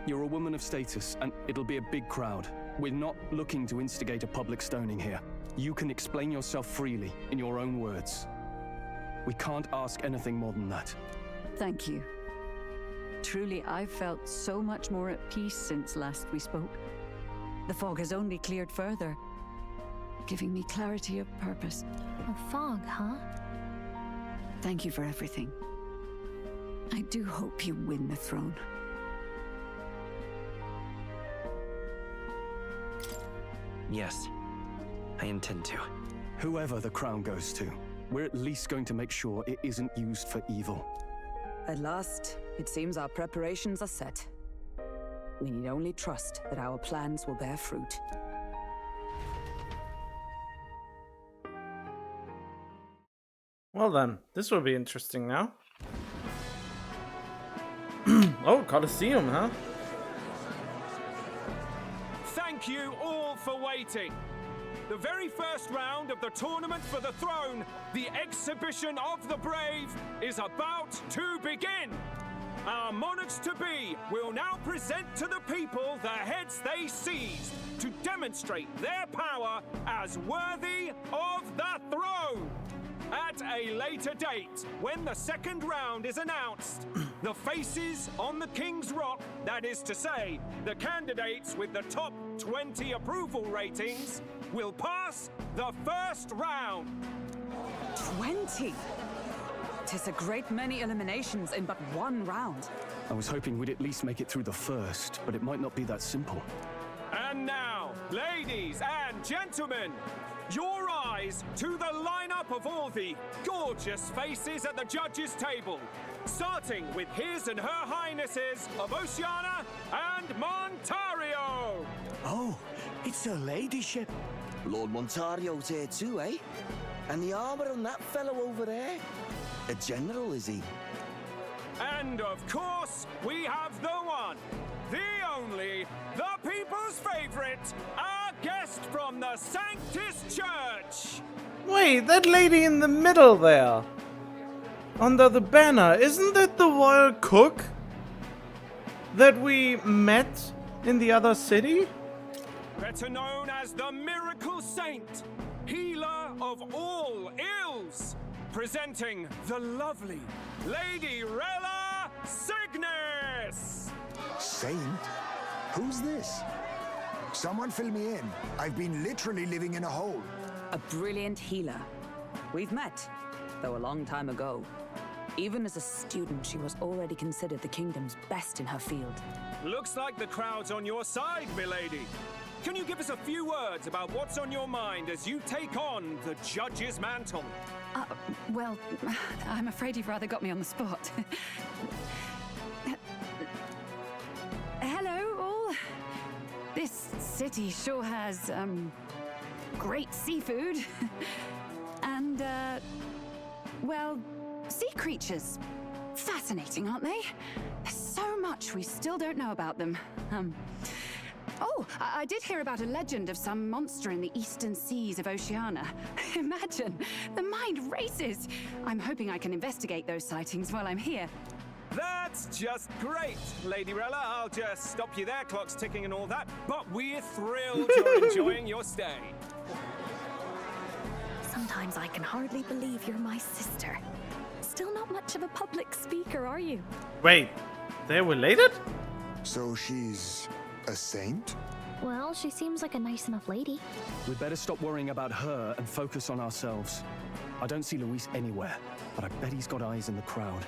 you're a woman of status, and it'll be a big crowd. We're not looking to instigate a public stoning here. You can explain yourself freely, in your own words. We can't ask anything more than that. Thank you. Truly, I've felt so much more at peace since last we spoke. The fog has only cleared further, giving me clarity of purpose. A fog, huh? Thank you for everything. I do hope you win the throne. Yes, I intend to. Whoever the crown goes to, we're at least going to make sure it isn't used for evil. At last, it seems our preparations are set. We need only trust that our plans will bear fruit. Well then, this will be interesting now. Oh, Colosseum, huh? Thank you all for waiting. The very first round of the tournament for the throne, the exhibition of the brave, is about to begin. Our monarchs-to-be will now present to the people the heads they seized to demonstrate their power as worthy of the throne. At a later date, when the second round is announced, the faces on the King's Rock, that is to say, the candidates with the top 20 approval ratings, will pass the first round. 20? 'Tis a great many eliminations in but one round. I was hoping we'd at least make it through the first, but it might not be that simple. And now, ladies and gentlemen, your eyes to the lineup of all the gorgeous faces at the judges' table, starting with His and Her Highnesses of Oceania and Montario. Oh, it's her ladyship. Lord Montario's here too, eh? And the armor on that fellow over there? A general, is he? And of course, we have the one, the only, the people's favorite, our guest from the Sanctus Church. Wait, that lady in the middle there, under the banner, isn't that the royal cook that we met in the other city? Better known as the Miracle Saint, healer of all ills, presenting the lovely Lady Rella Cygnus. Saint? Who's this? Someone fill me in. I've been literally living in a hole. A brilliant healer. We've met, though a long time ago. Even as a student, she was already considered the kingdom's best in her field. Looks like the crowd's on your side, milady. Can you give us a few words about what's on your mind as you take on the judge's mantle? Well, I'm afraid you've rather got me on the spot. Hello, all. This city sure has, great seafood. And, well, sea creatures. Fascinating, aren't they? There's so much we still don't know about them. Oh, I did hear about a legend of some monster in the eastern seas of Oceania. Imagine, the mind races. I'm hoping I can investigate those sightings while I'm here. That's just great, Lady Rella. I'll just stop you there, clock's ticking and all that. But we're thrilled you're enjoying your stay. Sometimes I can hardly believe you're my sister. Still not much of a public speaker, are you? Wait, they're related? So she's a saint? Well, she seems like a nice enough lady. We'd better stop worrying about her and focus on ourselves. I don't see Luis anywhere, but I bet he's got eyes in the crowd.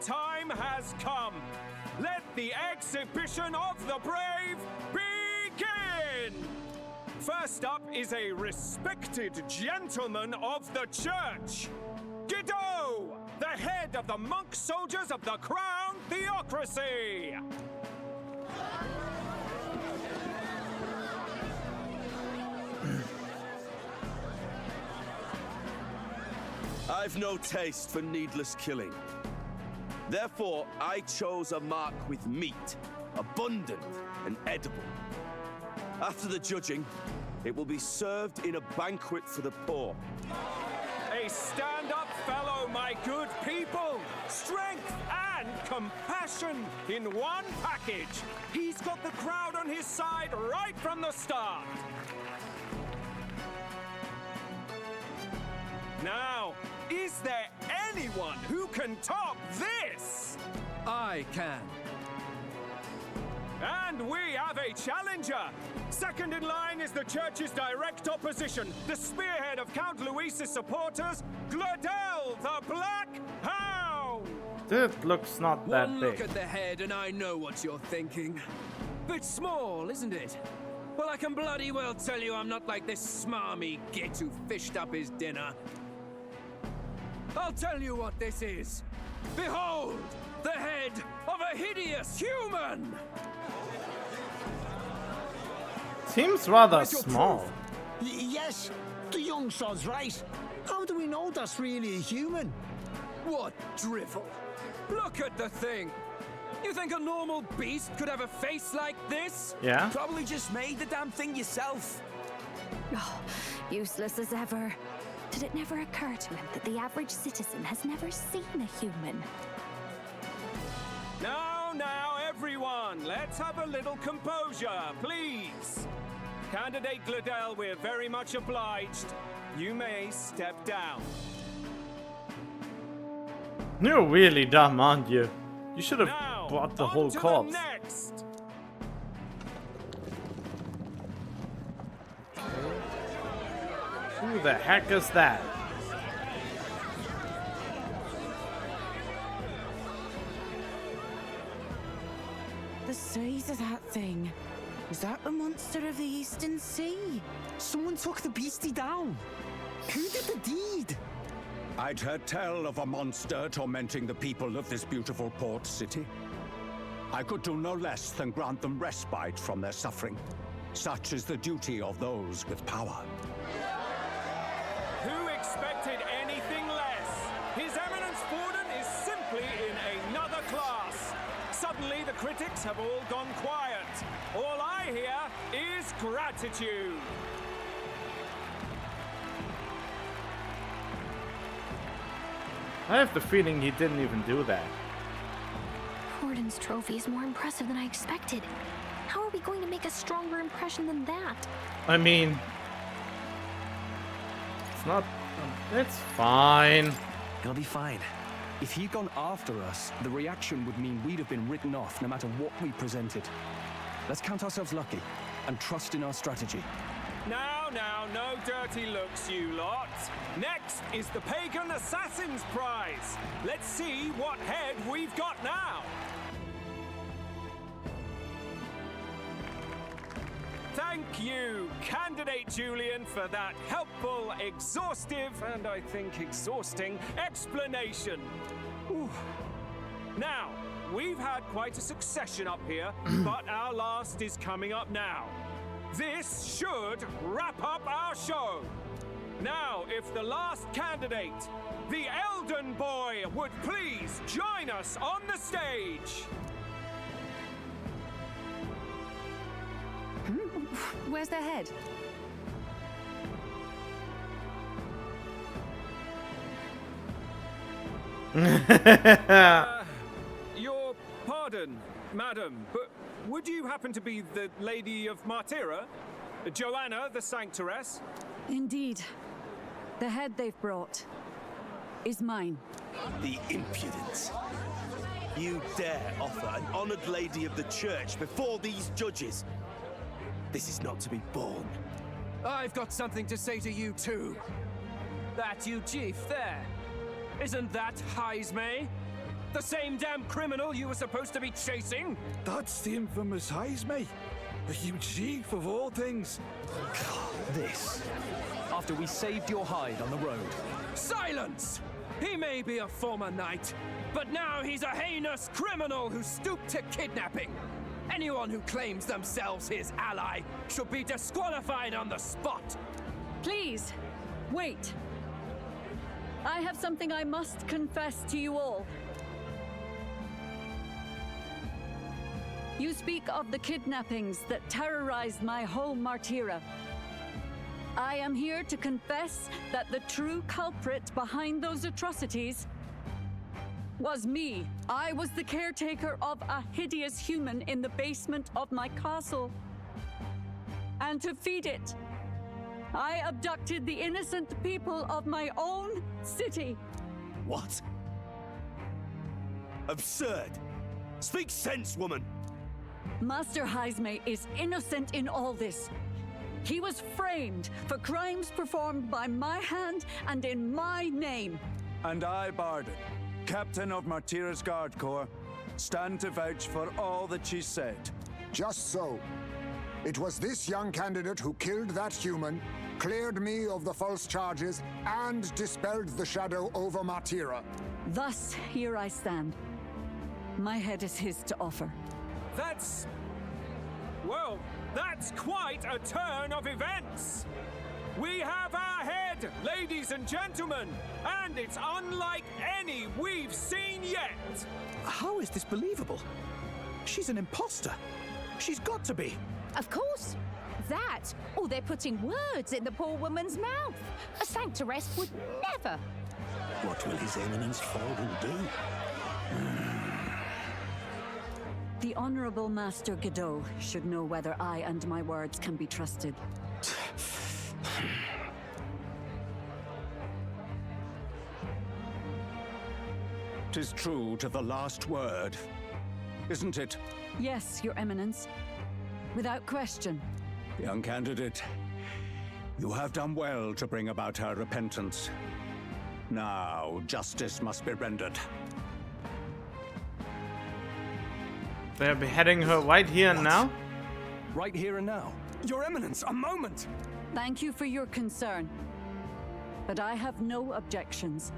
time has come. Let the exhibition of the brave begin! First up is a respected gentleman of the church, Guido, the head of the monk soldiers of the Crown Theocracy. I've no taste for needless killing. Therefore, I chose a mark with meat, abundant and edible. After the judging, it will be served in a banquet for the poor. A stand-up fellow, my good people! Strength and compassion in one package! He's got the crowd on his side right from the start! Now, is there anyone who can top this? I can. And we have a challenger! Second in line is the church's direct opposition, the spearhead of Count Luis's supporters, Gladel the Black Hound! That looks not that One big. look at the head and I know what you're thinking. Bit small, isn't it? Well, I can bloody well tell you I'm not like this smarmy git who fished up his dinner. I'll tell you what this is. Behold, the head of a hideous human! Seems rather Where's your small. proof? Yes, the young sod's right. How do we know that's really a human? What drivel! Look at the thing! You think a normal beast could have a face like this? Yeah. Probably just made the damn thing yourself. Oh, useless as ever. Did it never occur to him that the average citizen has never seen a human? Now, everyone, let's have a little composure, please. Candidate Gladel, we're very much obliged. You may step down. You're really dumb, aren't you? You should have Now, bought the on whole to corpse. the next. Who the heck is that? The size of that thing. Is that the monster of the Eastern Sea? Someone took the beastie down. Who did the deed? I'd heard tell of a monster tormenting the people of this beautiful port city. I could do no less than grant them respite from their suffering. Such is the duty of those with power. Who expected anything less? His Eminence Borden is simply in another class. Suddenly the critics have all gone quiet. All I hear is gratitude. I have the feeling he didn't even do that. Borden's trophy is more impressive than I expected. How are we going to make a stronger impression than that? I mean, it's not. It's fine. It'll be fine. If he'd gone after us, the reaction would mean we'd have been written off no matter what we presented. Let's count ourselves lucky and trust in our strategy. Now, no dirty looks, you lot. Next is the Pagan Assassin's Prize. Let's see what head we've got now. Thank you, Candidate Julian, for that helpful, exhaustive, and I think exhausting explanation. Ooh. Now, we've had quite a succession up here, but our last is coming up now. This should wrap up our show. Now, if the last candidate, the Elden Boy, would please join us on the stage. Where's their head? Your pardon, madam, but would you happen to be the Lady of Martyra? Joanna, the Sanctoress? Indeed. The head they've brought is mine. The impudence. You dare offer an honored lady of the church before these judges? This is not to be borne. I've got something to say to you too. That you chief there. Isn't that Heisme? The same damn criminal you were supposed to be chasing? That's the infamous Heisme. A huge thief of all things. This. After we saved your hide on the road. Silence! He may be a former knight, but now he's a heinous criminal who stooped to kidnapping. Anyone who claims themselves his ally should be disqualified on the spot. Please, wait. I have something I must confess to you all. You speak of the kidnappings that terrorized my home, Martira. I am here to confess that the true culprit behind those atrocities was me. I was the caretaker of a hideous human in the basement of my castle. And to feed it, I abducted the innocent people of my own city. What? Absurd! Speak sense, woman! Master Heisme is innocent in all this. He was framed for crimes performed by my hand and in my name. And I, Barden, Captain of Martira's Guard Corps, stand to vouch for all that she said. Just so. It was this young candidate who killed that human, cleared me of the false charges, and dispelled the shadow over Martira. Thus, here I stand. My head is his to offer. Well, that's quite a turn of events. We have our head, ladies and gentlemen, and it's unlike any we've seen yet. How is this believable? She's an imposter. She's got to be. Of course. That, or they're putting words in the poor woman's mouth. A sanctoress would never. What will His Eminence Falden do? The Honorable Master Godot should know whether I and my words can be trusted. 'Tis true to the last word, isn't it? Yes, Your Eminence. Without question. Young candidate, you have done well to bring about her repentance. Now, justice must be rendered. They're beheading her right here and now? Right here and now. Your Eminence, a moment! Thank you for your concern. But I have no objections.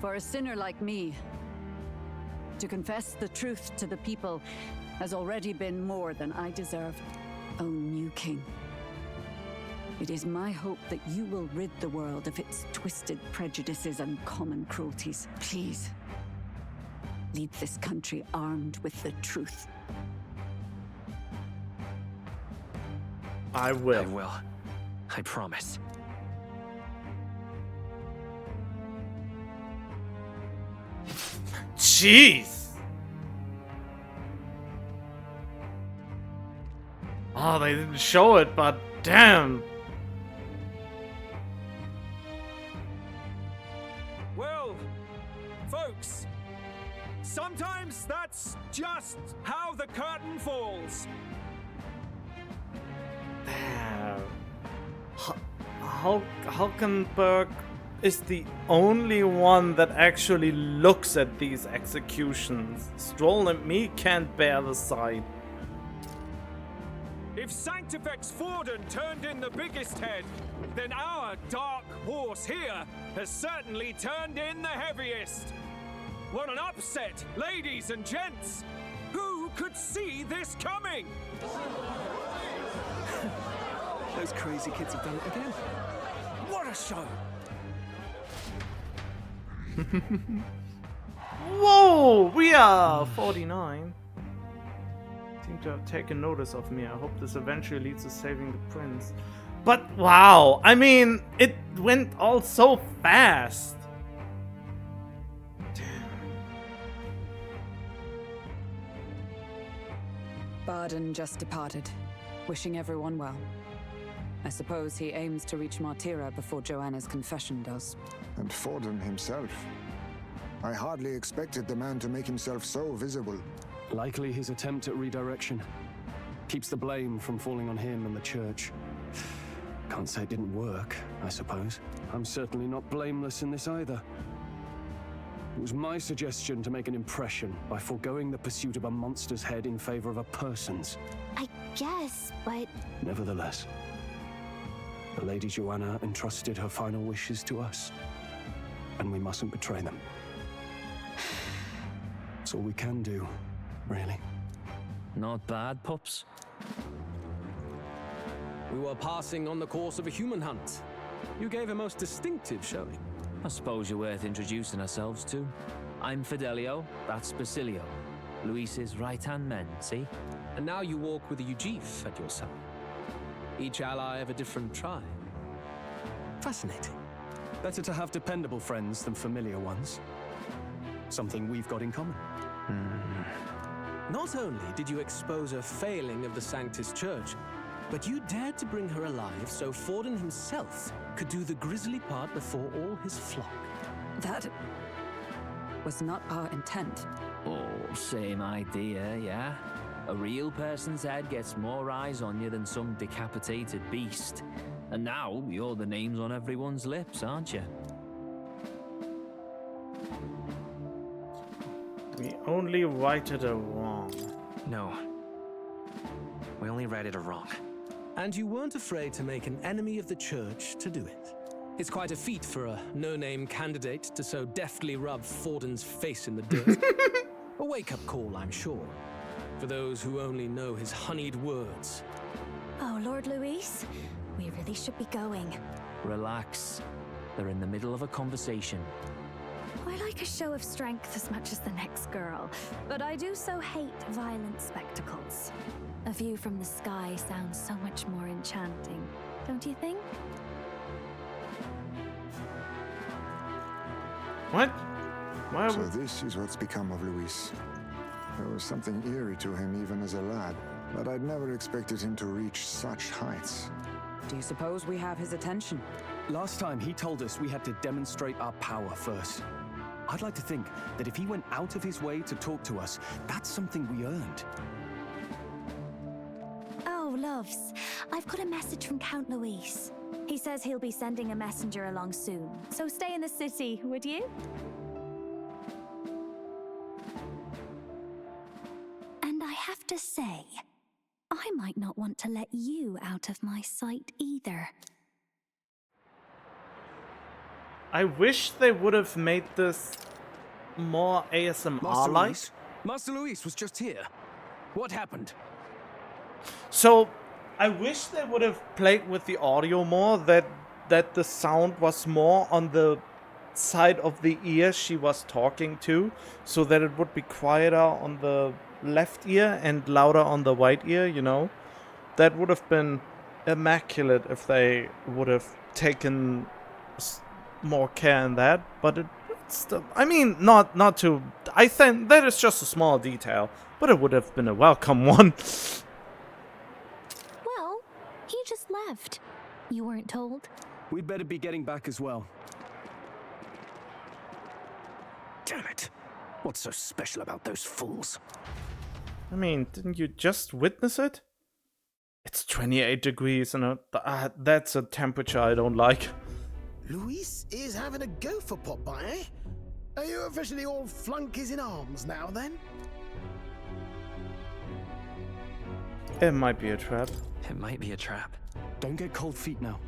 For a sinner like me, to confess the truth to the people has already been more than I deserve. O new king, it is my hope that you will rid the world of its twisted prejudices and common cruelties. Please, lead this country armed with the truth. I will. I will. I promise. Jeez! Oh, they didn't show it, but damn! Well, folks, sometimes that's just how the curtain falls. Damn. Hulkenberg is the only one that actually looks at these executions. Stroll and me can't bear the sight. If Sanctifex Forden turned in the biggest head, then our dark horse here has certainly turned in the heaviest. What an upset, ladies and gents! Who could see this coming? Those crazy kids have done it again. What a show! Whoa! We are 49. Seem to have taken notice of me. I hope this eventually leads to saving the prince. But wow! I mean, it went all so fast. Barden just departed, wishing everyone well. I suppose he aims to reach Martira before Joanna's confession does. And Forden himself. I hardly expected the man to make himself so visible. Likely his attempt at redirection. Keeps the blame from falling on him and the church. Can't say it didn't work, I suppose. I'm certainly not blameless in this either. It was my suggestion to make an impression by foregoing the pursuit of a monster's head in favor of a person's. I guess, but... Nevertheless, the Lady Joanna entrusted her final wishes to us, and we mustn't betray them. That's all we can do, really. Not bad, pups. We were passing on the course of a human hunt. You gave a most distinctive showing. I suppose you're worth introducing ourselves to. I'm Fidelio, that's Basilio. Luis's right-hand men, see? And now you walk with a Ujif at your side. Each ally of a different tribe. Fascinating. Better to have dependable friends than familiar ones. Something we've got in common. Not only did you expose a failing of the Sanctus Church, but you dared to bring her alive so Forden himself could do the grisly part before all his flock. That was not our intent. Oh, same idea, yeah? A real person's head gets more eyes on you than some decapitated beast. And now you're the names on everyone's lips, aren't you? We only righted a wrong. No. We only righted a wrong. And you weren't afraid to make an enemy of the church to do it. It's quite a feat for a no-name candidate to so deftly rub Forden's face in the dirt. A wake-up call, I'm sure, for those who only know his honeyed words. Oh, Lord Luis, we really should be going. Relax. They're in the middle of a conversation. I like a show of strength as much as the next girl, but I do so hate violent spectacles. A view from the sky sounds so much more enchanting, don't you think? What? So this is what's become of Luis. There was something eerie to him even as a lad, but I'd never expected him to reach such heights. Do you suppose we have his attention? Last time he told us we had to demonstrate our power first. I'd like to think that if he went out of his way to talk to us, that's something we earned. Oh, loves, I've got a message from Count Luis. He says he'll be sending a messenger along soon, so stay in the city, would you? And I have to say, I might not want to let you out of my sight either. I wish they would have made this more ASMR-like. Master Luis was just here. What happened? So, I wish they would have played with the audio more, that the sound was more on the side of the ear she was talking to, so that it would be quieter on the left ear and louder on the right ear, you know? That would have been immaculate if they would have taken more care in that, but it's still, I mean, not to, I think that is just a small detail, but it would have been a welcome one. Well, he just left. You weren't told? We'd better be getting back as well. Damn it. What's so special about those fools? I mean, didn't you just witness it? It's 28 degrees and that's a temperature I don't like. Luis is having a go for Popeye, eh? Are you officially all flunkies in arms now, then? It might be a trap. It might be a trap. Don't get cold feet now.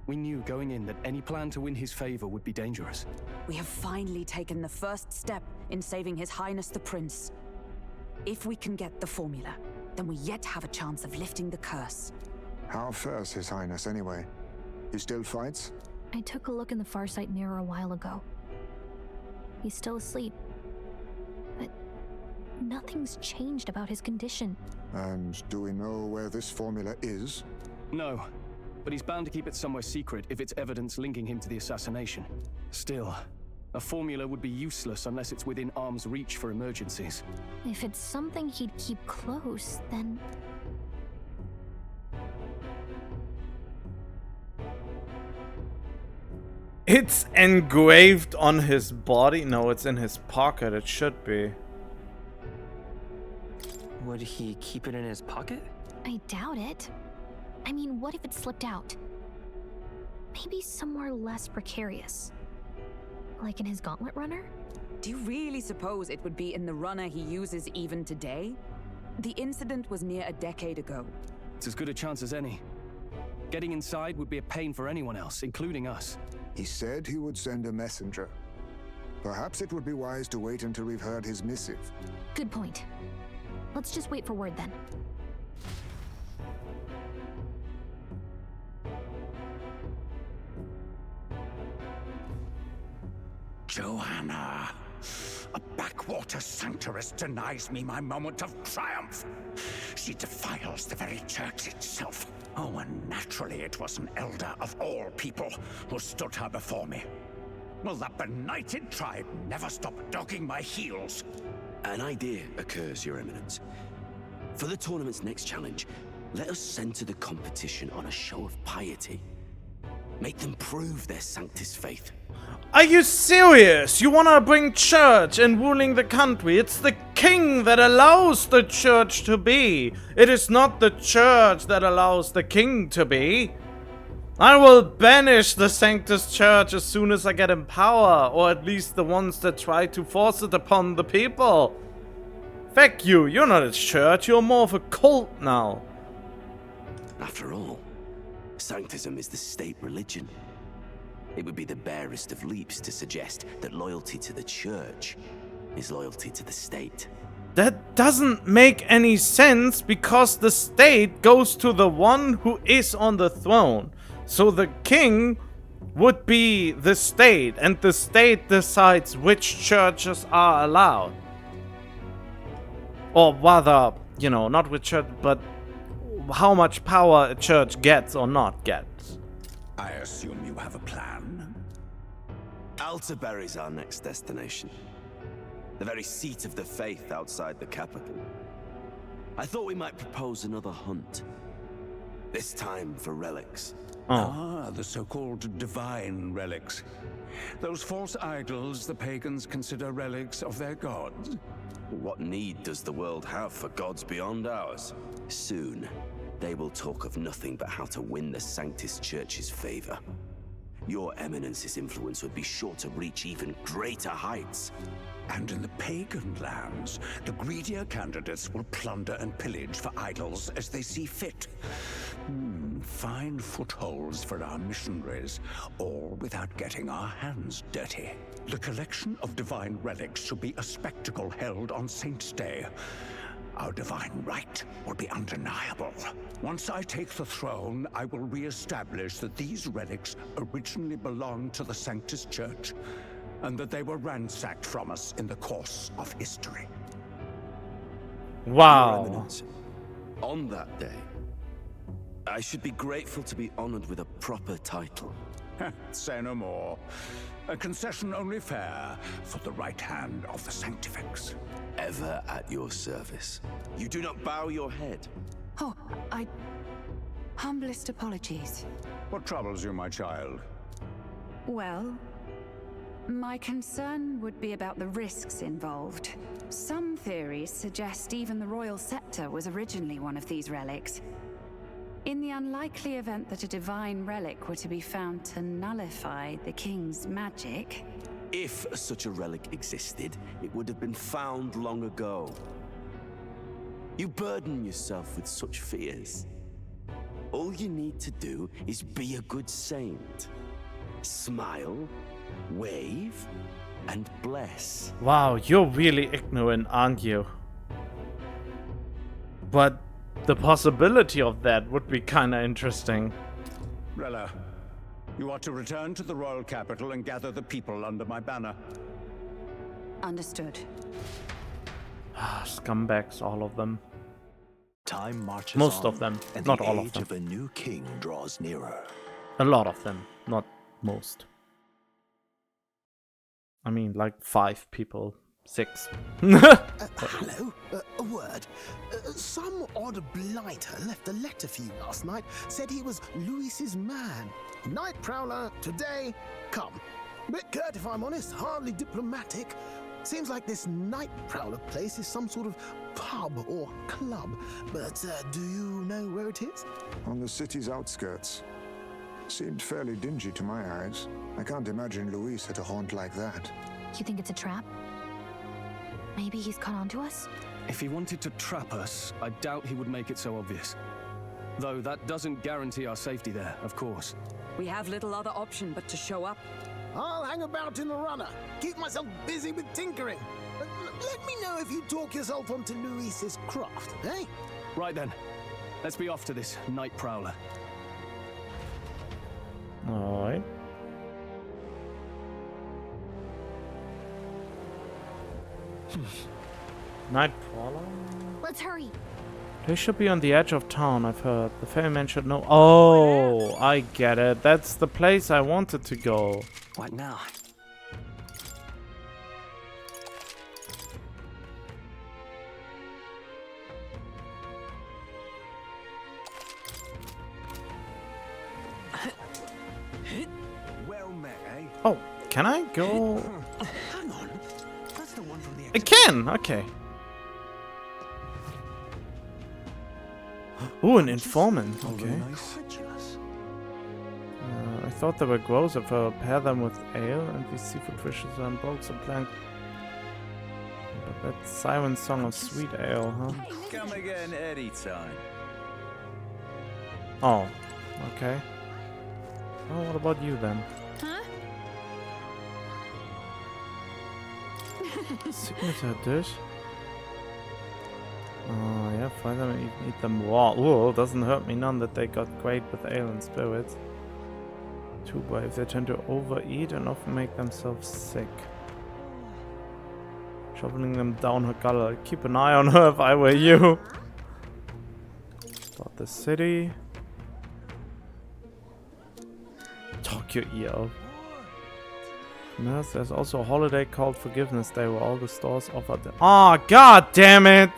We knew going in that any plan to win his favor would be dangerous. We have finally taken the first step in saving His Highness the Prince. If we can get the formula, then we yet have a chance of lifting the curse. How fares His Highness anyway? He still fights? I took a look in the Farsight mirror a while ago. He's still asleep. But nothing's changed about his condition. And do we know where this formula is? No, but he's bound to keep it somewhere secret if it's evidence linking him to the assassination. Still, a formula would be useless unless it's within arm's reach for emergencies. If it's something he'd keep close, then... It's engraved on his body? No, it's in his pocket. It should be. Would he keep it in his pocket? I doubt it. I mean, what if it slipped out? Maybe somewhere less precarious. Like in his gauntlet runner? Do you really suppose it would be in the runner he uses even today? The incident was near a decade ago. It's as good a chance as any. Getting inside would be a pain for anyone else, including us. He said he would send a messenger. Perhaps it would be wise to wait until we've heard his missive. Good point. Let's just wait for word then. Joanna, a backwater sanctuarist denies me my moment of triumph. She defiles the very church itself. Oh, and naturally it was an elder of all people who stood her before me. Will that benighted tribe never stop dogging my heels? An idea occurs, Your Eminence. For the tournament's next challenge, let us center the competition on a show of piety. Make them prove their Sanctus faith. Are you serious? You wanna bring church and ruling the country? It's the king that allows the church to be. It is not the church that allows the king to be. I will banish the Sanctus Church as soon as I get in power, or at least the ones that try to force it upon the people. Fuck you, you're not a church, you're more of a cult now. After all, Sanctism is the state religion. It would be the barest of leaps to suggest that loyalty to the church is loyalty to the state. That doesn't make any sense because the state goes to the one who is on the throne. So the king would be the state, and the state decides which churches are allowed. Or rather, you know, not which church, but how much power a church gets or not gets. I assume you have a plan? Altaberry's our next destination. The very seat of the faith outside the capital. I thought we might propose another hunt. This time for relics. Ah, the so-called divine relics. Those false idols the pagans consider relics of their gods. What need does the world have for gods beyond ours? Soon, they will talk of nothing but how to win the Sanctus Church's favor. Your Eminence's influence would be sure to reach even greater heights. And in the pagan lands, the greedier candidates will plunder and pillage for idols as they see fit. Fine footholds for our missionaries, all without getting our hands dirty. The collection of divine relics should be a spectacle held on Saint's Day. Our divine right will be undeniable. Once I take the throne, I will re-establish that these relics originally belonged to the Sanctus Church, and that they were ransacked from us in the course of history. Wow. Your Eminence, on that day, I should be grateful to be honored with a proper title. Say no more. A concession only fair for the right hand of the Sanctifex. Ever at your service. You do not bow your head. Oh, humblest apologies. What troubles you, my child? Well, my concern would be about the risks involved. Some theories suggest even the royal scepter was originally one of these relics. In the unlikely event that a divine relic were to be found to nullify the king's magic... If such a relic existed, it would have been found long ago. You burden yourself with such fears. All you need to do is be a good saint. Smile, wave, and bless. Wow, you're really ignorant, aren't you? But the possibility of that would be kinda interesting. Rella, you are to return to the royal capital and gather the people under my banner. Understood. Scumbags, all of them. Time marches Most on, of them, and not the all of age them. of a new king draws nearer. A lot of them, not most. I mean, like 5 people. 6. Hello? A word. Some odd blighter left a letter for you last night. Said he was Louis's man. Night prowler, today, come. Bit curt if I'm honest, hardly diplomatic. Seems like this night prowler place is some sort of pub or club. But do you know where it is? On the city's outskirts. Seemed fairly dingy to my eyes. I can't imagine Louis had a haunt like that. You think it's a trap? Maybe he's caught on to us? If he wanted to trap us, I doubt he would make it so obvious. Though that doesn't guarantee our safety there, of course. We have little other option but to show up. I'll hang about in the runner. Keep myself busy with tinkering. Let me know if you talk yourself onto Luis's craft, eh? Right then. Let's be off to this night prowler. Alright. Night prowler? Let's hurry. They should be on the edge of town, I've heard. The ferryman should know. Oh, I get it. That's the place I wanted to go. What now? Well met, eh? Oh, can I go? Hang on. That's the one from the I can! Okay. Ooh, an informant. Okay. I thought they were gross if I pair them with ale and these seafood fishes and boats and plank. But that's Siren's song of sweet ale, huh? Come again anytime. Oh, okay. Oh, what about you then? Huh? Signature dish? Oh, yeah, fry them and eat them raw. Ooh, doesn't hurt me none that they got great with ale and spirits. Too brave, they tend to overeat and often make themselves sick. Shoveling them down her gullet. I'd keep an eye on her if I were you. About the city. Talk your ear off. Yes, there's also a holiday called Forgiveness Day where all the stores offer the— Oh, god damn it!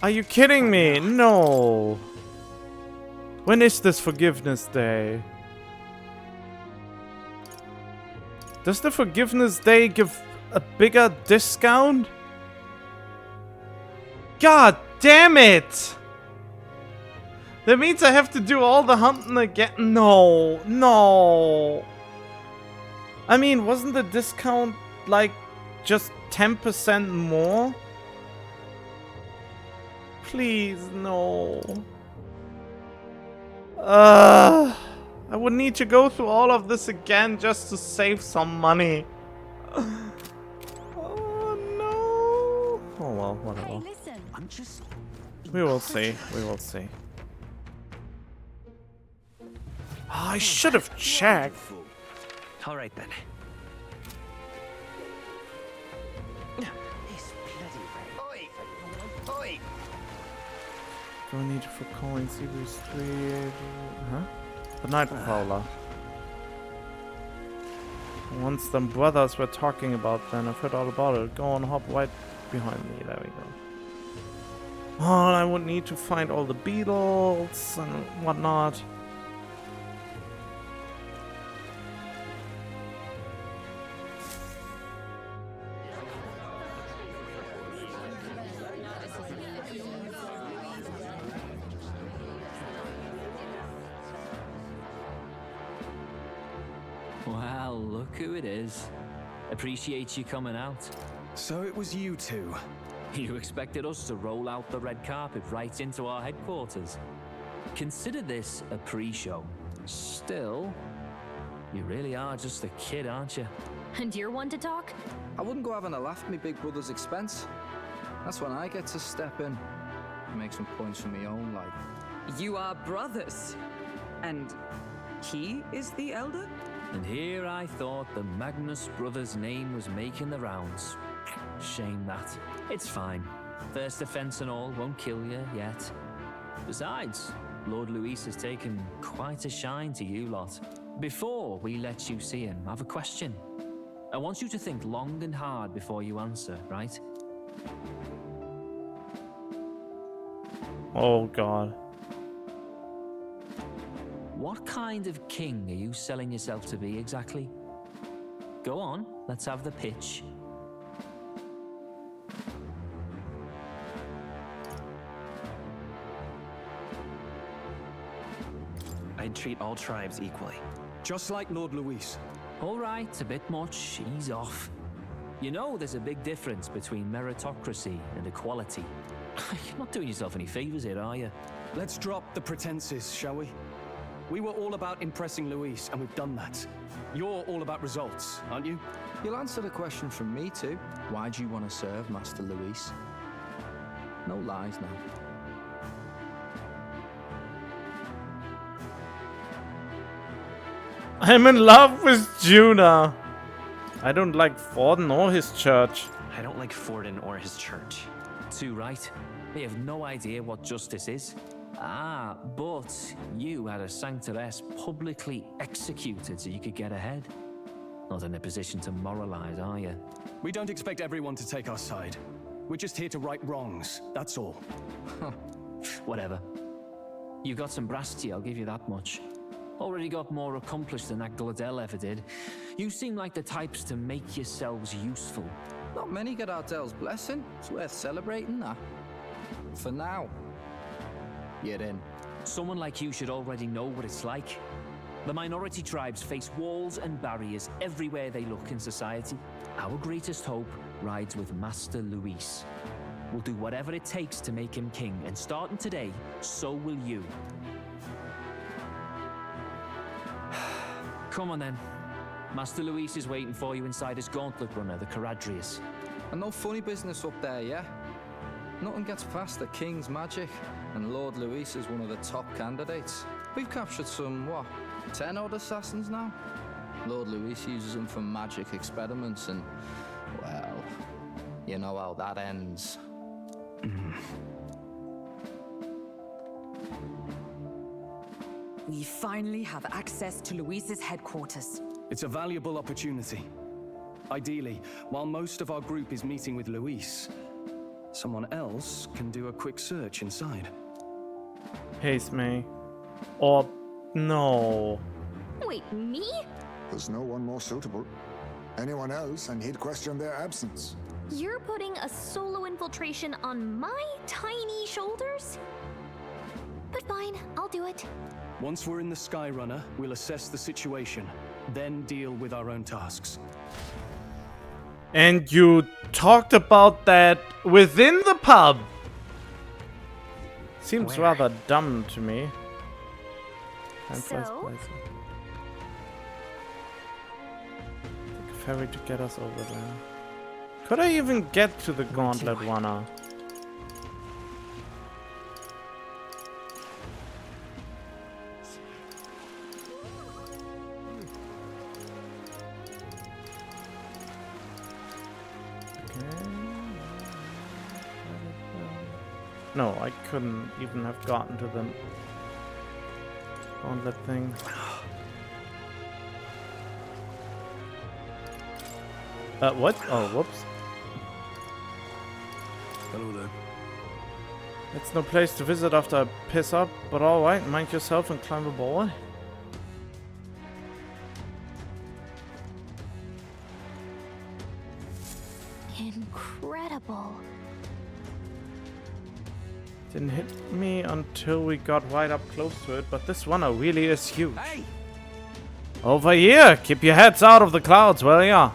Are you kidding me? No. When is this Forgiveness Day? Does the Forgiveness Day give a bigger discount? God damn it! That means I have to do all the hunting again. No, no. I mean, wasn't the discount like just 10% more? Please, no. I would need to go through all of this again just to save some money. Oh no. Oh well, whatever. Hey, listen. I'm just... We will see. We will see. Oh, I should have checked. All right then. Oi! Oi! Do I need to for calling Series 3? Huh? The Night Prowler. Once them brothers were talking about then, I've heard all about it. Go on, hop right behind me. There we go. Oh, I would need to find all the beetles and whatnot. Well, look who it is. Appreciate you coming out. So it was you two. You expected us to roll out the red carpet right into our headquarters. Consider this a pre-show. Still, you really are just a kid, aren't you? And you're one to talk? I wouldn't go having a laugh at me big brother's expense. That's when I get to step in and make some points for my own life. You are brothers. And he is the elder? And here I thought the Magnus brothers' name was making the rounds. Shame that. It's fine. First offense and all won't kill you yet. Besides, Lord Luis has taken quite a shine to you lot. Before we let you see him, I have a question. I want you to think long and hard before you answer, right? Oh god. What kind of king are you selling yourself to be exactly? Go on, let's have the pitch. I'd treat all tribes equally. Just like Lord Luis. All right, a bit much. Ease off. You know, there's a big difference between meritocracy and equality. You're not doing yourself any favors here, are you? Let's drop the pretenses, shall we? We were all about impressing Luis, and we've done that. You're all about results, aren't you? You'll answer the question from me too. Why do you want to serve Master Luis? No lies now. I'm in love with Juna. I don't like Forden or his church. I don't like Forden or his church. Too right. They have no idea what justice is. Ah, but you had a sanctoress publicly executed so you could get ahead. Not in a position to moralize, are you? We don't expect everyone to take our side. We're just here to right wrongs, that's all. Whatever. You got some brass, I'll give you that much. Already got more accomplished than that Gladell ever did. You seem like the types to make yourselves useful. Not many get Ardel's blessing. It's worth celebrating that. For now. You're in. Someone like you should already know what it's like. The minority tribes face walls and barriers everywhere they look in society. Our greatest hope rides with Master Luis. We'll do whatever it takes to make him king, and starting today, so will you. Come on then. Master Luis is waiting for you inside his gauntlet runner, the Caradrius. And no funny business up there, yeah? Nothing gets past the king's magic, and Lord Luis is one of the top candidates. We've captured some, 10 odd assassins now? Lord Luis uses them for magic experiments, and, well, you know how that ends. We finally have access to Luis's headquarters. It's a valuable opportunity. Ideally, while most of our group is meeting with Luis, someone else can do a quick search inside. Haste me. Or no. Wait, me? There's no one more suitable. Anyone else, and he'd question their absence. You're putting a solo infiltration on my tiny shoulders? But fine, I'll do it. Once we're in the Skyrunner, we'll assess the situation, then deal with our own tasks. And you talked about that within the pub. Seems rather dumb to me. So? Take a ferry to get us over there. Could I even get to the gauntlet runner? No, I couldn't even have gotten to the gauntlet thing. What? Oh, whoops. Hello there. It's no place to visit after I piss up, but alright, mind yourself and climb aboard. Incredible. Didn't hit me until we got right up close to it, but this one really is huge. Hey! Over here! Keep your heads out of the clouds, will ya?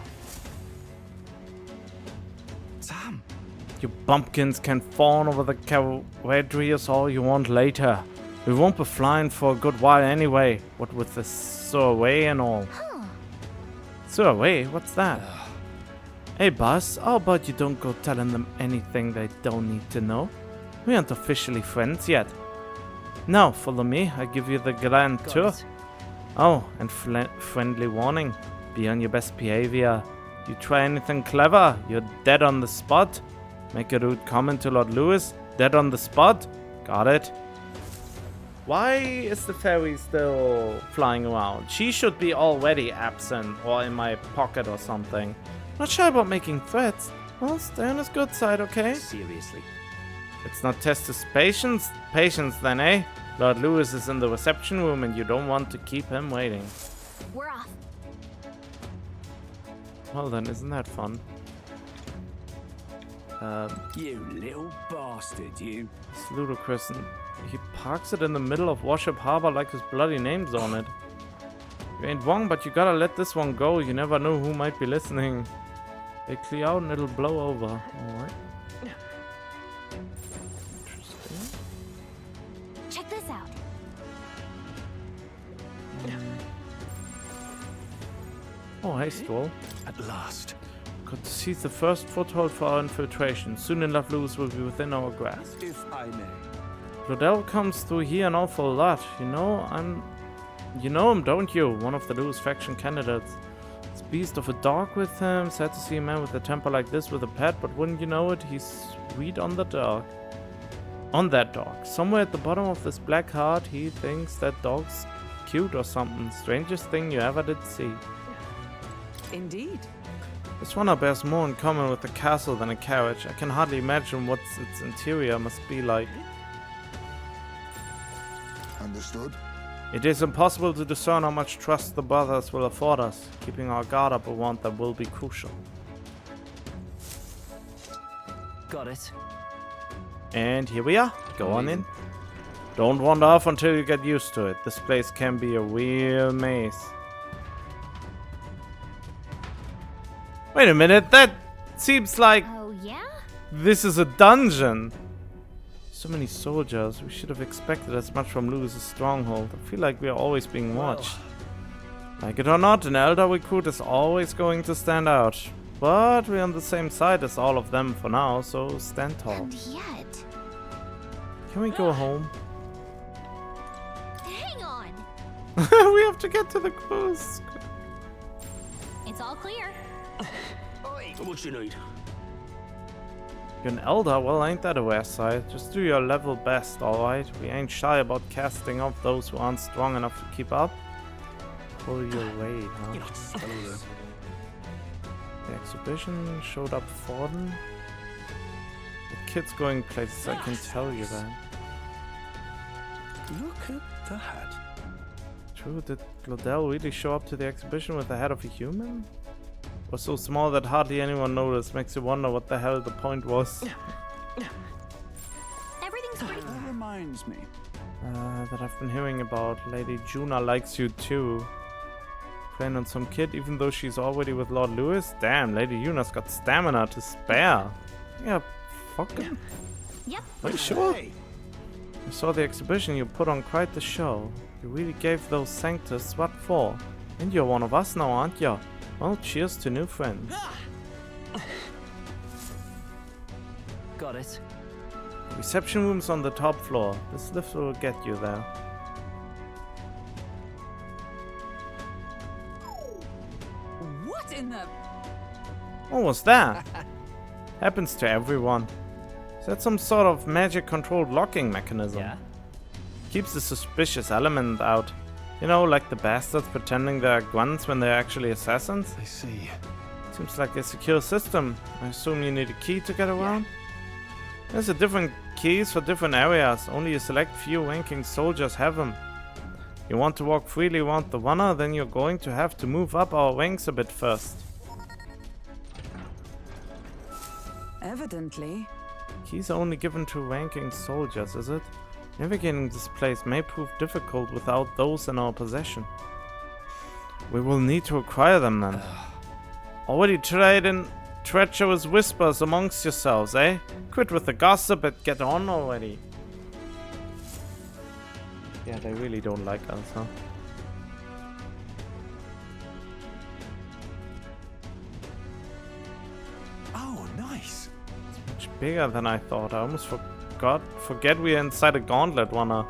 Sam! You bumpkins can fawn over the Caradrius all you want later. We won't be flying for a good while anyway, what with the Survey and all. Survey? What's that? Hey boss, how about you don't go telling them anything they don't need to know? We aren't officially friends yet. Now, follow me. I give you the grand tour. Oh, and friendly warning. Be on your best behavior. You try anything clever, you're dead on the spot. Make a rude comment to Lord Luis. Dead on the spot. Got it? Why is the fairy still flying around? She should be already absent or in my pocket or something. Not shy about making threats. Well, stay on his good side, okay? Seriously. It's not test his patience then, eh? Lord Luis is in the reception room and you don't want to keep him waiting. We're off. Well then, isn't that fun? You little bastard, you. It's ludicrous and He parks it in the middle of Warship Harbor like his bloody name's on it. You ain't wrong, but you gotta let this one go. You never know who might be listening. They clear out and it'll blow over. Alright. Interesting. Check this out. Oh, hey, Stroll. At last. Got to seize the first foothold for our infiltration. Soon enough, Lewis will be within our grasp. If I may. Claudel comes through here an awful lot. You know him, don't you? One of the Lewis faction candidates. It's a beast of a dog with him. Sad to see a man with a temper like this with a pet, but wouldn't you know it, he's sweet on the dog. On that dog. Somewhere at the bottom of this black heart, he thinks that dog's cute or something. Strangest thing you ever did see. Indeed. This one bears more in common with the castle than a carriage. I can hardly imagine what its interior must be like. Understood. It is impossible to discern how much trust the brothers will afford us. Keeping our guard up around them will be crucial. Got it. And here we are. Go on in. Don't wander off until you get used to it. This place can be a real maze. Wait a minute, that seems like... Oh, yeah? This is a dungeon. So many soldiers. We should have expected as much from Lewis's stronghold. I feel like we are always being watched. Like it or not, an elder recruit is always going to stand out. But we're on the same side as all of them for now, so stand tall. And yet... Can we go home? Hang on! We have to get to the cruise. It's all clear. What you need? You're an elder? Well, ain't that a west side? Just do your level best, alright? We ain't shy about casting off those who aren't strong enough to keep up. Pull your weight, huh? The exhibition showed up Forden. The kid's going places, I can tell you that. Look at that. True, did Claudel really show up to the exhibition with the head of a human? Was so small that hardly anyone noticed. Makes you wonder what the hell the point was. Everything's pretty... That reminds me. That I've been hearing about. Lady Juna likes you too. Playing on some kid even though she's already with Lord Lewis? Damn, Lady Juna's got stamina to spare. Yeah, fuck him. Yep. Are you sure? I saw the exhibition, you put on quite the show. You really gave those Sanctus what for? And you're one of us now, aren't you? Well, cheers to new friends. Got it. The reception room's on the top floor. This lift will get you there. What in the... What was that? Happens to everyone. Is that some sort of magic-controlled locking mechanism? Yeah. Keeps the suspicious element out. You know, like the bastards pretending they're guns when they're actually assassins? I see. Seems like a secure system. I assume you need a key to get around? There's a different keys for different areas. Only a select few ranking soldiers have them. You want to walk freely around the runner, then you're going to have to move up our ranks a bit first. Evidently. Keys are only given to ranking soldiers, is it? Navigating this place may prove difficult without those in our possession. We will need to acquire them then. Already trade in treacherous whispers amongst yourselves, eh? Quit with the gossip and get on already. Yeah, they really don't like us, huh? Oh, nice. It's much bigger than I thought. I almost forget we're inside a gauntlet runner.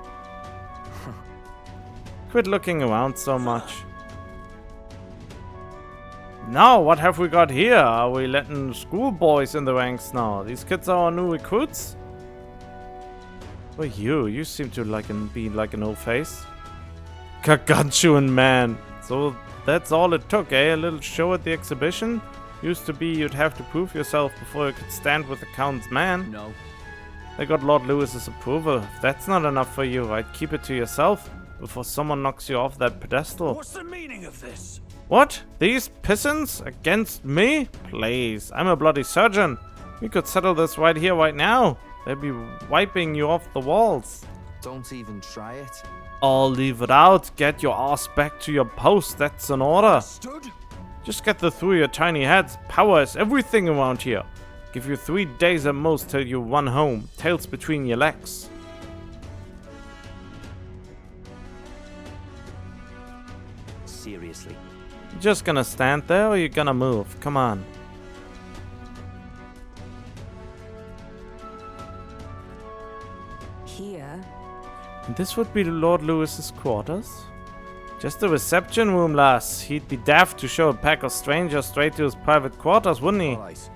Quit looking around so much. Now, what have we got here? Are we letting schoolboys in the ranks now? These kids are our new recruits? Well, you seem to be like an old face. Gargantuan man. So that's all it took, eh? A little show at the exhibition? Used to be you'd have to prove yourself before you could stand with the Count's man. No. They got Lord Lewis's approval. If that's not enough for you, I'd keep it to yourself before someone knocks you off that pedestal. What's the meaning of this? What? These pissants? Against me? Please, I'm a bloody surgeon. We could settle this right here, right now. They'd be wiping you off the walls. Don't even try it. I'll leave it out. Get your ass back to your post. That's an order. Just get the through your tiny heads. Power is everything around here. Give you 3 days at most till you run home. Tails between your legs. Seriously. You just gonna stand there or you gonna move? Come on. Here. And this would be Lord Lewis's quarters? Just a reception room, lass. He'd be daft to show a pack of strangers straight to his private quarters, wouldn't he? Right.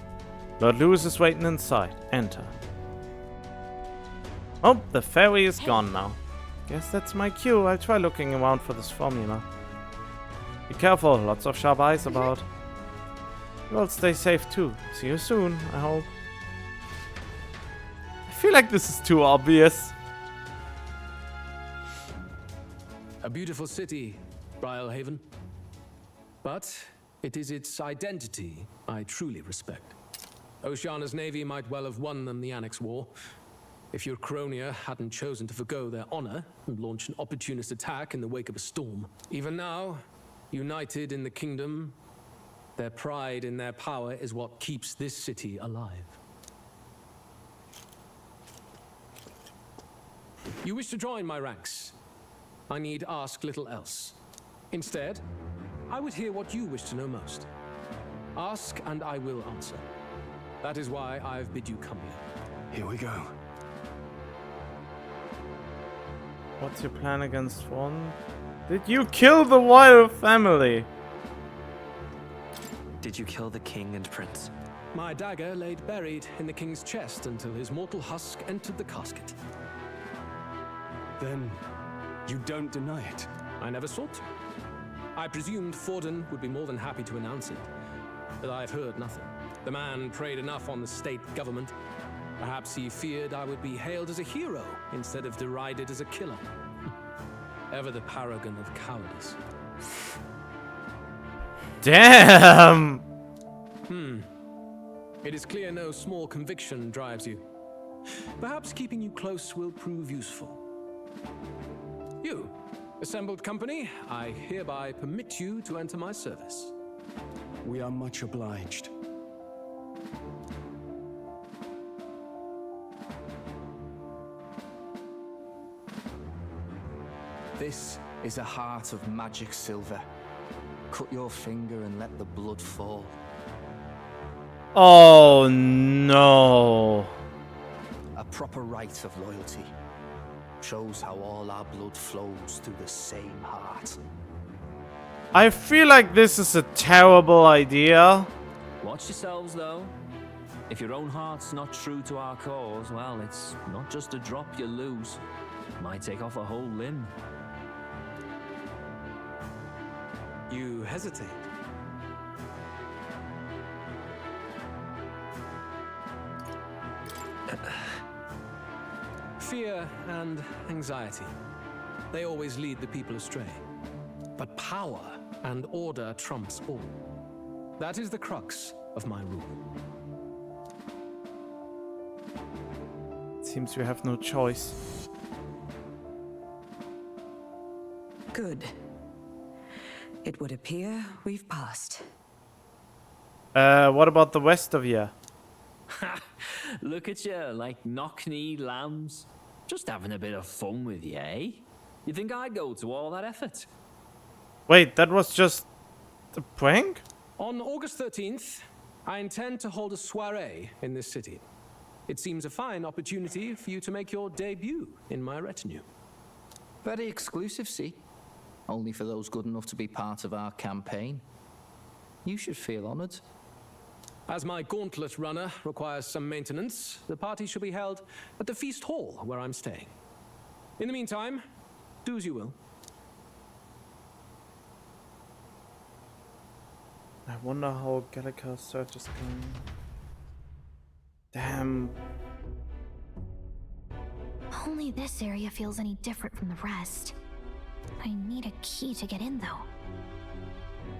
Lord Lewis is waiting inside. Enter. Oh, the ferry is gone now. Guess that's my cue. I'll try looking around for this formula. Be careful, lots of sharp eyes about. You all stay safe too. See you soon, I hope. I feel like this is too obvious. A beautiful city, Brialhaven. But it is its identity I truly respect. Oceana's navy might well have won them the Annex War, if your Cronia hadn't chosen to forgo their honor and launch an opportunist attack in the wake of a storm. Even now, united in the kingdom, their pride in their power is what keeps this city alive. You wish to join my ranks. I need ask little else. Instead, I would hear what you wish to know most. Ask and I will answer. That is why I've bid you come here. Here we go. What's your plan against one? Did you kill the royal family? Did you kill the king and prince? My dagger laid buried in the king's chest until his mortal husk entered the casket. Then you don't deny it? I never sought to. I presumed Forden would be more than happy to announce it, but I've heard nothing. The man preyed enough on the state government. Perhaps he feared I would be hailed as a hero instead of derided as a killer. Ever the paragon of cowardice. Damn! It is clear no small conviction drives you. Perhaps keeping you close will prove useful. You, assembled company, I hereby permit you to enter my service. We are much obliged. This is a heart of magic silver. Cut your finger and let the blood fall. Oh no. A proper rite of loyalty. Shows how all our blood flows through the same heart. I feel like this is a terrible idea. Watch yourselves, though. If your own heart's not true to our cause, well, it's not just a drop you lose. It might take off a whole limb. You hesitate. Fear and anxiety. They always lead the people astray. But power and order trumps all. That is the crux of my rule. Seems we have no choice. Good. It would appear we've passed. What about the rest of you? Look at you, like knock-kneed lambs. Just having a bit of fun with you, eh? You think I'd go to all that effort? Wait, that was just a prank? On August 13th, I intend to hold a soiree in this city. It seems a fine opportunity for you to make your debut in my retinue. Very exclusive, see? Only for those good enough to be part of our campaign. You should feel honored. As my gauntlet runner requires some maintenance, the party shall be held at the feast hall where I'm staying. In the meantime, do as you will. I wonder how Gallica's search is going. Damn. Only this area feels any different from the rest. I need a key to get in, though.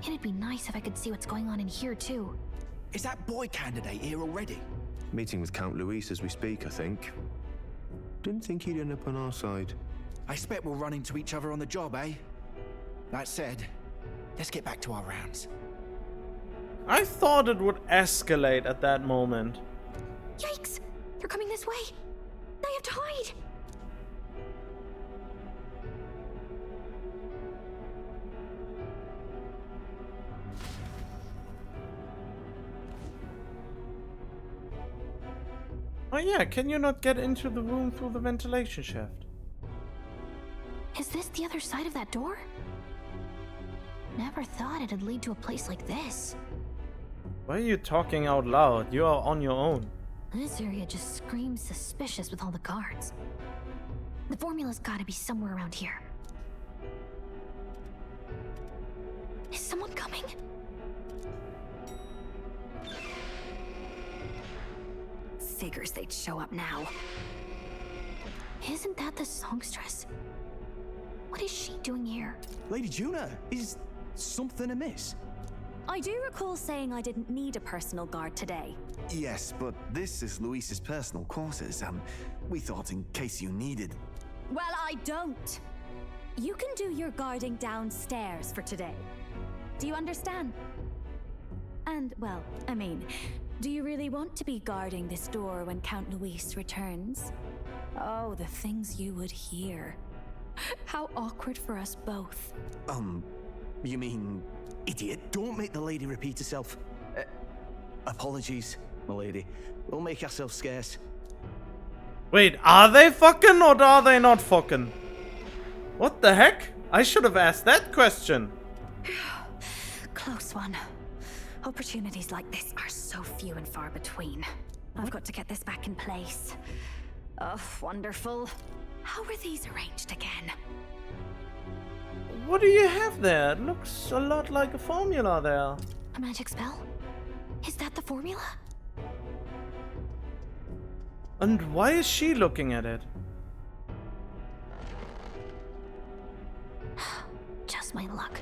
It'd be nice if I could see what's going on in here, too. Is that boy candidate here already? Meeting with Count Luis as we speak, I think. Didn't think he'd end up on our side. I expect we'll run into each other on the job, eh? That said, let's get back to our rounds. I thought it would escalate at that moment. Yikes! They're coming this way! I have to hide! Oh yeah, can you not get into the room through the ventilation shaft? Is this the other side of that door? Never thought it'd lead to a place like this. Why are you talking out loud? You are on your own. This area just screams suspicious with all the guards. The formula's gotta be somewhere around here. Is someone coming? Figures they'd show up now. Isn't that the songstress? What is she doing here? Lady Juna, is something amiss? I do recall saying I didn't need a personal guard today. Yes, but this is Luis's personal quarters, and we thought in case you needed... Well, I don't. You can do your guarding downstairs for today. Do you understand? And, well, I mean, do you really want to be guarding this door when Count Luis returns? Oh, the things you would hear. How awkward for us both. You mean idiot? Don't make the lady repeat herself. Apologies, my lady. We'll make ourselves scarce. Wait, are they fucking or are they not fucking? What the heck? I should have asked that question. Close one. Opportunities like this are so few and far between. I've got to get this back in place. Oh, wonderful. How were these arranged again? What do you have there? It looks a lot like a formula there. A magic spell? Is that the formula? And why is she looking at it? Just my luck.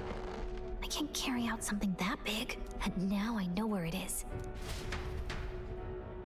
I can't carry out something that big, and now I know where it is.